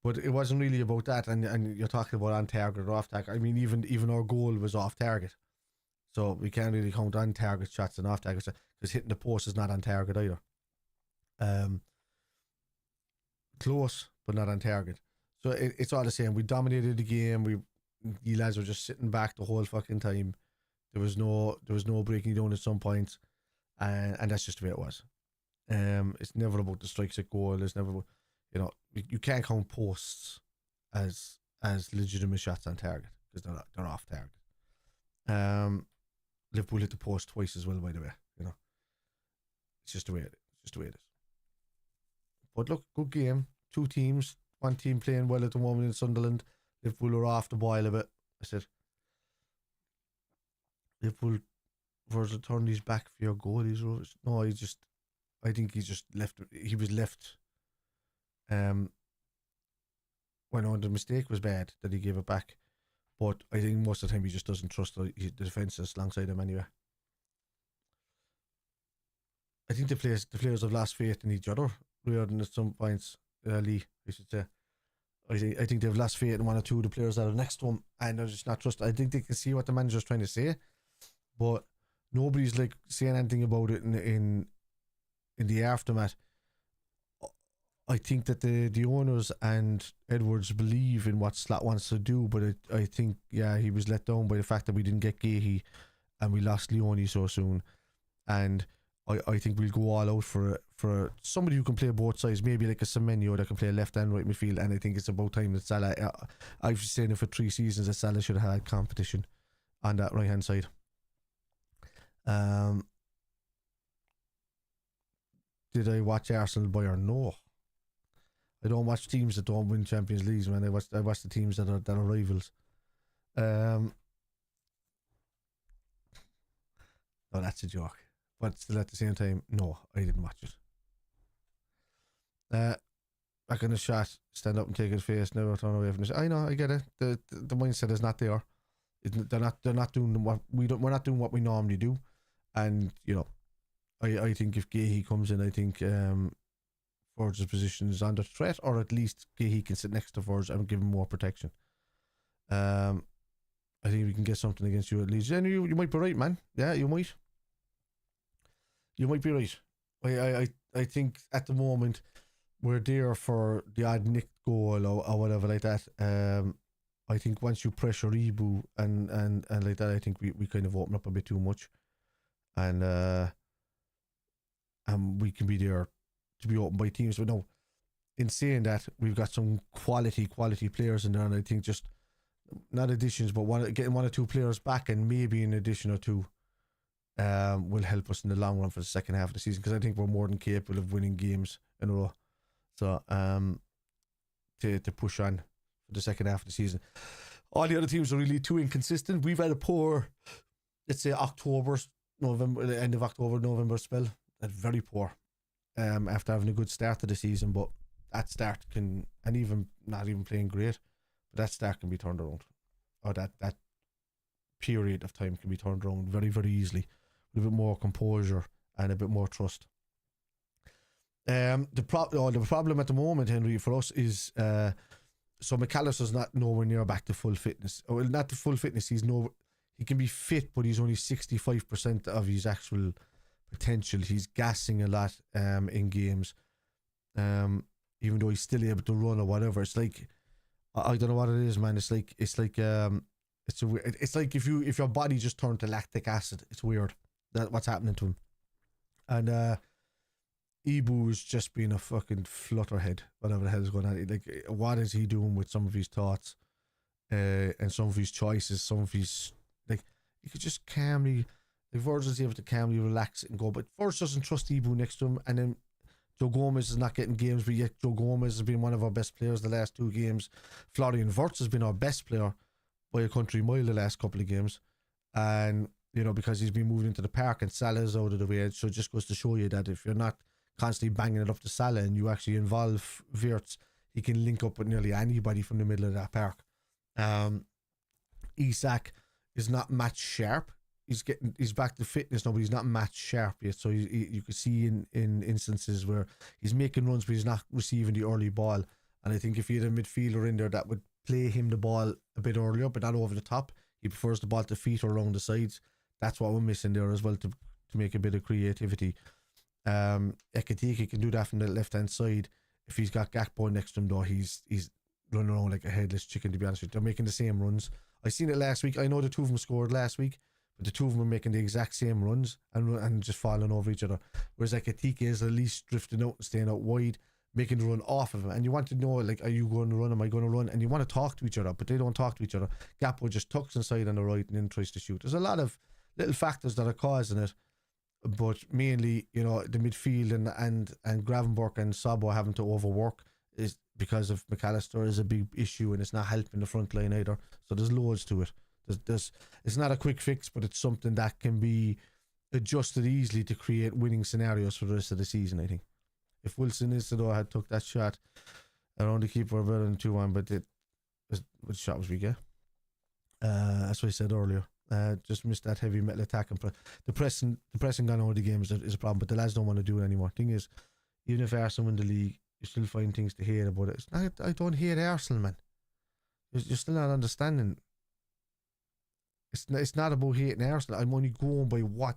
But it wasn't really about that, and you're talking about on target or off target. I mean, even our goal was off target, so we can't really count on target shots and off target shots because hitting the post is not on target either. Close, but not on target. So it's all the same. We dominated the game. You lads were just sitting back the whole fucking time. There was no breaking down at some point, and that's just the way it was. It's never about the strikes at goal. It's never about, you know, you can't count posts as legitimate shots on target because they're off target. Liverpool hit the post twice as well, by the way. You know, it's just the way it is. But look, good game. 2 teams, one team playing well at the moment in Sunderland. Liverpool are off the boil a bit. I said, Liverpool versus turn these back for your goal. I think he just left. He was left. When the mistake was bad that he gave it back, but I think most of the time he just doesn't trust the defences alongside him anyway. I think the players have lost faith in each other rather than at some points. Lee, I should say. I think they've lost faith in one or two of the players that are next to him, and they're just not trusting. I think they can see what the manager's trying to say, but nobody's like saying anything about it in in the aftermath, I think that the owners and Edwards believe in what Slot wants to do, but I think, yeah, he was let down by the fact that we didn't get Gahey and we lost Leone so soon. And I think we'll go all out for somebody who can play both sides, maybe like a Semenyo that can play left and right midfield. And I think it's about time that Salah, I've seen it for 3 seasons, that Salah should have had competition on that right hand side. Did I watch Arsenal Bayern? No. I don't watch teams that don't win Champions Leagues, man. I watch the teams that are rivals. No, that's a joke. But still, at the same time, no, I didn't watch it. Back in the shot, stand up and take his face, never turn away from it. I know, I get it. The mindset is not there. They're not doing what we're not doing what we normally do. And you know, I think if Gahey comes in, I think Forge's position is under threat, or at least Gahey can sit next to Forge and give him more protection. I think we can get something against you at least. And you might be right, man. Yeah, you might. You might be right. I think at the moment we're there for the odd nick goal or whatever like that. I think once you pressure Ibu and like that, I think we kind of open up a bit too much, and we can be there to be opened by teams. But no, in saying that, we've got some quality players in there, and I think just not additions, but getting 1 or 2 players back, and maybe an addition or 2 will help us in the long run for the second half of the season, because I think we're more than capable of winning games in a row. So to push on for the second half of the season. All the other teams are really too inconsistent. We've had a poor, let's say, November, the end of October, November spell. That's very poor. After having a good start to the season, but that start can, and even not even playing great, but that start can be turned around, or that period of time can be turned around very, very easily with a bit more composure and a bit more trust. The problem at the moment, Henry, for us is so McAllister's not nowhere near back to full fitness. Well, not to full fitness. He can be fit, but he's only 65% of his actual potential. He's gassing a lot in games, even though he's still able to run or whatever. It's like, I don't know what it is, man. It's like it's like if your body just turned to lactic acid. It's weird that what's happening to him. And Ibu is just being a fucking flutterhead, whatever the hell is going on. Like, what is he doing with some of his thoughts and some of his choices, some of his, like, you could just calmly, if Virgil is able to calmly relax and go, but Virgil doesn't trust Ibu next to him, and then Joe Gomez is not getting games, but yet Joe Gomez has been one of our best players the last 2 games. Florian Wirtz has been our best player by a country mile the last couple of games, and you know, because he's been moved into the park and Salah's out of the way. So it just goes to show you that if you're not constantly banging it up to Salah and you actually involve Wirtz, he can link up with nearly anybody from the middle of that park. ISAK is not match sharp. He's back to fitness now, but he's not match sharp yet. So you can see in instances where he's making runs, but he's not receiving the early ball. And I think if you had a midfielder in there that would play him the ball a bit earlier, but not over the top, he prefers the ball to feet or around the sides. That's what we're missing there as well, to make a bit of creativity. EKITIKE can do that from the left hand side. If he's got Gakpo next to him, though, he's running around like a headless chicken, to be honest with you. They're making the same runs. I seen it last week. I know the 2 of them scored last week, but the 2 of them are making the exact same runs and just falling over each other. Whereas EKITIKE is at least drifting out and staying out wide, making the run off of him. And you want to know, like, are you going to run? Am I going to run? And you want to talk to each other, but they don't talk to each other. Gakpo just tucks inside on the right and then tries to shoot. There's a lot of little factors that are causing it, but mainly, you know, the midfield and Gravenberch and SZOBO having to overwork is because of McAllister is a big issue, and it's not helping the front line either. So there's loads to it. It's not a quick fix, but it's something that can be adjusted easily to create winning scenarios for the rest of the season, I think. If Wilson Isidore had took that shot around the keeper better than 2-1, but what shot was we get? That's what I said earlier. Just missed that heavy metal attack, and the pressing gone over the game is a problem, but the lads don't want to do it anymore. Thing is, even if Arsenal win the league, you still find things to hate about it. It's not, I don't hate Arsenal, man. You're still not understanding. It's not about hating Arsenal. I'm only going by what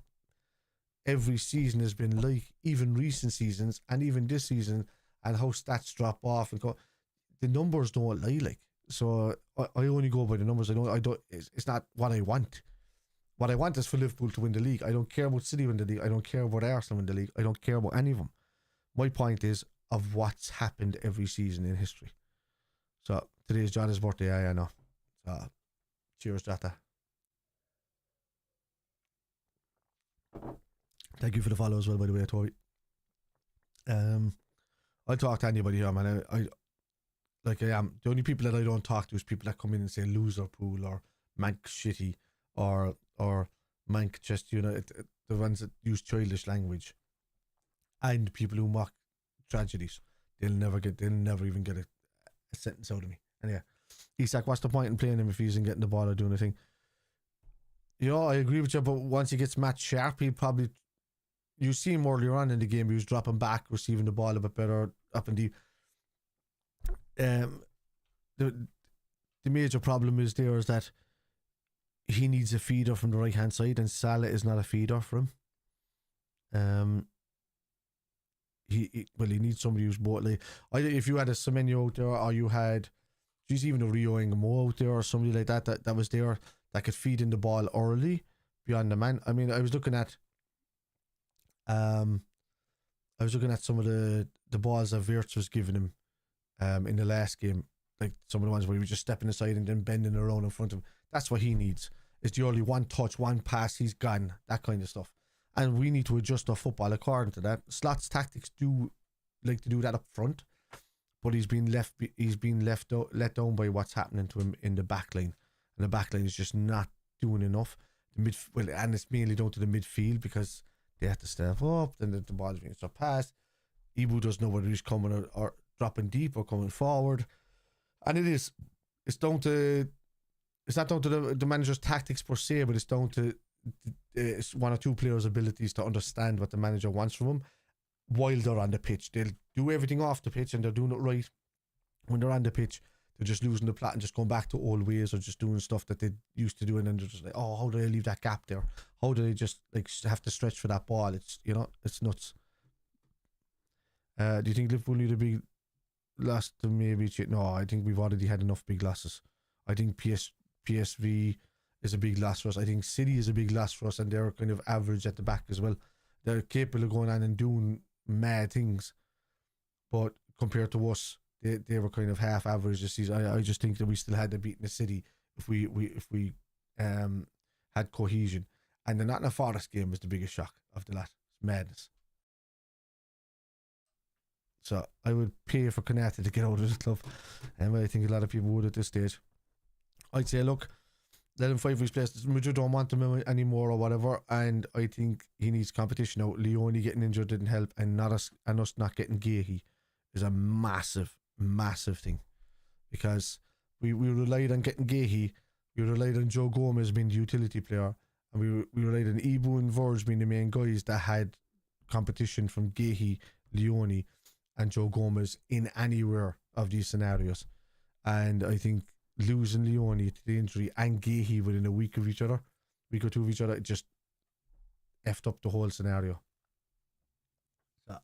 every season has been like, even recent seasons and even this season, and how stats drop off and go. The numbers don't lie, like. So I only go by the numbers. It's not what I want. What I want is for Liverpool to win the league. I don't care about City win the league. I don't care about Arsenal win the league. I don't care about any of them. My point is of what's happened every season in history. So today is John's birthday. I know. So cheers, Jota. Thank you for the follow as well, by the way, Tori. I'll talk to anybody here, man. I am. The only people that I don't talk to is people that come in and say loser pool or mank shitty or mank just, you know, the ones that use childish language, and people who mock tragedies. They'll never even get a sentence out of me. Anyway, Isak, what's the point in playing him if he isn't getting the ball or doing anything? You know, I agree with you, but once he gets match sharp, he'll probably. You see him earlier on in the game, he was dropping back, receiving the ball a bit better, up and deep. The major problem is that he needs a feeder from the right hand side, and Salah is not a feeder for him. He needs somebody who's both like. If you had a Semenyo out there, or you had, even a Rio Ingamo out there, or somebody like that was there that could feed in the ball early beyond the man. I mean, I was looking at some of the balls that WIRTZ was giving him in the last game, like some of the ones where he was just stepping aside and then bending around in front of him. That's what he needs. It's the only one touch, one pass, he's gone, that kind of stuff. And we need to adjust our football according to that. Slot's tactics do like to do that up front, but he's been let down by what's happening to him in the back line. And the back line is just not doing enough. And it's mainly down to the midfield, because they have to step up, then the ball is being surpassed. Ibu doesn't know whether he's coming or dropping deep or coming forward. And it's not down to the manager's tactics per se, but it's down to it's one or two players' abilities to understand what the manager wants from them while they're on the pitch. They'll do everything off the pitch and they're doing it right. When they're on the pitch, they're just losing the plot and just going back to old ways, or just doing stuff that they used to do, and then they're just like, oh, how did I leave that gap there? How did I just like have to stretch for that ball? It's, you know, it's nuts. Do you think Liverpool need a big loss to maybe? No, I think we've already had enough big losses. I think PSV is a big loss for us. I think City is a big loss for us, and they're kind of average at the back as well. They're capable of going on and doing mad things, but compared to us, they were kind of half average this season. I just think that we still had to beat the City if we had cohesion. And the Nottingham Forest game was the biggest shock of the lot. It's madness. So I would pay for Konate to get out of this club, and I think a lot of people would at this stage. I'd say, look, let him fight for his place. Madrid don't want him anymore or whatever, and I think he needs competition out. Leone getting injured didn't help, and us not getting Gahey is a massive thing, because we relied on getting Gahey, we relied on Joe Gomez being the utility player, and we relied on Ibu and Verge being the main guys that had competition from Gahey, Leone and Joe Gomez in anywhere of these scenarios. And I think losing Leone to the injury and Gahey within a week or two of each other, it just effed up the whole scenario. So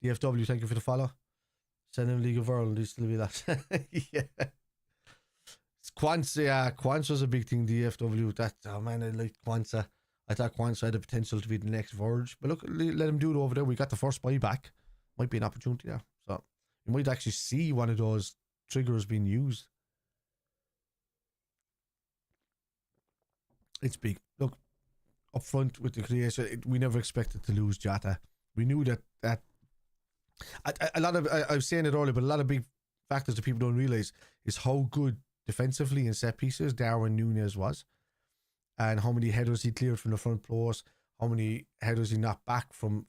DFW, thank you for the follow. Send him League of Ireland, he's still be that. Yeah. Quansah was a big thing, DFW. Oh man, I liked Quansah. I thought Quansah had the potential to be the next Verge. But look, let him do it over there. We got the first buy back. Might be an opportunity there. So you might actually see one of those triggers being used. It's big. Look, up front with the creation, we never expected to lose Jota. We knew that a lot of, I was saying it earlier, but a lot of big factors that people don't realise is how good defensively in set pieces Darwin Núñez was, and how many headers he cleared from the front post, how many headers he knocked back from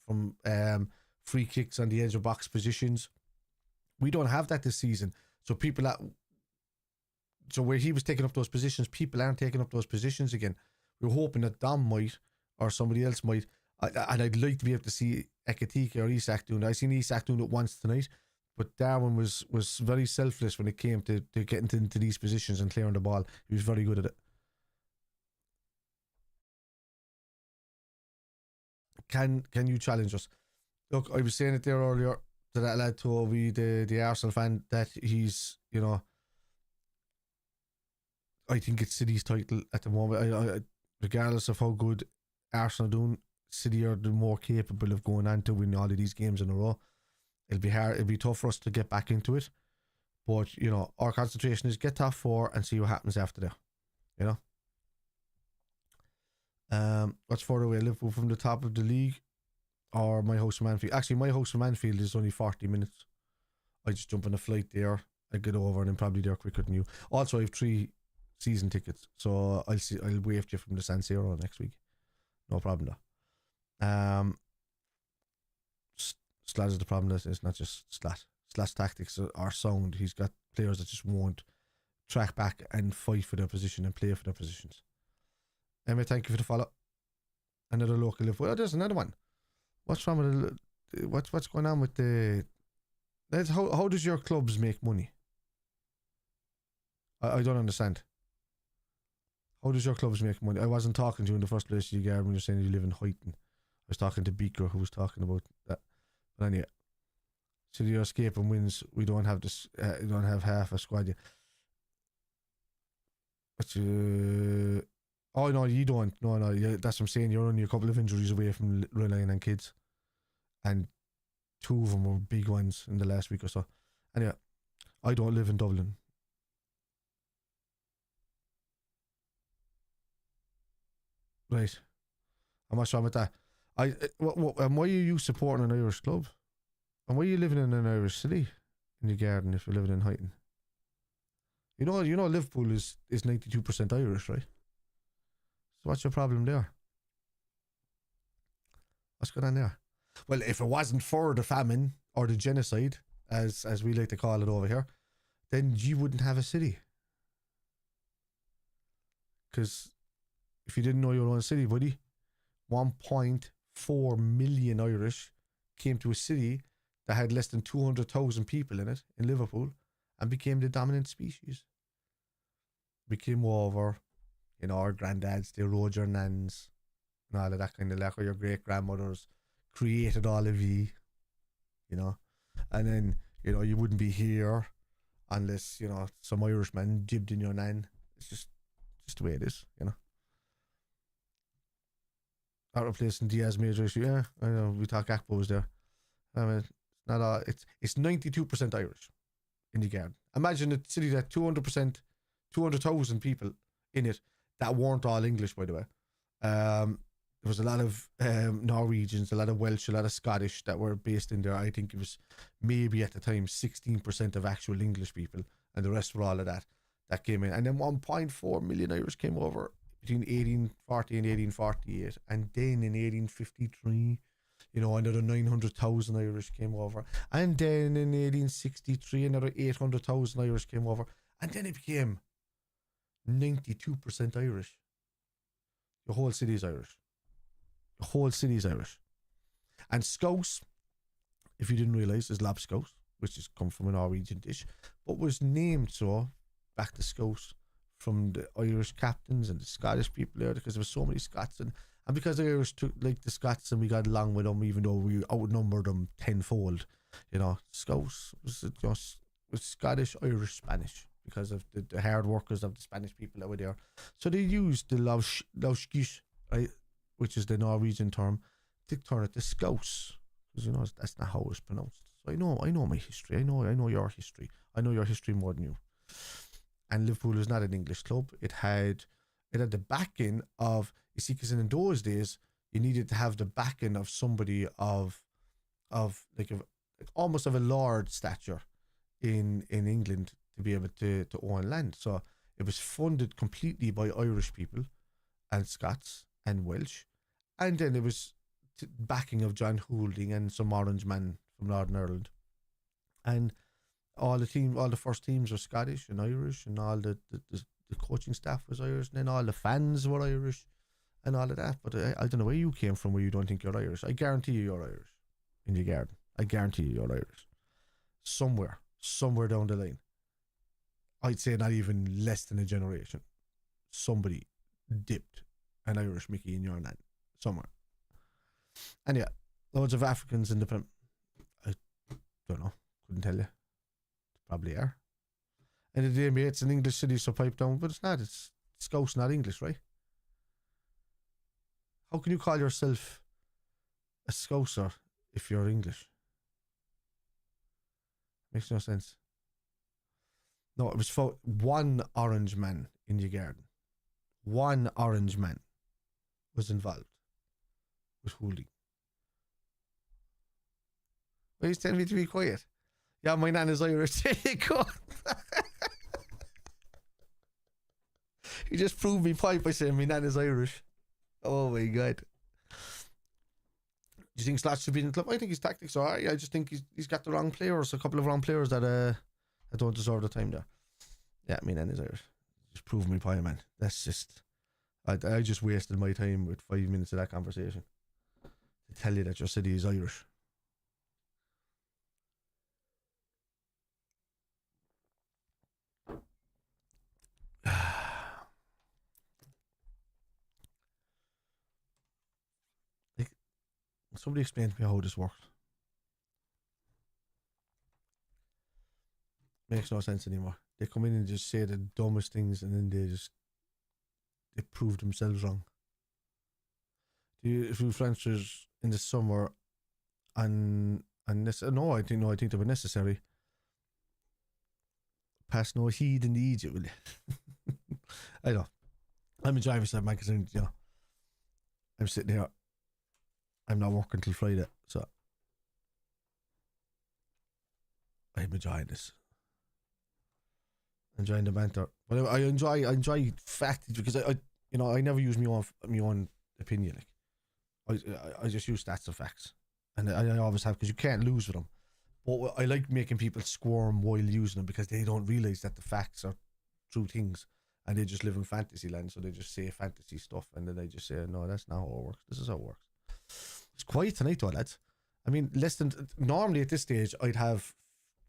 free kicks on the edge of box positions. We don't have that this season. So where he was taking up those positions, people aren't taking up those positions again. We're hoping that Dom might, or somebody else might, and I'd like to be able to see EKITIKE or ISAK doing it. I seen ISAK doing it once tonight, but Darwin was very selfless when it came to getting into these positions and clearing the ball. He was very good at it. can you challenge us? Look, I was saying it there earlier to that lad Toby, the Arsenal fan, that he's, you know, I think it's City's title at the moment. I regardless of how good Arsenal doing, City are the more capable of going on to win all of these games in a row. It'll be hard. It'll be tough for us to get back into it. But, you know, our concentration is get top 4 and see what happens after that. You know? What's further away, Liverpool from the top of the league or my house from Anfield? Actually, my house from Anfield is only 40 minutes. I just jump on a flight there, I get over, and I'm probably there quicker than you. Also, I have 3 season tickets, so I'll wave you from the San Siro next week. No problem though. Slat is the problem. That it's not just Slat. Slat's tactics are sound. He's got players that just won't track back and fight for their position and play for their positions. Emma, thank you for the follow. Another local Liverpool. Oh, there's another one. What's wrong with what's going on with the? How does your clubs make money? I don't understand. How does your clubs make money? I wasn't talking to you in the first place, you Gary, when you're saying you live in Huyton. I was talking to Beaker, who was talking about that. But anyway, so your escaping wins. We don't have this. We don't have half a squad yet. But oh no, you don't. No, that's what I'm saying. You're only a couple of injuries away from relying on kids, and 2 of them were big ones in the last week or so. Anyway, I don't live in Dublin. Right. I'm not sure about that. And why are you supporting an Irish club? And why are you living in an Irish city in your garden if you're living in Huyton? You know Liverpool is 92% Irish, right? So what's your problem there? What's going on there? Well, if it wasn't for the famine or the genocide, as we like to call it over here, then you wouldn't have a city. Because if you didn't know your own city, buddy, 1.4 million Irish came to a city that had less than 200,000 people in it, in Liverpool, and became the dominant species. Became over, you know, our granddads, they rode your nans, and all of that kind of like, or your great grandmothers created all of you know, and then, you know, you wouldn't be here unless, you know, some Irishman jibbed in your nan. It's just the way it is, you know. Not replacing Diaz major issue. Yeah, I know. We thought Gakpo was there. I mean, not all. It's 92% Irish in the garden. Imagine a city that 200,000 people in it that weren't all English, by the way. There was a lot of Norwegians, a lot of Welsh, a lot of Scottish that were based in there. I think it was maybe at the time 16% of actual English people, and the rest were all of that came in. And then 1.4 million Irish came over between 1840 and 1848, and then in 1853, you know, another 900,000 Irish came over, and then in 1863 another 800,000 Irish came over, and then it became 92% Irish. The whole city is Irish. The whole city is Irish. And Scouse, if you didn't realise, is lobscouse, which has come from a Norwegian dish, but was named so back to Scouse from the Irish captains and the Scottish people there, because there were so many Scots, and because the Irish took like the Scots and we got along with them, even though we outnumbered them tenfold, you know. Scouse was just Scottish, Irish, Spanish, because of the hard workers of the Spanish people that were there. So they used the Lauskish, right, which is the Norwegian term, to turn it to Scouse, because, you know, that's not how it's pronounced. So I know my history. I know your history. I know your history more than you. And Liverpool is not an English club. It had the backing of, you see, because in those days you needed to have the backing of somebody of almost of a lord stature in England to be able to own land. So it was funded completely by Irish people and Scots and Welsh, and then it was backing of John Houlding and some Orange man from Northern Ireland, and all the first teams were Scottish and Irish, and all the coaching staff was Irish, and then all the fans were Irish and all of that. But I don't know where you came from where you don't think you're Irish. I guarantee you're Irish in your garden. I guarantee you're Irish. Somewhere down the line, I'd say not even less than a generation, somebody dipped an Irish Mickey in your land somewhere. And yeah, loads of Africans in the Prem. I don't know. Couldn't tell you. Probably are. And the NBA, it's an English city, so pipe down, but it's not. It's Scouse, not English, right? How can you call yourself a Scouser if you're English? Makes no sense. No, it was for one orange man in your garden. One orange man was involved with Hooli. Why are you telling me to be quiet? Yeah, my nan is Irish. There you go. You just proved me point by saying my nan is Irish. Oh my God. Do you think Slats should be in the club? I think his tactics are alright. I just think he's got the wrong players, a couple of wrong players that don't deserve the time there. Yeah, my nan is Irish. Just prove me point, man. That's just... I just wasted my time with 5 minutes of that conversation to tell you that your city is Irish. Somebody explain to me how this works. Makes no sense anymore. They come in and just say the dumbest things, and then they prove themselves wrong. Do you do transfers in the summer and this? No, I think they were necessary. Pass no heed in the Egypt, will you? I know. I'm enjoying myself, man, because I'm sitting here. I'm not working till Friday, so I'm enjoying this. Enjoying the banter, but I enjoy fact because I never use my own opinion. Like I just use stats and facts, and I always have, because you can't lose with them. But I like making people squirm while using them, because they don't realize that the facts are true things, and they just live in fantasy land, so they just say fantasy stuff, and then they just say, no, that's not how it works. This is how it works. It's quiet tonight, though, lads. I mean, normally at this stage I'd have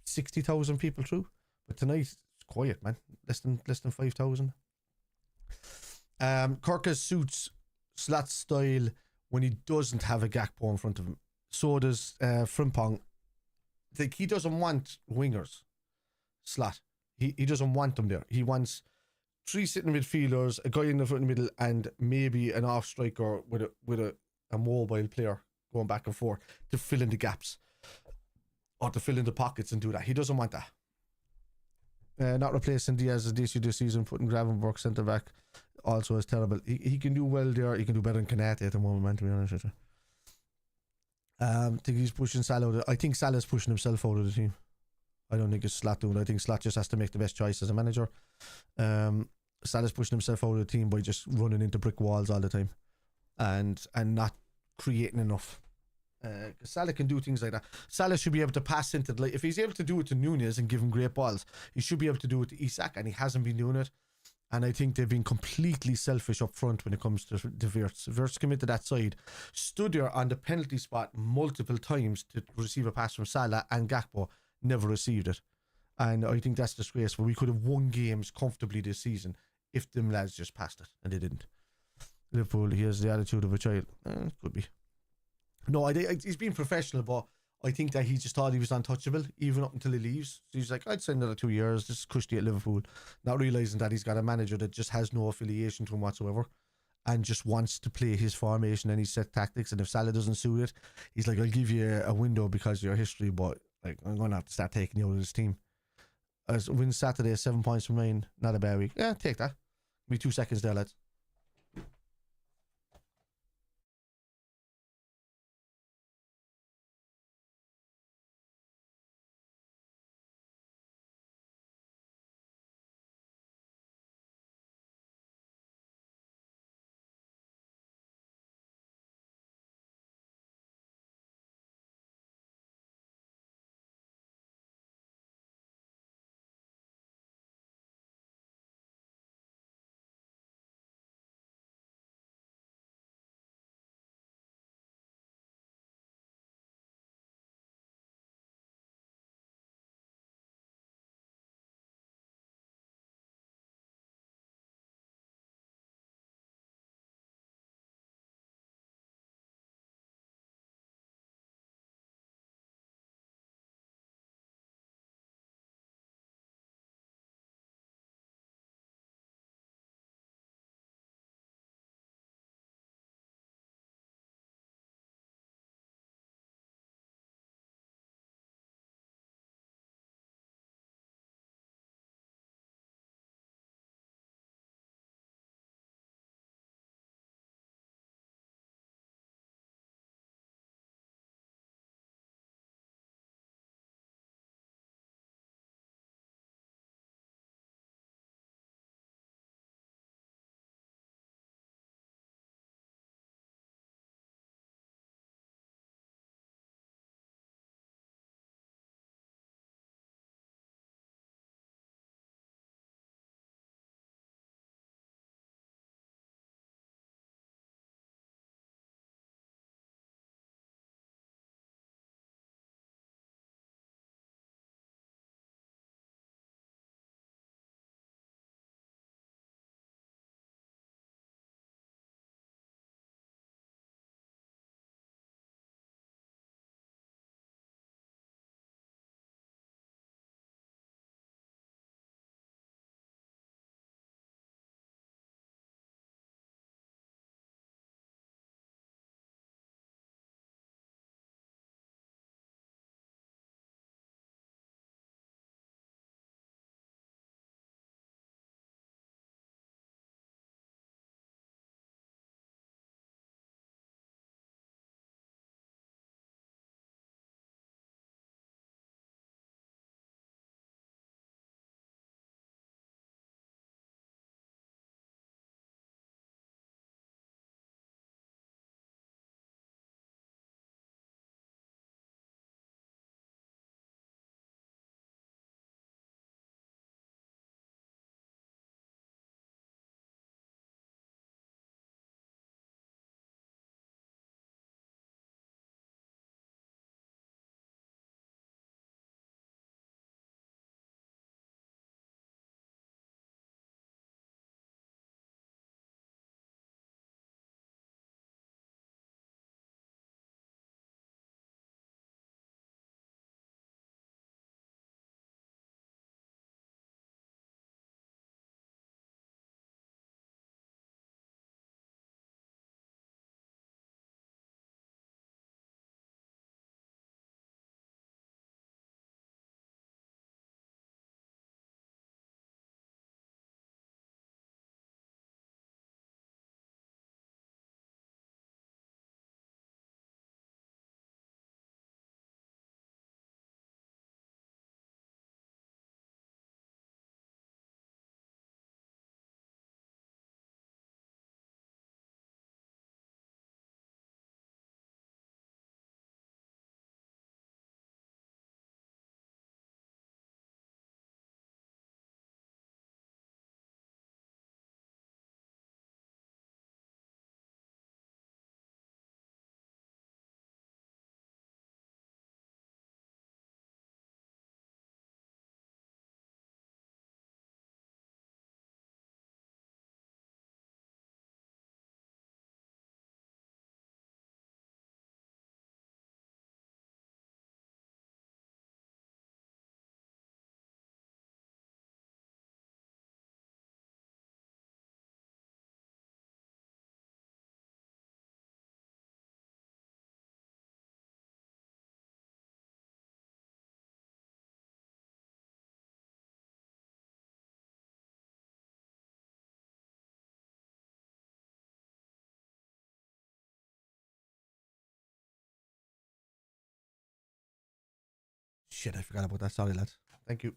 60,000 people through, but tonight it's quiet, man. Less than 5,000. Kirka suits Slat's style when he doesn't have a Gakpo in front of him. So does Frimpong. Like, he doesn't want wingers. Slat. He doesn't want them there. He wants 3 sitting midfielders, a guy in the front middle, and maybe an off striker with a mobile player going back and forth to fill in the gaps or to fill in the pockets and do that. He doesn't want that. Not replacing Diaz as DC this season, putting Gravenberch centre back also is terrible. He can do well there. He can do better than Kanate at the moment, man, to be honest with you. I think he's pushing Salah. I think Salah's pushing himself out of the team. I don't think it's Slat doing it. I think Slat just has to make the best choice as a manager. Salah's pushing himself out of the team by just running into brick walls all the time and not creating enough. Salah can do things like that. Salah should be able to pass into the, if he's able to do it to Nunez and give him great balls, he should be able to do it to ISAK, and he hasn't been doing it. And I think they've been completely selfish up front when it comes to WIRTZ. WIRTZ came into that side, stood there on the penalty spot multiple times to receive a pass from Salah, and Gakpo never received it. And I think that's disgraceful. We could have won games comfortably this season if them lads just passed it, and they didn't. Liverpool, he has the attitude of a child. Could be. No, he's been professional, but I think that he just thought he was untouchable even up until he leaves. So he's like, I'd say another 2 years, just cushy at Liverpool, not realising that he's got a manager that just has no affiliation to him whatsoever and just wants to play his formation and his set tactics. And if Salah doesn't suit it, he's like, I'll give you a window because of your history, but like, I'm going to have to start taking you out of this team. As win Saturday, 7 points from 9, not a bad week. Yeah, take that. Give me 2 seconds there, lads. Shit, I forgot about that. Sorry, lads. Thank you.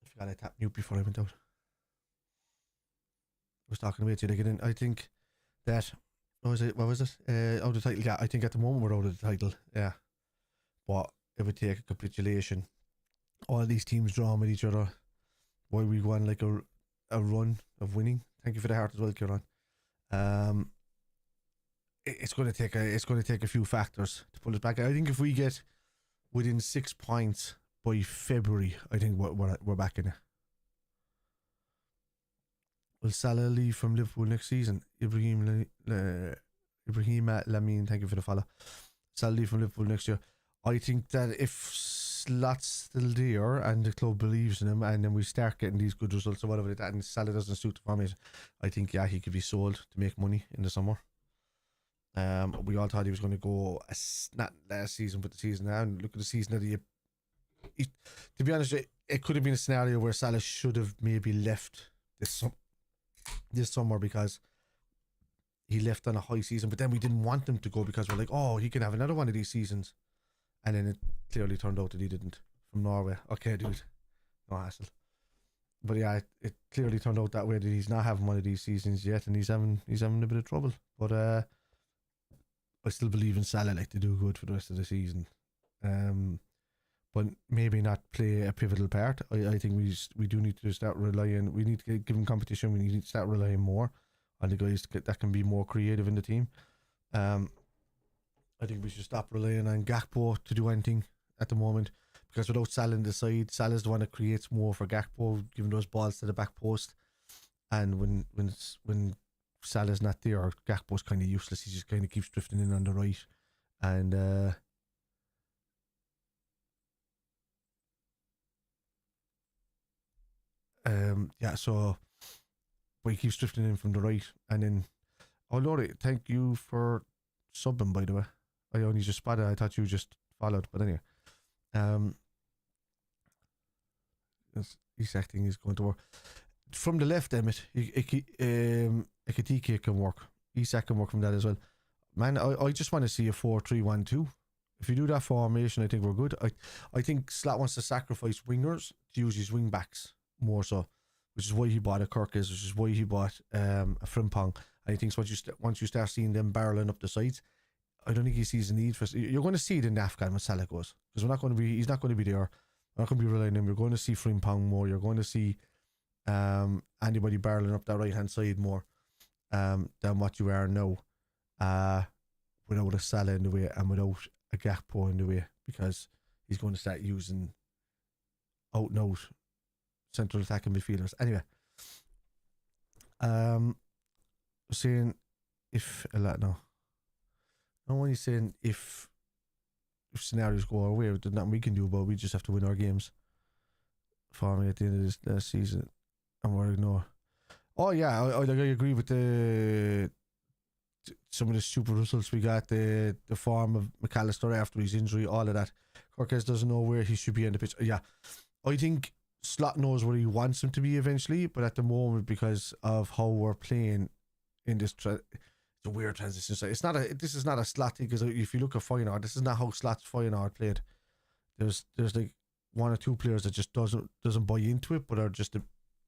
I forgot I tapped mute before I went out. I was talking about you again. I think that what was it? Out of the title. Yeah, I think at the moment we're out of the title. Yeah, but it would take a capitulation. All these teams drawing with each other. Why we go on like a run of winning. Thank you for the heart as well, Kieran. It's going to take a few factors to pull us back. I think if we get within 6 points by February, I think we're back in it. Will Salah leave from Liverpool next season? Ibrahim Lamine, thank you for the follow. Salah leave from Liverpool next year. I think that if Slot's still there and the club believes in him, and then we start getting these good results or whatever like that, and Salah doesn't suit the formation, I think he could be sold to make money in the summer. We all thought he was going to go not last season, but the season now. And look at the season of the year. To be honest, it could have been a scenario where Salah should have maybe left this summer because he left on a high season, but then we didn't want him to go because we're like, oh, he can have another one of these seasons, and then it clearly turned out that he didn't. From Norway, okay, dude, no hassle. But yeah, it clearly turned out that way, that he's not having one of these seasons yet, and he's having a bit of trouble. But I still believe in Salah, like, to do good for the rest of the season. But maybe not play a pivotal part. I think we do need to start relying. We need to give him competition. We need to start relying more on the guys that can be more creative in the team. I think we should stop relying on Gakpo to do anything at the moment, because without Salah in the side, Salah's the one that creates more for Gakpo, giving those balls to the back post. And when Salah's not there, Gakpo's kind of useless. He just kind of keeps drifting in on the right, and so but he keeps drifting in from the right, and then Lori, thank you for subbing, by the way. I only just spotted. I thought you just followed, but anyway, this EKITIKE thing is going to work from the left. Emmett, EKITIKE can work. ISAK can work from that as well. Man, I just want to see a 4-3-1-2. If you do that formation, I think we're good. I think Slot wants to sacrifice wingers to use his wing backs more so, which is why he bought a Kirkes, which is why he bought a Frimpong. And he thinks once you start seeing them barreling up the sides, I don't think he sees the need for. You're going to see it in the Afghan when Salah goes, because he's not going to be there. We're not going to be relying on him. You're going to see Frimpong more. You're going to see anybody barreling up that right hand side more than what you are now, without a Salah in the way and without a Gakpo in the way, because he's going to start using out and out central attacking midfielders. Anyway, saying if a lot no. I'm only saying if scenarios go our way, there's nothing we can do about it. We just have to win our games for me at the end of this season, and we're ignored. Oh yeah, I agree with some of the stupid results we got. The form of McAllister after his injury, all of that. Kirkes doesn't know where he should be on the pitch. Yeah, I think Slot knows where he wants him to be eventually, but at the moment, because of how we're playing in this, it's a weird transition. So this is not a Slot thing, because if you look at Feyenoord, this is not how Slot's Feyenoord played. There's like one or two players that just doesn't buy into it, but are just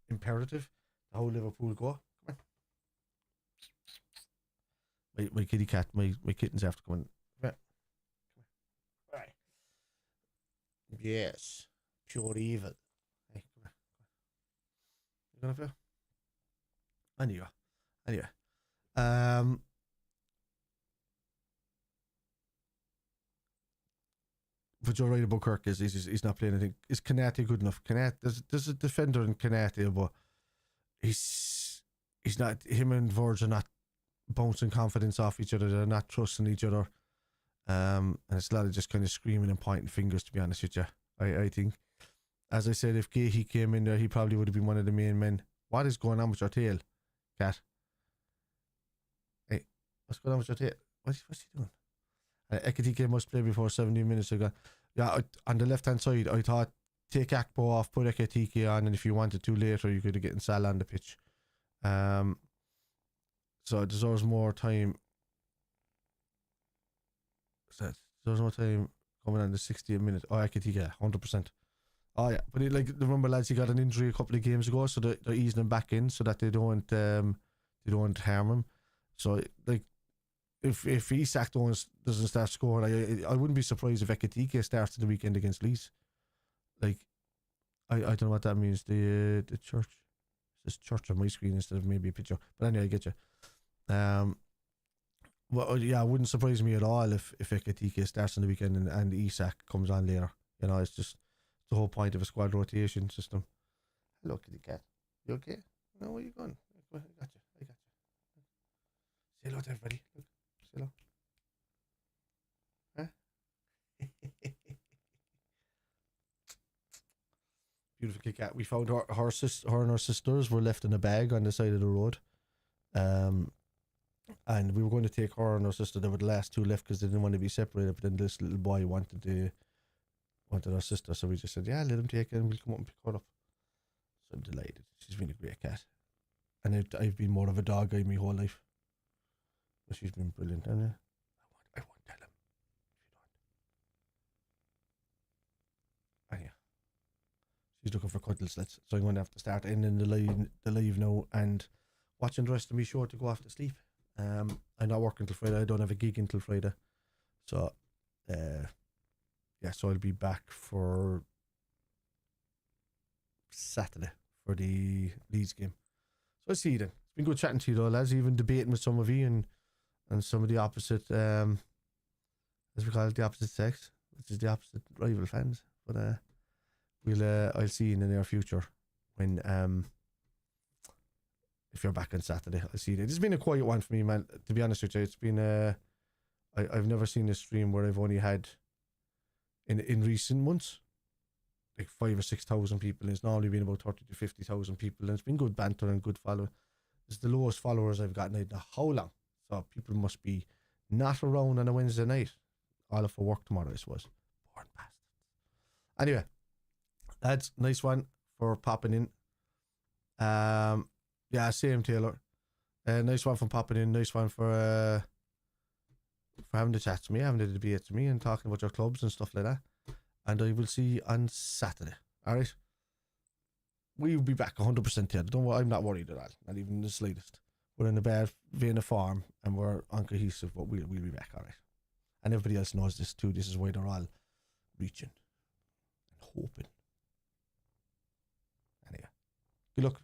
imperative. How Liverpool go. Come on. My kitty cat, my kittens have to come in. Come on. Right. Yes. Pure evil. Hey, come on. You gonna feel? Anyway. But you're right about Kirk. He's not playing anything. Is Kanate good enough? There's a defender in Kanate, but he's not. Him and Verge are not bouncing confidence off each other. They're not trusting each other. And it's a lot of just kind of screaming and pointing fingers, to be honest with you. I think, as I said, if he came in there, he probably would have been one of the main men. What is going on with your tail, cat? Hey, what's going on with your tail? What's he doing? EKITIKE must play before 17 minutes ago. Yeah, on the left hand side, I thought take Akpo off, put EKITIKE on, and if you wanted to later, you could have gotten Salah on the pitch. So it deserves more time. Deserves more time coming on the 60th minute. Oh, EKITIKE, 100%. Oh yeah, but remember lads, he got an injury a couple of games ago, so they're easing him back in so that they don't harm him. So like, if ISAK doesn't start scoring, I wouldn't be surprised if EKITIKE starts the weekend against Leeds. Like, I don't know what that means. The church, it says church on my screen instead of maybe a picture. But anyway, I get you. Well, yeah, it wouldn't surprise me at all if EKITIKE starts on the weekend and ISAK comes on later. You know, it's just the whole point of a squad rotation system. Hello, kitty cat. You okay? No, where you going? I got you. Say hello to everybody. Look, say hello. Huh? Beautiful kitty cat. We found her and her sisters were left in a bag on the side of the road. And we were going to take her and her sister. There were the last two left because they didn't want to be separated. But then this little boy wanted our sister, so we just said, yeah, let him take it and we'll come up and pick her up. So I'm delighted. She's been a great cat. And I've been more of a dog guy my whole life. But she's been brilliant. And I won't tell him if you don't. And yeah. She's looking for cuddles, lads. So I'm going to have to start ending the live now and watching the rest of me show to go off to sleep. I'm not working till Friday. I don't have a gig until Friday. So, yeah, so I'll be back for Saturday for the Leeds game. So I'll see you then. It's been good chatting to you though, lads. Even debating with some of you and some of the opposite, as we call it, the opposite sex, which is the opposite rival fans. But I'll see you in the near future when if you're back on Saturday. I'll see you then. This has been a quiet one for me, man. To be honest with you, it's been I've never seen a stream where I've only had in recent months like 5,000 or 6,000 people. It's normally been about 30,000 to 50,000 people, and it's been good banter and good follow. It's the lowest followers I've gotten in how long? So people must be not around on a Wednesday night. All up for work tomorrow, I suppose. Born bastards. Anyway, that's nice one for popping in. Yeah, same Taylor. Nice one for popping in. Nice one for having the chat to me, having the debate to me, and talking about your clubs and stuff like that. And I will see you on Saturday. Alright? We'll be back 100% here. Don't worry, I'm not worried at all. Not even the slightest. We're in a bad vein of form and we're uncohesive, but we'll be back, alright? And everybody else knows this too. This is why they're all reaching and hoping. Anyway, good luck.